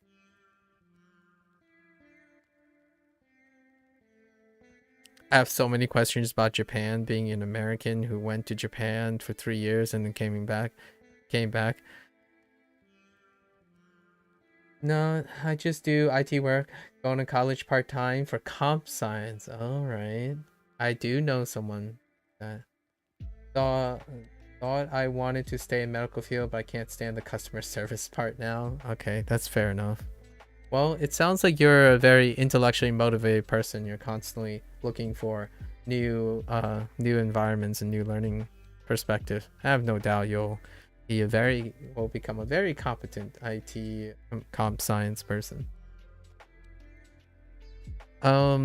Speaker 1: I have so many questions about Japan, being an American who went to Japan for 3 years and then came back. came back. No, I just do IT work. Going to college part-time for comp science. All right. I do know someone that thought I wanted to stay in medical field, but I can't stand the customer service part now. Okay, that's fair enough. Well, it sounds like you're a very intellectually motivated person. You're constantly looking for new environments and new learning perspective. I have no doubt you'll become a very competent IT comp science person. How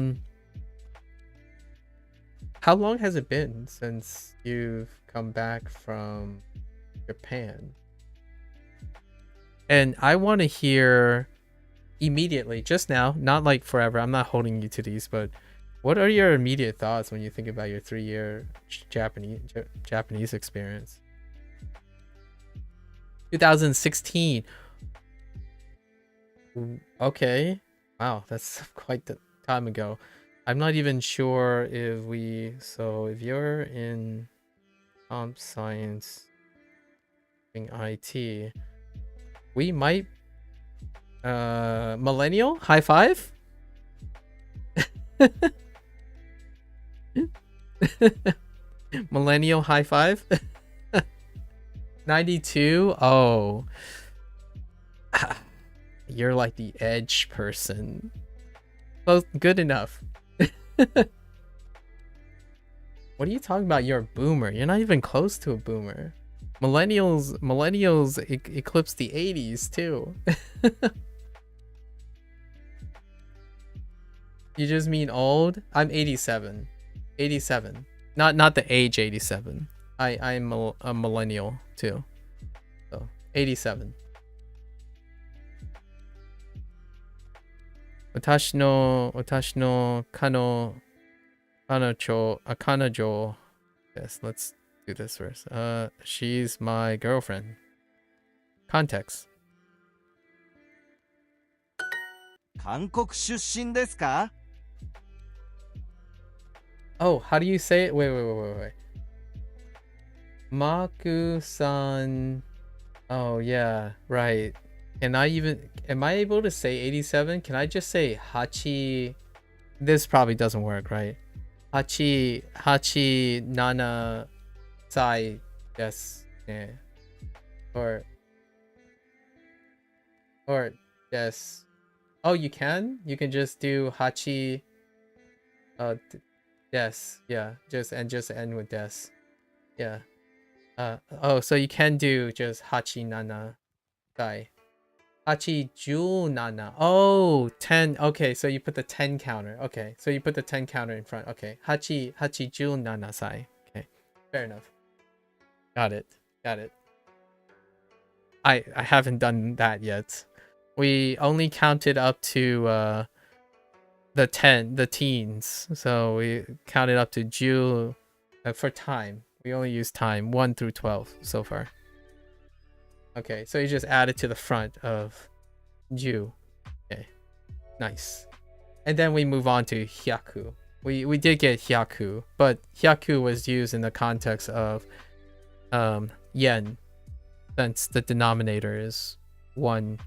Speaker 1: long has it been since you've come back from Japan? And I want to hear immediately, just now, not like forever. I'm not holding you to these, but what are your immediate thoughts when you think about your 3-year Japanese experience? 2016. Okay. Wow, that's quite the time ago. I'm not even sure if you're in comp science in IT, we might millennial high five. Millennial high five. 92. Oh, you're like the edge person. Well, good enough. What are you talking about? You're a boomer. You're not even close to a boomer. Millennials eclipse the 80s too. You just mean old? I'm 87. 87. Not the age 87. I'm a millennial too. So 87. 私の彼女 Yes, let's do this first. She's my girlfriend. Context.
Speaker 7: 韓国出身ですか?
Speaker 1: Oh, how do you say it? Wait. Maku-san. Oh, yeah, right. Am I able to say 87? Can I just say Hachi? This probably doesn't work, right? Hachi nana sai desu ne. Or yes. Oh, you can? You can just do Hachi des. Yeah, just end with des. Yeah. Oh, so you can do just Hachi nana sai. Hachi ju nana. Oh, 10. Okay, so you put the 10 counter. Okay, so you put the 10 counter in front. Okay. Hachi ju nana sai. Okay. Fair enough. Got it. I haven't done that yet. We only counted up to the teens. So we counted up to ju for time. We only use time 1 through 12 so far. Okay, so you just add it to the front of ju. Okay, nice. And then we move on to hyaku. We did get hyaku, but hyaku was used in the context of yen, since the denominator is 1,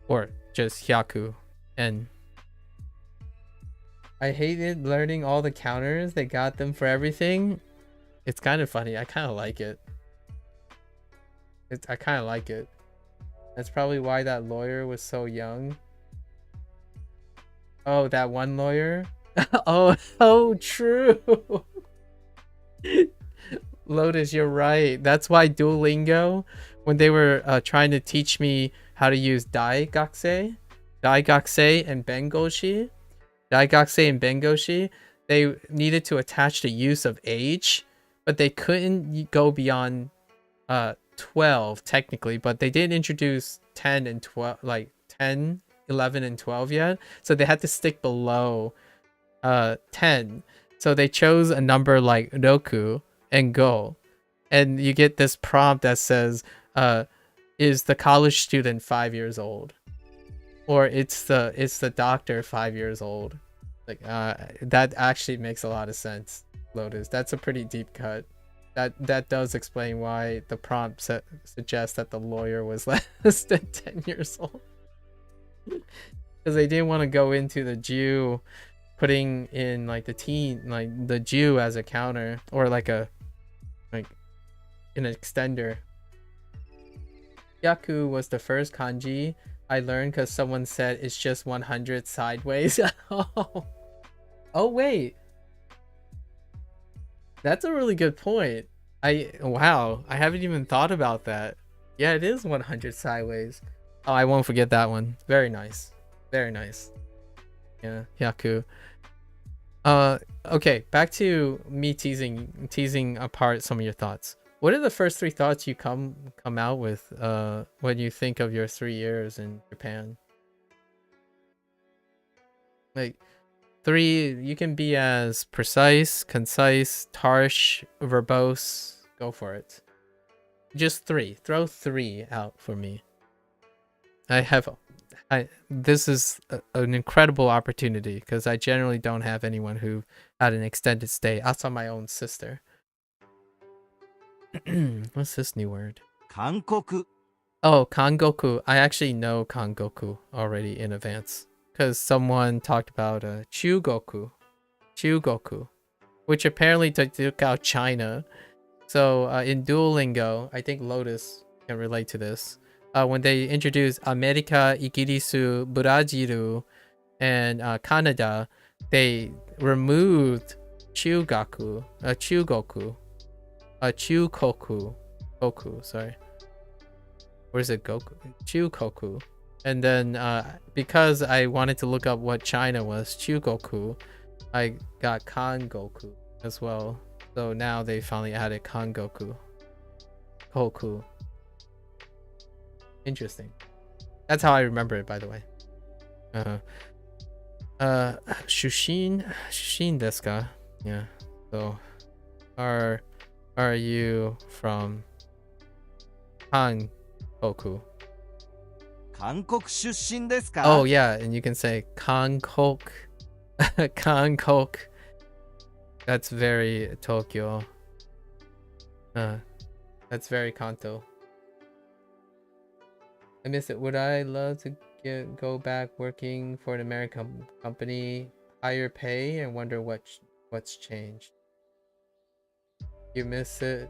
Speaker 1: or just hyaku. And I hated learning all the counters. They got them for everything. It's kind of funny. I kind of like it. I kind of like it. That's probably why that lawyer was so young. Oh, that one lawyer? oh, true. Lotus, you're right. That's why Duolingo, when they were trying to teach me how to use Daigakusei and Bengoshi, they needed to attach the use of age, but they couldn't go beyond 12 technically, but they didn't introduce 10 and 12, like 10, 11 and 12 yet, so they had to stick below 10. So they chose a number like Roku and go, and you get this prompt that says is the college student 5 years old, or it's the doctor 5 years old. Like that actually makes a lot of sense, Lotus. That's a pretty deep cut. that does explain why the prompt suggests that the lawyer was less than 10 years old. Because they didn't want to go into the Jew putting in like the Jew as a counter, or like an extender. Yaku was the first kanji I learned because someone said it's just 100 sideways. Oh wait, that's a really good point. Wow, I haven't even thought about that. Yeah, it is 100 sideways. Oh, I won't forget that one. Very nice. Very nice. Yeah, Yaku. Okay, back to me teasing apart some of your thoughts. What are the first 3 thoughts you come out with when you think of your 3 years in Japan? Like 3, you can be as precise, concise, harsh, verbose. Go for it. Just 3. Throw 3 out for me. This is an incredible opportunity because I generally don't have anyone who had an extended stay outside my own sister. What's this new word?
Speaker 7: Kankoku.
Speaker 1: Oh, Kangoku. I actually know Kangoku already in advance because someone talked about Chugoku, which apparently took out China. So in Duolingo, I think Lotus can relate to this. When they introduced America, Igirisu, Brazil, and Canada, they removed Chugoku, sorry. Where's it? Chugoku. And then because I wanted to look up what China was, Chugoku, I got Kangoku as well. So now they finally added Kangoku. Koku. Interesting. That's how I remember it, by the way. Shushin desu ka? Yeah. So, are you from Kankoku?
Speaker 7: Kankok shushin desu ka?
Speaker 1: Oh yeah, and you can say Kankok. Kankok. That's very Tokyo. That's very Kanto. I miss it. Would I love to go back working for an American company, higher pay, and wonder what's changed? You miss it.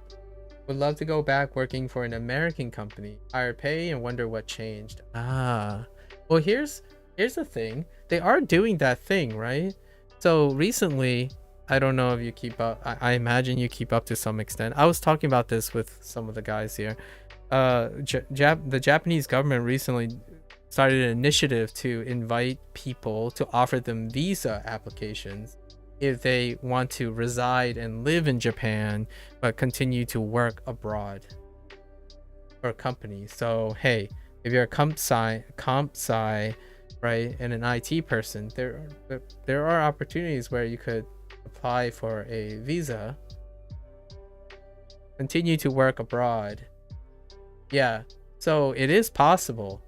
Speaker 1: Would love to go back working for an American company, higher pay, and wonder what changed. Ah, well, here's the thing. They are doing that thing, right? So recently, I don't know if you keep up. I imagine you keep up to some extent. I was talking about this with some of the guys here. The Japanese government recently started an initiative to invite people to offer them visa applications if they want to reside and live in Japan but continue to work abroad for a company. So hey, if you're a comp sci, right, and an IT person, there are opportunities where you could apply for a visa, continue to work abroad. Yeah, so it is possible.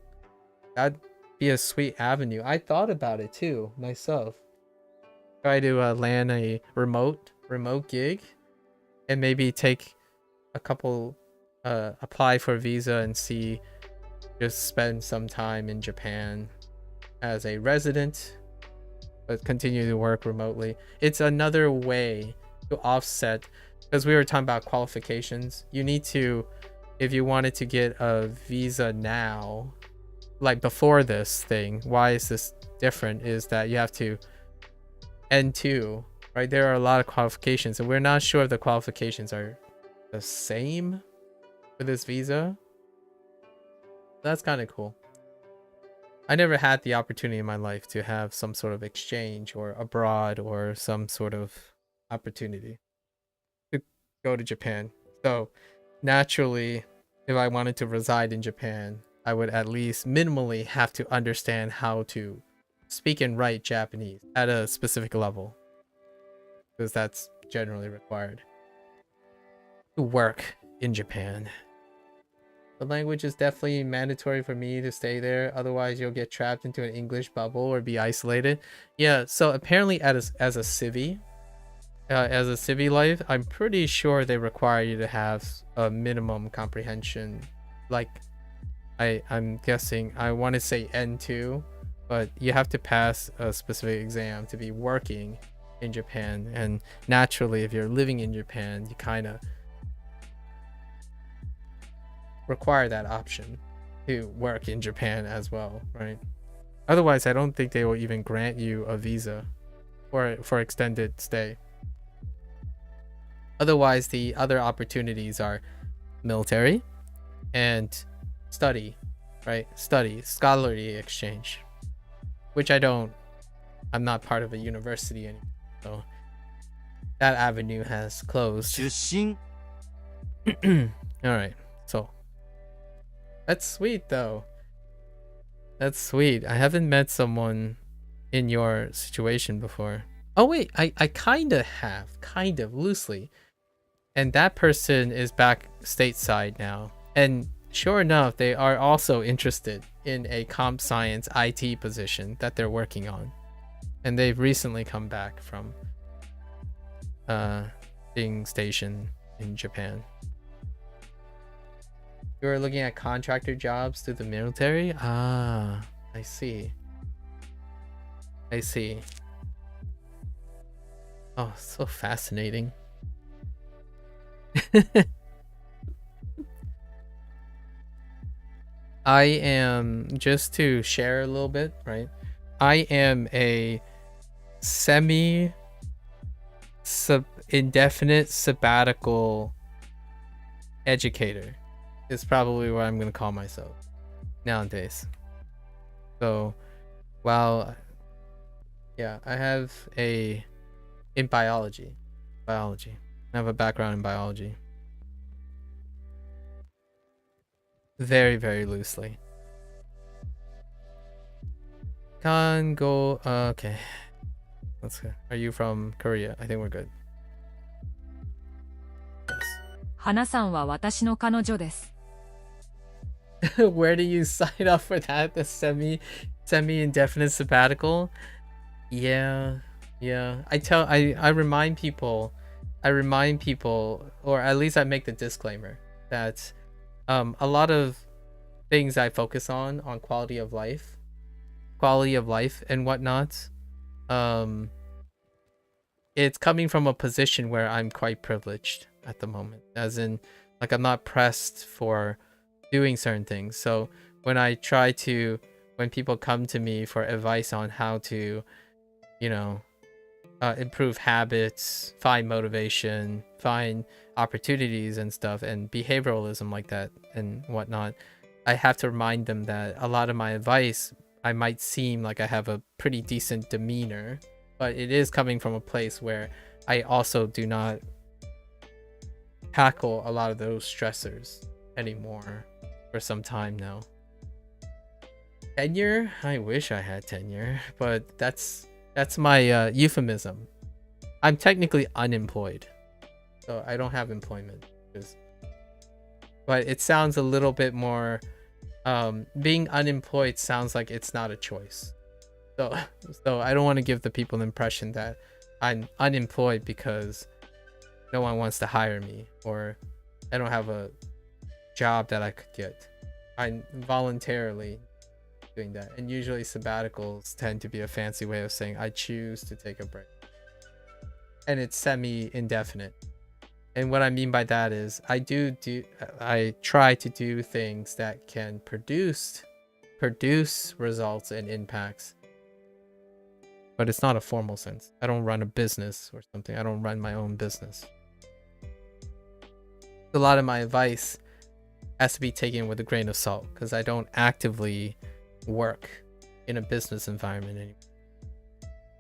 Speaker 1: That'd be a sweet avenue. I thought about it too myself. Try to land a remote gig and maybe take a couple apply for a visa and just spend some time in Japan as a resident but continue to work remotely. It's another way to offset, because we were talking about qualifications. You need to, if you wanted to get a visa now, like before this thing, why is this different, is that you have to N2, right? There are a lot of qualifications, and we're not sure if the qualifications are the same for this visa. That's kind of cool. I never had the opportunity in my life to have some sort of exchange or abroad or some sort of opportunity to go to Japan. So naturally, if I wanted to reside in Japan, I would at least minimally have to understand how to speak and write Japanese at a specific level, because that's generally required to work in Japan. The language is definitely mandatory for me to stay there, otherwise you'll get trapped into an English bubble or be isolated. Yeah, so apparently as a civvy, as a civvy life, I'm pretty sure they require you to have a minimum comprehension. Like, I'm guessing, I want to say N2, but you have to pass a specific exam to be working in Japan. And naturally, if you're living in Japan, you kind of require that option to work in Japan as well, right? Otherwise, I don't think they will even grant you a visa for extended stay. Otherwise, the other opportunities are military and study, right? Study, scholarly exchange, which I'm not part of a university anymore, so that avenue has closed.
Speaker 7: 出身
Speaker 1: All right, so that's sweet though. That's sweet. I haven't met someone in your situation before. Oh wait, I kind of loosely. And that person is back stateside now. And sure enough, they are also interested in a comp science IT position that they're working on. And they've recently come back from being stationed in Japan. You were looking at contractor jobs through the military? Ah, I see. I see. Oh, so fascinating. I am, just to share a little bit, right? I am a indefinite sabbatical educator. Is probably what I'm going to call myself nowadays. So, while, yeah, I have in biology. I have a background in biology. Very, very loosely. Can go. Okay. Let's go. Are you from Korea? I think we're good. Yes.
Speaker 10: 花さんは私の彼女です。
Speaker 1: Where do you sign up for that? The semi-indefinite sabbatical? Yeah. I remind people, or at least I make the disclaimer that a lot of things I focus on quality of life and whatnot, it's coming from a position where I'm quite privileged at the moment, as in, like, I'm not pressed for doing certain things. So when people come to me for advice on how to, improve habits, find motivation, find opportunities and stuff, and behavioralism like that and whatnot, I have to remind them that a lot of my advice, I might seem like I have a pretty decent demeanor, but it is coming from a place where I also do not tackle a lot of those stressors anymore for some time now. Tenure? I wish I had tenure, but that's my euphemism. I'm technically unemployed, so I don't have employment. But it sounds a little bit more, being unemployed sounds like it's not a choice. So I don't want to give the people the impression that I'm unemployed because no one wants to hire me, or I don't have a job that I could get. I'm voluntarily doing that. And usually sabbaticals tend to be a fancy way of saying I choose to take a break. And it's semi-indefinite. And what I mean by that is I try to do things that can produce results and impacts. But it's not a formal sense. I don't run a business or something. I don't run my own business. A lot of my advice has to be taken with a grain of salt because I don't actively work in a business environment anymore,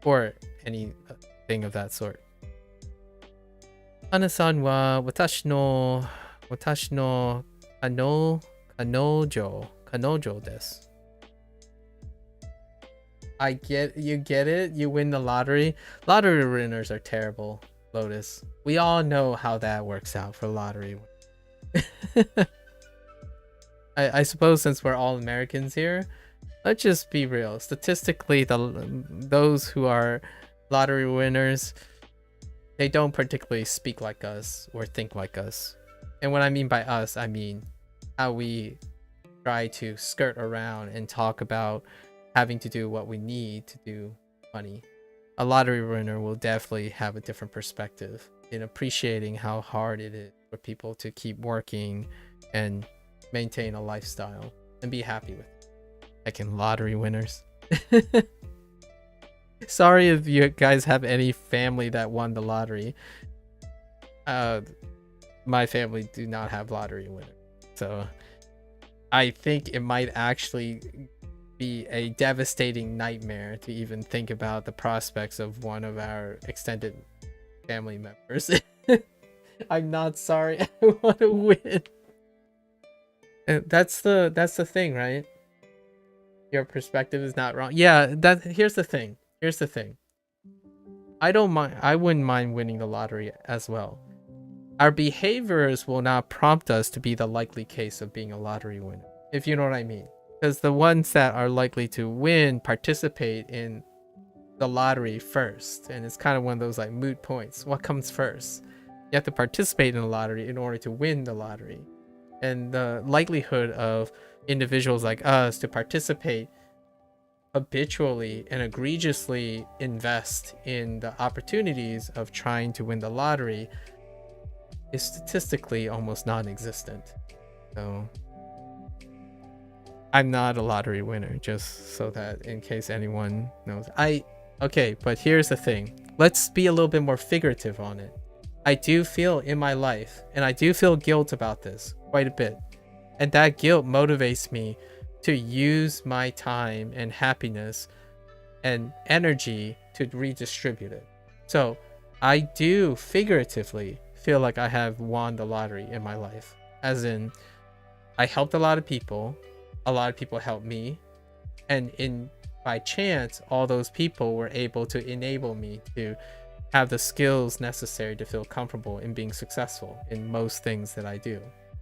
Speaker 1: or anything of that sort. Ana-san wa watashi no kanojo desu. You get it? You win the lottery? Lottery winners are terrible, Lotus. We all know how that works out for lottery. I suppose since we're all Americans here, let's just be real. Statistically, those who are lottery winners, they don't particularly speak like us or think like us. And what I mean by us, I mean how we try to skirt around and talk about having to do what we need to do money. A lottery winner will definitely have a different perspective in appreciating how hard it is for people to keep working and maintain a lifestyle and be happy with it. Like in lottery winners. Sorry if you guys have any family that won the lottery. My family do not have lottery winners. So I think it might actually be a devastating nightmare to even think about the prospects of one of our extended family members. I'm not sorry. I want to win. And that's the thing, right? Your perspective is not wrong. Yeah, here's the thing. I wouldn't mind winning the lottery as well. Our behaviors will not prompt us to be the likely case of being a lottery winner, if you know what I mean. Because the ones that are likely to win participate in the lottery first, and it's kind of one of those like moot points. What comes first? You have to participate in the lottery in order to win the lottery. And the likelihood of individuals like us to participate habitually and egregiously invest in the opportunities of trying to win the lottery is statistically almost non-existent. So I'm not a lottery winner, just so that in case anyone knows. Okay, but here's the thing. Let's be a little bit more figurative on it. I do feel in my life, and I do feel guilt about this quite a bit. And that guilt motivates me to use my time and happiness and energy to redistribute it. So I do figuratively feel like I have won the lottery in my life. As in, I helped a lot of people helped me, and by chance, all those people were able to enable me to have the skills necessary to feel comfortable in being successful in most things that I do,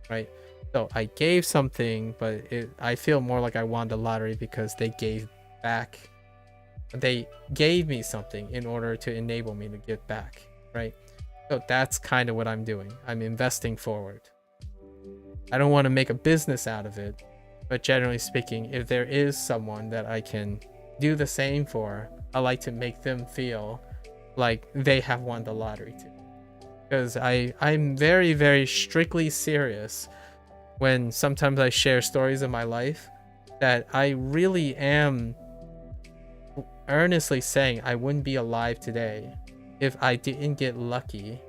Speaker 1: right? So I gave something, but I feel more like I won the lottery because they gave back. They gave me something in order to enable me to give back, right? So that's kind of what I'm doing. I'm investing forward. I don't want to make a business out of it, but generally speaking, if there is someone that I can do the same for, I like to make them feel like they have won the lottery too. Because I'm very, very strictly serious when sometimes I share stories of my life that I really am earnestly saying I wouldn't be alive today if I didn't get lucky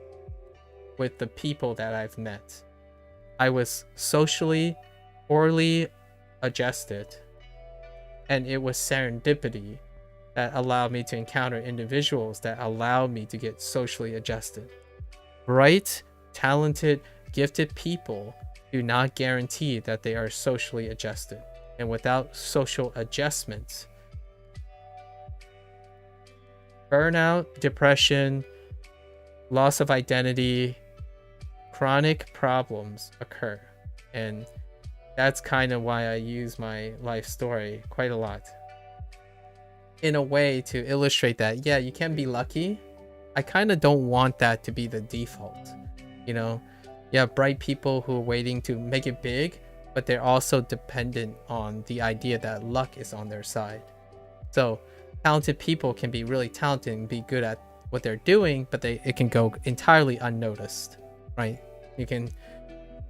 Speaker 1: with the people that I've met. I was socially poorly adjusted, and it was serendipity that allowed me to encounter individuals that allowed me to get socially adjusted. Bright, talented, gifted people do not guarantee that they are socially adjusted. And without social adjustments, burnout, depression, loss of identity, chronic problems occur. And that's kind of why I use my life story quite a lot. In a way to illustrate that, yeah, you can be lucky. I kind of don't want that to be the default. You know, you have bright people who are waiting to make it big, but they're also dependent on the idea that luck is on their side. So talented people can be really talented and be good at what they're doing, but it can go entirely unnoticed, right? You can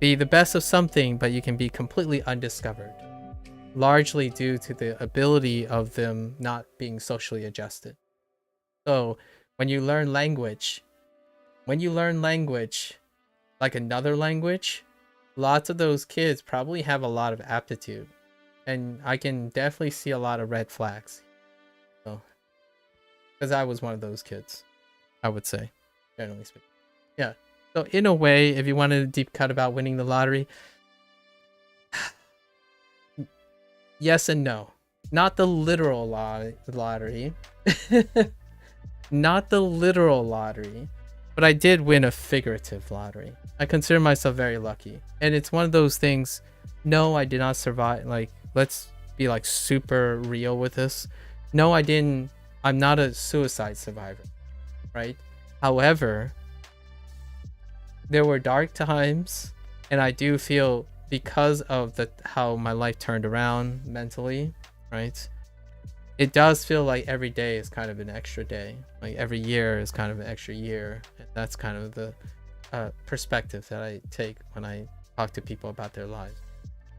Speaker 1: be the best of something, but you can be completely undiscovered, largely due to the ability of them not being socially adjusted. So when you learn language, like another language, lots of those kids probably have a lot of aptitude, and I can definitely see a lot of red flags. So, because I was one of those kids, I would say, generally speaking. Yeah. So in a way, if you wanted a deep cut about winning the lottery, yes and no. Not the literal lottery. Not the literal lottery. But I did win a figurative lottery. I consider myself very lucky. And it's one of those things, no, I did not survive. Like, let's be like super real with this. No, I didn't. I'm not a suicide survivor, right? However, there were dark times, and I do feel because of how my life turned around mentally, right? It does feel like every day is kind of an extra day. Like every year is kind of an extra year. And that's kind of the perspective that I take when I talk to people about their lives.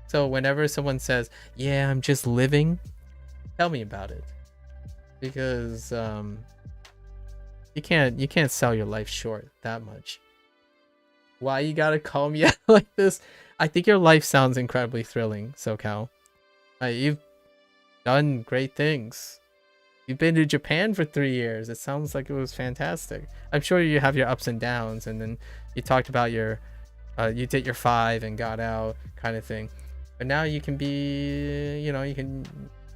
Speaker 1: So whenever someone says, yeah, I'm just living, tell me about it. Because you can't sell your life short that much. Why you gotta call me out like this? I think your life sounds incredibly thrilling, SoCal. You've done great things. You've been to Japan for 3 years. It sounds like it was fantastic. I'm sure you have your ups and downs, and then you talked about your you did your 5 and got out kind of thing. But now you can be,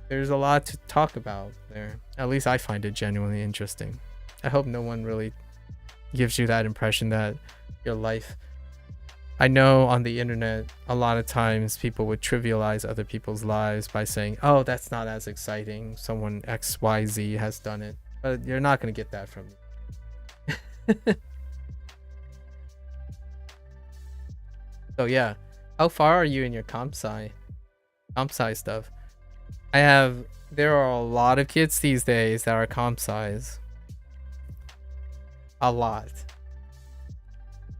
Speaker 1: there's a lot to talk about there. At least I find it genuinely interesting. I hope no one really gives you that impression that your life, I know on the internet a lot of times people would trivialize other people's lives by saying, oh, that's not as exciting, someone XYZ has done it. But you're not going to get that from me. So yeah, how far are you in your comp sci stuff? There are a lot of kids these days that are comp scis. A lot.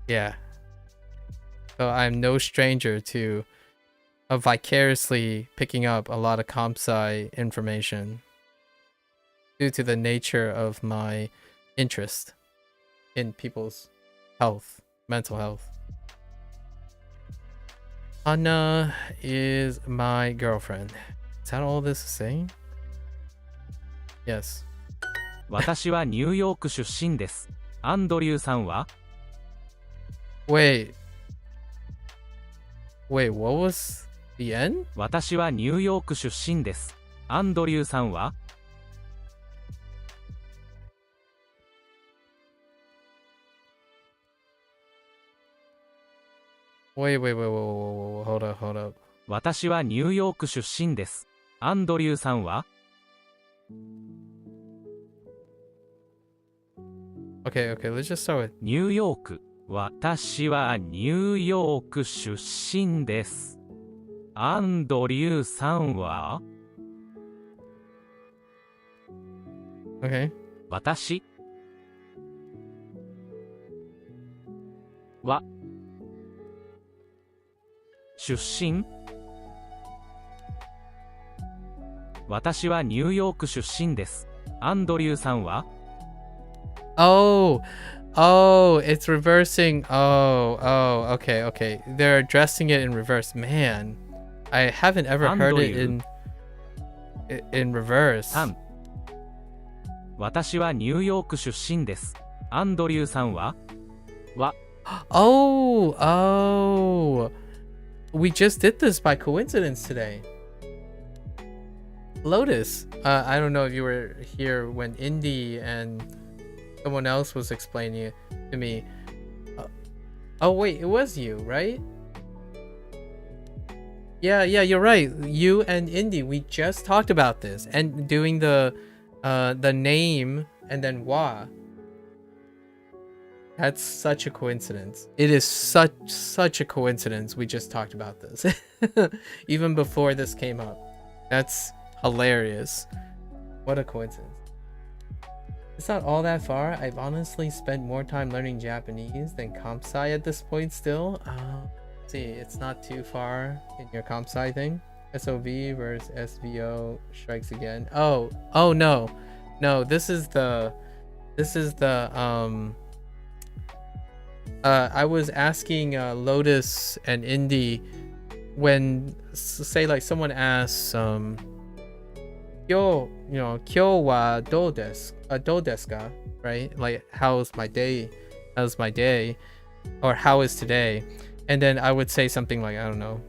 Speaker 1: Yeah. So I'm no stranger to vicariously picking up a lot of comp sci information due to the nature of my interest in people's health, mental health. Anna is my girlfriend. Is that all this is saying? Yes.
Speaker 2: 私はニューヨーク出身です。アンドリューさんは
Speaker 1: Wait, what was the end?
Speaker 2: 私はニューヨーク出身です。アンドリューさんは
Speaker 1: Wait, hold up.
Speaker 2: 私はニューヨーク出身です。アンドリューさんは
Speaker 1: Okay, let's just start with
Speaker 2: ニューヨーク。私はニューヨーク出身です。アンドリューさんは
Speaker 1: Okay.
Speaker 2: 私は出身私はニューヨーク出身です。アンドリューさんは
Speaker 1: Oh, it's reversing. Okay. They're addressing it in reverse. Man, I haven't ever heard it in reverse.
Speaker 2: 3私はニューヨーク出身です。アンドリューさんは
Speaker 1: Oh, we just did this by coincidence today. Lotus, I don't know if you were here when Indy and someone else was explaining it to me. Oh wait, it was you, right? Yeah, you're right. You and Indy, we just talked about this and doing the name and then wa. That's such a coincidence. It is such a coincidence we just talked about this. Even before this came up. That's hilarious. What a coincidence. It's not all that far. I've honestly spent more time learning Japanese than comp sci at this point still. See, it's not too far in your comp sci thing. SOV versus SVO strikes again. Oh no. This is the I was asking Lotus and Indy when, say, like someone asks, Kyo wa do desu ka, right? Like, how's my day? Or how is today? And then I would say something like, I don't know,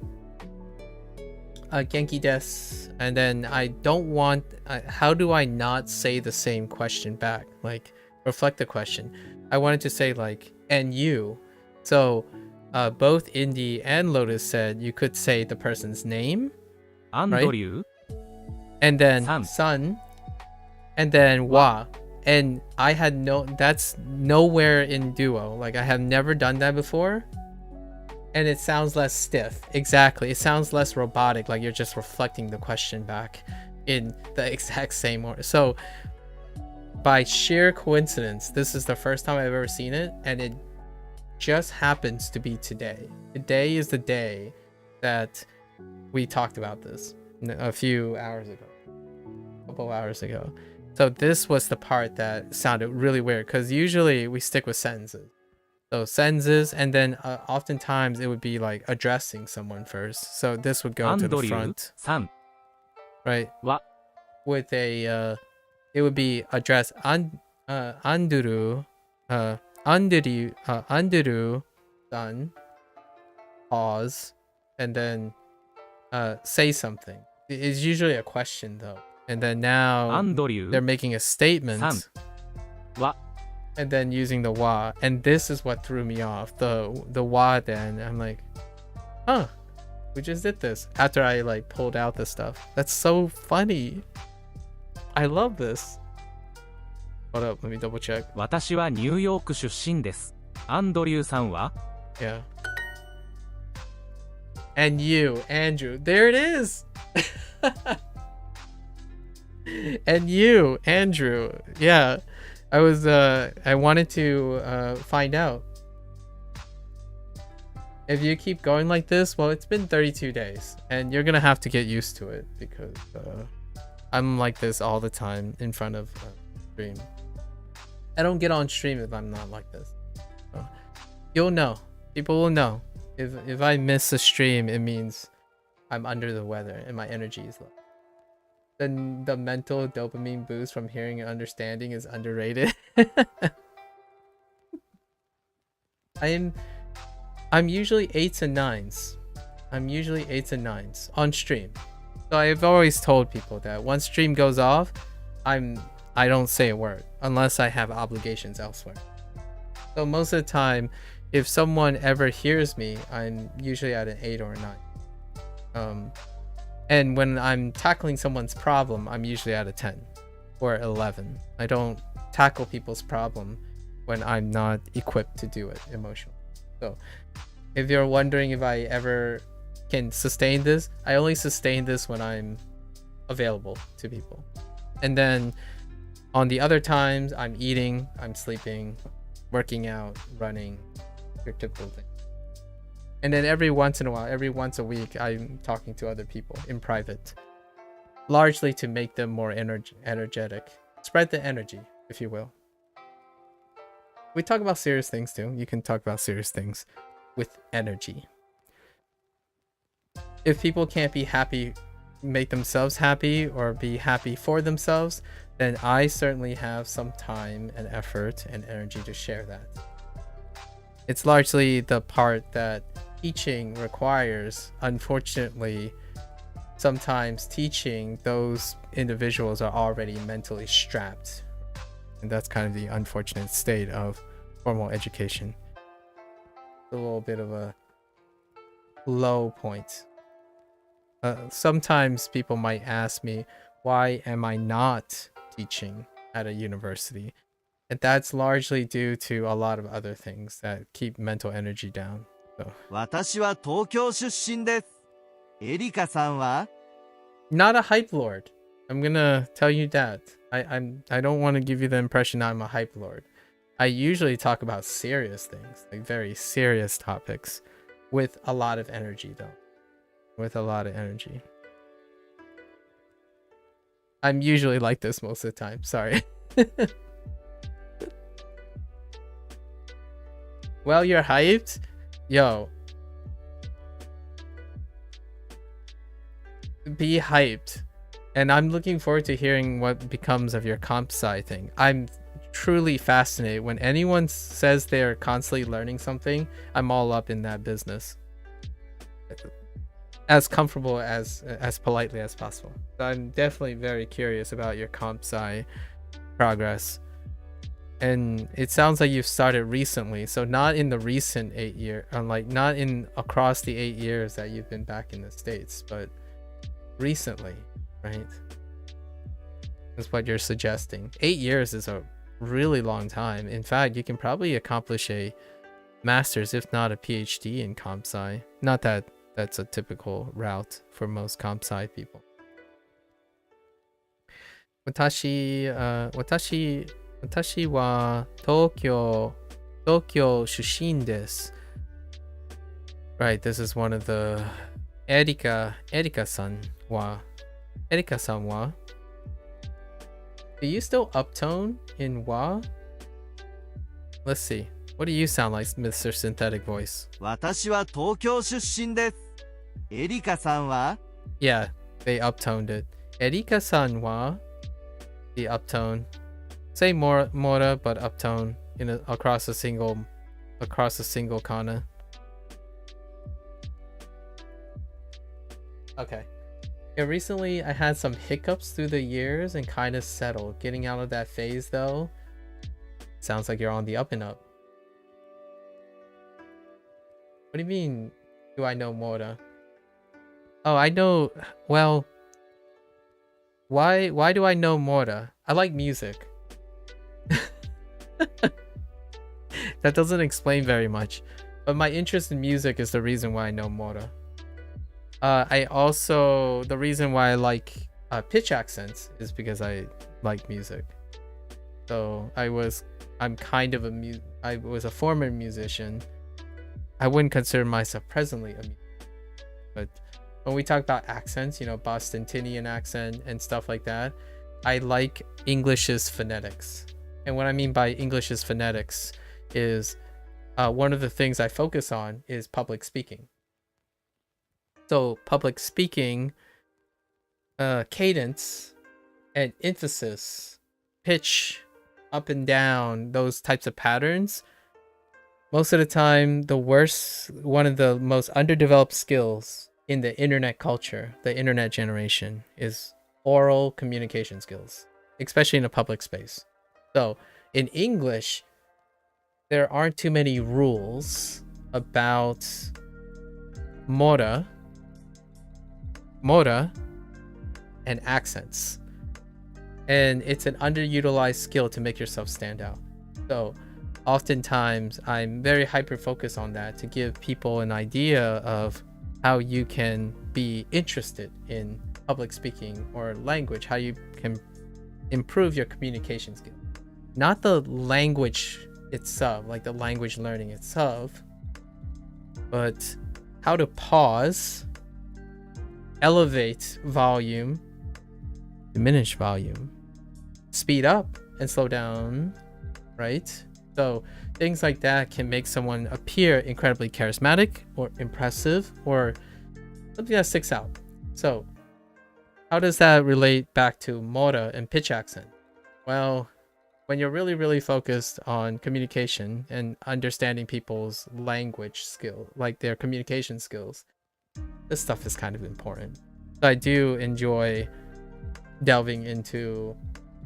Speaker 1: Genki desu. And then I don't want, how do I not say the same question back? Like, reflect the question. I wanted to say like, and you. So both Indy and Lotus said you could say the person's name,
Speaker 2: Andrew,
Speaker 1: right? And then san, and then wa. And I had that's nowhere in Duo. Like, I have never done that before. And it sounds less stiff. Exactly. It sounds less robotic, like you're just reflecting the question back in the exact same order. So by sheer coincidence, this is the first time I've ever seen it, and it just happens to be today. Today is the day that we talked about this a few hours ago, a couple hours ago. So this was the part that sounded really weird, because usually we stick with sentences. So sentences, and then oftentimes it would be like addressing someone first. So this would go to the front, right? With a, it would be address Anduru, Anduru, san, pause, and then say something. It's usually a question though. And then now they're making a statement. And then using the wa, and this is what threw me off. The wa, then I'm like, huh, we just did this after I like pulled out the stuff. That's so funny. I love this. Hold up, let me double check.
Speaker 2: 私はニューヨーク出身です。アンドリューさんは?
Speaker 1: Yeah. And you, Andrew. There it is. And you, Andrew. Yeah. I wanted to find out. If you keep going like this, well, it's been 32 days, and you're gonna have to get used to it, because I'm like this all the time in front of stream. I don't get on stream if I'm not like this. So, you'll know. People will know. If I miss a stream, it means I'm under the weather and my energy is low. Then the mental dopamine boost from hearing and understanding is underrated. I'm usually 8s and 9s. I'm usually 8s and 9s on stream. So I've always told people that once stream goes off, I don't say a word unless I have obligations elsewhere. So most of the time, if someone ever hears me, I'm usually at an 8 or a 9. And when I'm tackling someone's problem, I'm usually at a 10 or 11. I don't tackle people's problem when I'm not equipped to do it emotionally. So if you're wondering if I ever can sustain this, I only sustain this when I'm available to people. And then on the other times, I'm eating, I'm sleeping, working out, running, your typical thing. And then every once in a while, every once a week, I'm talking to other people in private, largely to make them more energetic. Spread the energy, if you will. We talk about serious things too. You can talk about serious things with energy. If people can't be happy, make themselves happy, or be happy for themselves, then I certainly have some time and effort and energy to share that. It's largely the part that teaching requires. Unfortunately, sometimes teaching, those individuals are already mentally strapped, and that's kind of the unfortunate state of formal education. A little bit of a low point. Sometimes people might ask me, why am I not teaching at a university? And that's largely due to a lot of other things that keep mental energy down.
Speaker 7: 私は東京出身です。エリカさんは?
Speaker 1: Not a hype lord. I'm gonna tell you that. I don't want to give you the impression I'm a hype lord. I usually talk about serious things, like very serious topics, with a lot of energy though. With a lot of energy. I'm usually like this most of the time. Sorry. Well, you're hyped? Yo, be hyped, and I'm looking forward to hearing what becomes of your comp sci thing. I'm truly fascinated. When anyone says they're constantly learning something, I'm all up in that business, as comfortable as politely as possible. So I'm definitely very curious about your comp sci progress. And it sounds like you've started recently, so not in the recent 8 years, like not in across the 8 years that you've been back in the States, but recently, right? is what you're suggesting. 8 years is a really long time. In fact, you can probably accomplish a master's, if not a PhD in comp sci. Not that that's a typical route for most comp sci people. Watashi wa Tokyo shushin desu. Right, this is one of the Erika-san wa. Do you still uptone in wa? Let's see. What do you sound like, Mr. Synthetic Voice?
Speaker 7: 私は東京出身です。エリカさんは
Speaker 1: Yeah, they uptoned it. Erika-san wa, the uptone. Say mora, but uptone across a single kana. Okay. Yeah, recently I had some hiccups through the years and kind of settled. Getting out of that phase though, sounds like you're on the up and up. What do you mean, do I know Mora? Oh, I know, well, why do I know Mora? I like music. That doesn't explain very much, but my interest in music is the reason why I know Mora. The reason why I like pitch accents is because I like music. So I was a former musician. I wouldn't consider myself presently a musician, but when we talk about accents, you know, Bostonian accent and stuff like that, I like English's phonetics. And what I mean by English's phonetics is one of the things I focus on is public speaking. So public speaking, cadence and emphasis, pitch, up and down, those types of patterns. Most of the time, one of the most underdeveloped skills in the internet culture, the internet generation, is oral communication skills, especially in a public space. So in English, there aren't too many rules about mora, and accents. And it's an underutilized skill to make yourself stand out. So oftentimes I'm very hyper focused on that to give people an idea of how you can be interested in public speaking or language, how you can improve your communication skill. Not the language itself, like the language learning itself, but how to pause, elevate volume, diminish volume, speed up and slow down, right? So things like that can make someone appear incredibly charismatic or impressive or something that sticks out. So how does that relate back to mora and pitch accent? Well, when you're really, really focused on communication and understanding people's language skill, like their communication skills, this stuff is kind of important. So I do enjoy delving into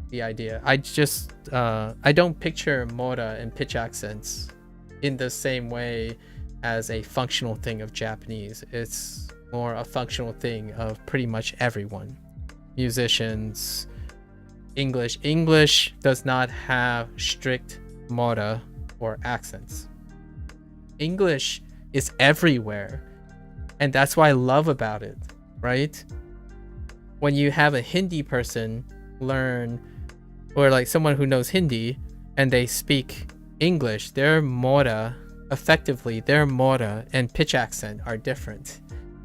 Speaker 1: the idea. I don't picture mora and pitch accents in the same way as a functional thing of Japanese. It's more a functional thing of pretty much everyone. Musicians, English does not have strict mora or accents. English is everywhere, and that's what I love about it, right? When you have a Hindi person learn, or like someone who knows Hindi and they speak English, their mora and pitch accent are different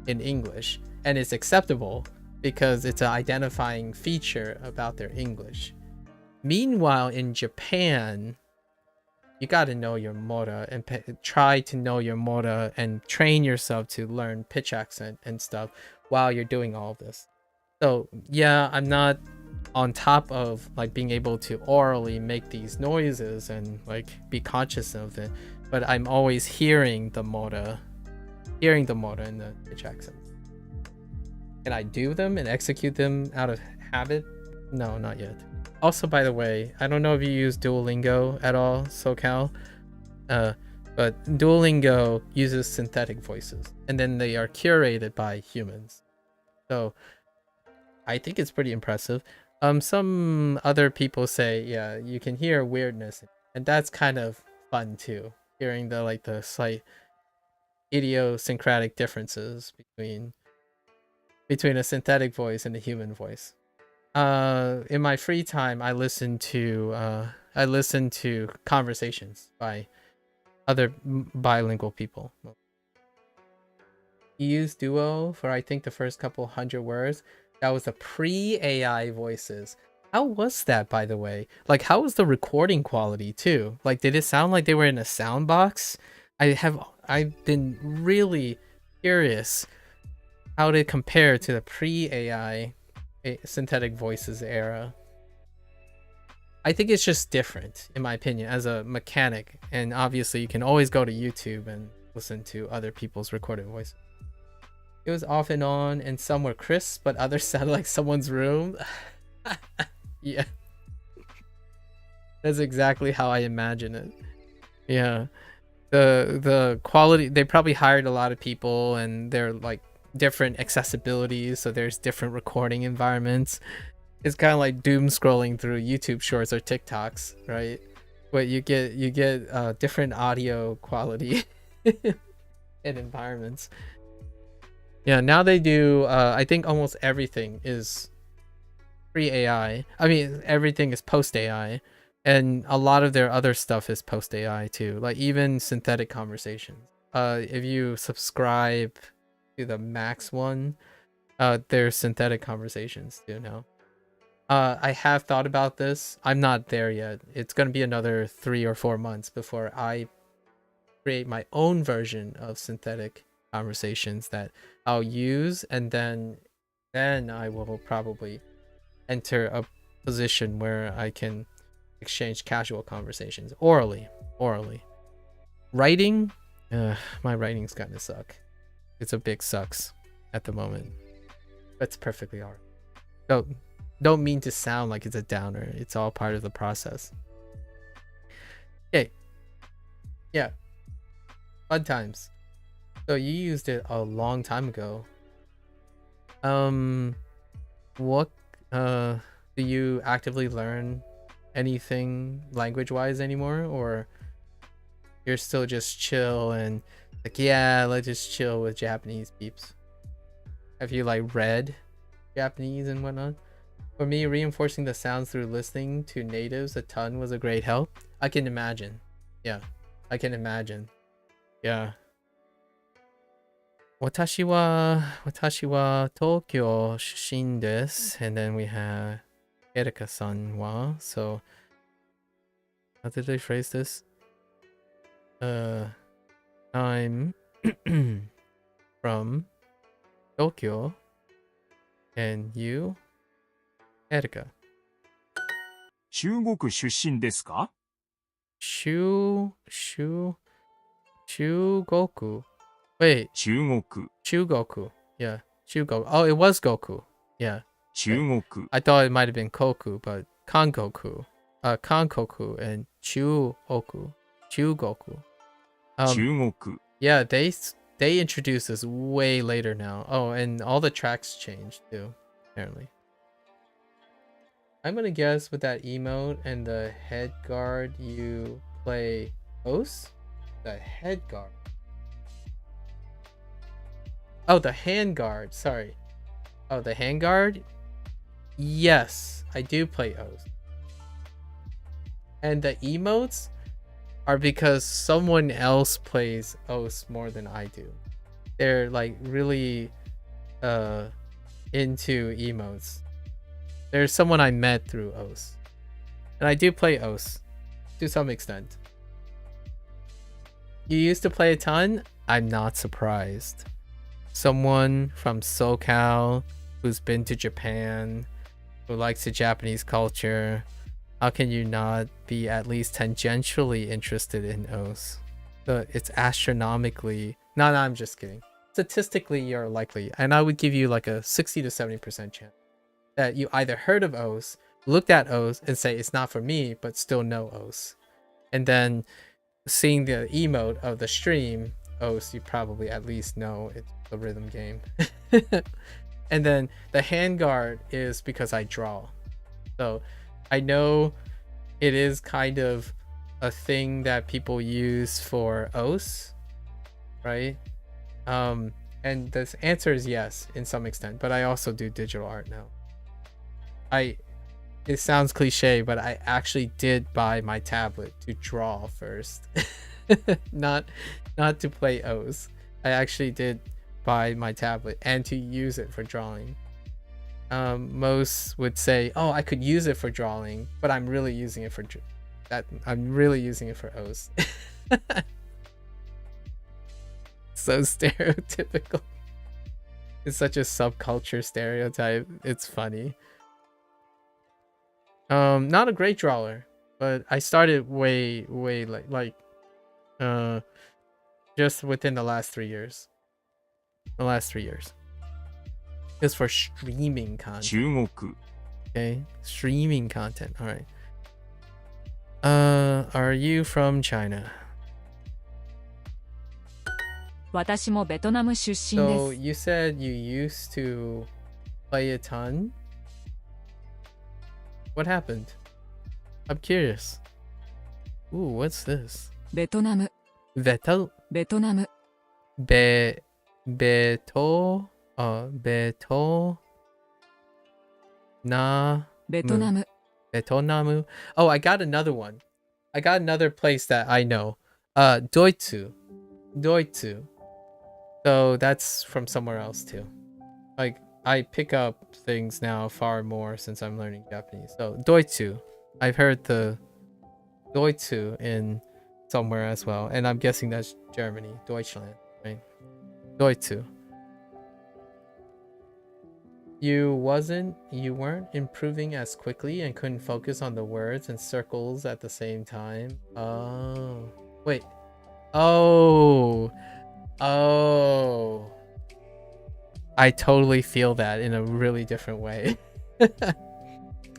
Speaker 1: in English, and it's acceptable because it's an identifying feature about their English. Meanwhile, in Japan, you got to know your mora and try to know your mora and train yourself to learn pitch accent and stuff while you're doing all of this. So yeah, I'm not on top of like being able to orally make these noises and like be conscious of it, but I'm always hearing the mora in the pitch accent. Can I do them and execute them out of habit? No, not yet. Also, by the way, I don't know if you use Duolingo at all, SoCal, but Duolingo uses synthetic voices, and then they are curated by humans. So I think it's pretty impressive. Some other people say, yeah, you can hear weirdness, and that's kind of fun too. Hearing the slight idiosyncratic differences between a synthetic voice and a human voice. In my free time, I listen to conversations by other bilingual people. You use Duo for I think the first couple hundred words. That was the pre-AI voices. How was that, by the way? Like, how was the recording quality too? Like, did it sound like they were in a sound box? I've been really curious how to compare to the pre-AI synthetic voices era. I think it's just different, in my opinion, as a mechanic. And obviously, you can always go to YouTube and listen to other people's recorded voices. It was off and on, and some were crisp, but others sounded like someone's room. Yeah. That's exactly how I imagine it. Yeah. The quality, they probably hired a lot of people, and they're like different accessibilities, so there's different recording environments. It's kind of like doom scrolling through YouTube shorts or TikToks, right? But you get different audio quality and environments. Yeah, now they do I think almost everything is pre-AI. I mean, everything is post-AI, and a lot of their other stuff is post-AI too, like even synthetic conversations. If you subscribe to the Max one, there's synthetic conversations too now. I have thought about this. I'm not there yet. It's going to be another 3 or 4 months before I create my own version of synthetic conversations that I'll use, and then I will probably enter a position where I can exchange casual conversations orally. Writing, my writing's kind of suck. It's a big sucks at the moment. That's perfectly alright. Don't mean to sound like it's a downer. It's all part of the process. Okay. Yeah. Fun times. So you used it a long time ago. What do you actively learn anything language-wise anymore, or you're still just chill and like, yeah, let's just chill with Japanese peeps? Have you like read Japanese and whatnot? For me, reinforcing the sounds through listening to natives a ton was a great help. I can imagine. Yeah, I can imagine. Yeah. 私は Tokyo 出身です. And then we have Erika-san wa. So, how did they phrase this? I'm from Tokyo. And you? Erika.
Speaker 6: 中国出身ですか?
Speaker 1: 中国. Wait.
Speaker 6: 中国.
Speaker 1: Chugoku. Yeah. Chugoku. Oh, it was Goku. Yeah.
Speaker 6: 中国.
Speaker 1: I thought it might have been Koku, but Kangoku. Kankoku and Chuoku. Chugoku.
Speaker 6: 中国.
Speaker 1: Yeah, they introduced this way later now. Oh, and all the tracks changed too, apparently. I'm gonna guess with that emote and the head guard, you play Os? The head guard. Oh, the hand guard. Sorry. Oh, the hand guard? Yes, I do play Os. And the emotes are because someone else plays Os more than I do. They're like really into emotes. There's someone I met through Os. And I do play Os to some extent. You used to play a ton? I'm not surprised. Someone from SoCal who's been to Japan, who likes the Japanese culture. How can you not be at least tangentially interested in Os? It's astronomically... No, I'm just kidding. Statistically, you're likely. And I would give you like a 60 to 70% chance that you either heard of Os, looked at Os, and say it's not for me, but still know Os. And then seeing the emote of the stream, Os, you probably at least know it's a rhythm game. And then the hand guard is because I draw. So I know it is kind of a thing that people use for os, right? And the answer is yes, in some extent, but I also do digital art now. It sounds cliche, but I actually did buy my tablet to draw first. not to play O's. I actually did buy my tablet and to use it for drawing. Most would say, "Oh, I could use it for drawing," but I'm really using it for I'm really using it for O's. So stereotypical. It's such a subculture stereotype. It's funny. Not a great drawer, but I started way like just within the last 3 years. It's for streaming content.
Speaker 6: 中国
Speaker 1: Okay, streaming content. All right. Are you from China?
Speaker 10: 私もベトナム出身で
Speaker 1: So
Speaker 10: す。
Speaker 1: you said you used to play a ton. What happened? I'm curious. Ooh, what's this?
Speaker 10: ベトナム、
Speaker 1: Veto
Speaker 10: ベトナム、
Speaker 1: beto na
Speaker 10: ベトナム、
Speaker 1: betonamu. Oh, I got another one. I got another place that I know. Doitsu. So that's from somewhere else too. Like I pick up things now far more since I'm learning Japanese. So doitsu. I've heard the doitsu in somewhere as well, and I'm guessing that's Germany, Deutschland, right? Doitsu. You weren't improving as quickly and couldn't focus on the words and circles at the same time. Oh. Wait. Oh. I totally feel that in a really different way.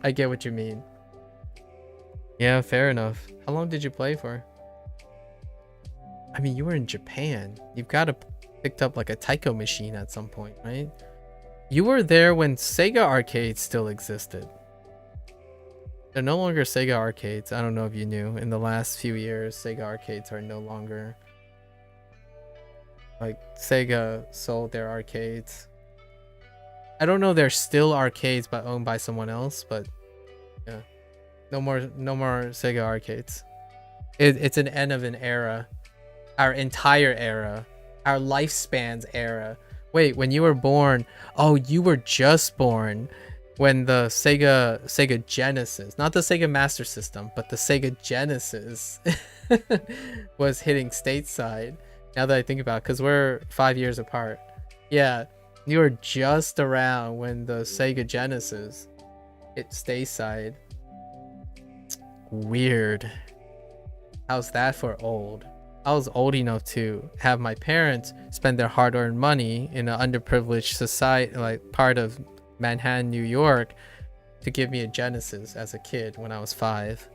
Speaker 1: I get what you mean. Yeah, fair enough. How long did you play for? I mean, you were in Japan. You've got to picked up like a Taiko machine at some point, right? You were there when Sega arcades still existed. They're no longer Sega arcades. I don't know if you knew. In the last few years, Sega arcades are no longer... Like, Sega sold their arcades. I don't know, they're still arcades but owned by someone else, but yeah. No more Sega arcades. It's an end of an era. Our entire era. Our lifespan's era. Wait, when you were born... Oh, you were just born when the Sega Genesis, not the Sega Master System, but the Sega Genesis was hitting stateside. Now that I think about it, because we're 5 years apart. Yeah, you were just around when the Sega Genesis hit stateside. Weird. How's that for old? I was old enough to have my parents spend their hard-earned money in an underprivileged society, like part of Manhattan, New York, to give me a Genesis as a kid when I was 5.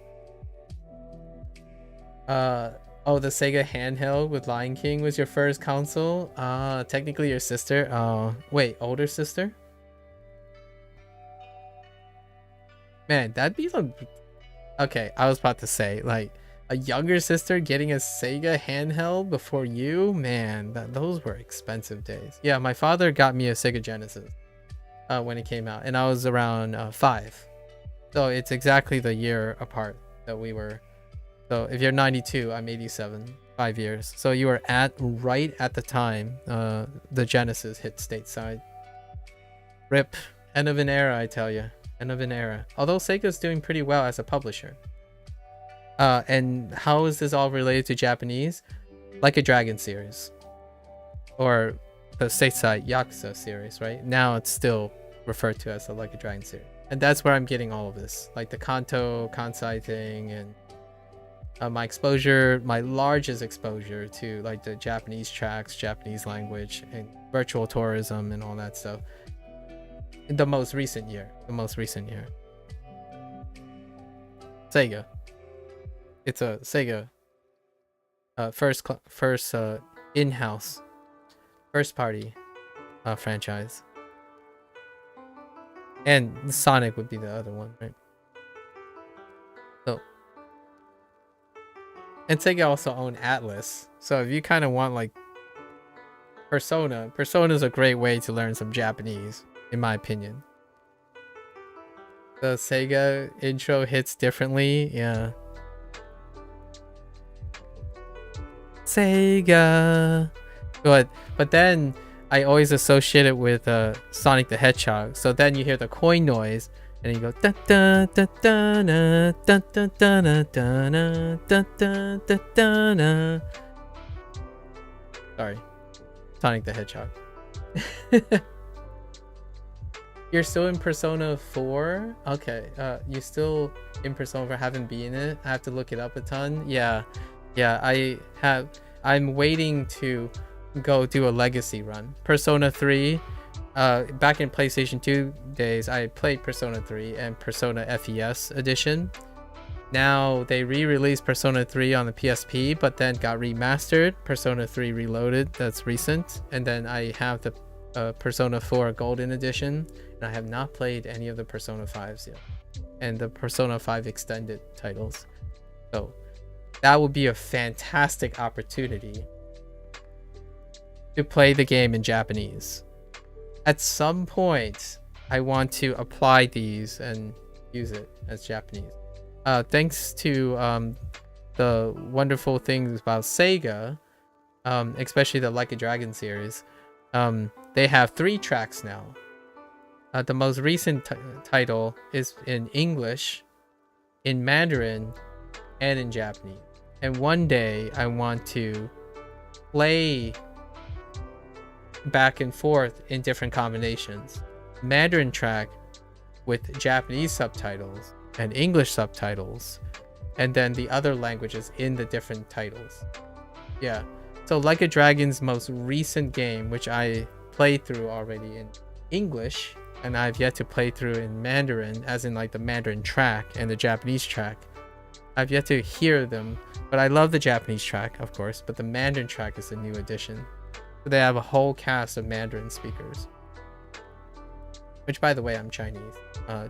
Speaker 1: Oh, the Sega handheld with Lion King was your first console? Technically your sister. Wait, older sister? Man, that'd be the... Okay, I was about to say, like, a younger sister getting a Sega handheld before you? Man, those were expensive days. Yeah, my father got me a Sega Genesis when it came out, and I was around 5. So it's exactly the year apart that we were... So if you're 92, I'm 87, 5 years. So you were right at the time the Genesis hit stateside. RIP. End of an era, I tell you. End of an era. Although Sega's doing pretty well as a publisher. And how is this all related to Japanese? Like a Dragon series. Or the stateside Yakuza series, right? Now it's still referred to as the Like a Dragon series. And that's where I'm getting all of this. Like the Kanto, Kansai thing, and my exposure, my largest exposure to like the Japanese tracks, Japanese language, and virtual tourism and all that stuff. In the most recent year. Sega. It's a Sega first in-house, first party franchise. And Sonic would be the other one, right? And Sega also own Atlas. So if you kind of want like Persona is a great way to learn some Japanese, in my opinion. The Sega intro hits differently, yeah. Sega. But then I always associate it with Sonic the Hedgehog. So then you hear the coin noise and you go da da da da da da da da da da da da da. Sorry, Sonic the Hedgehog. You're still in Persona 4? Okay, you still in Persona 4, haven't been in it? I have to look it up a ton. Yeah, I'm waiting to go do a legacy run. Persona 3, back in PlayStation 2 days, I played Persona 3 and Persona FES edition. Now they re-released Persona 3 on the PSP, but then got remastered. Persona 3 Reloaded, that's recent. And then I have the Persona 4 Golden Edition, and I have not played any of the Persona 5s yet, and the Persona 5 extended titles. So that would be a fantastic opportunity to play the game in Japanese. At some point, I want to apply these and use it as Japanese. Thanks to the wonderful things about Sega, especially the Like a Dragon series, they have 3 tracks now. The most recent title is in English, in Mandarin, and in Japanese. And one day I want to play back and forth in different combinations. Mandarin track with Japanese subtitles and English subtitles, and then the other languages in the different titles. Yeah. So Like a Dragon's most recent game, which I played through already in English, and I've yet to play through in Mandarin, as in like the Mandarin track and the Japanese track. I've yet to hear them, but I love the Japanese track, of course, but the Mandarin track is a new addition. So they have a whole cast of Mandarin speakers. Which, by the way, I'm Chinese.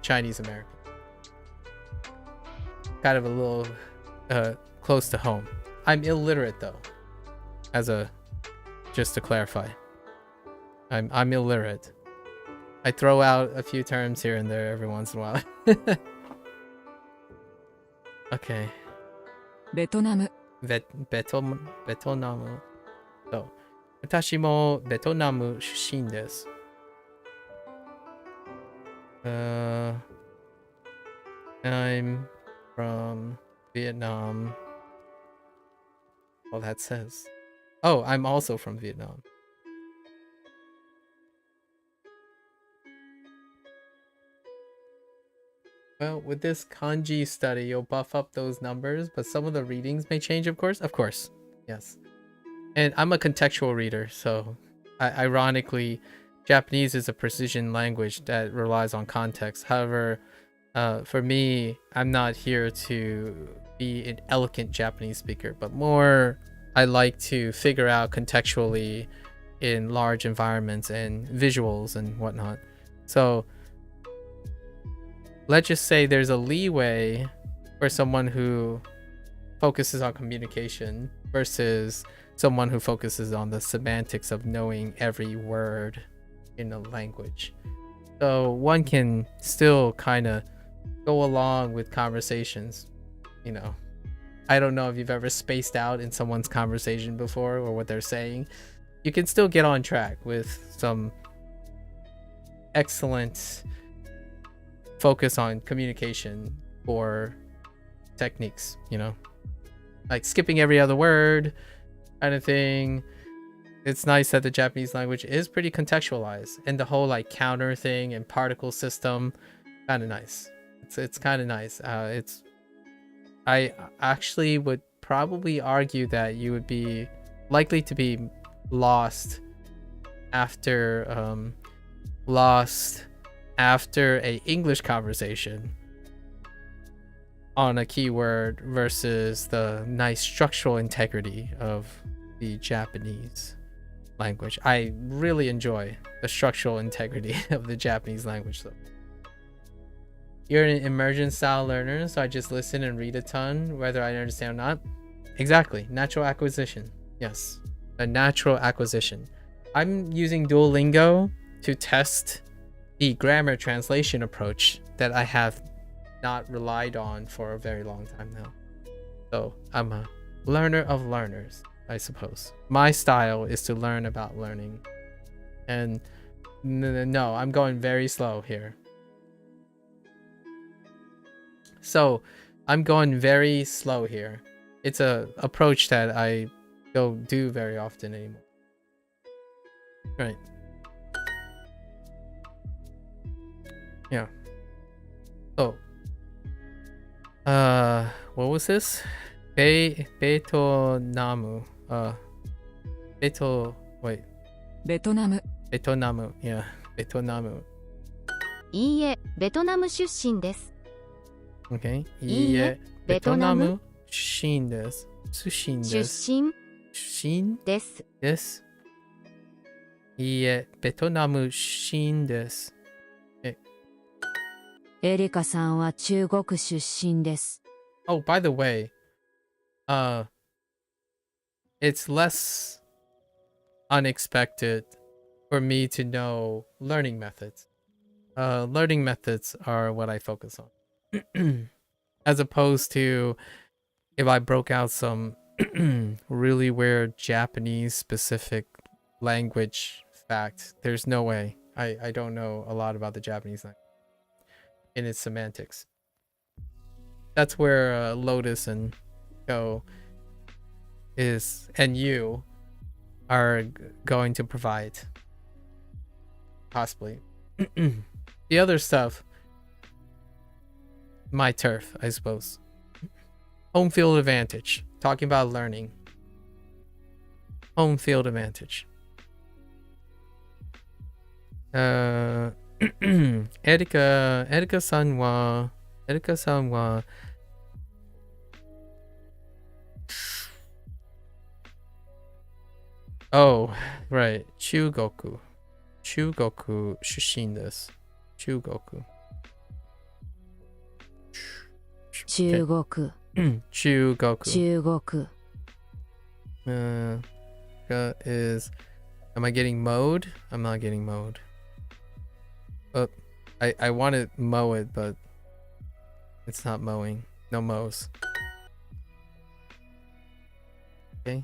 Speaker 1: Chinese American. Kind of a little close to home. I'm illiterate though. Just to clarify. I'm illiterate. I throw out a few terms here and there every once in a while. Okay.
Speaker 10: ベトナム。
Speaker 1: ベトナム。そう。私もベトナム出身です。I'm from Vietnam. Well, that says. Oh, I'm also from Vietnam. Well, with this kanji study, you'll buff up those numbers, but some of the readings may change, of course. Of course, yes. And I'm a contextual reader, so ironically, Japanese is a precision language that relies on context. However, for me, I'm not here to be an eloquent Japanese speaker, but more I like to figure out contextually in large environments and visuals and whatnot. So let's just say there's a leeway for someone who focuses on communication versus someone who focuses on the semantics of knowing every word in a language. So one can still kind of go along with conversations. You know, I don't know if you've ever spaced out in someone's conversation before or what they're saying. You can still get on track with some excellent focus on communication or techniques, you know, like skipping every other word kind of thing. It's nice that the Japanese language is pretty contextualized, and the whole like counter thing and particle system, kind of nice. It's kind of nice. I actually would probably argue that you would be likely to be lost after a English conversation on a keyword versus the nice structural integrity of the Japanese language. I really enjoy the structural integrity of the Japanese language though. You're an immersion style learner, so I just listen and read a ton, whether I understand or not. exactly. Natural acquisition. Yes. A natural acquisition. I'm using Duolingo to test the grammar translation approach that I have not relied on for a very long time now. So I'm a learner of learners, I suppose. My style is to learn about learning. And no, I'm going very slow here. So I'm going very slow here. It's a approach that I don't do very often anymore. Right. Yeah. Oh. What was this? Betonamu. Wait.
Speaker 10: ベトナム
Speaker 1: Betonamu. Yeah. Betonamu.
Speaker 3: いいえ、ベトナム出身です。
Speaker 1: Okay.
Speaker 3: いいえ、ベトナム
Speaker 1: Shin desu. Sushin
Speaker 3: 出
Speaker 1: desu.
Speaker 3: 身
Speaker 1: Shin
Speaker 3: です。
Speaker 1: desu. いいえ、ベトナム出身です。
Speaker 8: エリカさんは中国出身です。
Speaker 1: Oh, by the way, it's less unexpected for me to know learning methods. Learning methods are what I focus on. As opposed to if I broke out some really weird Japanese specific language fact, there's no way. I don't know a lot about the Japanese language in its semantics. That's where Lotus and Go is, and you are going to provide. Possibly. The other stuff, my turf, I suppose. Home field advantage. Talking about learning. Home field advantage. Erika san wa oh, right. Chugoku shushin desu. Chugoku.
Speaker 8: 中国
Speaker 1: Chugoku.
Speaker 8: 中国
Speaker 1: Is, am I getting mowed? I'm not getting mowed. I want to mow it, but it's not mowing. No mows. Okay.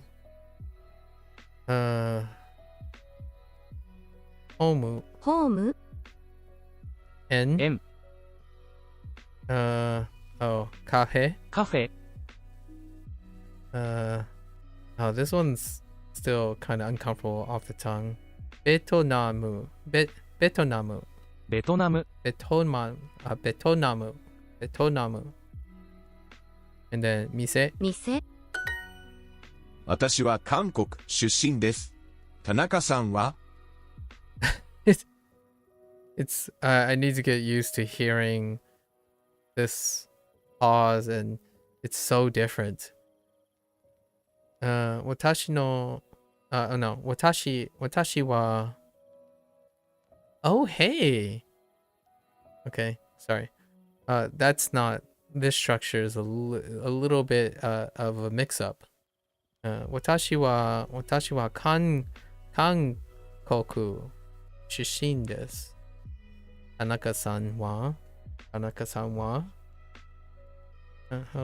Speaker 1: Homu.
Speaker 3: ホーム
Speaker 1: N.
Speaker 2: 園
Speaker 1: Oh, kafe.
Speaker 2: カフェ
Speaker 1: Oh, this one's still kind of uncomfortable off the tongue. Betonamu. Betonamu.
Speaker 2: ベトナム
Speaker 1: Betonamu. And then mise.
Speaker 3: 店
Speaker 4: 私は韓国出身です。田中さんは
Speaker 1: It's I need to get used to hearing this pause, and it's so different. Watashi no no, watashi wa. Oh, hey. Okay, sorry. That's not, this structure is a little bit of a mix-up. Watashi wa kankoku shushin desu. Tanaka-san wa. How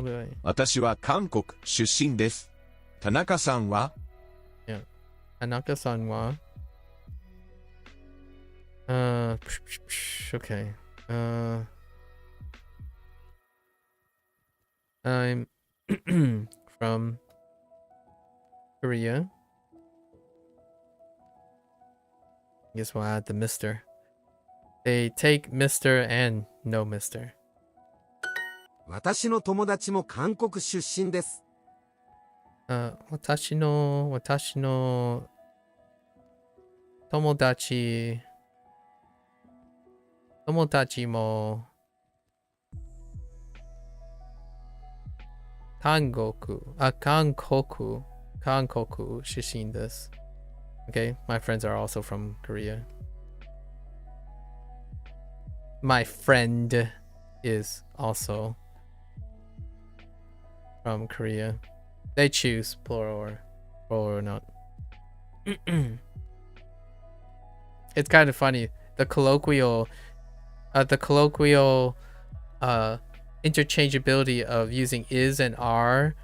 Speaker 1: do I?
Speaker 4: 私は韓国出身です。田中さんは
Speaker 1: Yeah. Tanaka-san wa. Okay. I'm from Korea. Guess we'll add the Mr. They take Mr. and no Mr.
Speaker 5: 私の友達も韓国出身です。
Speaker 1: 私の友達も韓国出身です。Okay, my friends are also from Korea. My friend is also from Korea. They choose plural or not. It's kind of funny. The colloquial interchangeability of using is and are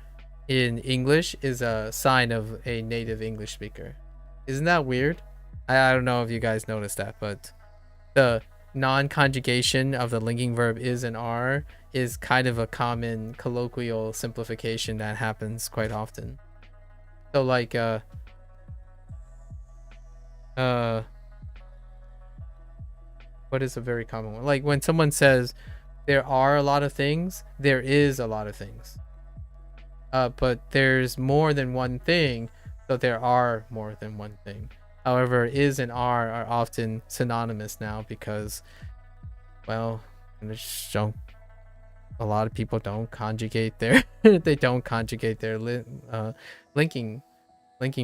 Speaker 1: in English is a sign of a native English speaker. Isn't that weird? I don't know if you guys noticed that, but the non-conjugation of the linking verb is and are is kind of a common colloquial simplification that happens quite often. So like what is a very common one? Like when someone says there are a lot of things, there is a lot of things. But there's more than one thing, so there are more than one thing. However, is and are often synonymous now because, well, a lot of people don't conjugate their they don't conjugate their linking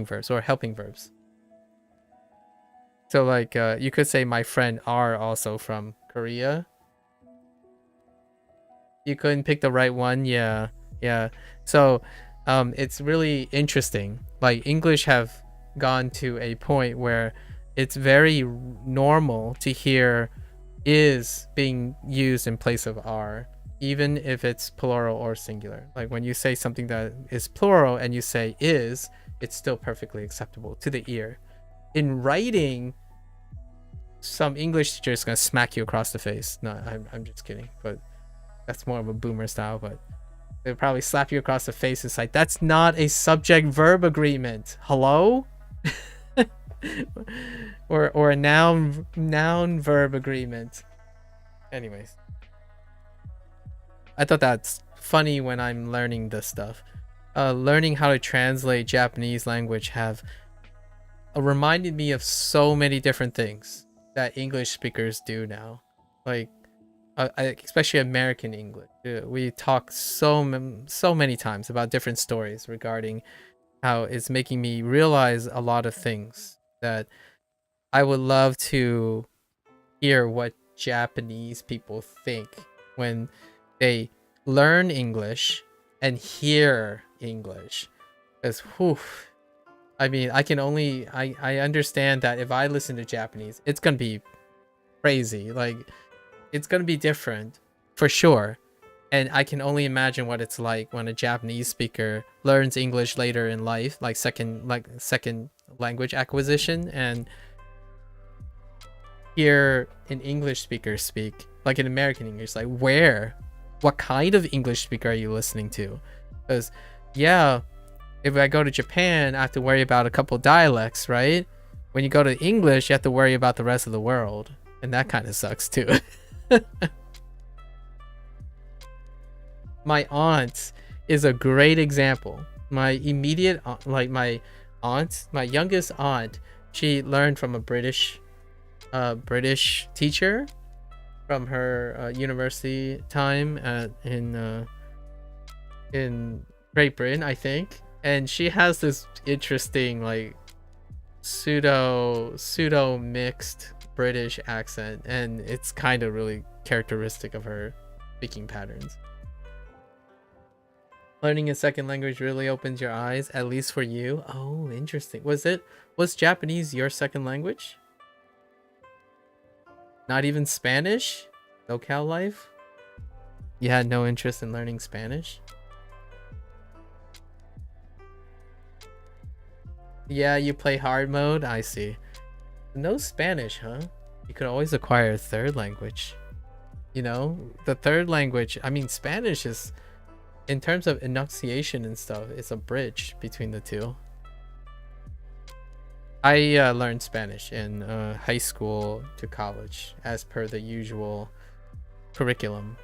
Speaker 1: verbs or helping verbs. So like you could say my friend are also from Korea. You couldn't pick the right one. Yeah. So it's really interesting. Like English have gone to a point where it's very normal to hear is being used in place of are, even if it's plural or singular. Like when you say something that is plural and you say is, it's still perfectly acceptable to the ear. In writing, some English teacher is gonna smack you across the face. No, I'm just kidding, but that's more of a boomer style. But they'll probably slap you across the face. It's like, that's not a subject verb agreement. Hello? or a noun verb agreement. Anyways, I thought that's funny when I'm learning this stuff. Learning how to translate Japanese language have reminded me of so many different things that English speakers do now. Like especially American English. We talk so many times about different stories regarding how it's making me realize a lot of things that I would love to hear what Japanese people think when they learn English and hear English. Because I mean, I understand that if I listen to Japanese, it's gonna be crazy. Like, it's gonna be different for sure. And I can only imagine what it's like when a Japanese speaker learns English later in life, like second language acquisition, and hear an English speaker speak, like an American English. Like, what kind of English speaker are you listening to? Because, yeah, if I go to Japan, I have to worry about a couple dialects, right? When you go to English, you have to worry about the rest of the world. And that kind of sucks too. My aunt is a great example. My immediate, my youngest aunt, she learned from a British teacher from her university time in Great Britain, I think. And she has this interesting, like, pseudo mixed British accent, and it's kind of really characteristic of her speaking patterns. Learning a second language really opens your eyes, at least for you. Oh, interesting. Was Japanese your second language? Not even Spanish? SoCal life? You had no interest in learning Spanish? Yeah, you play hard mode? I see. No Spanish, huh? You could always acquire a third language. You know, the third language, I mean, Spanish is, in terms of enunciation and stuff, it's a bridge between the two. I learned Spanish in high school to college, as per the usual curriculum.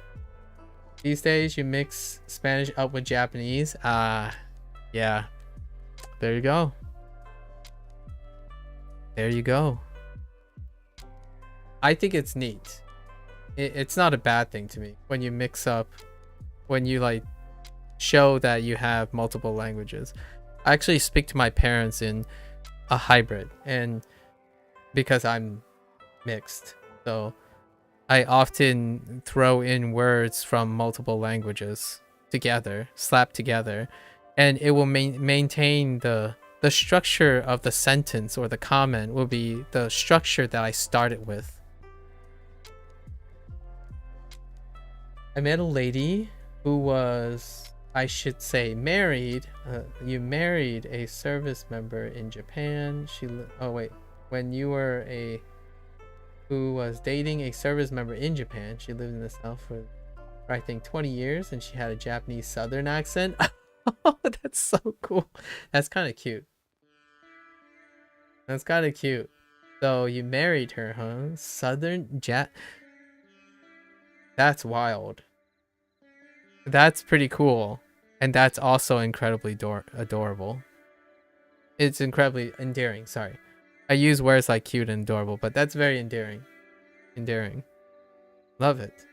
Speaker 1: These days, you mix Spanish up with Japanese. Yeah. There you go. There you go. I think it's neat. It's not a bad thing to me when you mix up, when you like show that you have multiple languages. I actually speak to my parents in a hybrid, and because I'm mixed, so I often throw in words from multiple languages together, slapped together, and it will maintain the structure of the sentence, or the comment will be the structure that I started with. I met a lady who was, I should say, married. You married a service member in Japan. When you were who was dating a service member in Japan. She lived in the South for I think 20 years, and she had a Japanese Southern accent. Oh, that's so cool. That's kind of cute. That's kind of cute. So you married her, huh? Southern That's wild. That's pretty cool. And that's also incredibly adorable. It's incredibly endearing, sorry. I use words like cute and adorable, but that's very endearing. Endearing. Love it.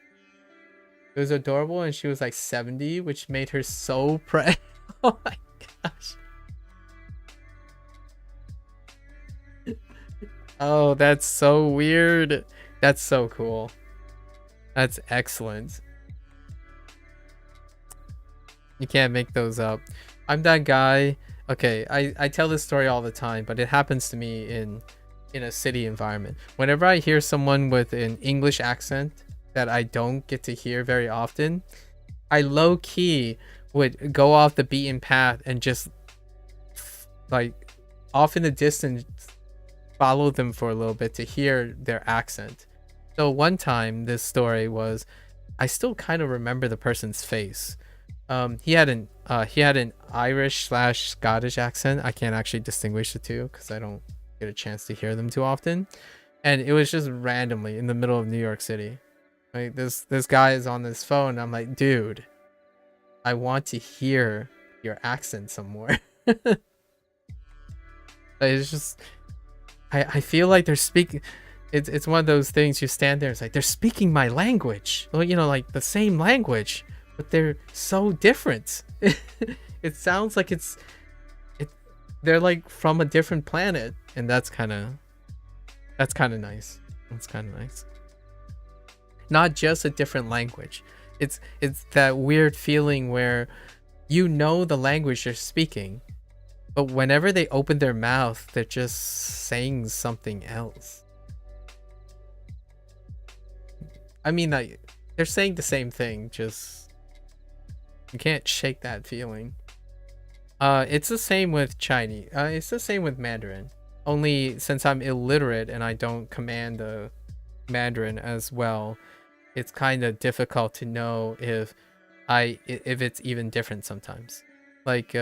Speaker 1: It was adorable, and she was like 70, which made her so proud. Oh my gosh. Oh, that's so weird. That's so cool. That's excellent. You can't make those up. I'm that guy. Okay, I tell this story all the time, but it happens to me in a city environment. Whenever I hear someone with an English accent that I don't get to hear very often, I low-key would go off the beaten path and just like off in the distance follow them for a little bit to hear their accent. So one time, this story was, I still kind of remember the person's face. He had an Irish/Scottish accent. I can't actually distinguish the two because I don't get a chance to hear them too often. And it was just randomly in the middle of New York City. Like this guy is on this phone. I'm like, dude, I want to hear your accent some more. It's just, I feel like they're speaking. It's one of those things, you stand there, it's like they're speaking my language. Well, you know, like the same language, but they're so different. It sounds like they're like from a different planet, and that's kind of nice. That's kind of nice. Not just a different language. It's that weird feeling where you know the language they're speaking, but whenever they open their mouth, they're just saying something else. I mean, like, they're saying the same thing, just you can't shake that feeling. It's the same with Chinese. It's the same with Mandarin. Only since I'm illiterate and I don't command the Mandarin as well, it's kind of difficult to know if it's even different sometimes. Like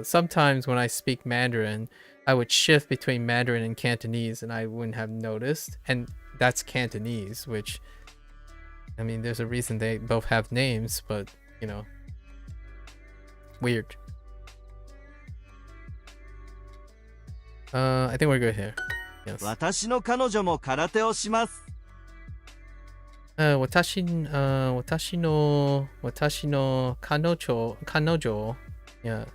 Speaker 1: sometimes when I speak Mandarin, I would shift between Mandarin and Cantonese and I wouldn't have noticed. And that's Cantonese, which, I mean, there's a reason they both have names, but, you know, weird. I think we're good here. Yes.
Speaker 7: 私の彼女も空手をします。
Speaker 1: 私の彼女、いや、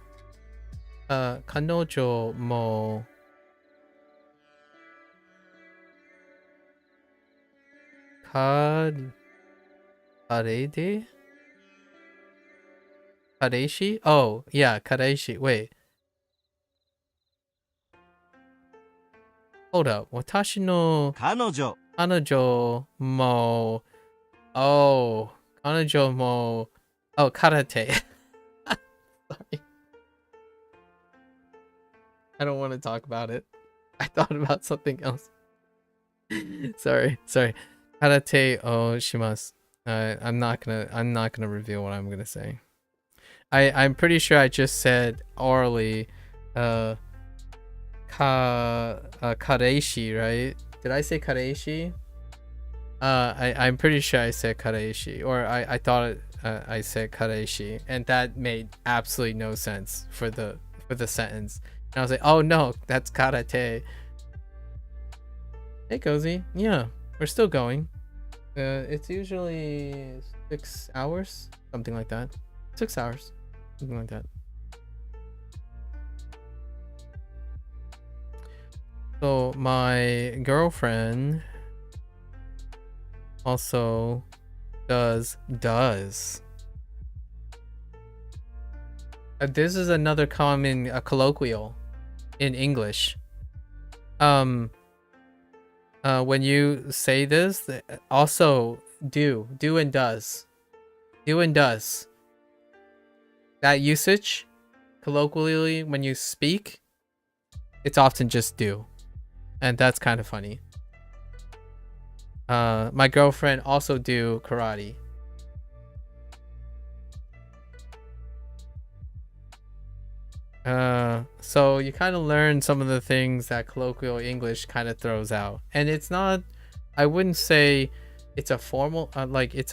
Speaker 1: 彼女もKareishi? Oh, yeah, Kareishi. Wait. Hold up. 私の
Speaker 7: 彼女
Speaker 1: も Oh, 彼女も Oh, karate. Sorry. I don't want to talk about it. I thought about something else. Sorry. Karate o shimasu. I'm not gonna reveal what I'm gonna say. I'm pretty sure I just said orally kareishi, right? Did I say kareishi? I'm pretty sure I said kareishi, or I thought I said kareishi, and that made absolutely no sense for the sentence. And I was like, oh no, that's karate. Hey Cozy, yeah, we're still going. It's usually 6 hours, something like that. 6 hours, something like that. So my girlfriend also does This is another common colloquial in English. When you say this, also do and does. Do and does. That usage, colloquially, when you speak, it's often just do. And that's kind of funny. My girlfriend also do karate. So you kind of learn some of the things that colloquial English kind of throws out, and it's not, I wouldn't say it's a formal, like it's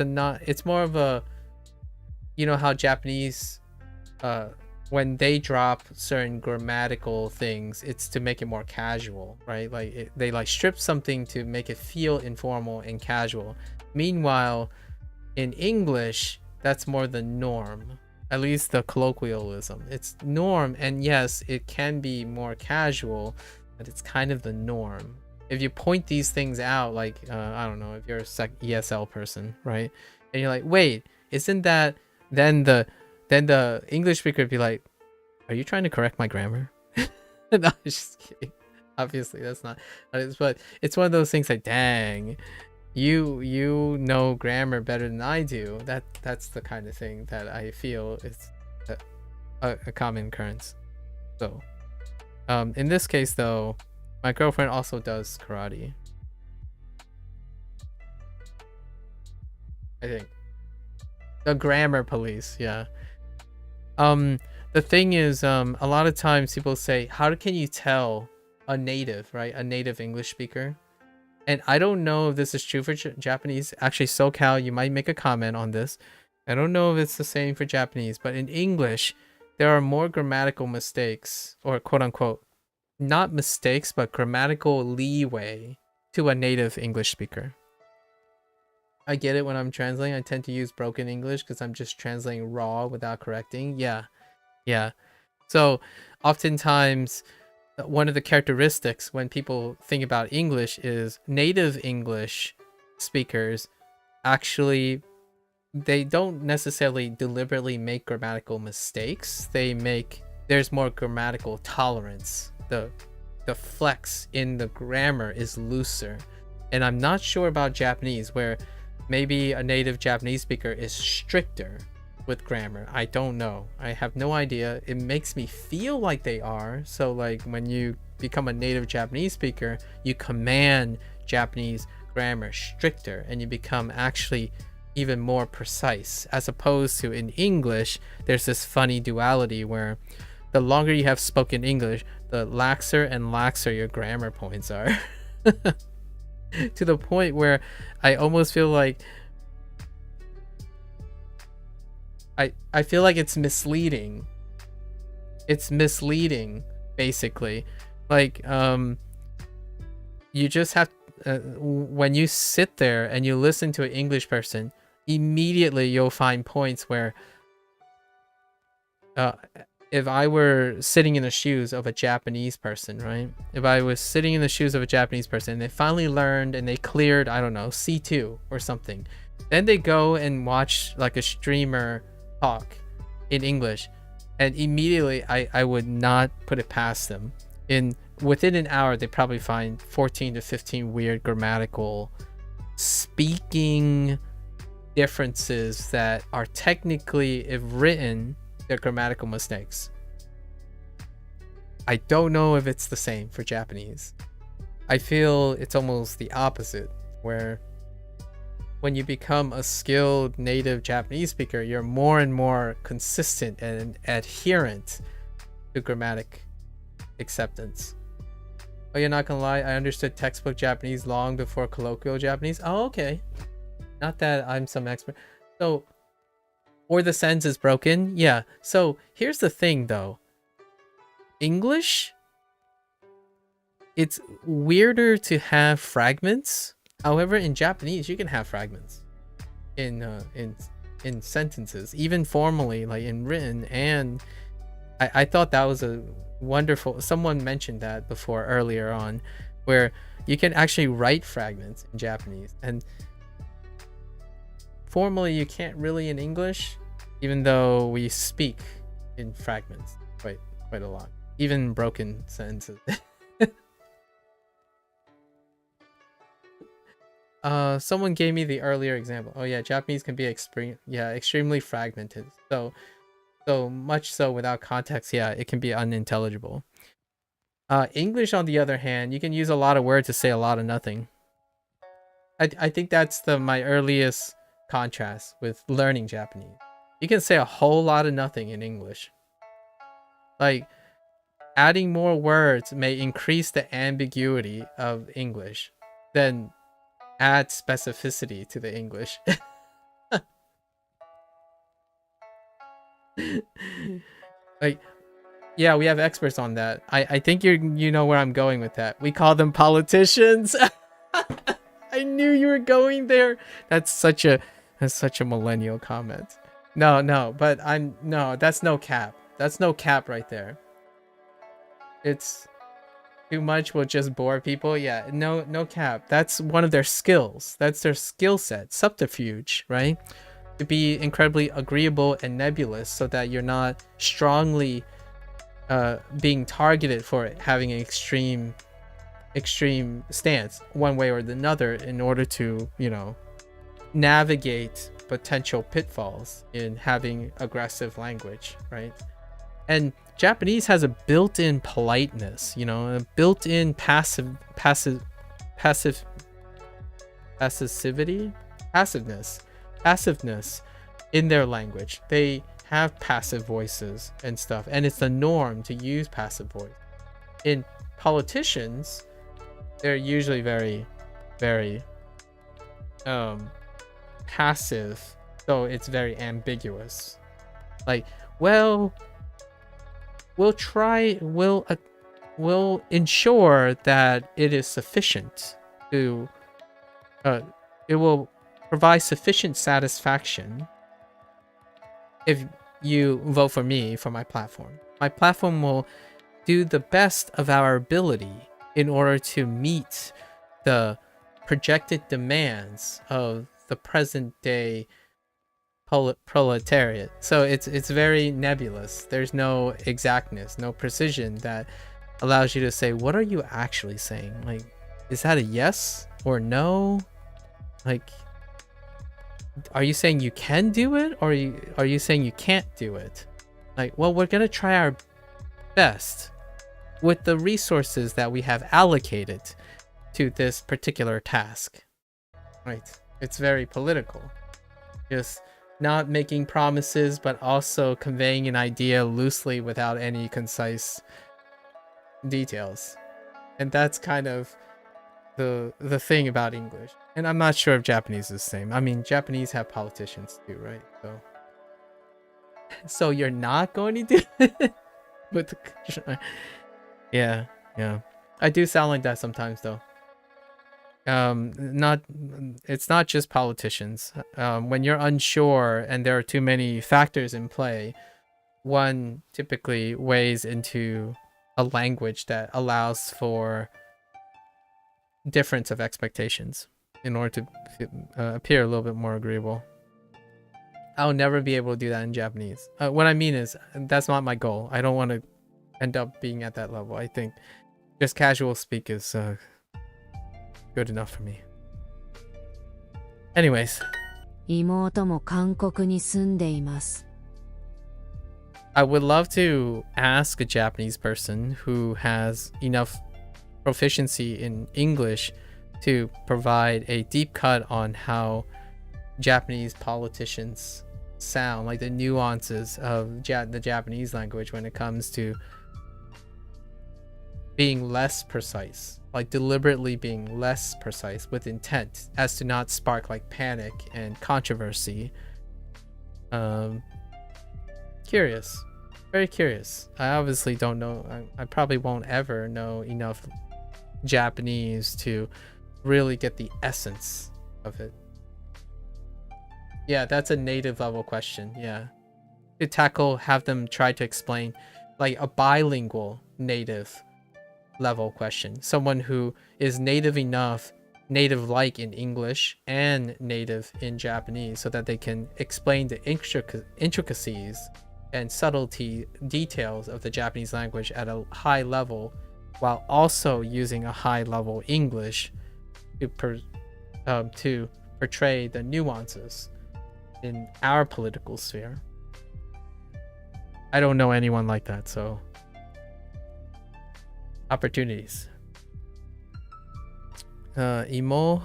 Speaker 1: more of a, you know how Japanese, when they drop certain grammatical things, it's to make it more casual, right? Like they like strip something to make it feel informal and casual. Meanwhile, in English, that's more the norm. At least the colloquialism. It's norm, and yes, it can be more casual, but it's kind of the norm. If you point these things out, like, I don't know, if you're a ESL person, right? And you're like, wait, isn't that, then the English speaker would be like, are you trying to correct my grammar? No, I'm just kidding. Obviously, that's not, but it's one of those things like, dang, you know grammar better than I do. That's the kind of thing that I feel is a common occurrence. So in this case though, my girlfriend also does karate, I think. The grammar police, yeah. The thing is, a lot of times people say, how can you tell a native, right? A native English speaker. And I don't know if this is true for Japanese. Actually, SoCal, you might make a comment on this. I don't know if it's the same for Japanese, but in English, there are more grammatical mistakes, or quote unquote, not mistakes, but grammatical leeway to a native English speaker. I get it when I'm translating. I tend to use broken English because I'm just translating raw without correcting. Yeah. So oftentimes, one of the characteristics when people think about English is native English speakers actually, they don't necessarily deliberately make grammatical mistakes. There's more grammatical tolerance. The flex in the grammar is looser. And I'm not sure about Japanese, where maybe a native Japanese speaker is stricter with grammar. I don't know. I have no idea. It makes me feel like they are. So like when you become a native Japanese speaker, you command Japanese grammar stricter, and you become actually even more precise, as opposed to in English, there's this funny duality where the longer you have spoken English, the laxer and laxer your grammar points are. To the point where I almost feel like I feel like it's misleading. It's misleading, basically. Like, you just have, when you sit there and you listen to an English person, immediately you'll find points where, if I were sitting in the shoes of a Japanese person, right? If I was sitting in the shoes of a Japanese person and they finally learned and they cleared, I don't know, C2 or something, then they go and watch like a streamer talk in English, and immediately I would not put it past them. Within an hour, they probably find 14 to 15 weird grammatical speaking differences that are technically, if written, they're grammatical mistakes. I don't know if it's the same for Japanese. I feel it's almost the opposite, where when you become a skilled native Japanese speaker, you're more and more consistent and adherent to grammatic acceptance. Oh, you're not gonna lie, I understood textbook Japanese long before colloquial Japanese. Oh, okay. Not that I'm some expert. So, or the sentence is broken. Yeah. So here's the thing though. English, it's weirder to have fragments. However, in Japanese, you can have fragments in sentences, even formally, like in written. And I thought that was a wonderful, someone mentioned that before earlier on, where you can actually write fragments in Japanese, and formally you can't really in English, even though we speak in fragments, quite a lot, even broken sentences. Someone gave me the earlier example. Oh yeah, Japanese can be extremely fragmented. So much so without context, yeah, it can be unintelligible. English, on the other hand, you can use a lot of words to say a lot of nothing. I think that's my earliest contrast with learning Japanese. You can say a whole lot of nothing in English. Like, adding more words may increase the ambiguity of English, then add specificity to the English. Like, yeah, we have experts on that. I think you know where I'm going with that. We call them politicians. I knew you were going there. That's such a millennial comment. No, but that's no cap. That's no cap right there. It's too much will just bore people. Yeah, no cap. That's one of their skills. That's their skill set. Subterfuge, right? To be incredibly agreeable and nebulous so that you're not strongly being targeted for having an extreme stance one way or another in order to, navigate potential pitfalls in having aggressive language, right? And Japanese has a built-in politeness, a built-in passiveness in their language. They have passive voices and stuff, and it's the norm to use passive voice. In politicians, they're usually very, very passive, so it's very ambiguous. Like, well, we'll ensure that it is sufficient to it will provide sufficient satisfaction if you vote for me for my platform. My platform will do the best of our ability in order to meet the projected demands of the present day proletariat. So it's very nebulous. There's no exactness, no precision that allows you to say, what are you actually saying? Like, is that a yes or no? Like, are you saying you can do it, or are you saying you can't do it? Like, well, we're gonna try our best with the resources that we have allocated to this particular task, right? It's very political. Just not making promises, but also conveying an idea loosely without any concise details. And that's kind of the thing about English. And I'm not sure if Japanese is the same. I mean, Japanese have politicians too, right? So you're not going to do it with the... Yeah. I do sound like that sometimes, though. It's not just politicians. When you're unsure and there are too many factors in play, one typically weighs into a language that allows for difference of expectations in order to appear a little bit more agreeable. I'll never be able to do that in Japanese. What I mean is, that's not my goal. I don't want to end up being at that level. I think just casual speak is good enough for me. Anyways.
Speaker 8: 妹も韓国に住んでいます。
Speaker 1: I would love to ask a Japanese person who has enough proficiency in English to provide a deep cut on how Japanese politicians sound, like the nuances of the Japanese language when it comes to being less precise, like deliberately being less precise with intent as to not spark like panic and controversy. Curious, very curious. I obviously don't know. I probably won't ever know enough Japanese to really get the essence of it. Yeah, that's a native level question. Yeah, to have them try to explain like a bilingual native level question, someone who is native like in English and native in Japanese, so that they can explain the intricacies and subtlety details of the Japanese language at a high level, while also using a high level English to portray the nuances in our political sphere. I don't know anyone like that, so opportunities. Imoto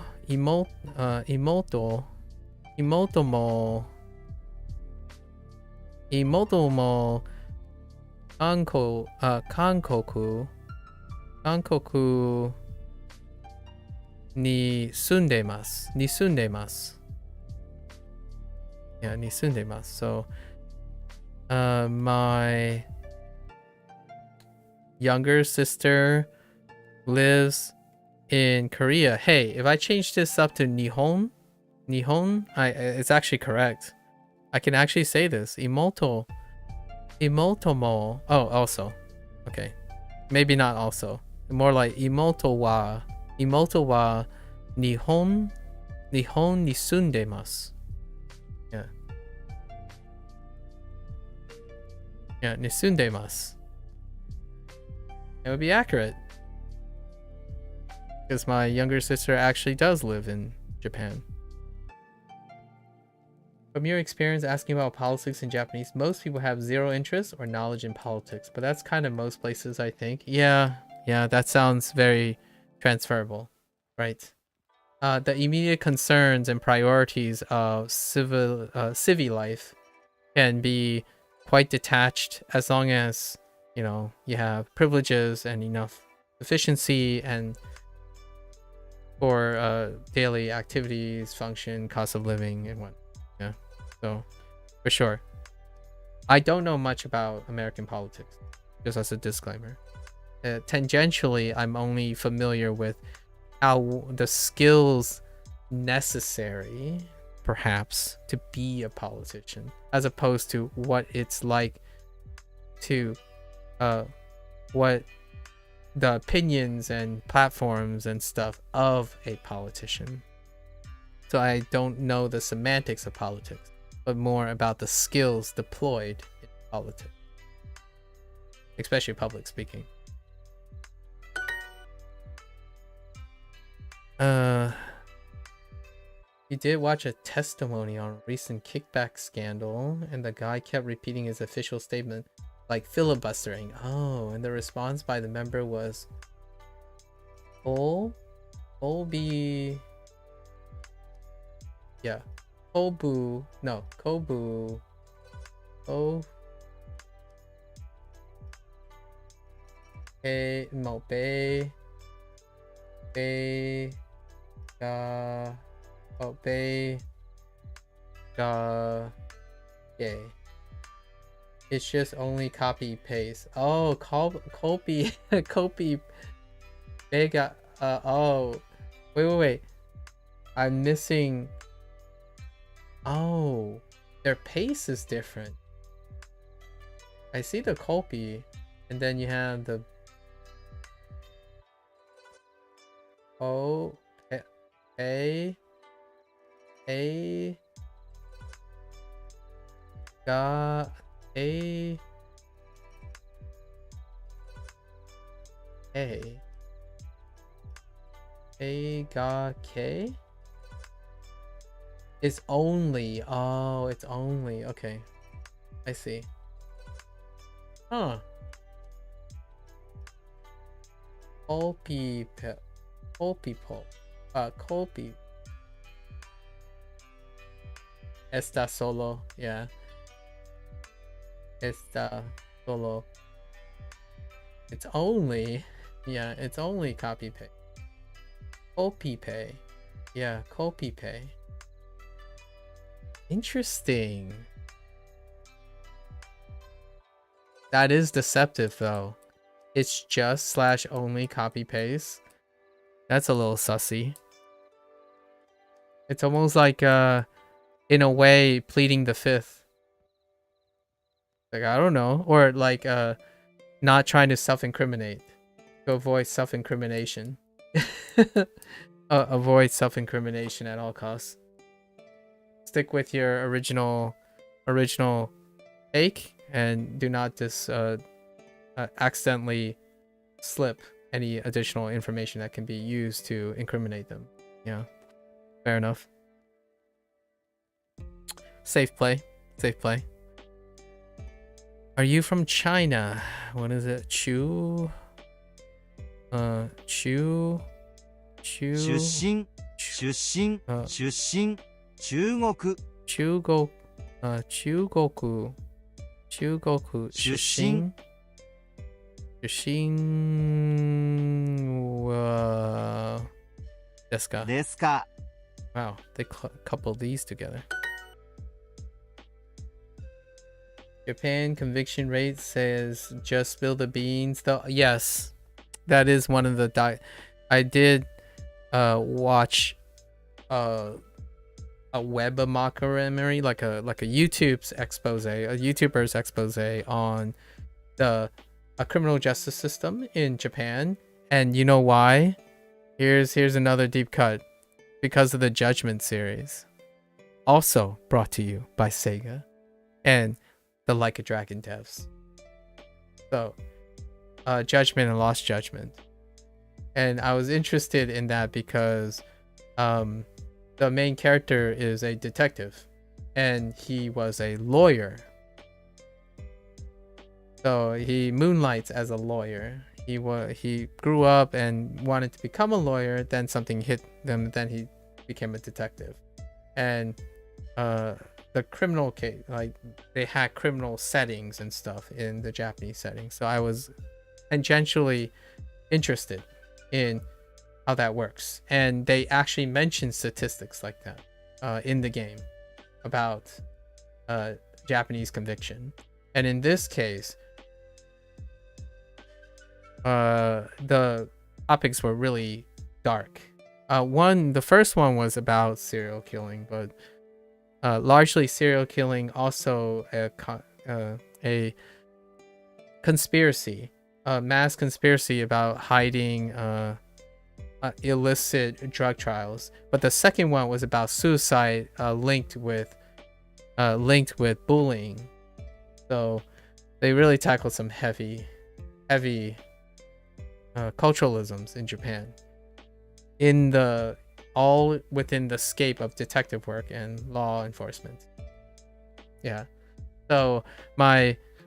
Speaker 1: mo Kankoku ni sundemasu. Yeah, ni sundemasu. So, my younger sister lives in Korea. Hey, if I change this up to Nihon, it's actually correct. I can actually say this. Imoto mo. Oh, also. Okay. Maybe not also. More like imoto wa Nihon ni sundemasu. Yeah. Yeah, ni sundemasu. It would be accurate. Because my younger sister actually does live in Japan. From your experience asking about politics in Japanese, most people have zero interest or knowledge in politics, but that's kind of most places, I think. Yeah, that sounds very transferable, right? The immediate concerns and priorities of civil life can be quite detached as long as, you know, you have privileges and enough efficiency and for daily activities, function, cost of living, and what. Yeah, so for sure. I don't know much about American politics, just as a disclaimer. Tangentially, I'm only familiar with how the skills necessary, perhaps, to be a politician, as opposed to what it's like to, what the opinions and platforms and stuff of a politician. So I don't know the semantics of politics, but more about the skills deployed in politics, especially public speaking. You did watch a testimony on a recent kickback scandal, and the guy kept repeating his official statement like filibustering. Oh, and the response by the member was Kobu. Hey, no, Bay. Yeah. It's just only copy paste. Oh, copy Vega. Oh, wait. I'm missing. Oh, their pace is different. I see the copy, and then you have the. Oh, a got a got K. It's only. Oh, it's only. Okay, I see. Huh. Copy. Está solo. Yeah. Está solo. It's only. Yeah, it's only copy paste. Copy pay. Yeah, copy pay. Interesting. That is deceptive though. It's just / only copy paste. That's a little sussy. It's almost like in a way pleading the fifth. Like, I don't know. Or like not trying to self-incriminate. To avoid self-incrimination. Avoid self-incrimination at all costs. Stick with your original take and do not just accidentally slip any additional information that can be used to incriminate them. Yeah, fair enough. Safe play. Safe play. Are you from China? What is it? Chu? Chu?
Speaker 7: 出身、出身、出身、中国、
Speaker 1: 中国、中国、中国出身。出身はですか？
Speaker 7: ですか。
Speaker 1: Wow, they couple these together. Japan conviction rate says just spill the beans. Though yes, that is one of the I did watch a web mockumentary, like a YouTube's expose, a YouTuber's expose on the criminal justice system in Japan. And you know why? Here's another deep cut. Because of the Judgment series, also brought to you by Sega and the Like a Dragon devs. So Judgment and Lost Judgment, and I was interested in that because the main character is a detective and he was a lawyer, so he moonlights as a lawyer. He grew up and wanted to become a lawyer, then something hit them, then he became a detective. And the criminal case, like they had criminal settings and stuff in the Japanese setting, so I was tangentially interested in how that works. And they actually mention statistics like that in the game about Japanese conviction. And in this case, the topics were really dark. The first one was about serial killing, but largely serial killing, also a conspiracy, a mass conspiracy about hiding illicit drug trials. But the second one was about suicide linked with bullying. So they really tackled some heavy culturalisms in Japan, all within the scape of detective work and law enforcement. Yeah. So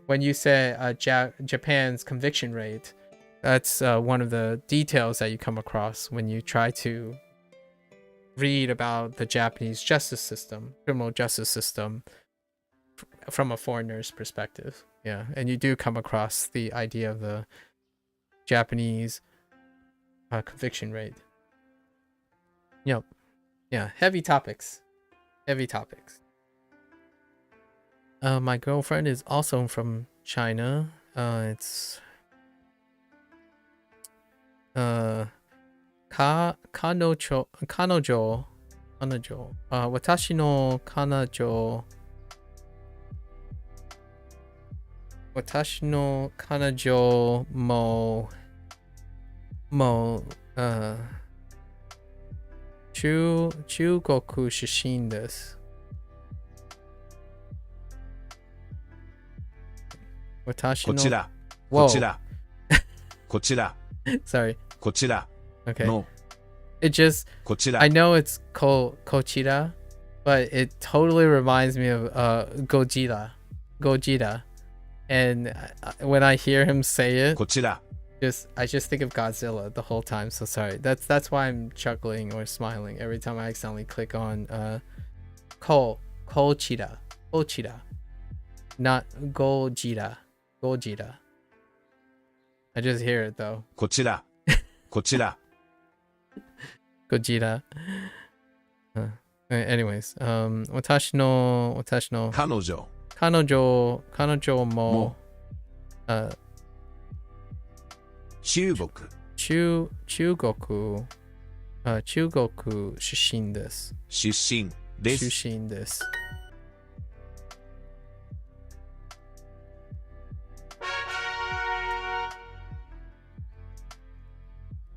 Speaker 1: when you say Japan's conviction rate, that's one of the details that you come across when you try to read about the Japanese justice system, criminal justice system, from a foreigner's perspective. Yeah, and you do come across the idea of the Japanese conviction rate. Yep. Yeah, heavy topics. My girlfriend is also from China. It's kanojo, watashi no kanojo mo Chugoku Shishin desu. Watashi no...
Speaker 4: こちら、
Speaker 1: Whoa.
Speaker 4: こちら、こちら、
Speaker 1: Sorry.
Speaker 4: こちら
Speaker 1: Okay.
Speaker 4: の
Speaker 1: It just...
Speaker 4: こちら
Speaker 1: I know it's Kochira, but it totally reminds me of Gojira. And when I hear him say it,
Speaker 4: こちら
Speaker 1: I just think of Godzilla the whole time. So sorry. That's why I'm chuckling or smiling every time I accidentally click on Kochira, not Gojira. I just hear it though.
Speaker 4: こちら、こちら
Speaker 1: Gojira. Anyways, 私の
Speaker 4: 彼女
Speaker 1: も
Speaker 4: 中国
Speaker 1: 中国出身です。
Speaker 4: 出身です。
Speaker 1: 出身です。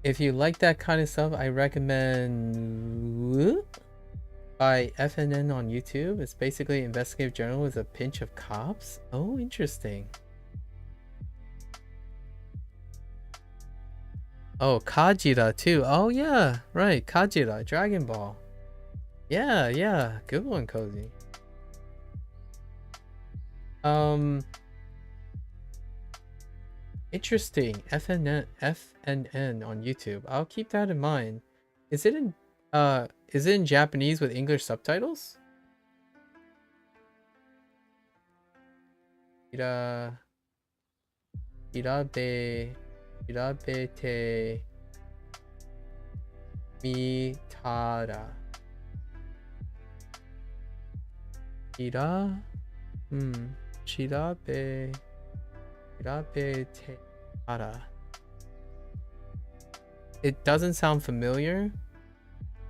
Speaker 1: If you like that kind of stuff, I recommend by FNN on YouTube. It's basically investigative journal with a pinch of cops. Oh, interesting. Oh, Kajira too. Oh yeah, right. Kajira, Dragon Ball. Yeah, yeah. Good one, Cozy. Interesting. FNN on YouTube. I'll keep that in mind. Is it in Japanese with English subtitles? Hirabete mitara. Hirabete ara. It doesn't sound familiar,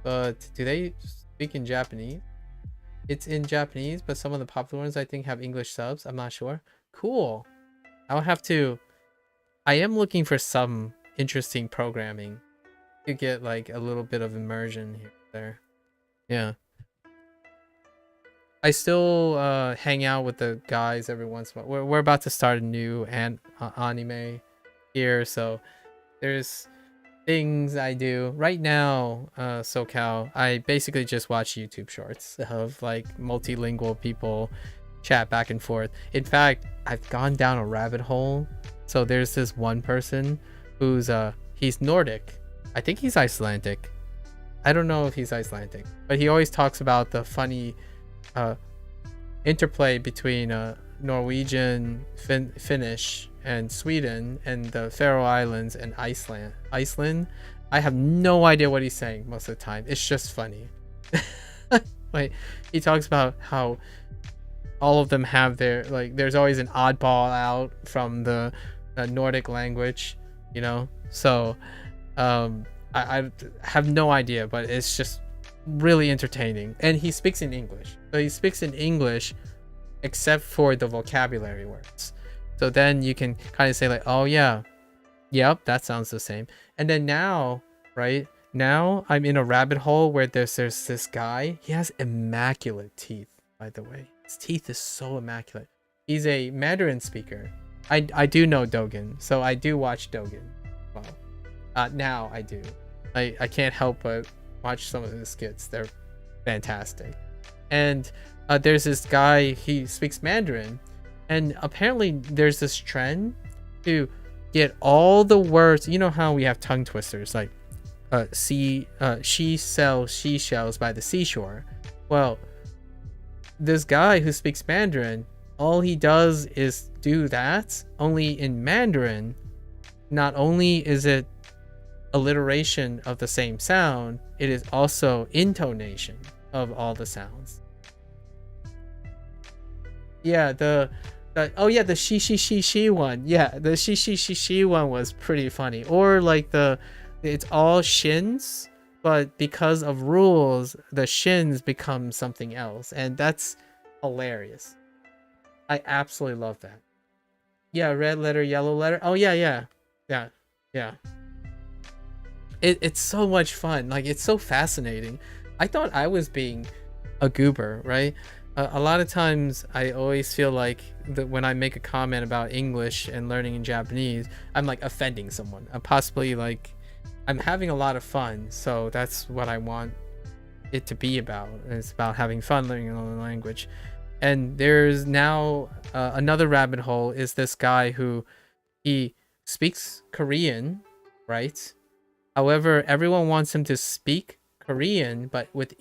Speaker 1: but do they speak in Japanese? It's in Japanese, but some of the popular ones I think have English subs. I'm not sure. Cool. I'll have to. I am looking for some interesting programming to get like a little bit of immersion here there. Yeah. I still hang out with the guys every once in a while. We're about to start a new anime here, so there's things I do right now. SoCal, I basically just watch YouTube shorts of like multilingual people chat back and forth. In fact, I've gone down a rabbit hole. So there's this one person who's he's Nordic. I think he's Icelandic. I don't know if he's Icelandic, but he always talks about the funny interplay between Norwegian, Finnish, and Sweden, and the Faroe Islands and Iceland. I have no idea what he's saying most of the time. It's just funny. Like he talks about how all of them have their like. There's always an oddball out from the Nordic language, you know. So I have no idea, but it's just really entertaining. And he speaks in English, so he speaks in English except for the vocabulary words. So then you can kind of say like, oh yeah, yep, that sounds the same. And then now, right now I'm in a rabbit hole where there's this guy. He has immaculate teeth, by the way. His teeth is so immaculate. He's a Mandarin speaker. I do know Dogen, so I do watch Dogen. Well, now I do. I can't help but watch some of his skits. They're fantastic. And there's this guy, he speaks Mandarin, and apparently there's this trend to get all the words. You know how we have tongue twisters like she sells seashells by the seashore. Well, this guy who speaks Mandarin, all he does is do that, only in Mandarin. Not only is it alliteration of the same sound, it is also intonation of all the sounds. Yeah, the she one. Yeah, the she one was pretty funny. Or like it's all shins, but because of rules, the shins become something else, and that's hilarious. I absolutely love that. Yeah, red letter, yellow letter. Oh yeah. It's so much fun. Like, it's so fascinating. I thought I was being a goober, right? A lot of times I always feel like that when I make a comment about English and learning in Japanese, I'm like offending someone. I'm possibly like, I'm having a lot of fun, so that's what I want it to be about. It's about having fun learning another language. And there's now another rabbit hole is this guy who he speaks Korean, right? However, everyone wants him to speak Korean, but with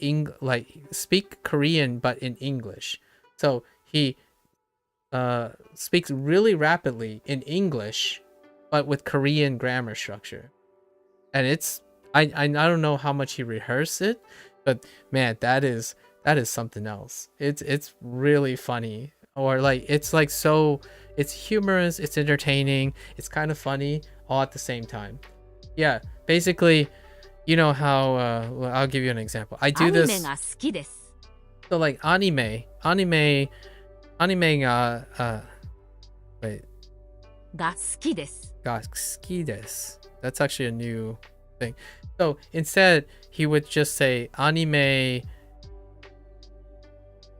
Speaker 1: speak Korean but in English. So he speaks really rapidly in English, but with Korean grammar structure. And it's I don't know how much he rehearsed it, but man, that is something else. It's really funny, or like it's humorous, it's entertaining, it's kind of funny all at the same time. Yeah, basically, you know how well, I'll give you an example. I do this. So like anime ga wait. Ga suki desu. That's actually a new thing. So instead, he would just say anime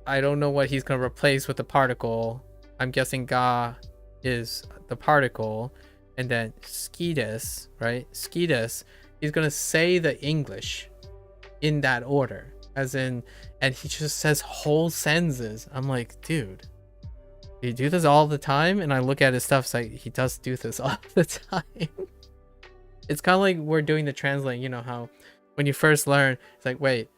Speaker 1: I don't know what he's gonna replace with the particle. I'm guessing ga is the particle, and then skides, right? Skides, he's gonna say the English in that order, as in, and he just says whole sentences. I'm like, dude, do you do this all the time? And I look at his stuff, it's like, he does do this all the time. It's kind of like we're doing the translate, you know how when you first learn, it's like, wait,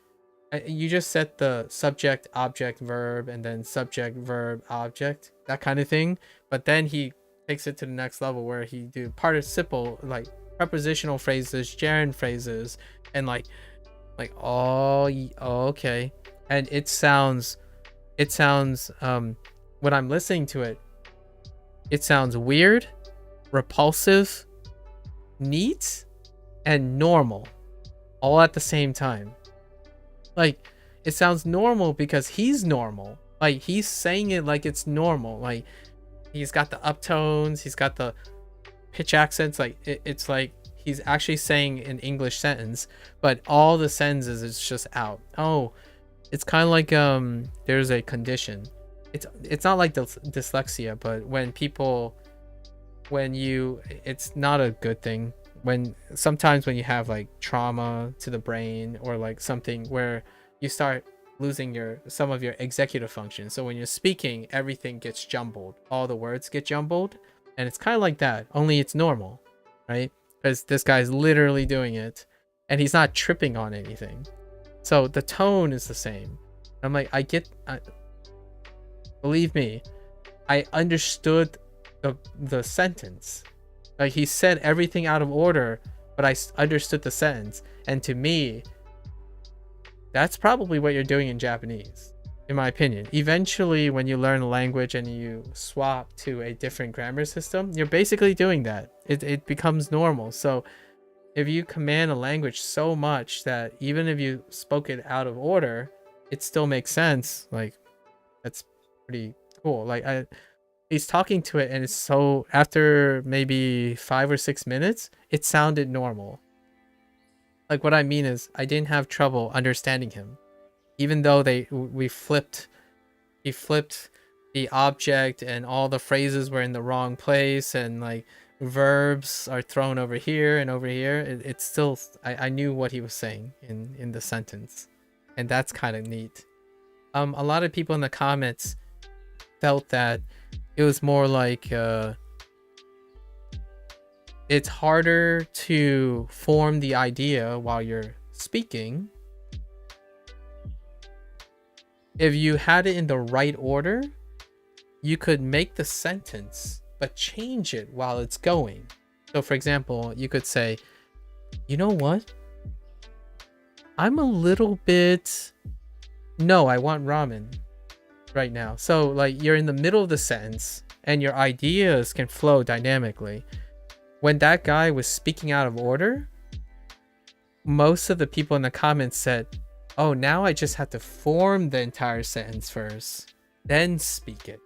Speaker 1: you just set the subject, object, verb, and then subject, verb, object, that kind of thing. But then he takes it to the next level where he do participle, like prepositional phrases, gerund phrases, and like oh, okay. And it sounds when I'm listening to it, it sounds weird, repulsive, neat, and normal all at the same time. Like, it sounds normal because he's normal. Like, he's saying it like it's normal. Like, he's got the uptones, he's got the pitch accents. Like, it's like he's actually saying an English sentence, but all the sentences is just out. Oh, it's kind of like there's a condition. It's not like dyslexia, but it's not a good thing. Sometimes when you have like trauma to the brain or like something where you start losing some of your executive function. So when you're speaking, everything gets jumbled. All the words get jumbled, and it's kind of like that. Only it's normal, right? Because this guy's literally doing it, and he's not tripping on anything. So the tone is the same. I'm like, believe me, I understood the sentence. Like, he said everything out of order, but I understood the sentence. And to me, that's probably what you're doing in Japanese, in my opinion. Eventually, when you learn a language and you swap to a different grammar system, you're basically doing that. It becomes normal. So if you command a language so much that even if you spoke it out of order, it still makes sense. Like, that's pretty cool. Like, he's talking to it, and it's so, after maybe 5 or 6 minutes, it sounded normal. Like, what I mean is, I didn't have trouble understanding him, even though he flipped the object, and all the phrases were in the wrong place, and like verbs are thrown over here and over here. It's still, I knew what he was saying in the sentence, and that's kind of neat. A lot of people in the comments felt that it was more like it's harder to form the idea while you're speaking. If you had it in the right order, you could make the sentence but change it while it's going. So for example, you could say, you know what? I'm a little bit, no, I want ramen right now. So like, you're in the middle of the sentence and your ideas can flow dynamically. When that guy was speaking out of order, most of the people in the comments said, oh, now I just have to form the entire sentence first, then speak it.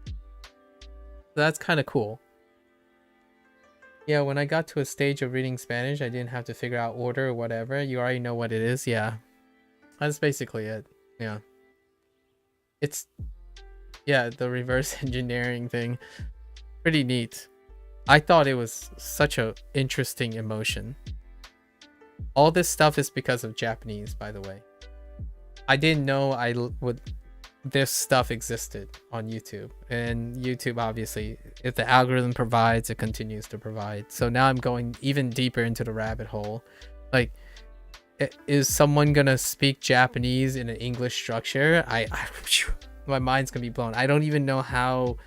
Speaker 1: So that's kind of cool. Yeah, when I got to a stage of reading Spanish, I didn't have to figure out order or whatever. You already know what it is. Yeah, that's basically it. Yeah. It's, yeah, the reverse engineering thing. Pretty neat. I thought it was such a interesting emotion. All this stuff is because of Japanese, by the way. I didn't know this stuff existed on YouTube. And YouTube, obviously, if the algorithm provides, it continues to provide. So now I'm going even deeper into the rabbit hole. Like, is someone gonna speak Japanese in an English structure? My mind's gonna be blown. I don't even know how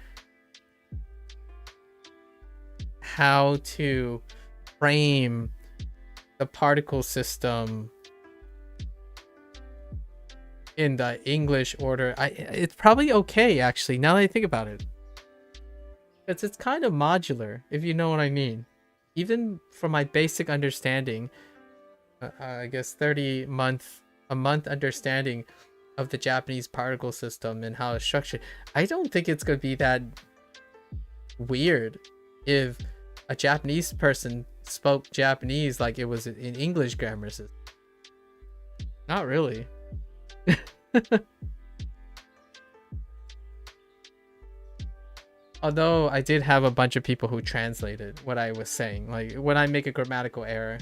Speaker 1: to frame the particle system in the English order. It's probably okay, actually, now that I think about it. It's kind of modular, if you know what I mean. Even from my basic understanding, I guess a month understanding of the Japanese particle system and how it's structured, I don't think it's gonna be that weird if a Japanese person spoke Japanese like it was in English grammar system. Not really. Although I did have a bunch of people who translated what I was saying, like when I make a grammatical error.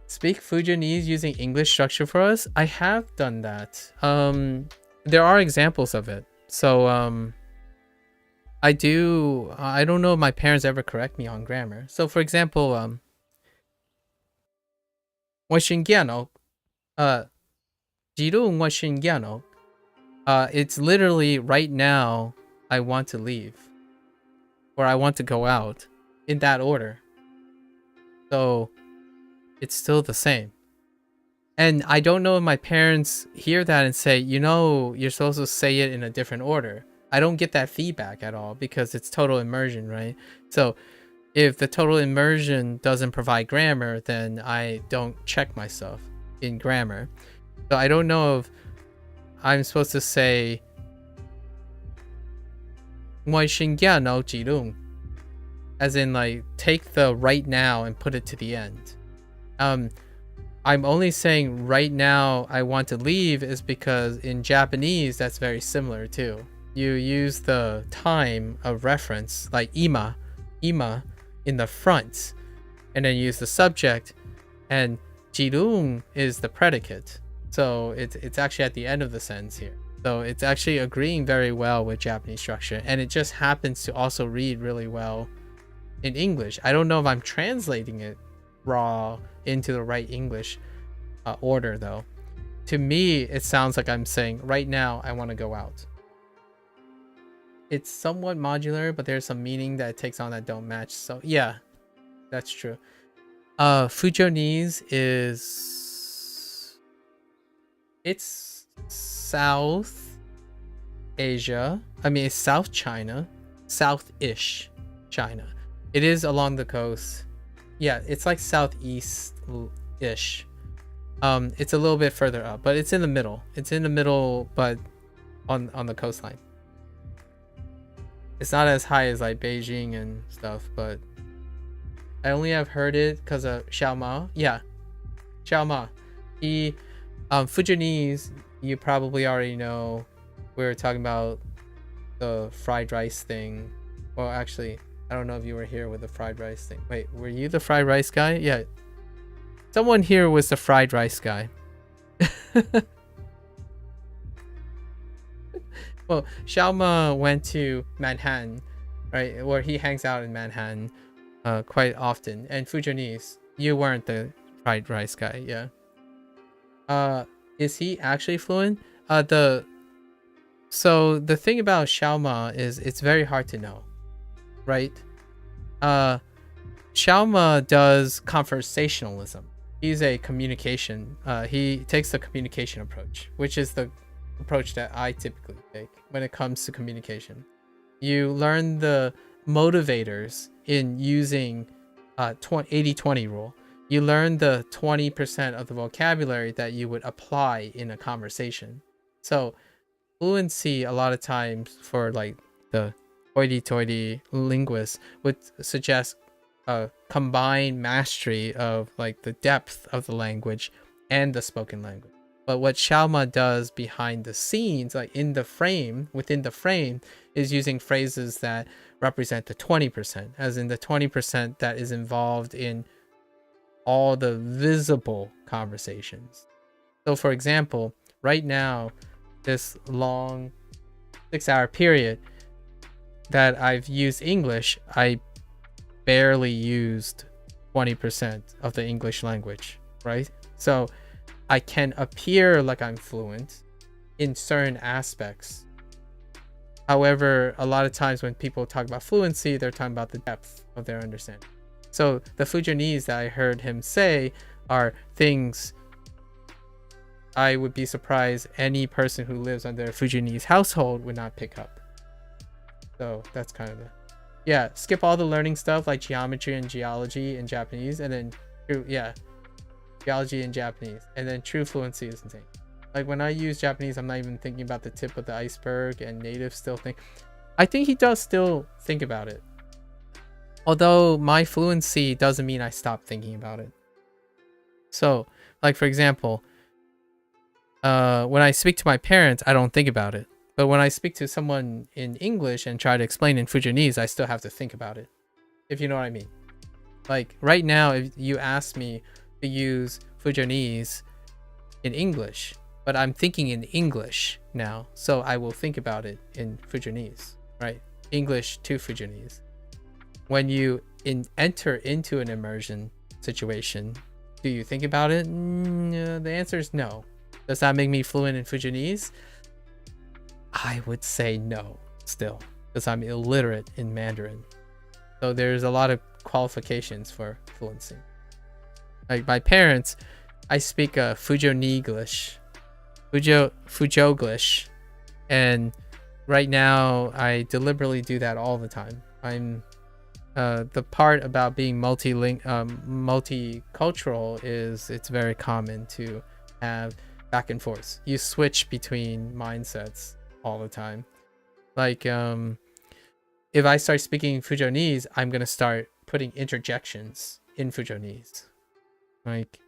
Speaker 1: Speak Fujianese using English structure for us. I have done that. There are examples of it. So I don't know if my parents ever correct me on grammar. So for example, 我신기하노. 지금我신기하노. It's literally right now I want to leave. Or I want to go out. In that order. So it's still the same. And I don't know if my parents hear that and say, you know, you're supposed to say it in a different order. I don't get that feedback at all because it's total immersion, right? So if the total immersion doesn't provide grammar, then I don't check myself in grammar. So I don't know if I'm supposed to say 我신기하노 지금. As in, like, take the right now and put it to the end. I'm only saying right now I want to leave is because in Japanese that's very similar too. You use the time of reference, like ima in the front, and then use the subject, and jirung is the predicate. So it's actually at the end of the sentence here. So it's actually agreeing very well with Japanese structure, and it just happens to also read really well in English. I don't know if I'm translating it raw into the right English order though. To me, it sounds like I'm saying right now I want to go out. It's somewhat modular, but there's some meaning that it takes on that don't match. So yeah, that's true. Fujianese it's South Asia. I mean, it's South China, South-ish China. It is along the coast. Yeah, it's like southeast-ish. It's a little bit further up, but it's in the middle. It's in the middle, but on the coastline. It's not as high as like Beijing and stuff, but I only have heard it because of Xiao Ma. Yeah, Xiao Ma. He, Fujianese, you probably already know. We were talking about the fried rice thing. Well, actually, I don't know if you were here with the fried rice thing. Wait, were you the fried rice guy? Yeah. Someone here was the fried rice guy. Well, Xiaoma went to Manhattan, right? Where he hangs out in Manhattan quite often. And Fujianese, you weren't the fried rice guy, yeah. Is he actually fluent? So the thing about Xiaoma is it's very hard to know, right? Xiaoma does conversationalism. He's a communication. He takes the communication approach, which is the approach that I typically take when it comes to communication. You learn the motivators in using 80-20 rule. You learn the 20% of the vocabulary that you would apply in a conversation. So fluency a lot of times for like the hoity-toity linguists would suggest a combined mastery of like the depth of the language and the spoken language. But what Xiaoma does behind the scenes, like in the frame, within the frame, is using phrases that represent the 20%, as in the 20% that is involved in all the visible conversations. So for example, right now, this long 6-hour period that I've used English, I barely used 20% of the English language, right? So I can appear like I'm fluent in certain aspects. However, a lot of times when people talk about fluency, they're talking about the depth of their understanding. So the Fujianese that I heard him say are things I would be surprised any person who lives under a Fujianese household would not pick up. So that's kind of the... Yeah, skip all the learning stuff like geometry and geology in Japanese, and then geology in Japanese, and then true fluency is insane. Like when I use Japanese, I'm not even thinking about the tip of the iceberg, and natives still think. I think he does still think about it. Although my fluency doesn't mean I stop thinking about it. So, like for example, when I speak to my parents, I don't think about it. But when I speak to someone in English and try to explain in Fujianese, I still have to think about it, if you know what I mean. Like right now, if you ask me to use Fujianese in English, but I'm thinking in English now, so I will think about it in Fujianese, right? English to Fujianese. When you enter into an immersion situation, do you think about it? The answer is no. Does that make me fluent in Fujianese? I would say no still, because I'm illiterate in Mandarin. So there's a lot of qualifications for fluency. Like my parents, I speak Fujianese, Fujoglish, and right now I deliberately do that all the time. I'm the part about being multicultural is it's very common to have back and forth. You switch between mindsets all the time. Like if I start speaking Fujianese, I'm gonna start putting interjections in Fujianese. Like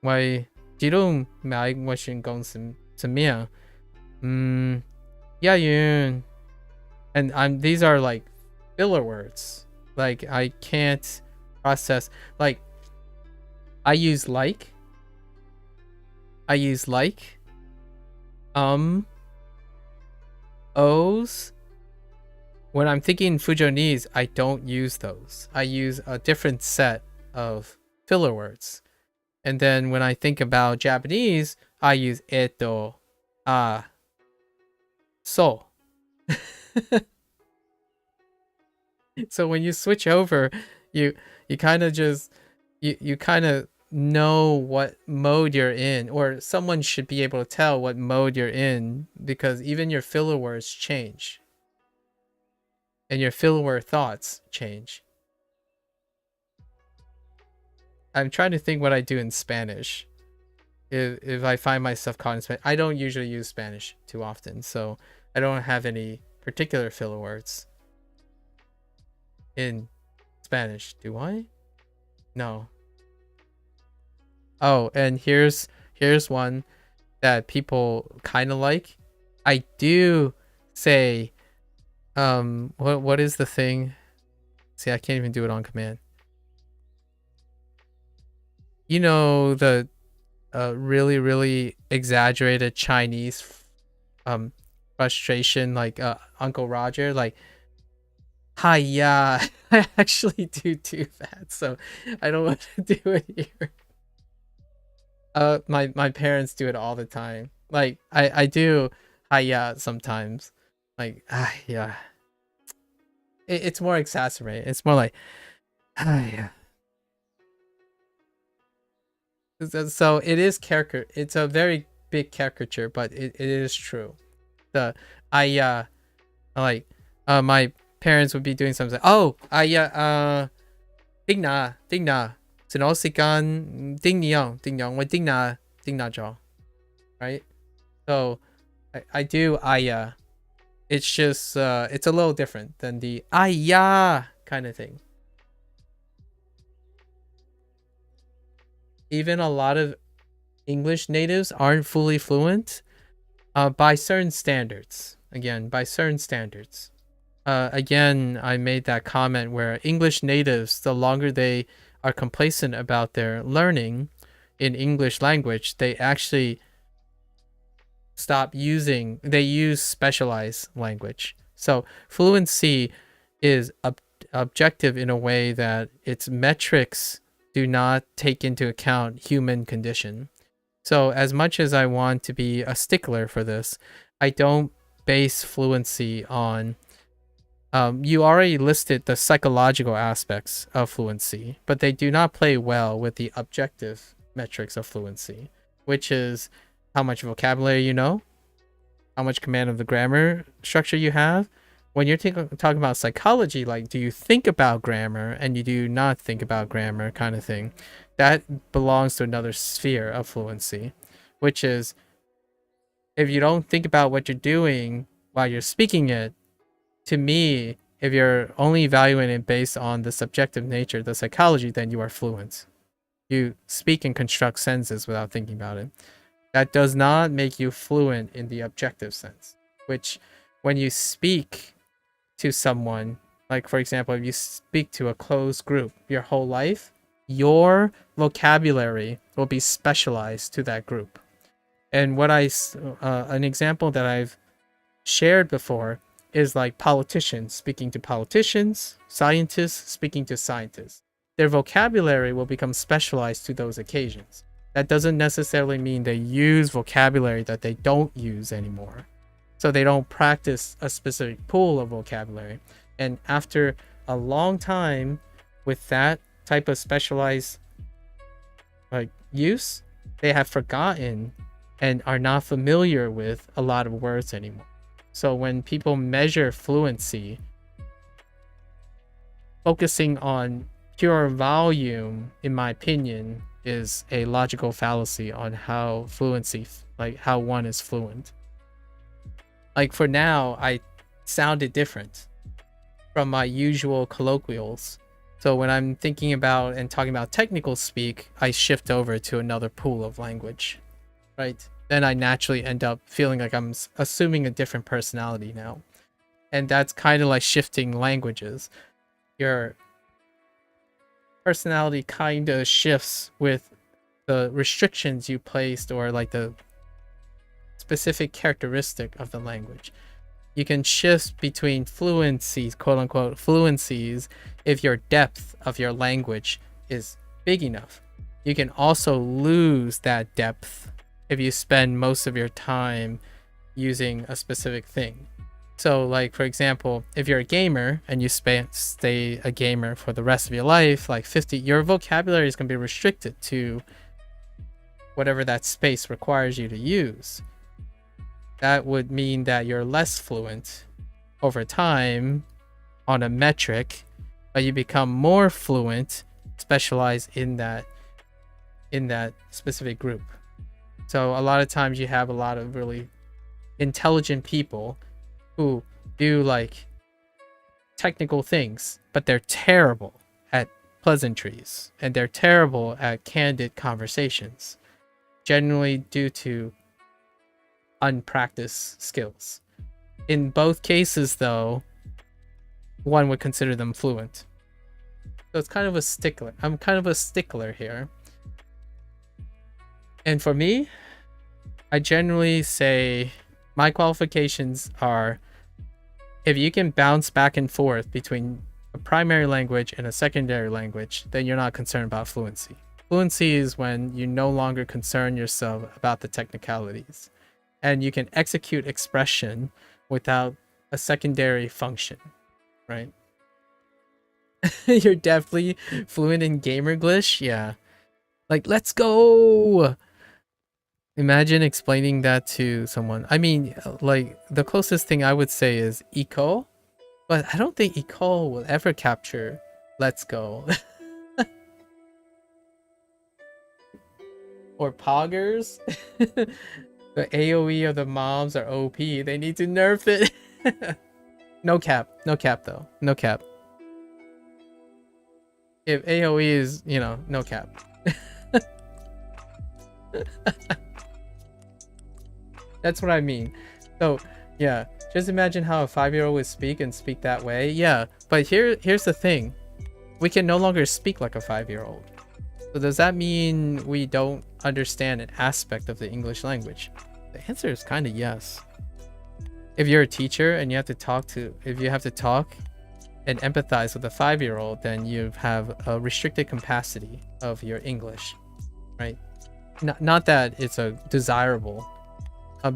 Speaker 1: 喂，知道買我選講什麼啊？亞遠 and these are like filler words. Like I can't process. Like I use like. O's. When I'm thinking Fujianese, I don't use those. I use a different set of filler words. And then when I think about Japanese, I use eto, so. So when you switch over, you kind of just you kind of know what mode you're in, or someone should be able to tell what mode you're in, because even your filler words change and your filler word thoughts change. I'm trying to think what I do in Spanish. If I find myself caught in Spanish, I don't usually use Spanish too often, so I don't have any particular filler words in Spanish. Do I? No. Oh, and here's one that people kind of like. I do say, what is the thing? See, I can't even do it on command. You know, the really, really exaggerated Chinese frustration, like Uncle Roger, like, hi, yeah. I actually do that, so I don't want to do it here. My parents do it all the time. Like I do hi, yeah, sometimes. Like yeah. It's more exacerbated. It's more like yeah. So it is caricature. It's a very big caricature, but it is true. The like my parents would be doing something. Oh, Digna. 是攞時間叮樣我叮那咗 right? So I do it's just it's a little different than the kind of thing. Even a lot of English natives aren't fully fluent by certain standards. Again, I made that comment where English natives, the longer they are complacent about their learning in English language, they actually they use specialized language. So fluency is objective in a way that its metrics do not take into account human condition. So as much as I want to be a stickler for this, I don't base fluency on you already listed the psychological aspects of fluency, but they do not play well with the objective metrics of fluency, which is how much vocabulary you know, how much command of the grammar structure you have. When you're talking about psychology, like do you think about grammar and you do not think about grammar kind of thing, that belongs to another sphere of fluency, which is if you don't think about what you're doing while you're speaking it, to me, if you're only evaluating it based on the subjective nature, the psychology, then you are fluent. You speak and construct sentences without thinking about it. That does not make you fluent in the objective sense, which when you speak to someone, like for example, if you speak to a closed group your whole life, your vocabulary will be specialized to that group. And what an example that I've shared before is like politicians speaking to politicians, scientists speaking to scientists. Their vocabulary will become specialized to those occasions. That doesn't necessarily mean they use vocabulary that they don't use anymore. So they don't practice a specific pool of vocabulary. And after a long time with that type of specialized like use, they have forgotten and are not familiar with a lot of words anymore. So when people measure fluency, focusing on pure volume, in my opinion, is a logical fallacy on how fluency, like how one is fluent. Like for now, I sounded different from my usual colloquials. So when I'm thinking about and talking about technical speak, I shift over to another pool of language, right? Then I naturally end up feeling like I'm assuming a different personality now. And that's kind of like shifting languages. Your personality kind of shifts with the restrictions you placed or like the specific characteristic of the language. You can shift between fluencies, quote unquote fluencies, if your depth of your language is big enough. You can also lose that depth if you spend most of your time using a specific thing. So like for example, if you're a gamer and you stay a gamer for the rest of your life, like 50, your vocabulary is going to be restricted to whatever that space requires you to use. That would mean that you're less fluent over time on a metric, but you become more fluent, specialized in that specific group. So a lot of times you have a lot of really intelligent people who do like technical things, but they're terrible at pleasantries and they're terrible at candid conversations, generally due to unpracticed skills. In both cases though, one would consider them fluent. So it's kind of a stickler. I'm kind of a stickler here. And for me, I generally say my qualifications are if you can bounce back and forth between a primary language and a secondary language, then you're not concerned about fluency. Fluency is when you no longer concern yourself about the technicalities and you can execute expression without a secondary function, right? You're definitely fluent in Gamerglish, yeah. Like, let's go! Imagine explaining that to someone. I mean, like, the closest thing I would say is Eco, but I don't think Eco will ever capture let's go. Or Poggers. The AoE of the moms are OP. They need to nerf it. No cap. No cap, though. No cap. If AoE is, you know, no cap. That's what I mean. So, yeah. Just imagine how a 5-year-old would speak and speak that way. Yeah. But here's the thing. We can no longer speak like a 5-year-old. So does that mean we don't understand an aspect of the English language? The answer is kind of yes. If you're a teacher and you have to talk and empathize with a 5-year-old, then you have a restricted capacity of your English, right? Not that it's a desirable.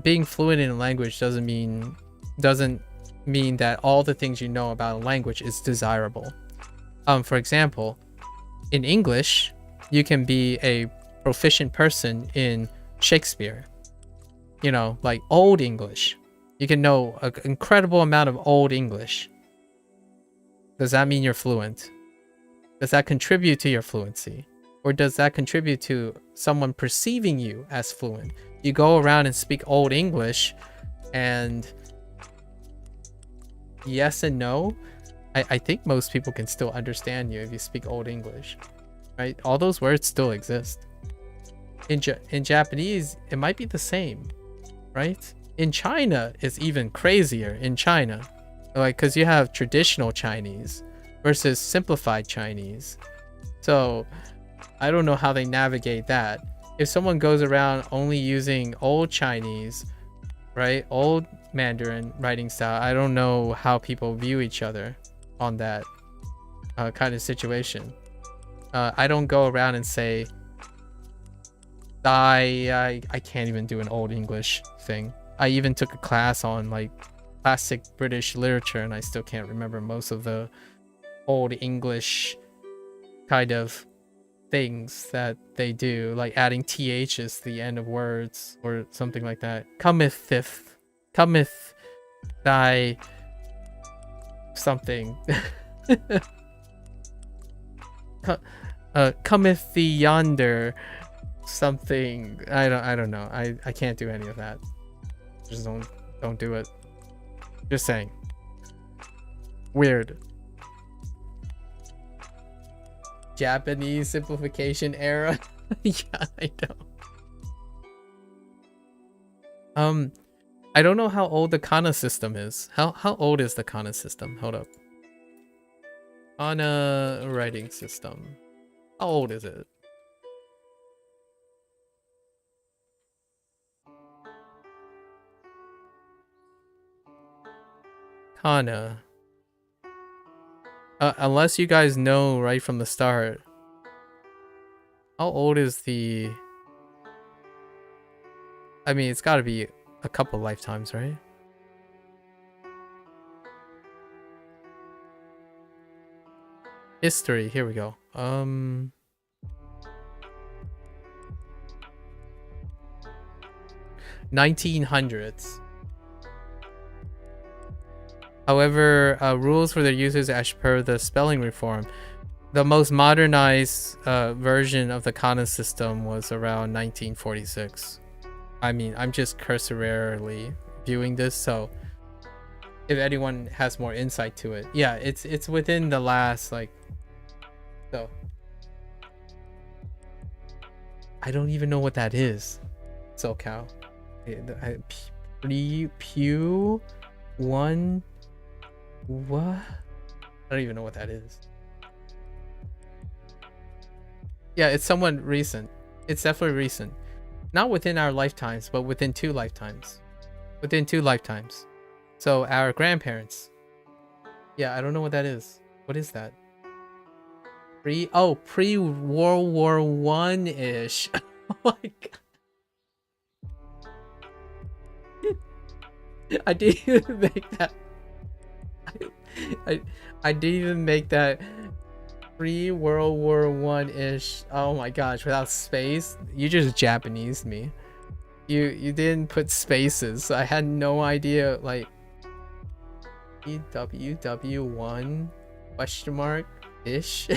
Speaker 1: Being fluent in a language doesn't mean that all the things you know about a language is desirable. For example, in English, you can be a proficient person in Shakespeare. You know, like Old English. You can know an incredible amount of Old English. Does that mean you're fluent? Does that contribute to your fluency? Or does that contribute to someone perceiving you as fluent? You go around and speak Old English, and yes and no. I think most people can still understand you if you speak Old English, right? All those words still exist. in Japanese, it might be the same, right? In China, it's even crazier. In China, like, because you have traditional Chinese versus simplified Chinese. So I don't know how they navigate that. If someone goes around only using old Chinese, right, old Mandarin writing style, I don't know how people view each other on that kind of situation. I don't go around and say I can't even do an old English thing. I even took a class on like classic British literature, and I still can't remember most of the old English kind of things that they do, like adding ths to the end of words or something like that. Cometh thy something. Cometh thee yonder something. I don't know. I can't do any of that. Just don't do it. Just saying. Weird. Japanese simplification era. Yeah, I know. I don't know how old the kana system is. How old is the kana system? Hold up. Kana writing system. How old is it? Kana. Unless you guys know right from the start. How old is the... I mean, it's gotta be a couple lifetimes, right? History, here we go. 1900s. However, rules for their users as per the spelling reform. The most modernized version of the kana system was around 1946. I mean, I'm just cursorily viewing this, so if anyone has more insight to it. Yeah, it's within the last, like... So... I don't even know what that is. SoCal. Pew... One... What? I don't even know what that is. Yeah, it's somewhat recent. It's definitely recent. Not within our lifetimes, but within 2 lifetimes. Within 2 lifetimes. So our grandparents. Yeah, I don't know what that is. What is that? Pre-World War One-ish. Oh my god. I didn't even make that. I didn't even make that pre-World War One-ish. Oh my gosh, without space? You just Japanesed me. You didn't put spaces. I had no idea, like... EWW1 question mark ish.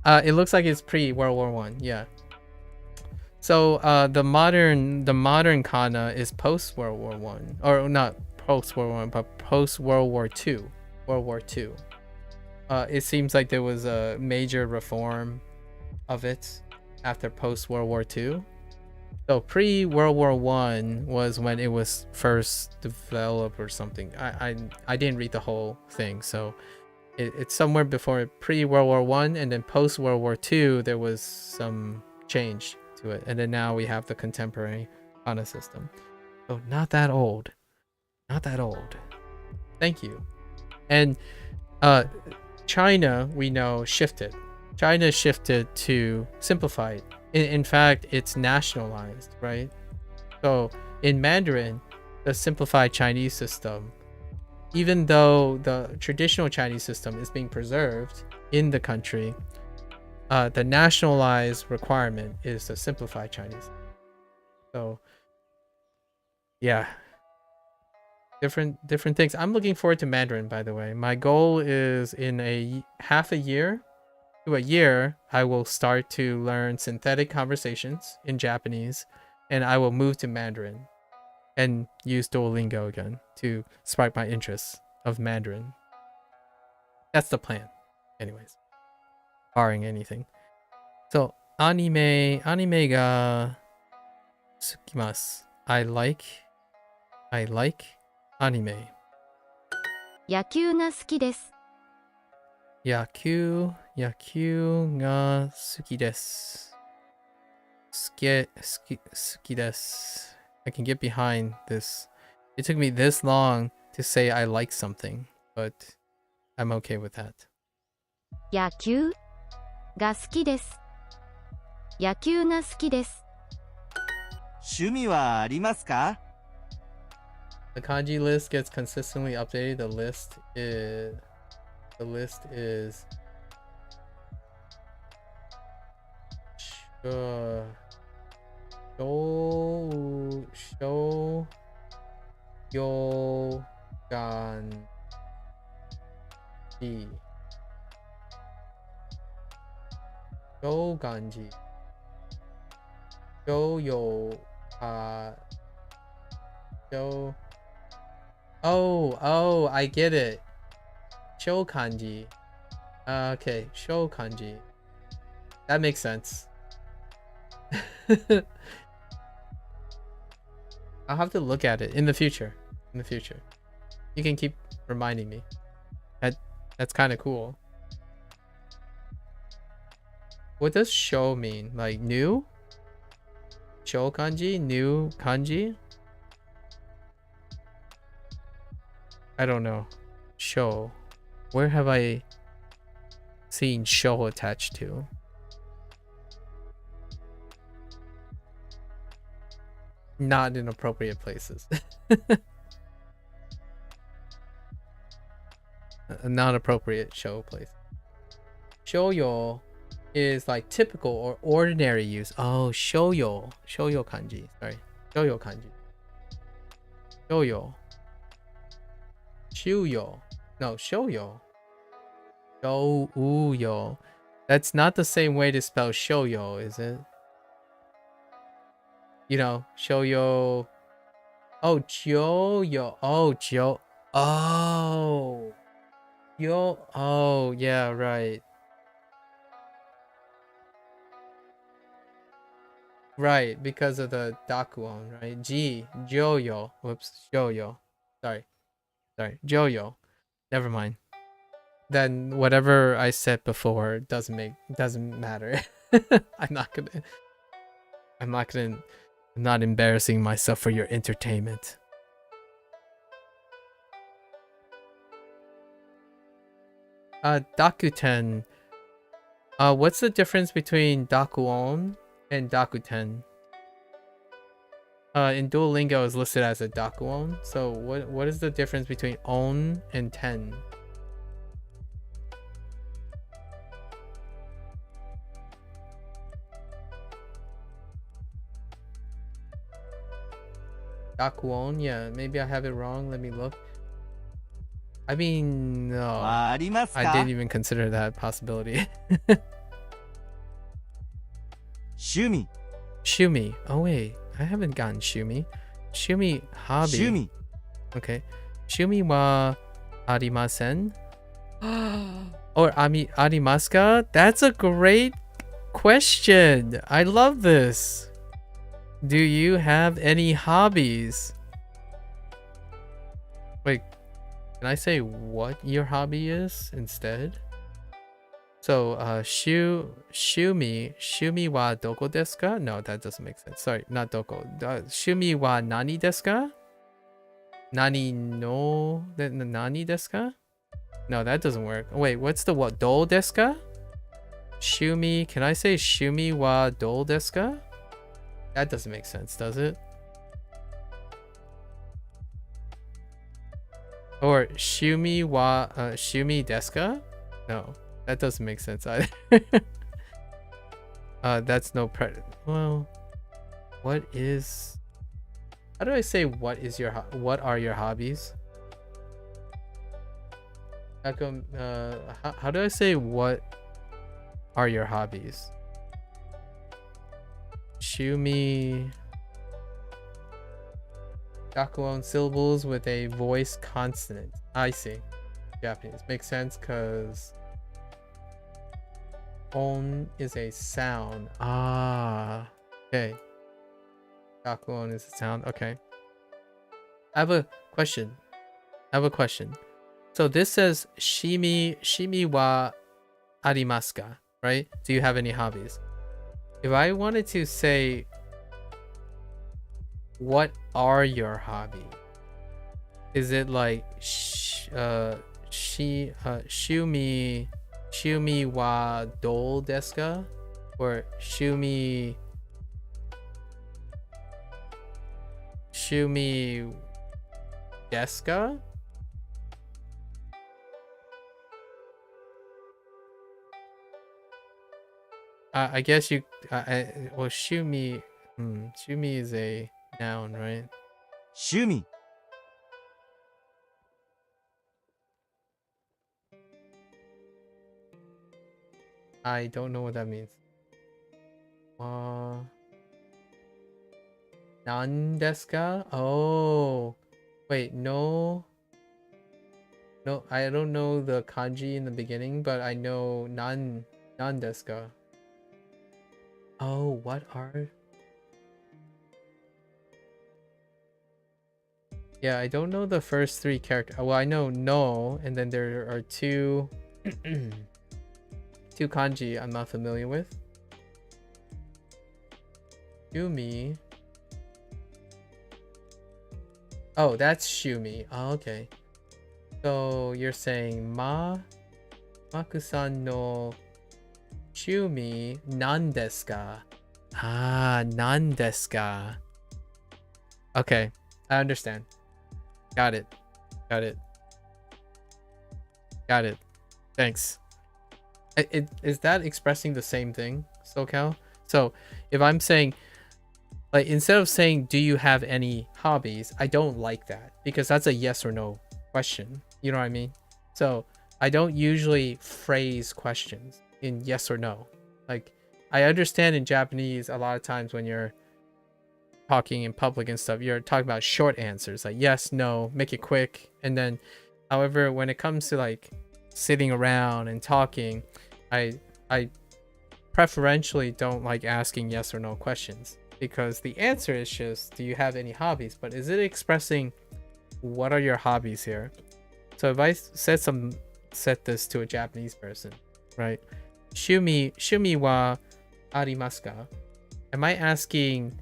Speaker 1: It looks like it's pre-World War One, yeah. So the modern kana is post World War One, or not post World War One, but post World War Two. World War Two. It seems like there was a major reform of it after post World War Two. So pre World War One was when it was first developed or something. I didn't read the whole thing, so it's somewhere before pre World War One, and then post World War Two there was some change to it, and then now we have the contemporary kana system. So not that old, not that old. Thank you. And China, we know, shifted. China shifted to simplified. In fact, it's nationalized, right? So in Mandarin, the simplified Chinese system, even though the traditional Chinese system is being preserved in the country, the nationalized requirement is the simplified Chinese. So yeah, different things. I'm looking forward to Mandarin, by the way. My goal is in a half a year to a year, I will start to learn synthetic conversations in Japanese, and I will move to Mandarin and use Duolingo again to spark my interest of Mandarin. That's the plan, anyways, barring anything. So Anime ga sukimasu. I like anime.
Speaker 3: 野球が好きです。
Speaker 1: 野球が好きです。好きです。I can get behind this. It took me this long to say I like something, but I'm okay with that.
Speaker 3: 野球が好きです。野球が好きです。
Speaker 7: 趣味はありますか？
Speaker 1: The kanji list gets consistently updated. The list is Shoganji. Oh, I get it. Shokanji. Okay, Shokanji. That makes sense. I'll have to look at it in the future. You can keep reminding me. That's kind of cool. What does show mean? Like new? Show kanji? New kanji? I don't know. Show. Where have I seen show attached to? Not in appropriate places. Not appropriate show place. Shoyo is like typical or ordinary use. Oh, shoyo kanji. Sorry, shoyo kanji. Shuyo. No, shoyo. Shouyo. That's not the same way to spell shoyo, is it? You know, shoyo. Oh, joyo. Oh, jo. Oh. Yo. Oh, yeah, right. Right, because of the dakuon, right? Joyo. Whoops, joyo. Sorry, joyo. Never mind. Then whatever I said before doesn't matter. I'm not embarrassing myself for your entertainment. Dakuten. What's the difference between dakuon and dakuten? In Duolingo is listed as a dakuon. So what is the difference between on and ten? Dakuon, yeah, maybe I have it wrong. Let me look. I mean, no, I didn't even consider that possibility. Shumi. Oh wait, I haven't gotten Shumi. Shumi hobby. Okay. Shumi wa arimasen? Or arimasu ka? That's a great question. I love this. Do you have any hobbies? Wait, can I say what your hobby is instead? So, shumi wa doko desu ka? No, that doesn't make sense. Sorry, not doko. Shumi wa nani desu ka? Nani desu ka? No, that doesn't work. Wait, what's the what? Do desu ka? Shumi, can I say shumi wa do desu ka? That doesn't make sense, does it? Or shumi desu ka? No, that doesn't make sense either. That's no well, what is... How do I say what are your hobbies? How come, how do I say what are your hobbies? Shumi. Dakuon syllables with a voice consonant. I see. Japanese. Makes sense because on is a sound. Ah, okay. Gaku on is a sound. Okay. I have a question. So this says shimi wa arimasu ka, right? Do you have any hobbies? If I wanted to say, what are your hobbies? Is it like shumi wa dou desu ka? Or shumi desu ka? I guess you well, shumi is a noun, right?
Speaker 7: 趣味
Speaker 1: I don't know what that means. Nan desu ka? Oh, wait, no, I don't know the kanji in the beginning, but I know nan desu ka. Oh, what are? Yeah, I don't know the first three characters. Well, I know no, and then there are two two kanji I'm not familiar with. Shumi. Oh, that's shumi. Oh, okay. So you're saying Maku-san no shumi nan desu ka? Ah, nan desu ka. Okay, I understand. Got it. Thanks. Is that expressing the same thing, SoCal? So if I'm saying, like, instead of saying, do you have any hobbies? I don't like that because that's a yes or no question. You know what I mean? So I don't usually phrase questions in yes or no. Like, I understand in Japanese a lot of times when you're talking in public and stuff, you're talking about short answers like yes, no, make it quick. And then, however, when it comes to like sitting around and talking, I preferentially don't like asking yes or no questions because the answer is just, do you have any hobbies? But is it expressing what are your hobbies here? So if I set this to a Japanese person, right? Shumi wa arimasu ka? Am I asking,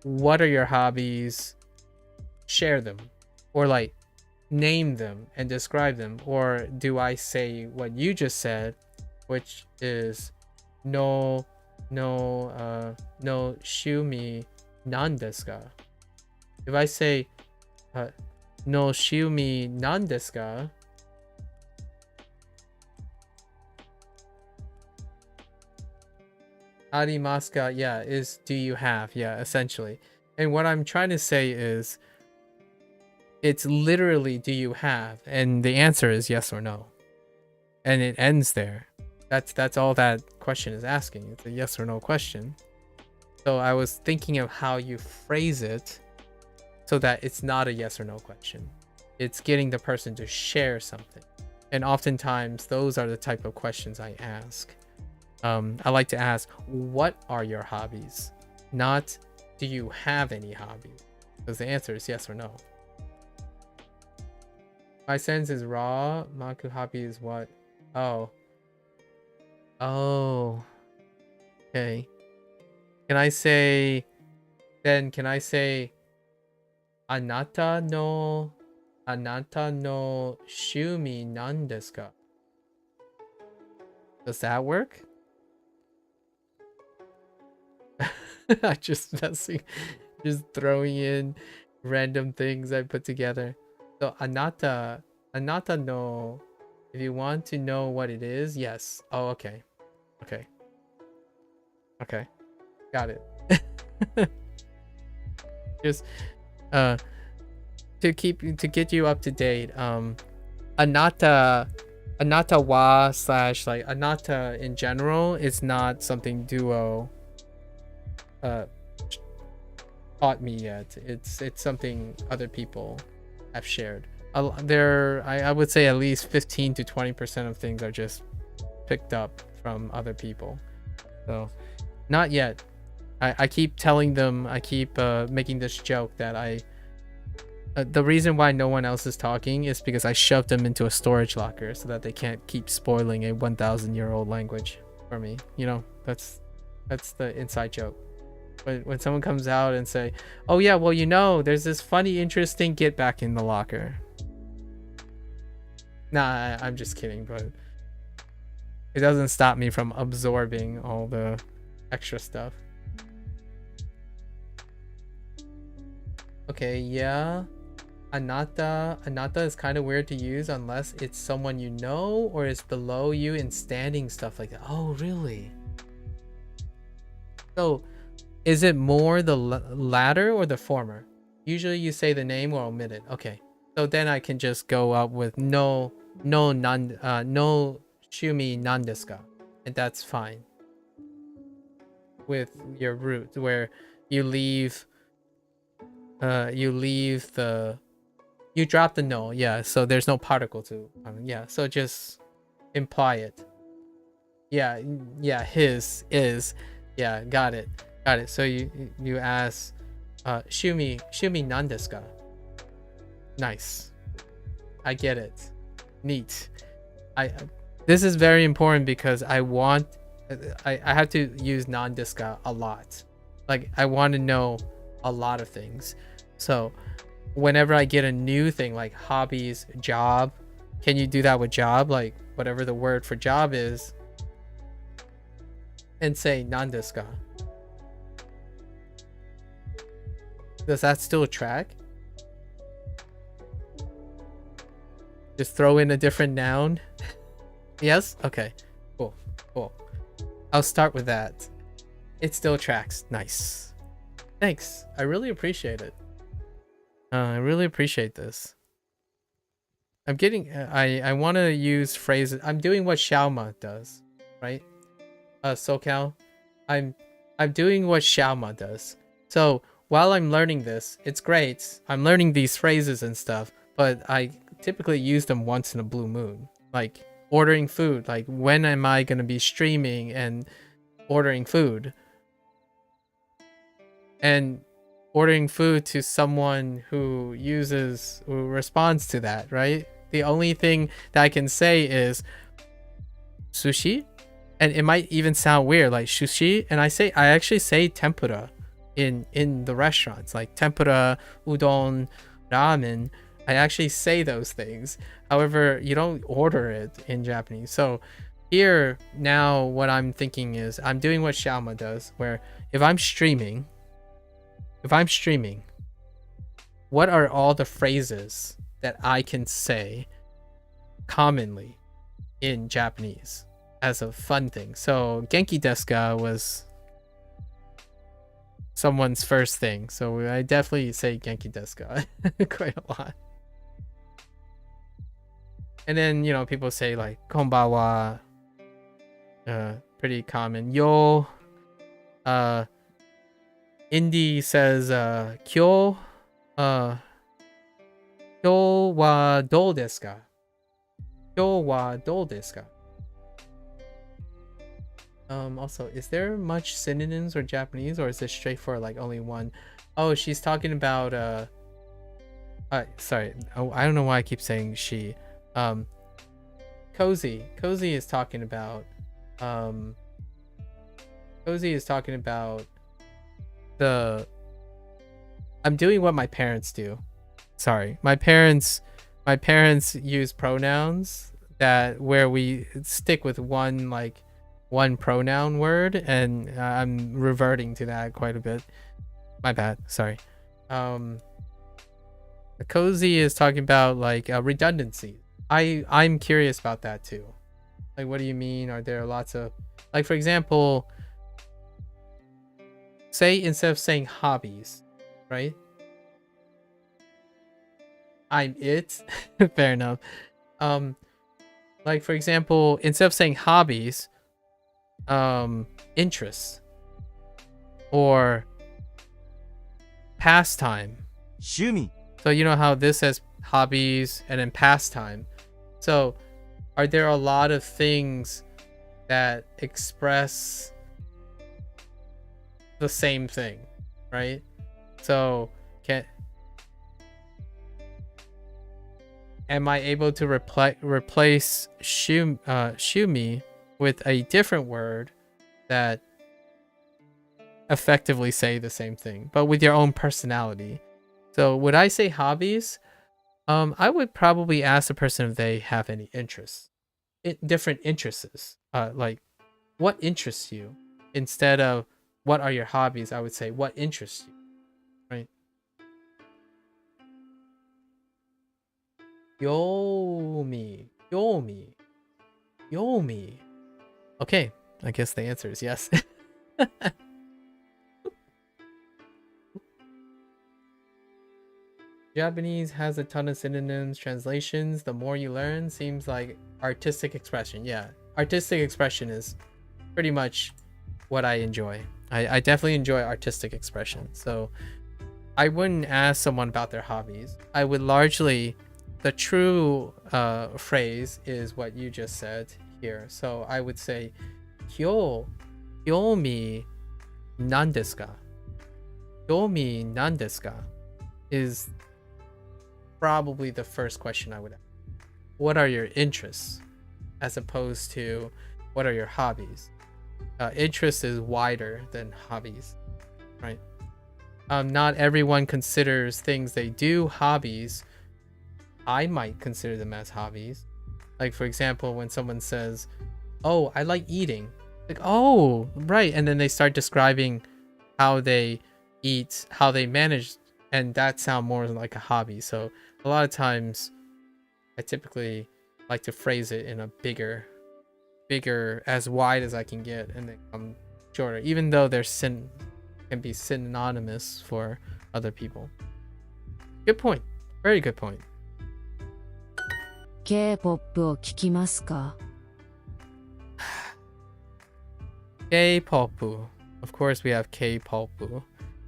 Speaker 1: what are your hobbies? Share them, or like name them and describe them, or do I say what you just said, which is no shumi nan desu ka? If I say no shumi nan desu ka, arimasu ka, yeah, is do you have, yeah, essentially. And what I'm trying to say is, it's literally do you have, and the answer is yes or no, and it ends there. That's all that question is asking. It's a yes or no question. So I was thinking of how you phrase it so that it's not a yes or no question. It's getting the person to share something, and oftentimes those are the type of questions I ask. I like to ask, what are your hobbies? Not, do you have any hobbies? Because the answer is yes or no. My sense is raw. Maku hobby is what? Oh. Okay. Can I say Anata no shumi nan desu ka? Does that work? Just messing, just throwing in random things I put together. So anata no, if you want to know what it is, yes. Oh, okay. Got it. Just to get you up to date, anata wa / like anata in general is not something Duo taught me yet. It's something other people have shared. I would say at least 15 to 20% of things are just picked up from other people. So not yet. I keep telling them, I keep making this joke that the reason why no one else is talking is because I shoved them into a storage locker so that they can't keep spoiling a 1,000-year-old language for me. You know, that's the inside joke. When someone comes out and say, oh yeah, well, you know, there's this funny, interesting, get back in the locker. Nah, I'm just kidding, but it doesn't stop me from absorbing all the extra stuff. Okay, yeah. Anata is kind of weird to use unless it's someone you know or is below you in standing, stuff like that. Oh, really? So, is it more the latter or the former? Usually you say the name or omit it. Okay. So then I can just go up with no shumi nan desu ka? And that's fine. With your root where you drop the no, yeah, so there's no particle to yeah, so just imply it. Yeah, his is, yeah, got it. So you ask shumi nan desu ka? Nice, I get it. Neat. This is very important because I have to use nan desu ka a lot. Like, I want to know a lot of things. So whenever I get a new thing like hobbies, job, can you do that with job? Like whatever the word for job is, and say nan desu ka? Does that still track? Just throw in a different noun? Yes? Okay. Cool. I'll start with that. It still tracks. Nice. Thanks. I really appreciate it. I really appreciate this. I'm getting... I want to use phrases. I'm doing what Xiaoma does. Right? SoCal. I'm doing what Xiaoma does. So while I'm learning this, it's great. I'm learning these phrases and stuff, but I typically use them once in a blue moon. Like ordering food. Like, when am I going to be streaming and ordering food? And ordering food to someone who responds to that, right? The only thing that I can say is sushi, and it might even sound weird, like sushi, and I actually say tempura in the restaurants, like tempura, udon, ramen. I actually say those things. However, you don't order it in Japanese. So here now what I'm thinking is I'm doing what Xiaoma does, where if I'm streaming, what are all the phrases that I can say commonly in Japanese as a fun thing? So Genki desu ka was someone's first thing, so I definitely say Genki desu ka quite a lot. And then, people say like konbanwa, pretty common. Yo, Indy says kyo wa dou desu ka? Kyo wa dou desu ka? Also, is there much synonyms or Japanese, or is this straight for like only one? Oh, she's talking about sorry. Oh, I don't know why I keep saying she. Cozy is talking about I'm doing what my parents do. Sorry. My parents use pronouns where we stick with one pronoun word, and I'm reverting to that quite a bit. My bad. Sorry. Cozy is talking about like redundancy. I'm curious about that too. Like, what do you mean? Are there lots of, like, for example, say instead of saying hobbies, right? I'm it. Fair enough. Like, for example, instead of saying hobbies, interests or pastime.
Speaker 7: 趣味.
Speaker 1: So you know how this says hobbies and then pastime. So are there a lot of things that express the same thing, right? So am I able to replace shumi with a different word that effectively say the same thing, but with your own personality? So would I say hobbies? I would probably ask the person if they have any interests, different interests. Like, what interests you? Instead of what are your hobbies, I would say what interests you, right? Yomi, yomi, yomi. Okay, I guess the answer is yes. Japanese has a ton of synonyms, translations. The more you learn, seems like artistic expression. Yeah, artistic expression is pretty much what I enjoy. I definitely enjoy artistic expression. So I wouldn't ask someone about their hobbies. I would largely, the true phrase is what you just said here. So I would say, Kyomi nan desu ka? Kyomi nan desu ka? Is probably the first question I would ask. What are your interests? As opposed to what are your hobbies? Interest is wider than hobbies, right? Not everyone considers things they do hobbies. I might consider them as hobbies. Like, for example, when someone says, oh, I like eating. Like, oh, right. And then they start describing how they eat, how they manage, and that sound more like a hobby. So a lot of times I typically like to phrase it in a bigger, as wide as I can get, and then come shorter, even though they're can be synonymous for other people. Good point. Very good point.
Speaker 8: K-POP を聞きますか?
Speaker 1: K-pop. Of course we have K-pop.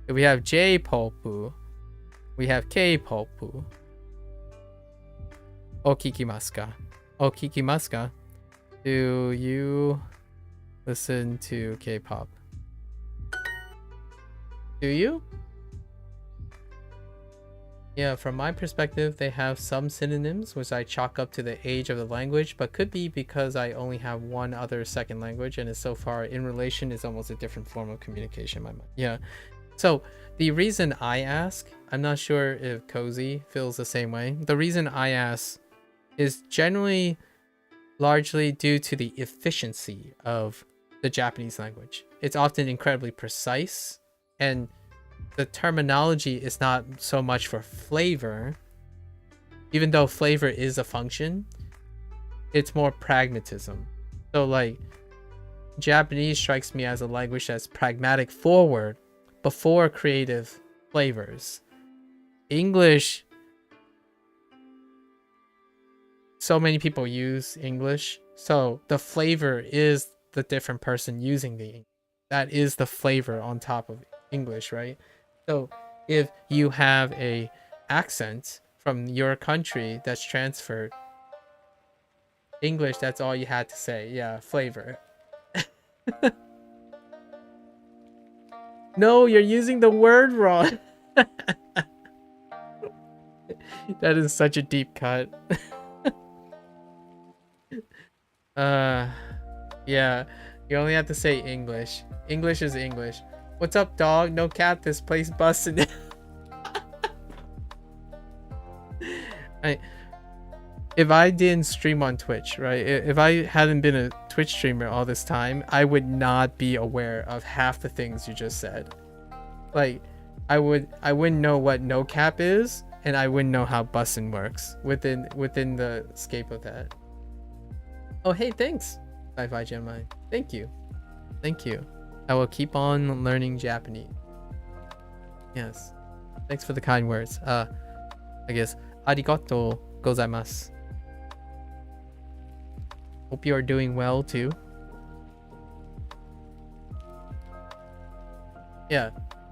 Speaker 1: We have J-pop. We have K-pop. お聞きますか? お聞きますか? Do you listen to K-pop? Do you? Yeah, from my perspective, they have some synonyms, which I chalk up to the age of the language, but could be because I only have one other second language, and it's so far in relation is almost a different form of communication in my mind. Yeah. So the reason I ask, I'm not sure if Cozy feels the same way. The reason I ask is generally largely due to the efficiency of the Japanese language. It's often incredibly precise, and the terminology is not so much for flavor, even though flavor is a function. It's more pragmatism. So like, Japanese strikes me as a language that's pragmatic forward before creative flavors. English, so many people use English, so the flavor is the different person using the English. That is the flavor on top of English, right? So if you have a accent from your country that's transferred, English, that's all you had to say. Yeah, flavor. No, you're using the word wrong. That is such a deep cut. Yeah, you only have to say English. English is English. What's up, dog? No cat, this place busted. If I didn't stream on Twitch, right? If I hadn't been a Twitch streamer all this time, I would not be aware of half the things you just said. Like, I wouldn't know what no cap is, and I wouldn't know how bussin' works within the scope of that. Oh, hey, thanks, Sci-Fi Gemini. Thank you. Thank you. I will keep on learning Japanese. Yes. Thanks for the kind words. I guess, arigatou gozaimasu. Hope you are doing well too. Yeah.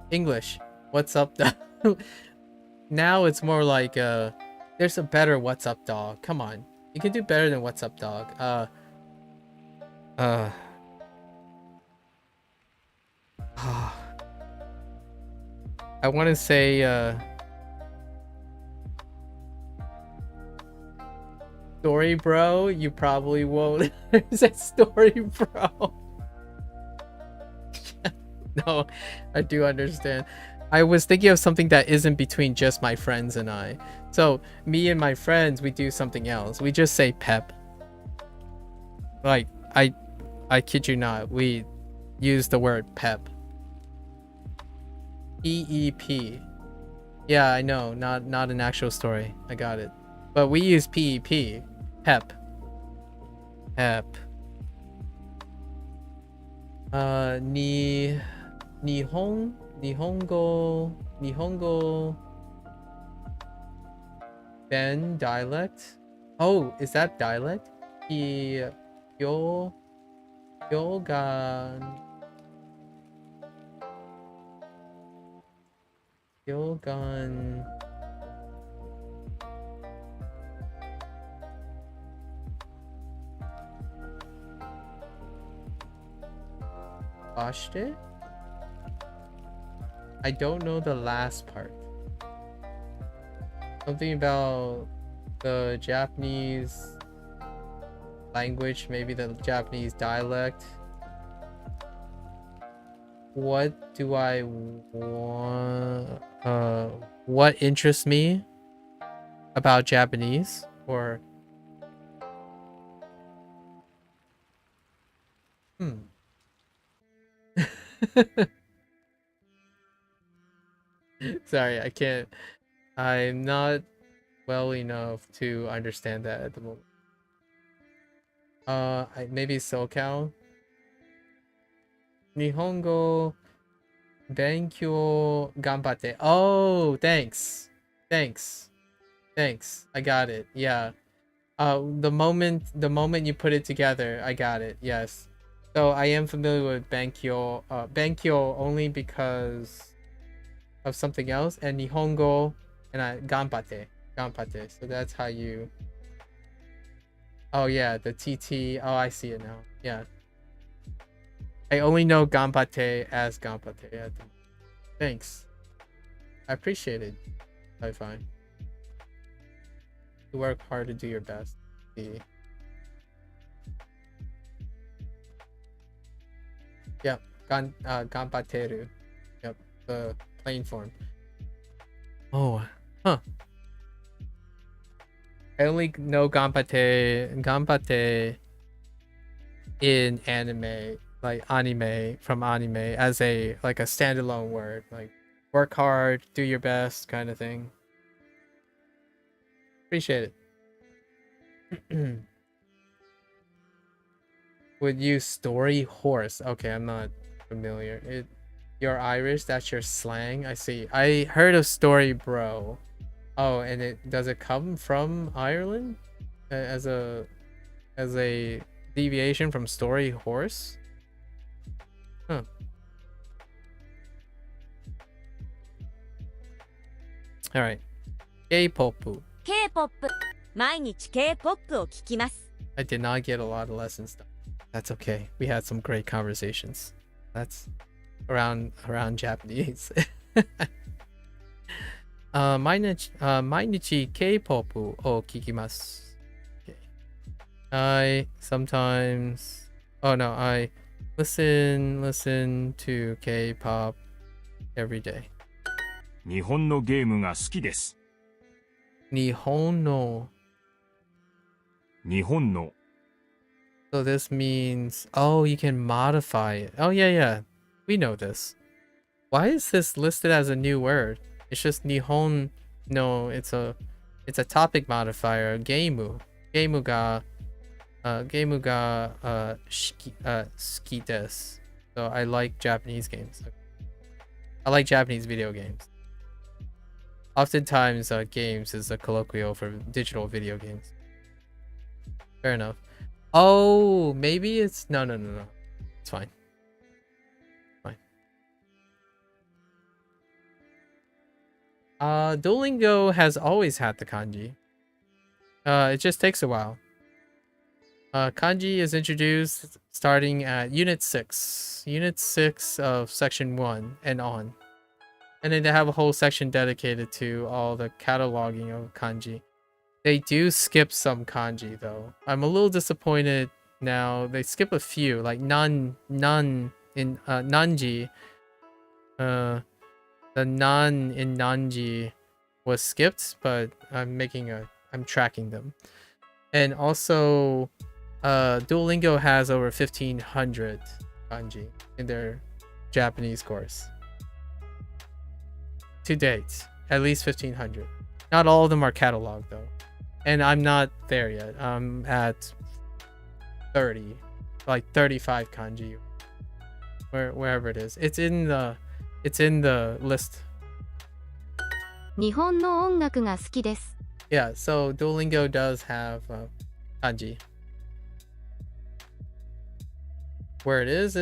Speaker 1: English. What's up, dog? Now it's more like, there's a better what's up, dog. Come on. You can do better than what's up, dog. Uh, I want to say story bro. You probably won't say story bro. No, I do understand. I was thinking of something that isn't between just my friends and I. So me and my friends, we do something else. We just say pep. Like I kid you not, we use the word pep. PEP. Yeah, I know, not an actual story. I got it. But we use PEP. Pep. Pep. Nihongo Ben dialect. Oh, is that dialect? Yogan Ashte? I don't know the last part. Something about the Japanese language, maybe the Japanese dialect. What do I want? What interests me about Japanese? Or sorry, I can't. I'm not well enough to understand that at the moment. Maybe SoCal. Nihongo Benkyou Ganbatte. Oh, thanks. I got it. Yeah. The moment you put it together, I got it. Yes. So I am familiar with Benkyo. Benkyo only because of something else, and Nihongo and Ganbatte. So that's how you. Oh yeah, the TT. Oh, I see it now. Yeah. I only know Ganbatte as Ganbatte. Thanks. I appreciate it. Fine. You work hard to do your best. Yep. Ganbateru. Yep. The plain form. Oh. Huh. I only know Ganbatte in anime, like from anime, as a standalone word, like work hard, do your best kind of thing. Appreciate it. Would use story horse. Okay, I'm not familiar. You're Irish, that's your slang. I see. I heard of story bro. Oh, and does it come from Ireland as a deviation from story horse? Huh. All right. K-pop.
Speaker 11: K-pop. 毎日 K-pop を聞きます。
Speaker 1: I did not get a lot of lessons done. That's okay. We had some great conversations. That's around Japanese. 毎日 K-pop を聞きます。Okay. I sometimes I listen to K-pop every day.
Speaker 6: 日本のゲームが好きです。
Speaker 1: 日本の So this means, oh, you can modify it. Oh yeah, we know this. Why is this listed as a new word? It's just Nihon. No, it's a topic modifier. Geimu ga ski desu. So I like Japanese games. I like Japanese video games. Oftentimes, games is a colloquial for digital video games. Fair enough. Oh, maybe it's no. It's fine. Duolingo has always had the kanji. It just takes a while. Kanji is introduced starting at Unit 6. Unit 6 of Section 1 and on. And then they have a whole section dedicated to all the cataloging of kanji. They do skip some kanji though. I'm a little disappointed now. They skip a few, like nan in nanji. The nan in nanji was skipped, but I'm tracking them. And also Duolingo has over 1,500 kanji in their Japanese course. To date, at least 1,500. Not all of them are cataloged though. And I'm not there yet. I'm at 30, like 35 kanji. Wherever it is. It's in the list.
Speaker 3: 日本の音楽が好きです。
Speaker 1: Yeah, so Duolingo does have kanji. Where it is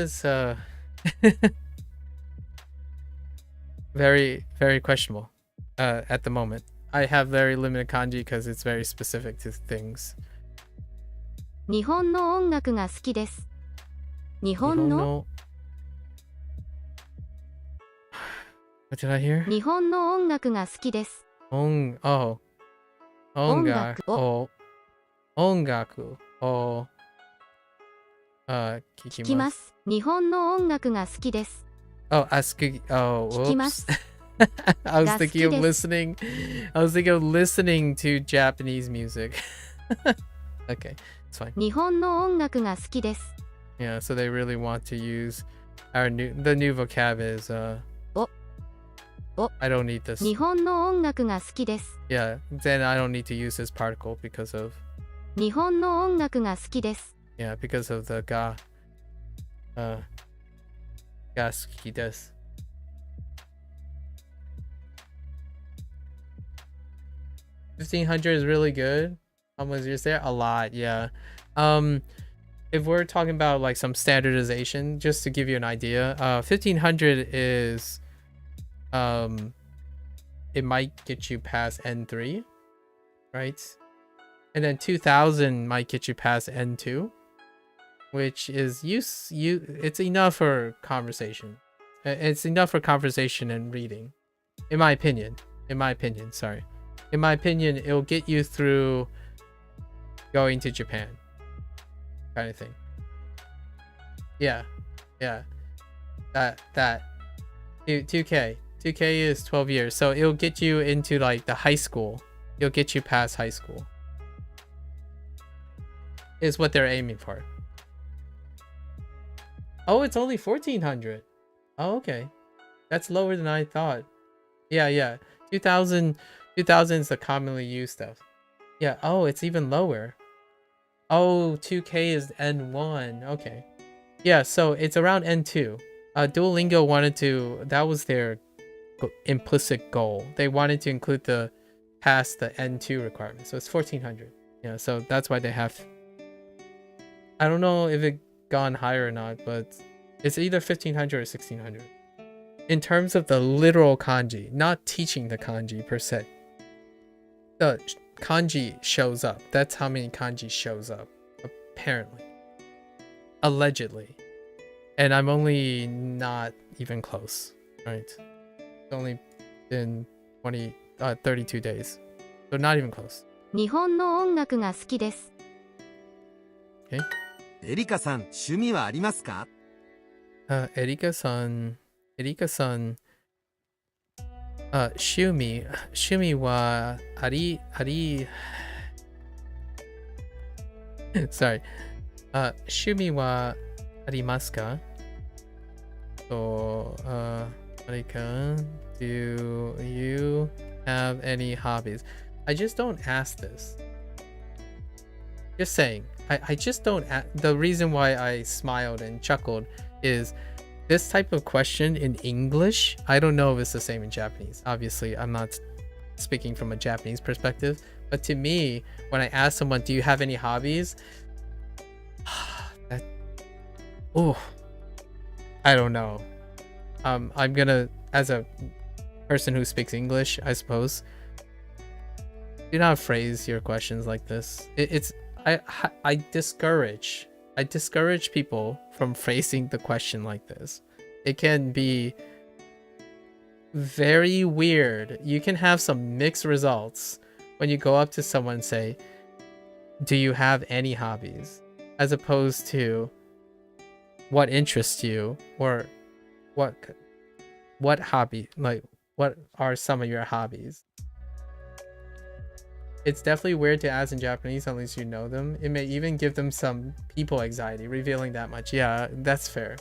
Speaker 1: very, very questionable at the moment. I have very limited kanji because it's very specific to things.
Speaker 3: 日本の音楽が好きです。日本の
Speaker 1: What did I hear?
Speaker 3: 日本の音楽が好きです。
Speaker 1: 音楽を聞きます。
Speaker 3: 日本の音楽が好きです。
Speaker 1: Oh, whoops.
Speaker 3: 聞きます。
Speaker 1: I was thinking of listening. I was thinking of listening to Japanese music. Okay, it's fine.
Speaker 3: 日本の音楽が好きです。
Speaker 1: Yeah, so they really want to use the new vocab is I don't need this.
Speaker 3: 日本の音楽が好きです。
Speaker 1: Yeah, then I don't need to use this particle because of
Speaker 3: 日本の音楽が好きです。
Speaker 1: yeah, because of the ga. Ga suki desu. $1,500 is really good. How much is there? A lot, yeah. If we're talking about like some standardization, just to give you an idea, 1,500 is it might get you past N3, right? And then 2,000 might get you past N2, which is it's enough for conversation. It's enough for conversation and reading, in my opinion. Sorry. In my opinion, it'll get you through going to Japan, kind of thing. Yeah. That 2K is 12 years, so it'll get you into like the high school. It'll get you past high school. Is what they're aiming for. Oh, it's only 1,400. Oh, okay. That's lower than I thought. Yeah. 2,000 is the commonly used stuff. Yeah. Oh, it's even lower. Oh, 2K is N1. Okay. Yeah, so it's around N2. Duolingo wanted to, that was their implicit goal. They wanted to include past the N2 requirement. So it's 1,400. Yeah, so that's why they have, I don't know if it gone higher or not, but it's either 1,500 or 1,600. In terms of the literal kanji, not teaching the kanji per se. The kanji shows up. That's how many kanji shows up, apparently. Allegedly. And I'm only not even close, right? It's only been 32 days. So not even close.
Speaker 3: 日本の音楽が好きです。
Speaker 1: Okay.
Speaker 5: エリカさん、趣味はありますか？
Speaker 1: Erika-san, Shumi wa ari sorry. Shumi wa arimasu ka? So, Erika, do you have any hobbies? I just don't ask this. Just saying. I just don't. The reason why I smiled and chuckled is this type of question in English. I don't know if it's the same in Japanese. Obviously, I'm not speaking from a Japanese perspective. But to me, when I ask someone, do you have any hobbies? I don't know. I'm gonna, as a person who speaks English, I suppose, do not phrase your questions like this. It's I discourage people from phrasing the question like this. It can be very weird. You can have some mixed results when you go up to someone and say, do you have any hobbies? As opposed to what interests you, or what hobby, like what are some of your hobbies? It's definitely weird to ask in Japanese unless you know them. It may even give them some people anxiety, revealing that much. Yeah, that's fair.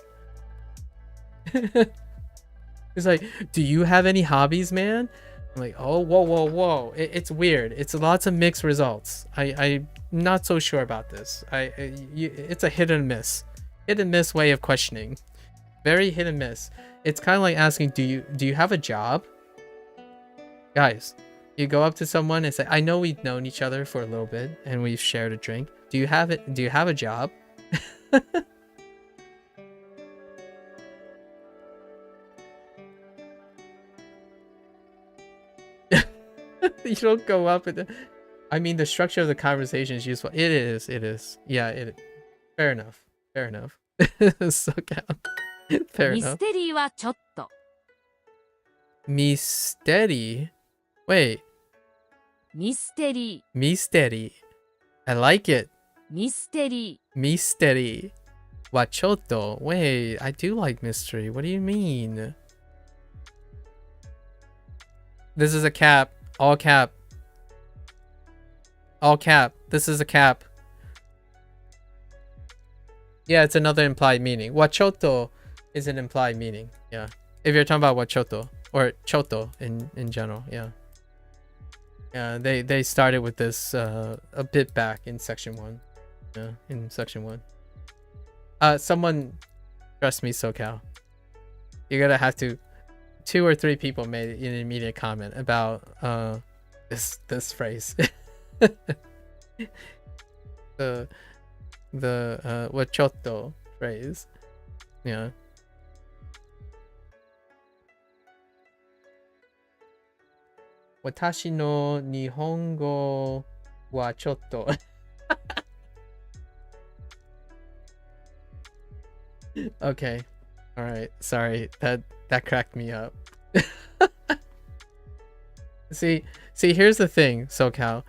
Speaker 1: It's like, do you have any hobbies, man? I'm like, oh, whoa. It's weird. It's lots of mixed results. I'm not so sure about this. It's a hit and miss way of questioning. Very hit and miss. It's kind of like asking, do you have a job? Guys, you go up to someone and say, I know we've known each other for a little bit and we've shared a drink. Do you have a job? You don't go up and I mean, the structure of the conversation is useful. It is. Yeah, fair enough. So fair enough.
Speaker 10: ミステリーはちょっと。
Speaker 1: Mystery. Wait. Mystery. I like it. Mystery. Wachotto. Wait, I do like mystery. What do you mean? This is a cap. All cap. This is a cap. Yeah, it's another implied meaning. Wachotto is an implied meaning. Yeah. If you're talking about wachotto or choto in general, yeah. Yeah, they started with this a bit back in section 1. Yeah, in section 1. Someone, trust me, SoCal. You're gonna have to. 2 or 3 people made an immediate comment about this phrase. the wachotto phrase. Yeah. Watashi no nihongo wa chotto. Okay. All right. Sorry. That cracked me up. See, here's the thing, SoCal.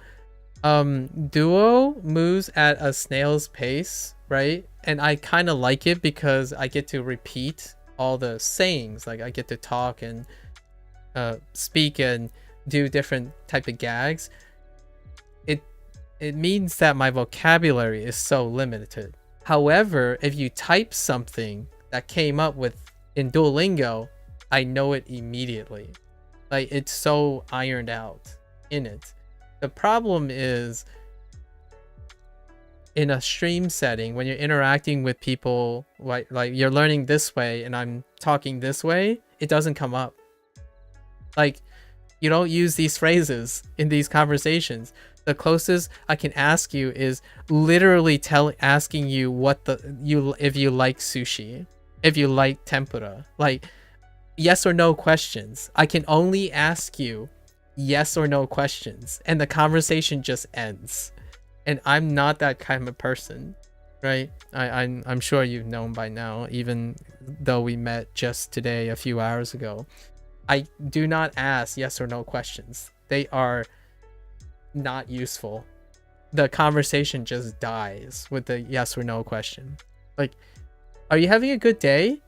Speaker 1: Duo moves at a snail's pace, right? And I kind of like it because I get to repeat all the sayings. Like I get to talk and speak and do different type of gags. It means that my vocabulary is so limited. However, if you type something that came up with in Duolingo, I know it immediately. Like it's so ironed out in it. The problem is in a stream setting, when you're interacting with people, like you're learning this way and I'm talking this way, it doesn't come up. Like you don't use these phrases in these conversations. The closest I can ask you is literally asking you if you like sushi, if you like tempura, like yes or no questions. I can only ask you yes or no questions and the conversation just ends. And I'm not that kind of person, right? I'm sure you've known by now, even though we met just today a few hours ago. I do not ask yes or no questions. They are not useful. The conversation just dies with the yes or no question. Like, are you having a good day?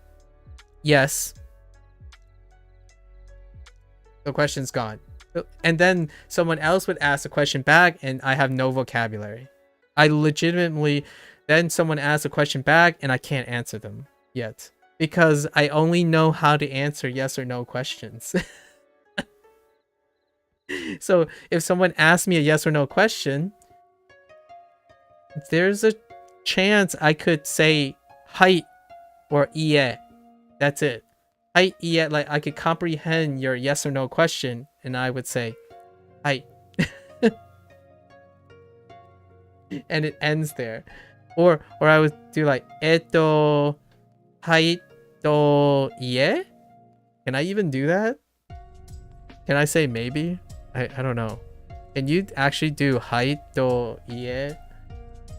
Speaker 1: Yes. The question's gone. And then someone else would ask a question back and I have no vocabulary. I legitimately, then someone asks a question back and I can't answer them yet because I only know how to answer yes or no questions. So if someone asks me a yes or no question, there's a chance I could say hai or ie. That's it. Hai, ie, like I could comprehend your yes or no question and I would say hai. And it ends there. Or I would do like eto hai to ie? Can I even do that? Can I say maybe? I don't know. Can you actually do hai to ie?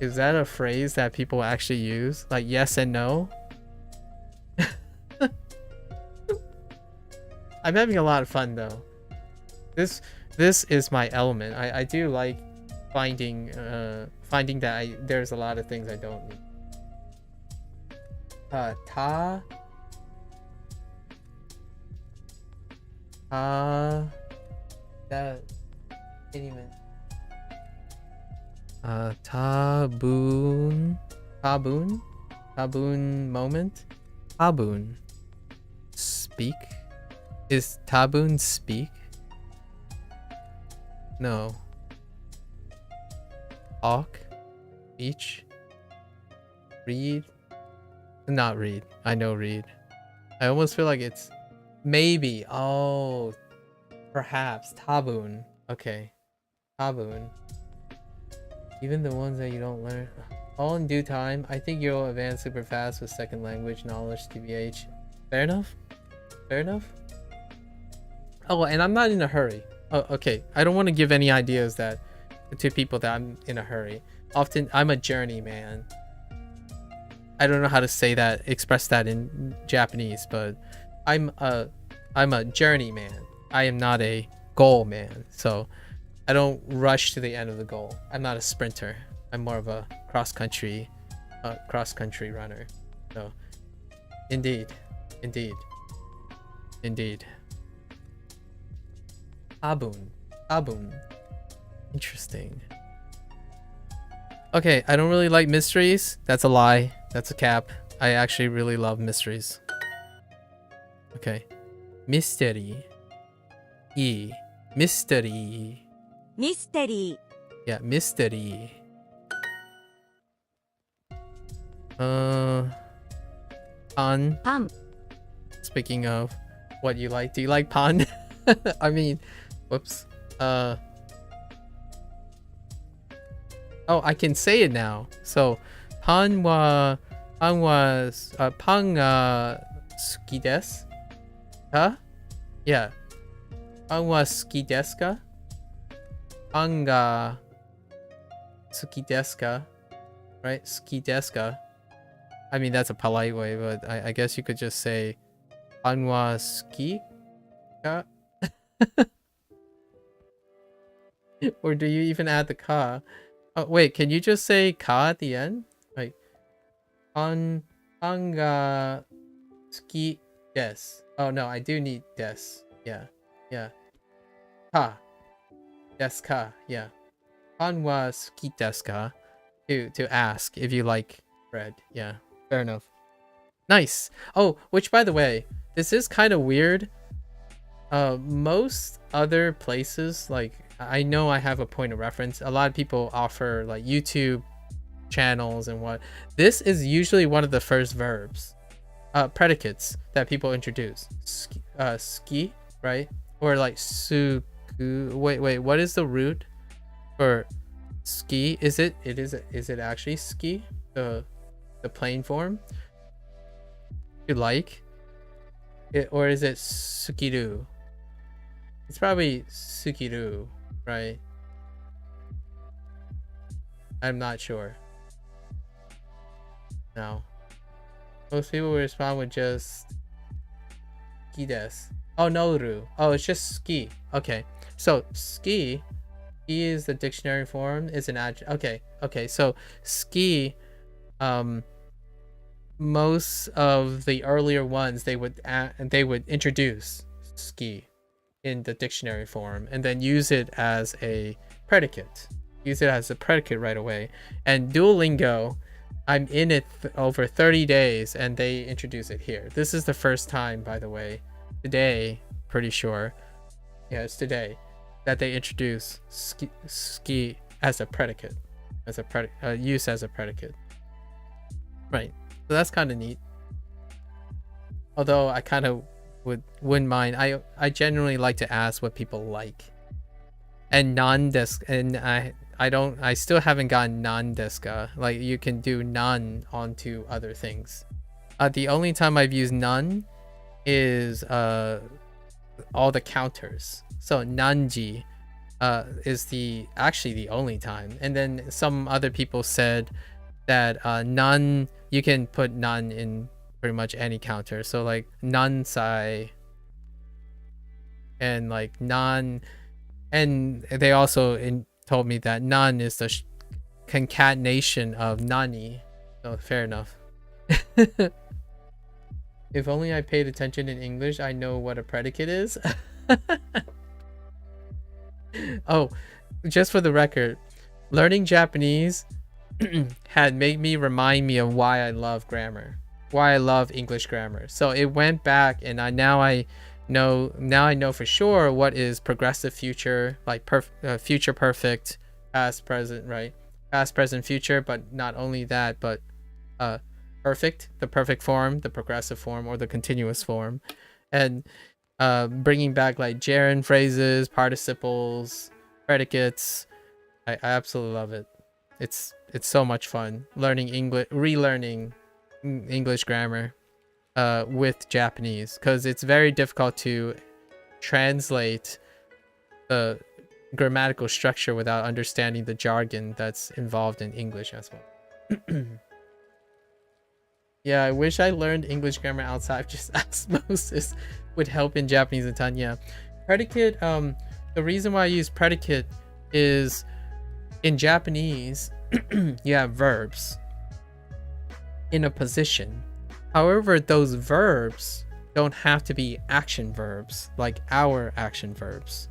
Speaker 1: Is that a phrase that people actually use? Like yes and no? I'm having a lot of fun though. This is my element. I do like finding that there's a lot of things I don't need. That can't even. Taboon moment. Taboon. Speak. Is taboon speak? No. Talk. Speech. Read. Not read. I know read. I almost feel like it's maybe. Oh, perhaps taboon. Okay. Taboon. Even the ones that you don't learn. All in due time. I think you'll advance super fast with second language knowledge, TBH. Fair enough. Fair enough. Oh, and I'm not in a hurry. Oh, okay. I don't want to give any ideas that to people that I'm in a hurry. Often, I'm a journeyman. I don't know how to say that, express that in Japanese, but I'm a journeyman. I am not a goal man. So I don't rush to the end of the goal. I'm not a sprinter. I'm more of a cross-country runner. So, indeed. Taboon. Interesting. Okay, I don't really like mysteries. That's a lie. That's a cap. I actually really love mysteries. Okay. Mystery. Mystery. Yeah, mystery. Pan. Speaking of what you like, do you like pan? I mean, whoops. Oh, I can say it now. So, pan wa suki desu ka? Yeah. Pan wa suki desu ka? Pan ga suki desu ka? Right? Suki desu ka? I mean, that's a polite way, but I guess you could just say pan wa suki ka? Or do you even add the ka? Oh, wait, can you just say ka at the end? Like, pan ga suki desu. Oh, no, I do need desu. Yeah. Ka. Desu ka. Yeah. Pan wa suki desu ka? To ask if you like bread. Yeah, fair enough. Nice. Oh, which, by the way, this is kind of weird. Most other places, like, I know I have a point of reference. A lot of people offer like YouTube channels and what. This is usually one of the first verbs, predicates that people introduce. Ski, right? Or like suku. Wait, what is the root for ski? Is it actually ski? The plain form? You like it, or is it sukiru? It's probably sukiru, right? I'm not sure. No. Most people will respond with just ski desu. Oh, noru. Oh, it's just ski. Okay. So ski is the dictionary form, is an adjective. Okay. So ski, most of the earlier ones, they would introduce ski in the dictionary form and then use it as a predicate. Use it as a predicate right away. And Duolingo, I'm in it over 30 days and they introduce it here. This is the first time, by the way, today, pretty sure. Yeah, it's today that they introduce ski as a predicate, use as a predicate. Right. So that's kind of neat. Although I kind of wouldn't mind. I generally like to ask what people like. And I still haven't gotten non-deska. Like, you can do non onto other things. The only time I've used none is all the counters. So nanji, is actually the only time. And then some other people said that none, you can put none in pretty much any counter. So like none sai and like non, and they also told me that none is the concatenation of nani. So fair enough. If only I paid attention in English, I know what a predicate is. Oh, just for the record, learning Japanese had made me remind me of why I love grammar, why I love English grammar. So it went back, and now I know for sure what is progressive future, like future perfect, past, present, right? Past, present, future, but not only that, but perfect, the perfect form, the progressive form, or the continuous form, and bringing back like gerund phrases, participles, predicates. I absolutely love it. It's so much fun learning English, relearning English grammar with Japanese, because it's very difficult to translate the grammatical structure without understanding the jargon that's involved in English as well. Yeah, I wish I learned English grammar outside just osmosis would help in Japanese a ton. Yeah, predicate, the reason why I use predicate is in Japanese you have verbs in a position. However, those verbs don't have to be action verbs like our action verbs.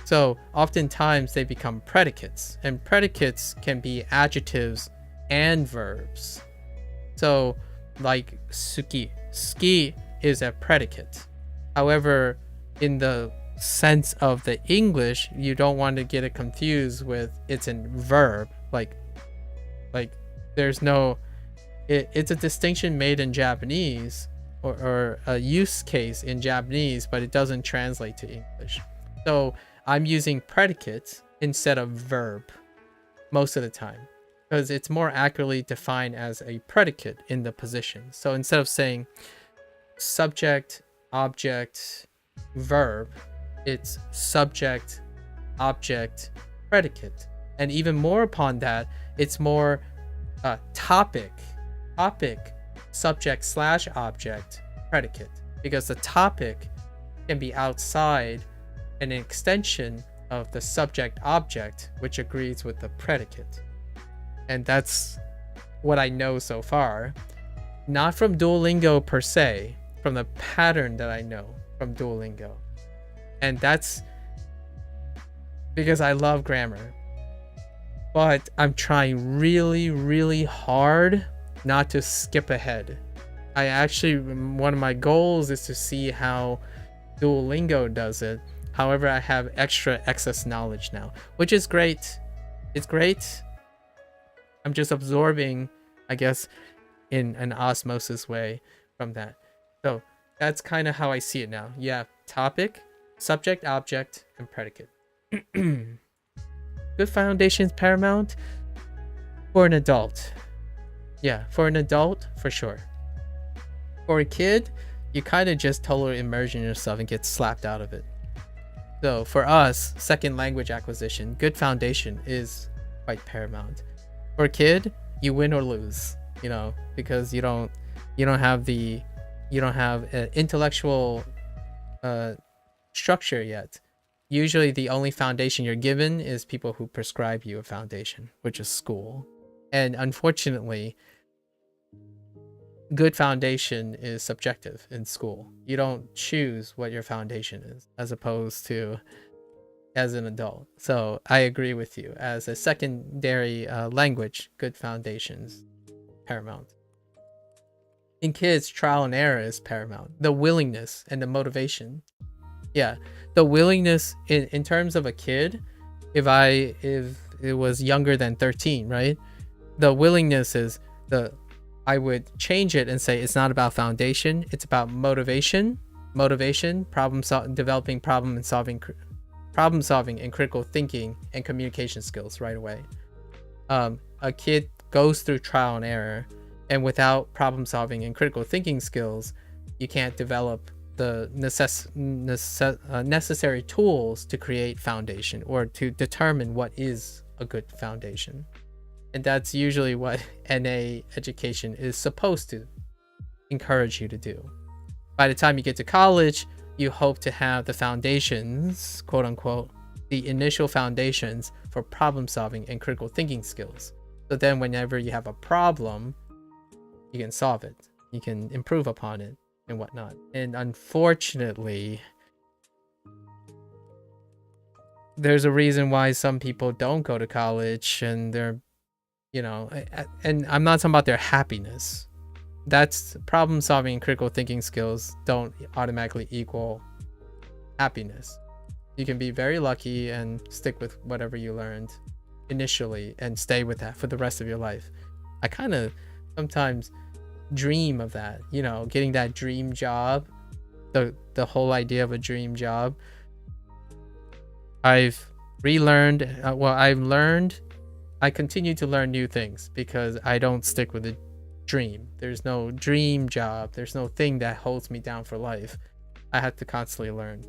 Speaker 1: So oftentimes they become predicates, and predicates can be adjectives and verbs. So like ski is a predicate. However, in the sense of the English, you don't want to get it confused with it's a verb. Like there's no, it's a distinction made in Japanese, or a use case in Japanese, but it doesn't translate to English. So I'm using predicates instead of verb most of the time, because it's more accurately defined as a predicate in the position. So instead of saying subject, object, verb, it's subject, object, predicate. And even more upon that, it's more topic, subject slash object, predicate, because the topic can be outside an extension of the subject object, which agrees with the predicate. And that's what I know so far, not from Duolingo per se, from the pattern that I know from Duolingo. And that's because I love grammar, but I'm trying really, really hard not to skip ahead. I actually, one of my goals is to see how Duolingo does it. However, I have excess knowledge now, which is great. It's great. I'm just absorbing, I guess, in an osmosis way from that. So that's kind of how I see it now. You have topic, subject, object, and predicate. Good foundation is paramount for an adult. Yeah, for an adult, for sure. For a kid, you kind of just totally immerse yourself and get slapped out of it. So for us, second language acquisition, good foundation is quite paramount. For a kid, you win or lose, because you don't have intellectual structure yet. Usually the only foundation you're given is people who prescribe you a foundation, which is school. And unfortunately, good foundation is subjective in school. You don't choose what your foundation is, as opposed to as an adult. So I agree with you. As a secondary language, good foundations paramount. In kids, trial and error is paramount. The willingness and the motivation. Yeah, the willingness in terms of a kid, if it was younger than 13, right? The willingness is I would change it and say it's not about foundation, it's about motivation, developing problem solving and critical thinking and communication skills right away. A kid goes through trial and error, and without problem solving and critical thinking skills, you can't develop the necessary tools to create foundation, or to determine what is a good foundation. And that's usually what NA education is supposed to encourage you to do. By the time you get to college, you hope to have the foundations, quote unquote, the initial foundations for problem solving and critical thinking skills. So then whenever you have a problem, you can solve it. You can improve upon it and whatnot. And unfortunately, there's a reason why some people don't go to college, and they're, you know, and I'm not talking about their happiness. That's problem solving and critical thinking skills don't automatically equal happiness. You can be very lucky and stick with whatever you learned initially and stay with that for the rest of your life. I kind of sometimes dream of that, you know, getting that dream job, the whole idea of a dream job. I've relearned, I continue to learn new things because I don't stick with a dream. There's no dream job. There's no thing that holds me down for life. I have to constantly learn.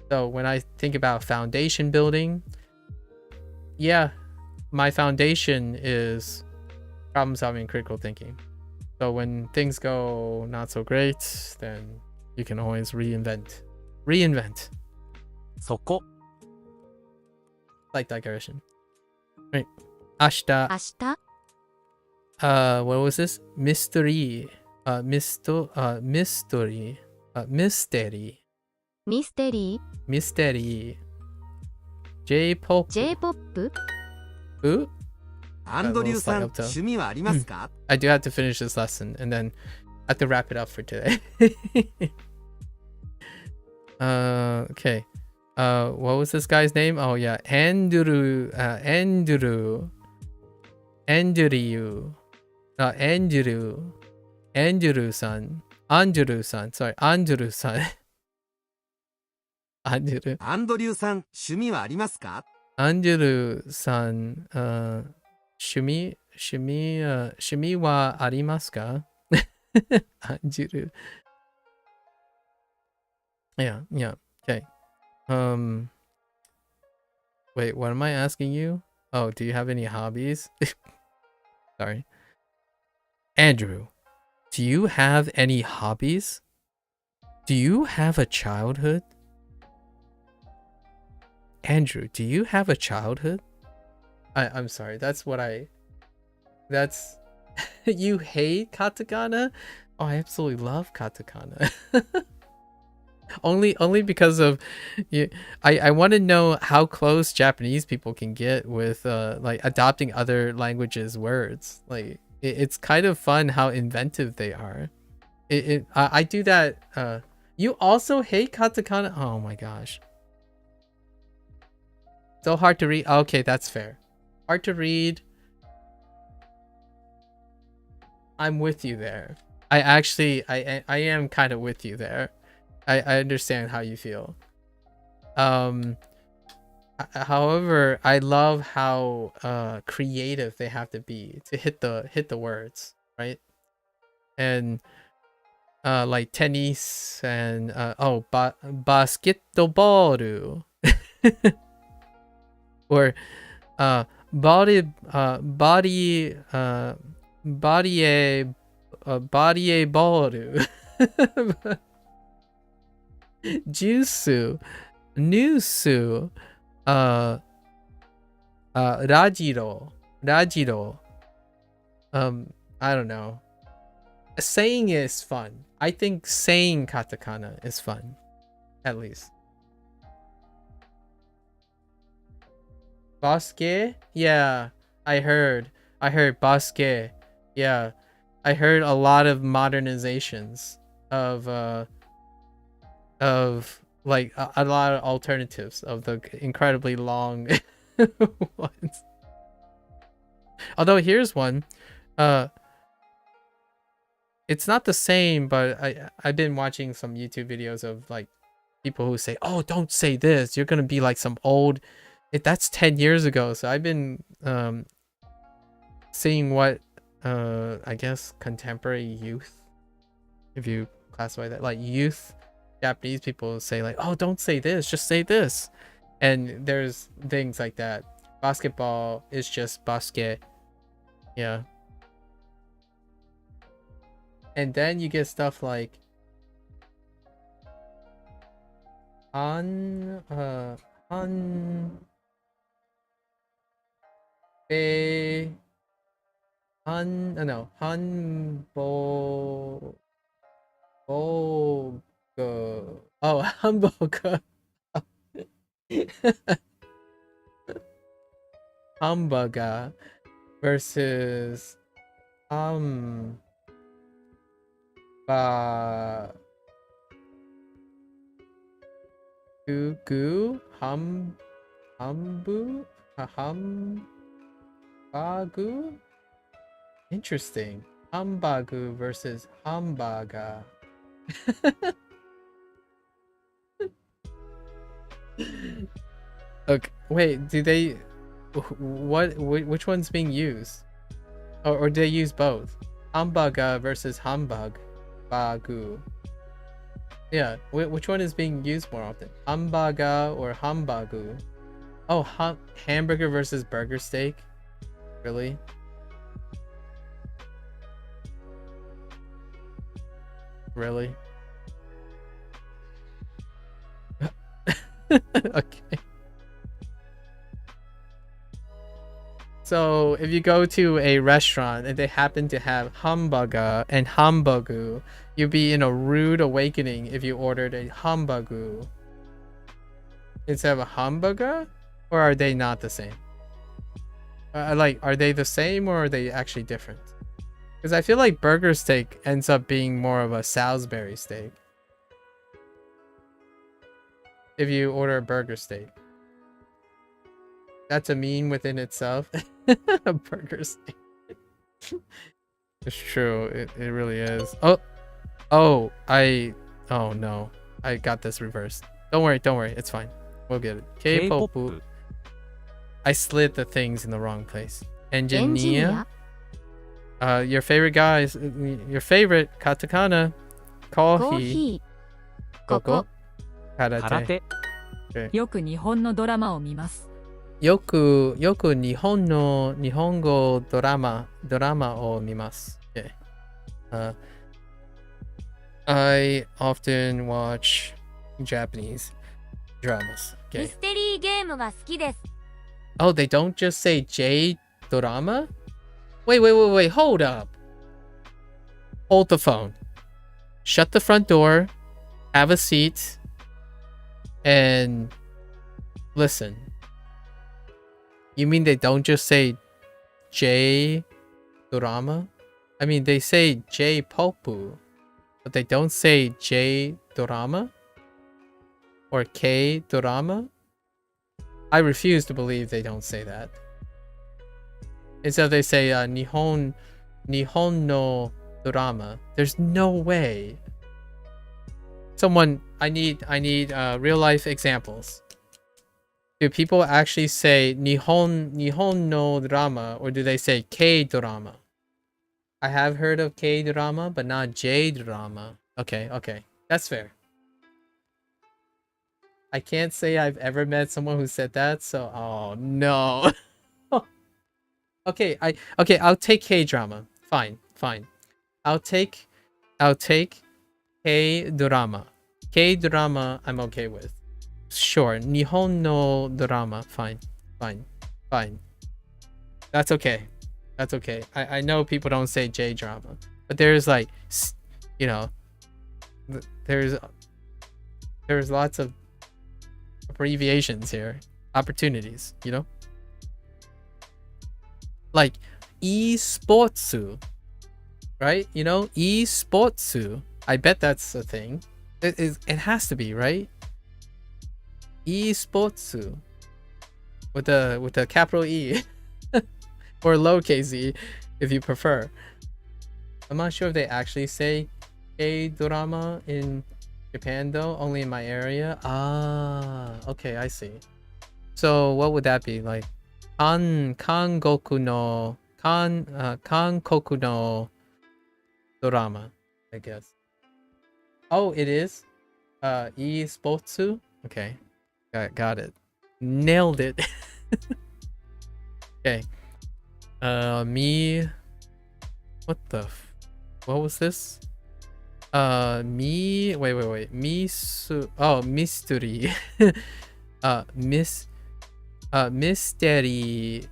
Speaker 1: So when I think about foundation building, yeah, my foundation is problem solving and critical thinking. So when things go not so great, then you can always reinvent.
Speaker 2: そこ
Speaker 1: Like digression. Right. 明日。
Speaker 3: 明日
Speaker 1: What was this? Mystery. Mystery. Mystery.
Speaker 3: ミステリー
Speaker 1: Mystery. J-pop.
Speaker 3: J-POP
Speaker 1: Ooh?
Speaker 5: アンドリューさん、
Speaker 1: Little side up
Speaker 5: 趣味はありますか？
Speaker 1: I do have to finish this lesson and then I have to wrap it up for today. Okay. What was this guy's name? Oh yeah, Andrew. Andrew. Andrew-san. Sorry, Andrew-san.
Speaker 5: アンドリューさん、趣味はありますか？
Speaker 1: Andrew-san. 趣味はありますか？ Andrew. Yeah. Okay. Wait, what am I asking you? Oh, do you have any hobbies? Sorry. Andrew, do you have any hobbies? Do you have a childhood? Andrew, do you have a childhood? I'm sorry, that's you hate katakana? Oh, I absolutely love katakana. only because of you. I want to know how close Japanese people can get with like adopting other languages words. Like it's kind of fun how inventive they are. I do that. You also hate katakana? Oh my gosh. So hard to read. Okay, that's fair. Hard to read. I'm with you there. I am kind of with you there. I understand how you feel. However, I love how creative they have to be to hit the words, right? And like tennis and basketball or body ball Jusu, Nusu, Rajiro. I don't know. Saying is fun. I think saying katakana is fun, at least. Bosque? Yeah, I heard Bosque. Yeah, I heard a lot of modernizations of like a lot of alternatives of the incredibly long ones. Although here's one. It's not the same, but I've been watching some YouTube videos of like people who say, "Oh, don't say this. You're gonna be like some old." That's 10 years ago. So I've been seeing what I guess contemporary youth, if you classify that, like youth Japanese people say like, oh, don't say this, just say this. And there's things like that. Basketball is just basket. Yeah. And then you get stuff like han be han no han bo go oh hamburger hamburger versus ba goo hambu hambagu. Interesting. Hambagu versus hamburger. Okay, wait, do they which one's being used? Or do they use both? Hamburger versus humbug bagu. Yeah, which one is being used more often? Hamburger or hambagu? Oh, hamburger versus burger steak? Really? Really? Okay. So if you go to a restaurant and they happen to have hamburger and hambagu, you'd be in a rude awakening if you ordered a hambagu instead of a hamburger. Or are they not the same? Like, are they the same or are they actually different? Because I feel like burger steak ends up being more of a Salisbury steak if you order a burger steak. That's a meme within itself. A burger steak. It's true. It really is. Oh no. I got this reversed. Don't worry. It's fine. We'll get it. K-pop. I slid the things in the wrong place. Engineer. Your favorite guys. Your favorite katakana. Kohi. Koko. Karate. Okay.
Speaker 10: よく日本のドラマを見ます。
Speaker 1: よく日本語ドラマを見ます。Okay. I often watch Japanese dramas.
Speaker 9: ミ
Speaker 1: Okay.
Speaker 9: ステリーゲームが好きです。
Speaker 1: Oh, they don't just say J drama? Wait, hold up. Hold the phone. Shut the front door. Have a seat. And listen. You mean they don't just say J drama? I mean, they say J popu, but they don't say J drama or K drama? I refuse to believe they don't say that. Instead they say Nihon no drama. There's no way. Someone, I need real life examples. Do people actually say Nihon no drama, or do they say K drama? I have heard of K drama, but not J drama. Okay. That's fair. I can't say I've ever met someone who said that, so oh no. Okay, I'll take K drama. Fine. I'll take K drama. K drama I'm okay with. Sure. Nihon no drama. Fine. That's okay. I know people don't say J drama, but there's like, you know, there's lots of abbreviations here, opportunities, you know, like esports, right? You know, esports. I bet that's a thing. It has to be, right? Esports with a capital E or lowercase e if you prefer. I'm not sure if they actually say K-drama in Japan though, only in my area. Ah, okay, I see. So what would that be like? Kankoku no drama, I guess. Oh, it is? Esportsu. Okay, got it. Nailed it. Okay. Me. What was this? Me. Wait. Misu. Oh, mystery. Mystery.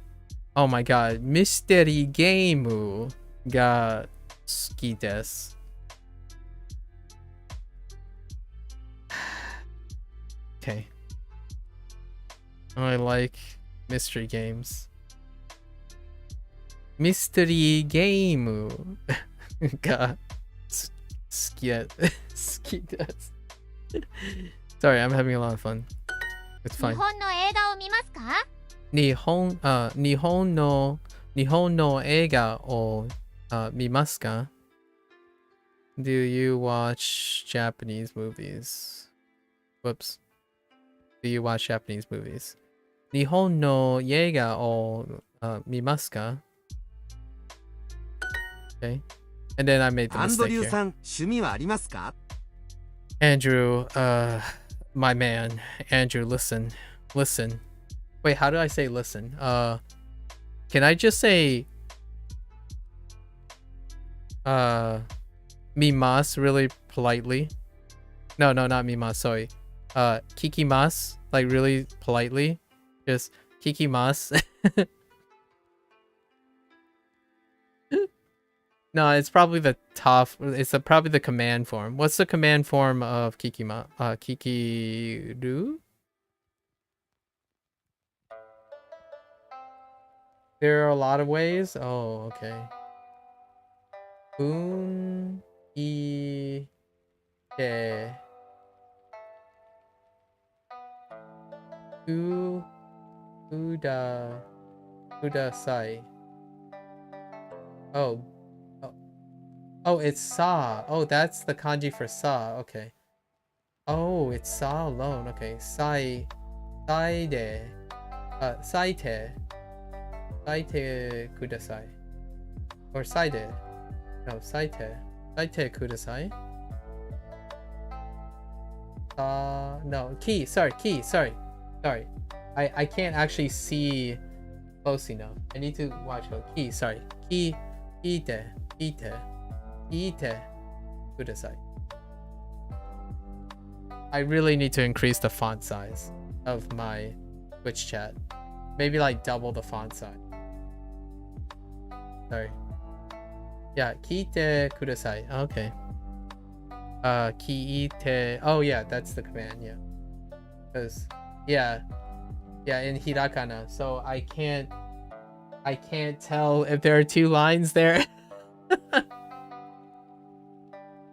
Speaker 1: Oh my god. Mystery game ga suki desu. Okay. I like mystery games. Mystery game ga suki desu. Sorry, I'm having a lot of fun. It's
Speaker 9: 日
Speaker 1: fine.
Speaker 9: 本の映画を見ますか？
Speaker 1: 日本の映画を見ますか? Do you watch Japanese movies? Whoops. Do you watch Japanese movies? 日本の映画を見ますか? Okay. And then I made the
Speaker 5: アンド
Speaker 1: mistake
Speaker 5: リュー
Speaker 1: here.
Speaker 5: さん、趣味はありますか？
Speaker 1: Andrew, my man. Andrew, listen. Wait, how do I say listen? Can I just say mimas really politely? No, not mimas, sorry. Kikimas, like really politely. Just kikimas. No, it's probably the probably the command form. What's the command form of kikiru? There are a lot of ways. Oh, okay. Un I te udasai. Oh, it's sa. Oh, that's the kanji for sa. Okay. Oh, it's sa alone. Okay. Saite. Saite kudasai. Or saide. No, saite kudasai. No, key. Sorry. I can't actually see close enough. I need to watch key. Sorry. Ite kudasai. I really need to increase the font size of my Twitch chat. Maybe like double the font size. Sorry. Yeah, kiite kudasai. Okay. Kiite. Oh yeah, that's the command. Yeah. Because yeah, in hiragana. So I can't tell if there are two lines there.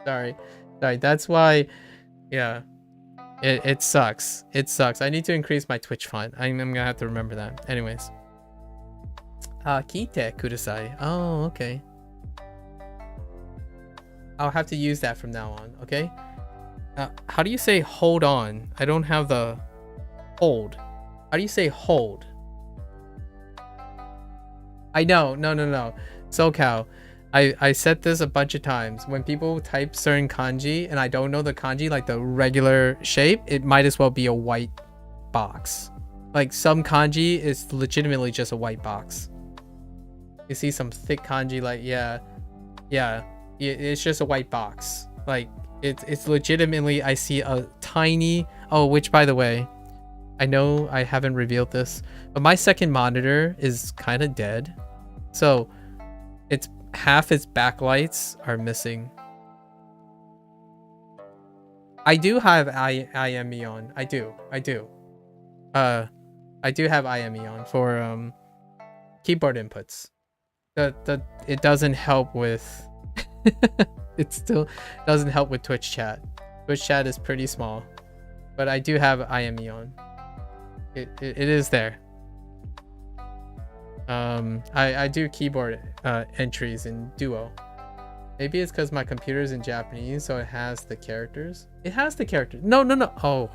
Speaker 1: Sorry. That's why. Yeah. It sucks. I need to increase my Twitch font. I'm gonna have to remember that. Anyways. Kite kudasai. Oh, okay. I'll have to use that from now on, okay? How do you say hold on? I don't have the hold. How do you say hold? I know. No. SoCal. I said this a bunch of times. When people type certain kanji and I don't know the kanji, like the regular shape, it might as well be a white box. Like some kanji is legitimately just a white box. You see some thick kanji, like yeah, it's just a white box. Like it's legitimately, I see a tiny, which by the way, I know I haven't revealed this, but my second monitor is kind of dead. So it's half its backlights are missing. I do have IME on. I do. I do have IME on for keyboard inputs. It doesn't help with it still doesn't help with Twitch chat. Twitch chat is pretty small, but I do have IME on. It is there. I do keyboard entries in Duo. Maybe it's because my computer is in Japanese, so it has the characters. It has the characters. No. Oh,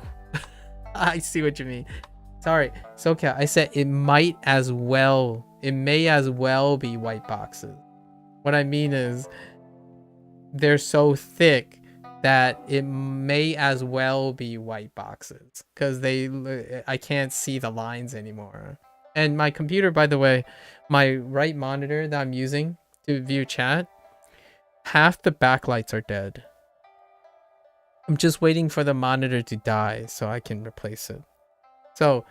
Speaker 1: I see what you mean. Sorry. So okay, I said it may as well be white boxes. What I mean is they're so thick that it may as well be white boxes because I can't see the lines anymore. And my computer, by the way, my right monitor that I'm using to view chat, half the backlights are dead. I'm just waiting for the monitor to die so I can replace it. So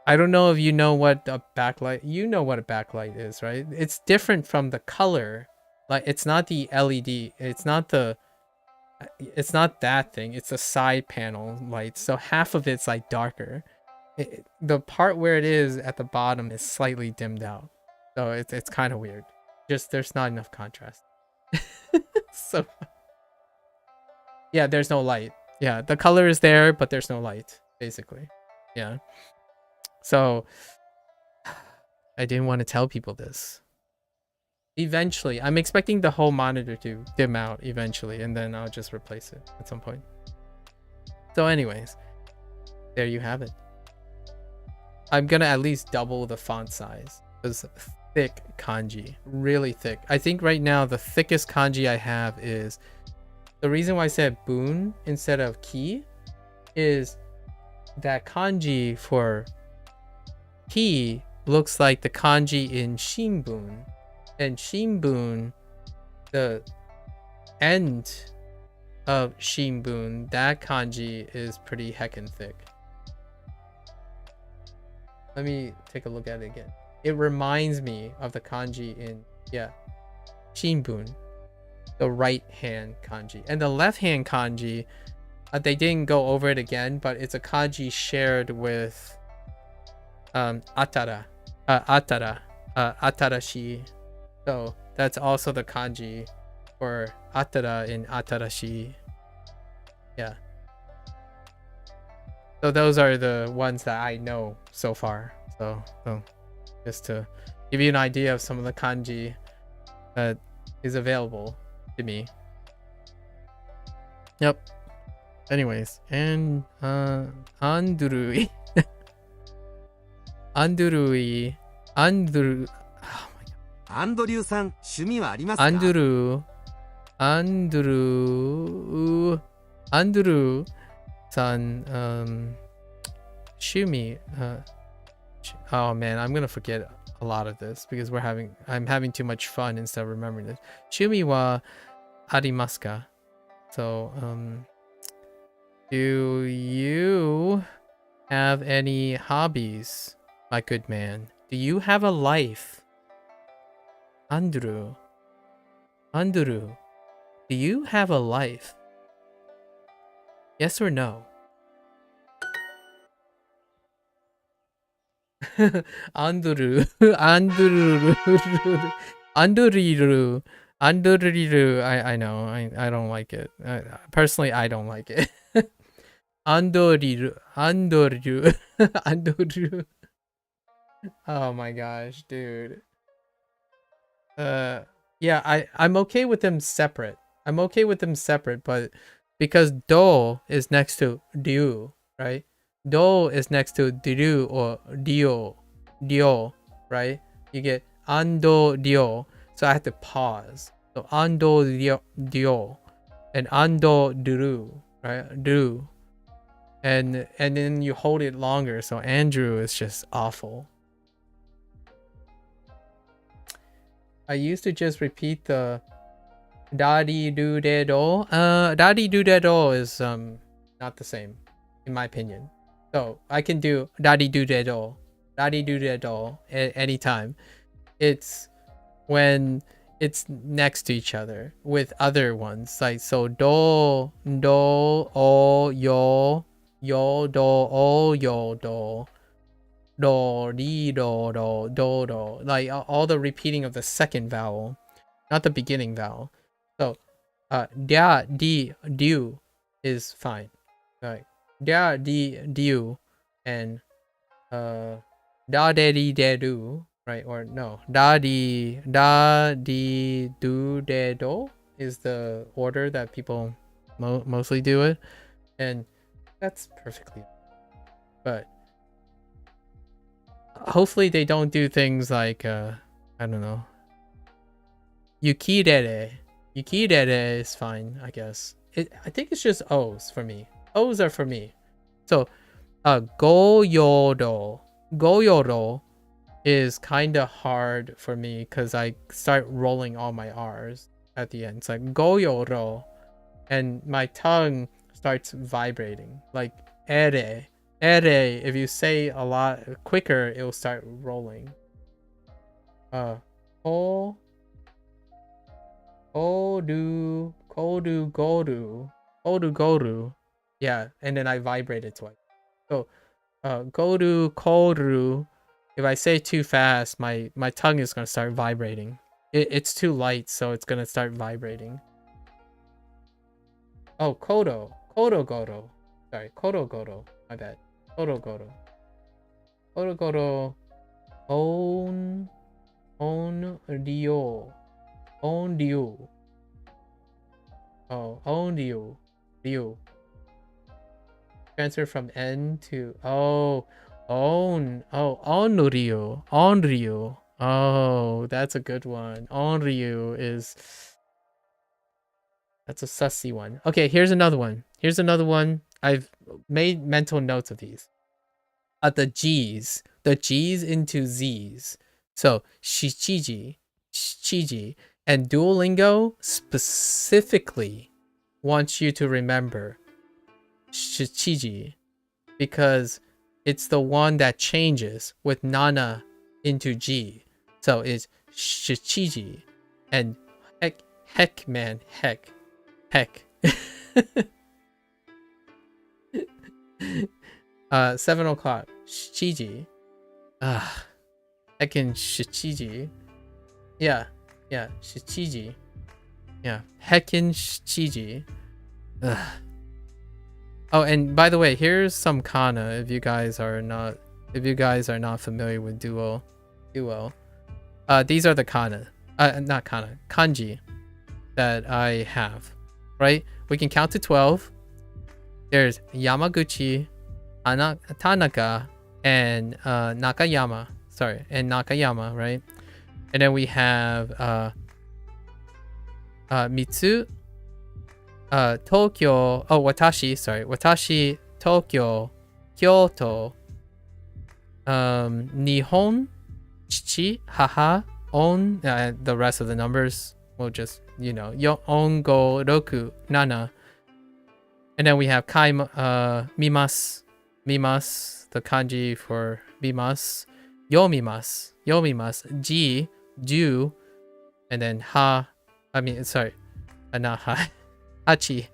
Speaker 1: I don't know if you know what a backlight, you know what a backlight is, right? It's different from the color. Like it's not the LED, it's not that thing, it's a side panel light. So half of it's like darker. The part where it is at the bottom is slightly dimmed out. So it's kind of weird. Just there's not enough contrast. So yeah, there's no light. Yeah, the color is there, but there's no light, basically. Yeah. So I didn't want to tell people this. Eventually, I'm expecting the whole monitor to dim out eventually, and then I'll just replace it at some point. So anyways, there you have it. I'm gonna at least double the font size. It's thick kanji, really thick. I think right now the thickest kanji I have is, the reason why I said boon instead of ki is that kanji for ki looks like the kanji in shinbun, and shinbun, the end of shinbun, that kanji is pretty heckin' thick. Let me take a look at it again. It reminds me of the kanji in, yeah, shinbun, the right hand kanji. And the left hand kanji, they didn't go over it again, but it's a kanji shared with atarashi. So that's also the kanji for atara in atarashi. Yeah. So those are the ones that I know so far. So just to give you an idea of some of the kanji that is available to me. Yep. Anyways, and andurui. Andurui. Andru. Oh my god.
Speaker 5: アンドリューさん、趣味はありますか？
Speaker 1: Anduru san shumi. Oh man, I'm gonna forget a lot of this because I'm having too much fun instead of remembering this. Shumi wa arimasu ka? So do you have any hobbies, my good man? Do you have a life? Anduru, do you have a life? Yes or no? Anduru. I know. I don't like it. Personally, I don't like it. Andoriru. Oh my gosh, dude. Yeah, I'm okay with them separate. But because do is next to ryu, right? Do is next to diru or dio, right? You get ando dio, so I have to pause. So ando dio and ando duru, right? Duru, and then you hold it longer. So Andrew is just awful. I used to just repeat the daddy do de do. Daddy do de do is not the same, in my opinion. So I can do daddy do de do at any time. It's when it's next to each other with other ones, like so do o yo do o yo do ri do, like all the repeating of the second vowel, not the beginning vowel. So da di du is fine, like da di du, and da de di de du, right? Or no, da di du de do is the order that people mostly do it, and that's perfectly. But hopefully they don't do things like I don't know. Yukirere is fine, I guess. I think it's just O's for me. O's are for me. So, goyoro. Goyoro is kind of hard for me because I start rolling all my R's at the end. It's like goyoro. And my tongue starts vibrating. Like ere. Ere, if you say a lot quicker, it will start rolling. Kodu, goru. Yeah, and then I vibrate it twice. So, goru, koru. If I say too fast, my tongue is gonna start vibrating. It's too light, so it's gonna start vibrating. Oh, kodo, goro. Sorry, kodo goro. My bad. Kodo goro. Kodo goro. On ryo. On ryu. Oh, on ryu. Ryu. Transfer from N to on Ryu. On Ryu. Oh, that's a good one. On Ryu is, that's a sussy one. Okay, here's another one. Here's another one. I've made mental notes of these. The G's into Z's. So shichiji, and Duolingo specifically wants you to remember shichiji because it's the one that changes with nana into G. So it's shichiji and heck. 7 o'clock. Shichiji. Heckin' shichiji. Yeah. Shichiji. Yeah. Heckin' shichiji. Oh, and by the way, here's some kana if you guys are not familiar with Duo. These are the kana. Not kana. Kanji that I have. Right? We can count to 12. There's Yamaguchi, Tanaka, and Nakayama. Sorry, and Nakayama, right? And then we have Mitsu, Tokyo. Oh, Watashi. Sorry, Watashi, Tokyo, Kyoto, Nihon, Chichi, Haha, On. The rest of the numbers will just, on, go, roku, nana. And then we have mimas, the kanji for mimas, yomimas, ji, do, and then not ha, hachi.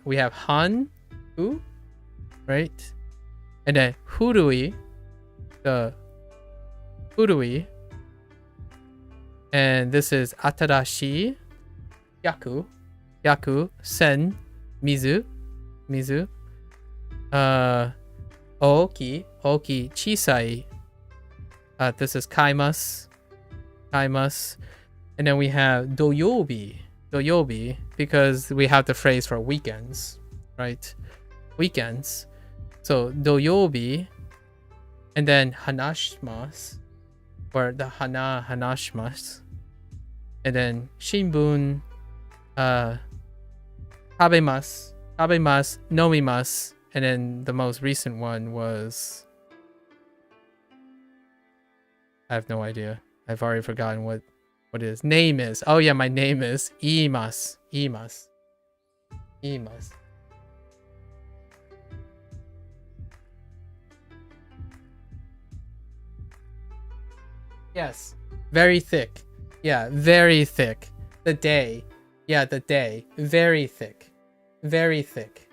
Speaker 1: We have han, who, right? And then hurui, the hurui. And this is atarashi, yaku, sen, mizu, oki, chisai. This is kaimas, and then we have doyobi, because we have the phrase for weekends, right? Weekends. So doyobi, and then hanashimasu, or the hanashimasu, and then shinbun, tabemasu, nomimasu, and then the most recent one was, I have no idea. I've already forgotten what his name is. Oh yeah, my name is imasu. Yes, very thick. Yeah, very thick. The day. Yeah, the day. Very thick. Very thick.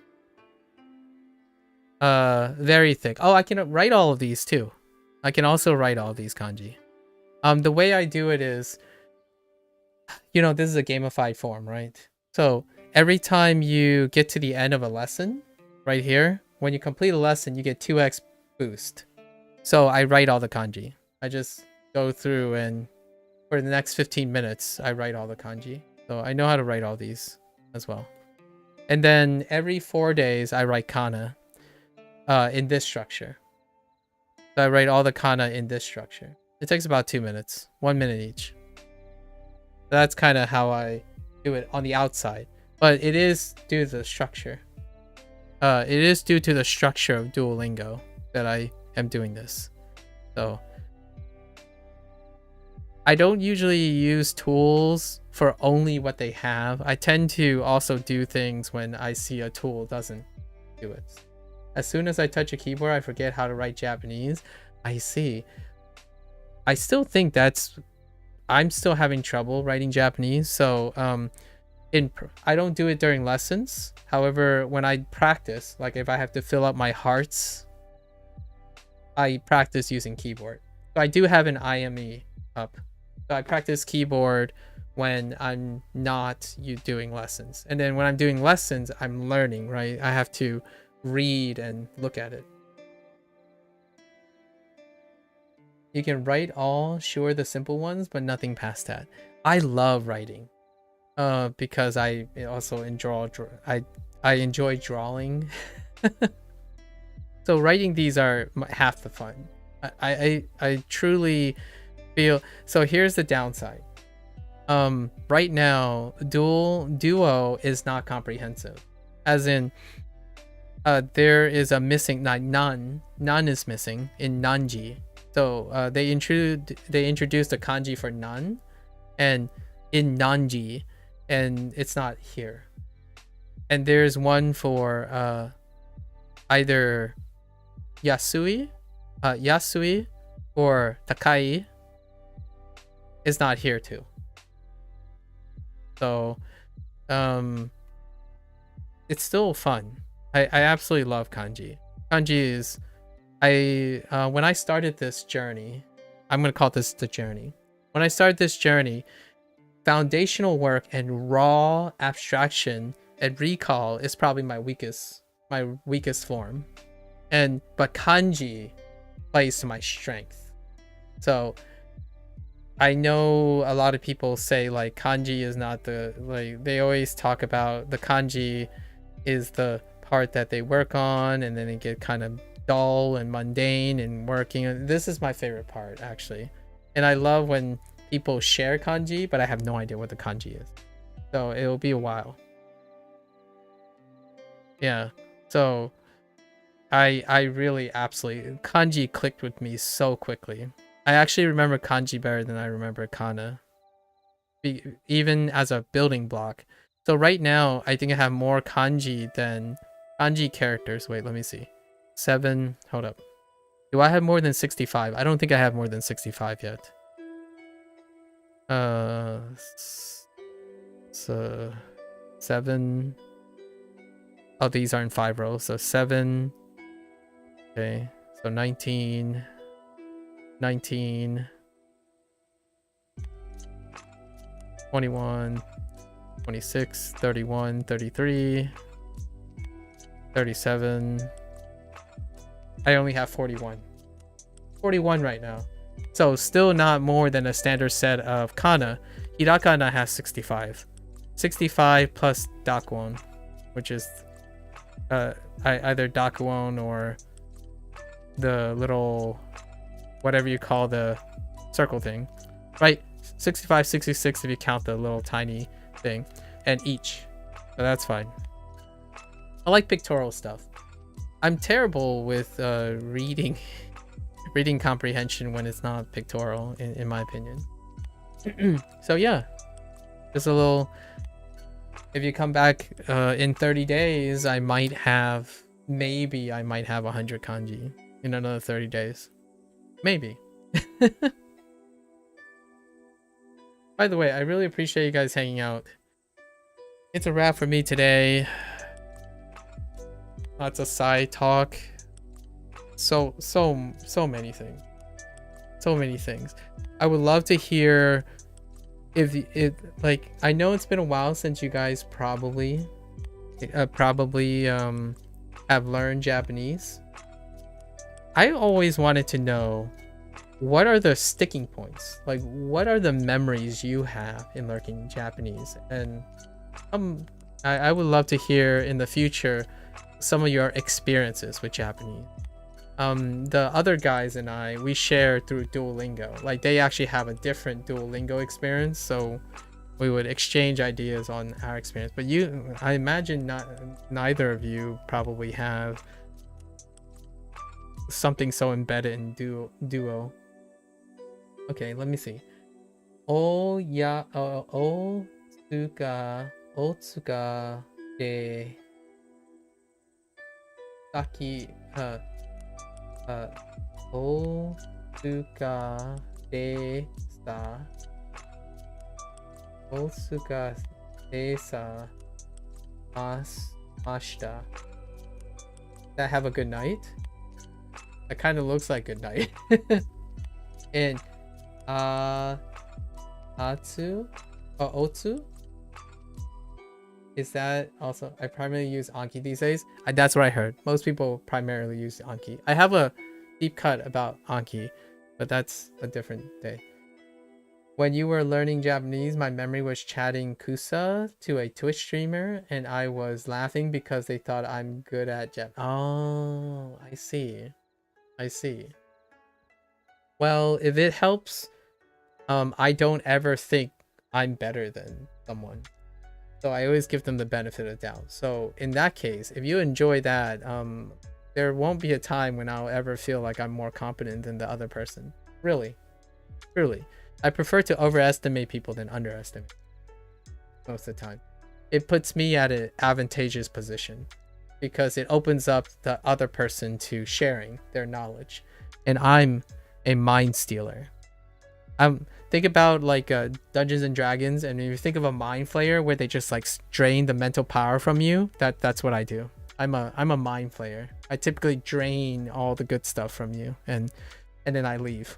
Speaker 1: Very thick. Oh, I can write all of these too. I can also write all of these kanji. The way I do it is, this is a gamified form, right? So every time you get to the end of a lesson, right here, when you complete a lesson, you get 2x boost. So I write all the kanji. I just go through and for the next 15 minutes, I write all the kanji. So I know how to write all these as well. And then every 4 days, I write kana in this structure. So I write all the kana in this structure. It takes about 2 minutes, 1 minute each. That's kind of how I do it on the outside, but it is due to the structure. It is due to the structure of Duolingo that I am doing this. So I don't usually use tools for only what they have. I tend to also do things when I see a tool doesn't do it. As soon as I touch a keyboard, I forget how to write Japanese. I see. I still think I'm still having trouble writing Japanese. So I don't do it during lessons. However, when I practice, like if I have to fill up my hearts, I practice using keyboard. So I do have an IME up. So I practice keyboard when I'm not doing lessons. And then when I'm doing lessons, I'm learning, right? I have to read and look at it. You can write all, sure, the simple ones, but nothing past that. I love writing because I also enjoy drawing. So writing these are half the fun. I truly feel. So here's the downside. Right now, Duo is not comprehensive, as in there is a missing none is missing in Nanji. So they introduced a kanji for none, and in Nanji, and it's not here. And there's one for either Yasui or Takai. Is not here too. So it's still fun. I absolutely love kanji. Kanji is when I started this journey, I'm gonna call this the journey. When I started this journey, foundational work and raw abstraction and recall is probably my weakest form. But kanji plays to my strength. So I know a lot of people say like kanji is not they always talk about the kanji is the part that they work on, and then they get kind of dull and mundane and working. This is my favorite part, actually. And I love when people share kanji, but I have no idea what the kanji is. So it'll be a while. Yeah. So I really absolutely kanji clicked with me so quickly. I actually remember kanji better than I remember kana, even as a building block. So right now, I think I have more kanji than kanji characters. Wait, let me see. 7. Hold up. Do I have more than 65? I don't think I have more than 65 yet. So 7. Oh, these are in 5 rows. So 7. Okay. So 19. 19, 21, 26, 31, 33, 37. I only have 41. 41 right now. So still not more than a standard set of kana. Hiragana has 65. 65 plus dakuon, which is either dakuon or the little whatever you call the circle thing, right? 65, 66 if you count the little tiny thing, and each. So that's fine. I like pictorial stuff. I'm terrible with reading comprehension when it's not pictorial, in my opinion. So yeah, just a little. If you come back in 30 days, I might have 100 kanji in another 30 days. Maybe. By the way, I really appreciate you guys hanging out. It's a wrap for me today. Lots of side talk. So many things. So many things. I would love to hear if it like. I know it's been a while since you guys probably have learned Japanese. I always wanted to know, what are the sticking points? Like, what are the memories you have in learning Japanese? And I would love to hear in the future some of your experiences with Japanese. The other guys and I, we share through Duolingo. Like, they actually have a different Duolingo experience, so we would exchange ideas on our experience. But I imagine neither of you probably have something so embedded in Duo. Okay, let me see. Otsuka de Saki Otsuka de sa Otsuka de sa mashita. That have a good night? That kind of looks like good night. And Otsu? Is that also? I primarily use Anki these days. That's what I heard. Most people primarily use Anki. I have a deep cut about Anki, but that's a different day. When you were learning Japanese, my memory was chatting Kusa to a Twitch streamer, and I was laughing because they thought I'm good at Japanese. Oh, I see. I see. Well, if it helps, I don't ever think I'm better than someone. So I always give them the benefit of the doubt. So in that case, if you enjoy that, there won't be a time when I'll ever feel like I'm more competent than the other person. Really. Truly. I prefer to overestimate people than underestimate most of the time. It puts me at an advantageous position because it opens up the other person to sharing their knowledge. And I'm a mind stealer. Think about like Dungeons and Dragons, and if you think of a mind flayer where they just like drain the mental power from you, that's what I do. I'm a mind flayer. I typically drain all the good stuff from you, and then I leave.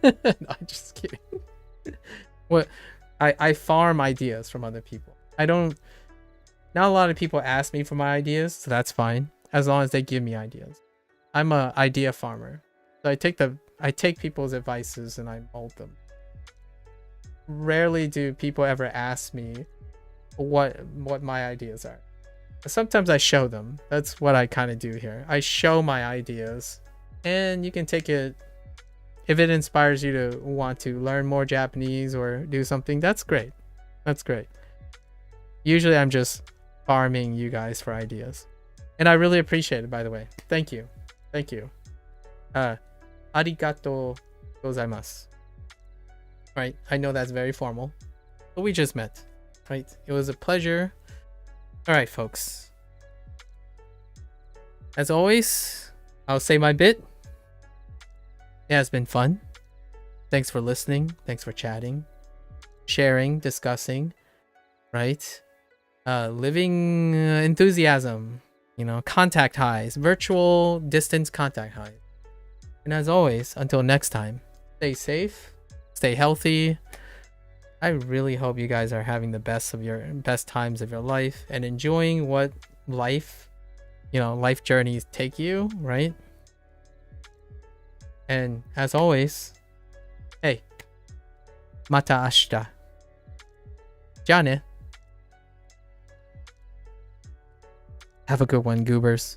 Speaker 1: I'm just kidding. What I farm ideas from other people. Not a lot of people ask me for my ideas, so that's fine as long as they give me ideas. I'm a idea farmer. So I take people's advices and I mold them. Rarely do people ever ask me what my ideas are. Sometimes I show them. That's what I kind of do here. I show my ideas, and you can take it. If it inspires you to want to learn more Japanese or do something, that's great. That's great. Usually I'm just farming you guys for ideas. And I really appreciate it, by the way. Thank you. Thank you. Arigato gozaimasu. Right, I know that's very formal, but we just met, right? It was a pleasure. All right, folks. As always, I'll say my bit. It has been fun. Thanks for listening. Thanks for chatting, sharing, discussing, right? Living enthusiasm, contact highs, virtual distance contact highs. And as always, until next time, stay safe, stay healthy. I really hope you guys are having the best times of your life and enjoying what life journeys take you, right? And as always, hey, mata ashita. Ja ne. Have a good one, goobers.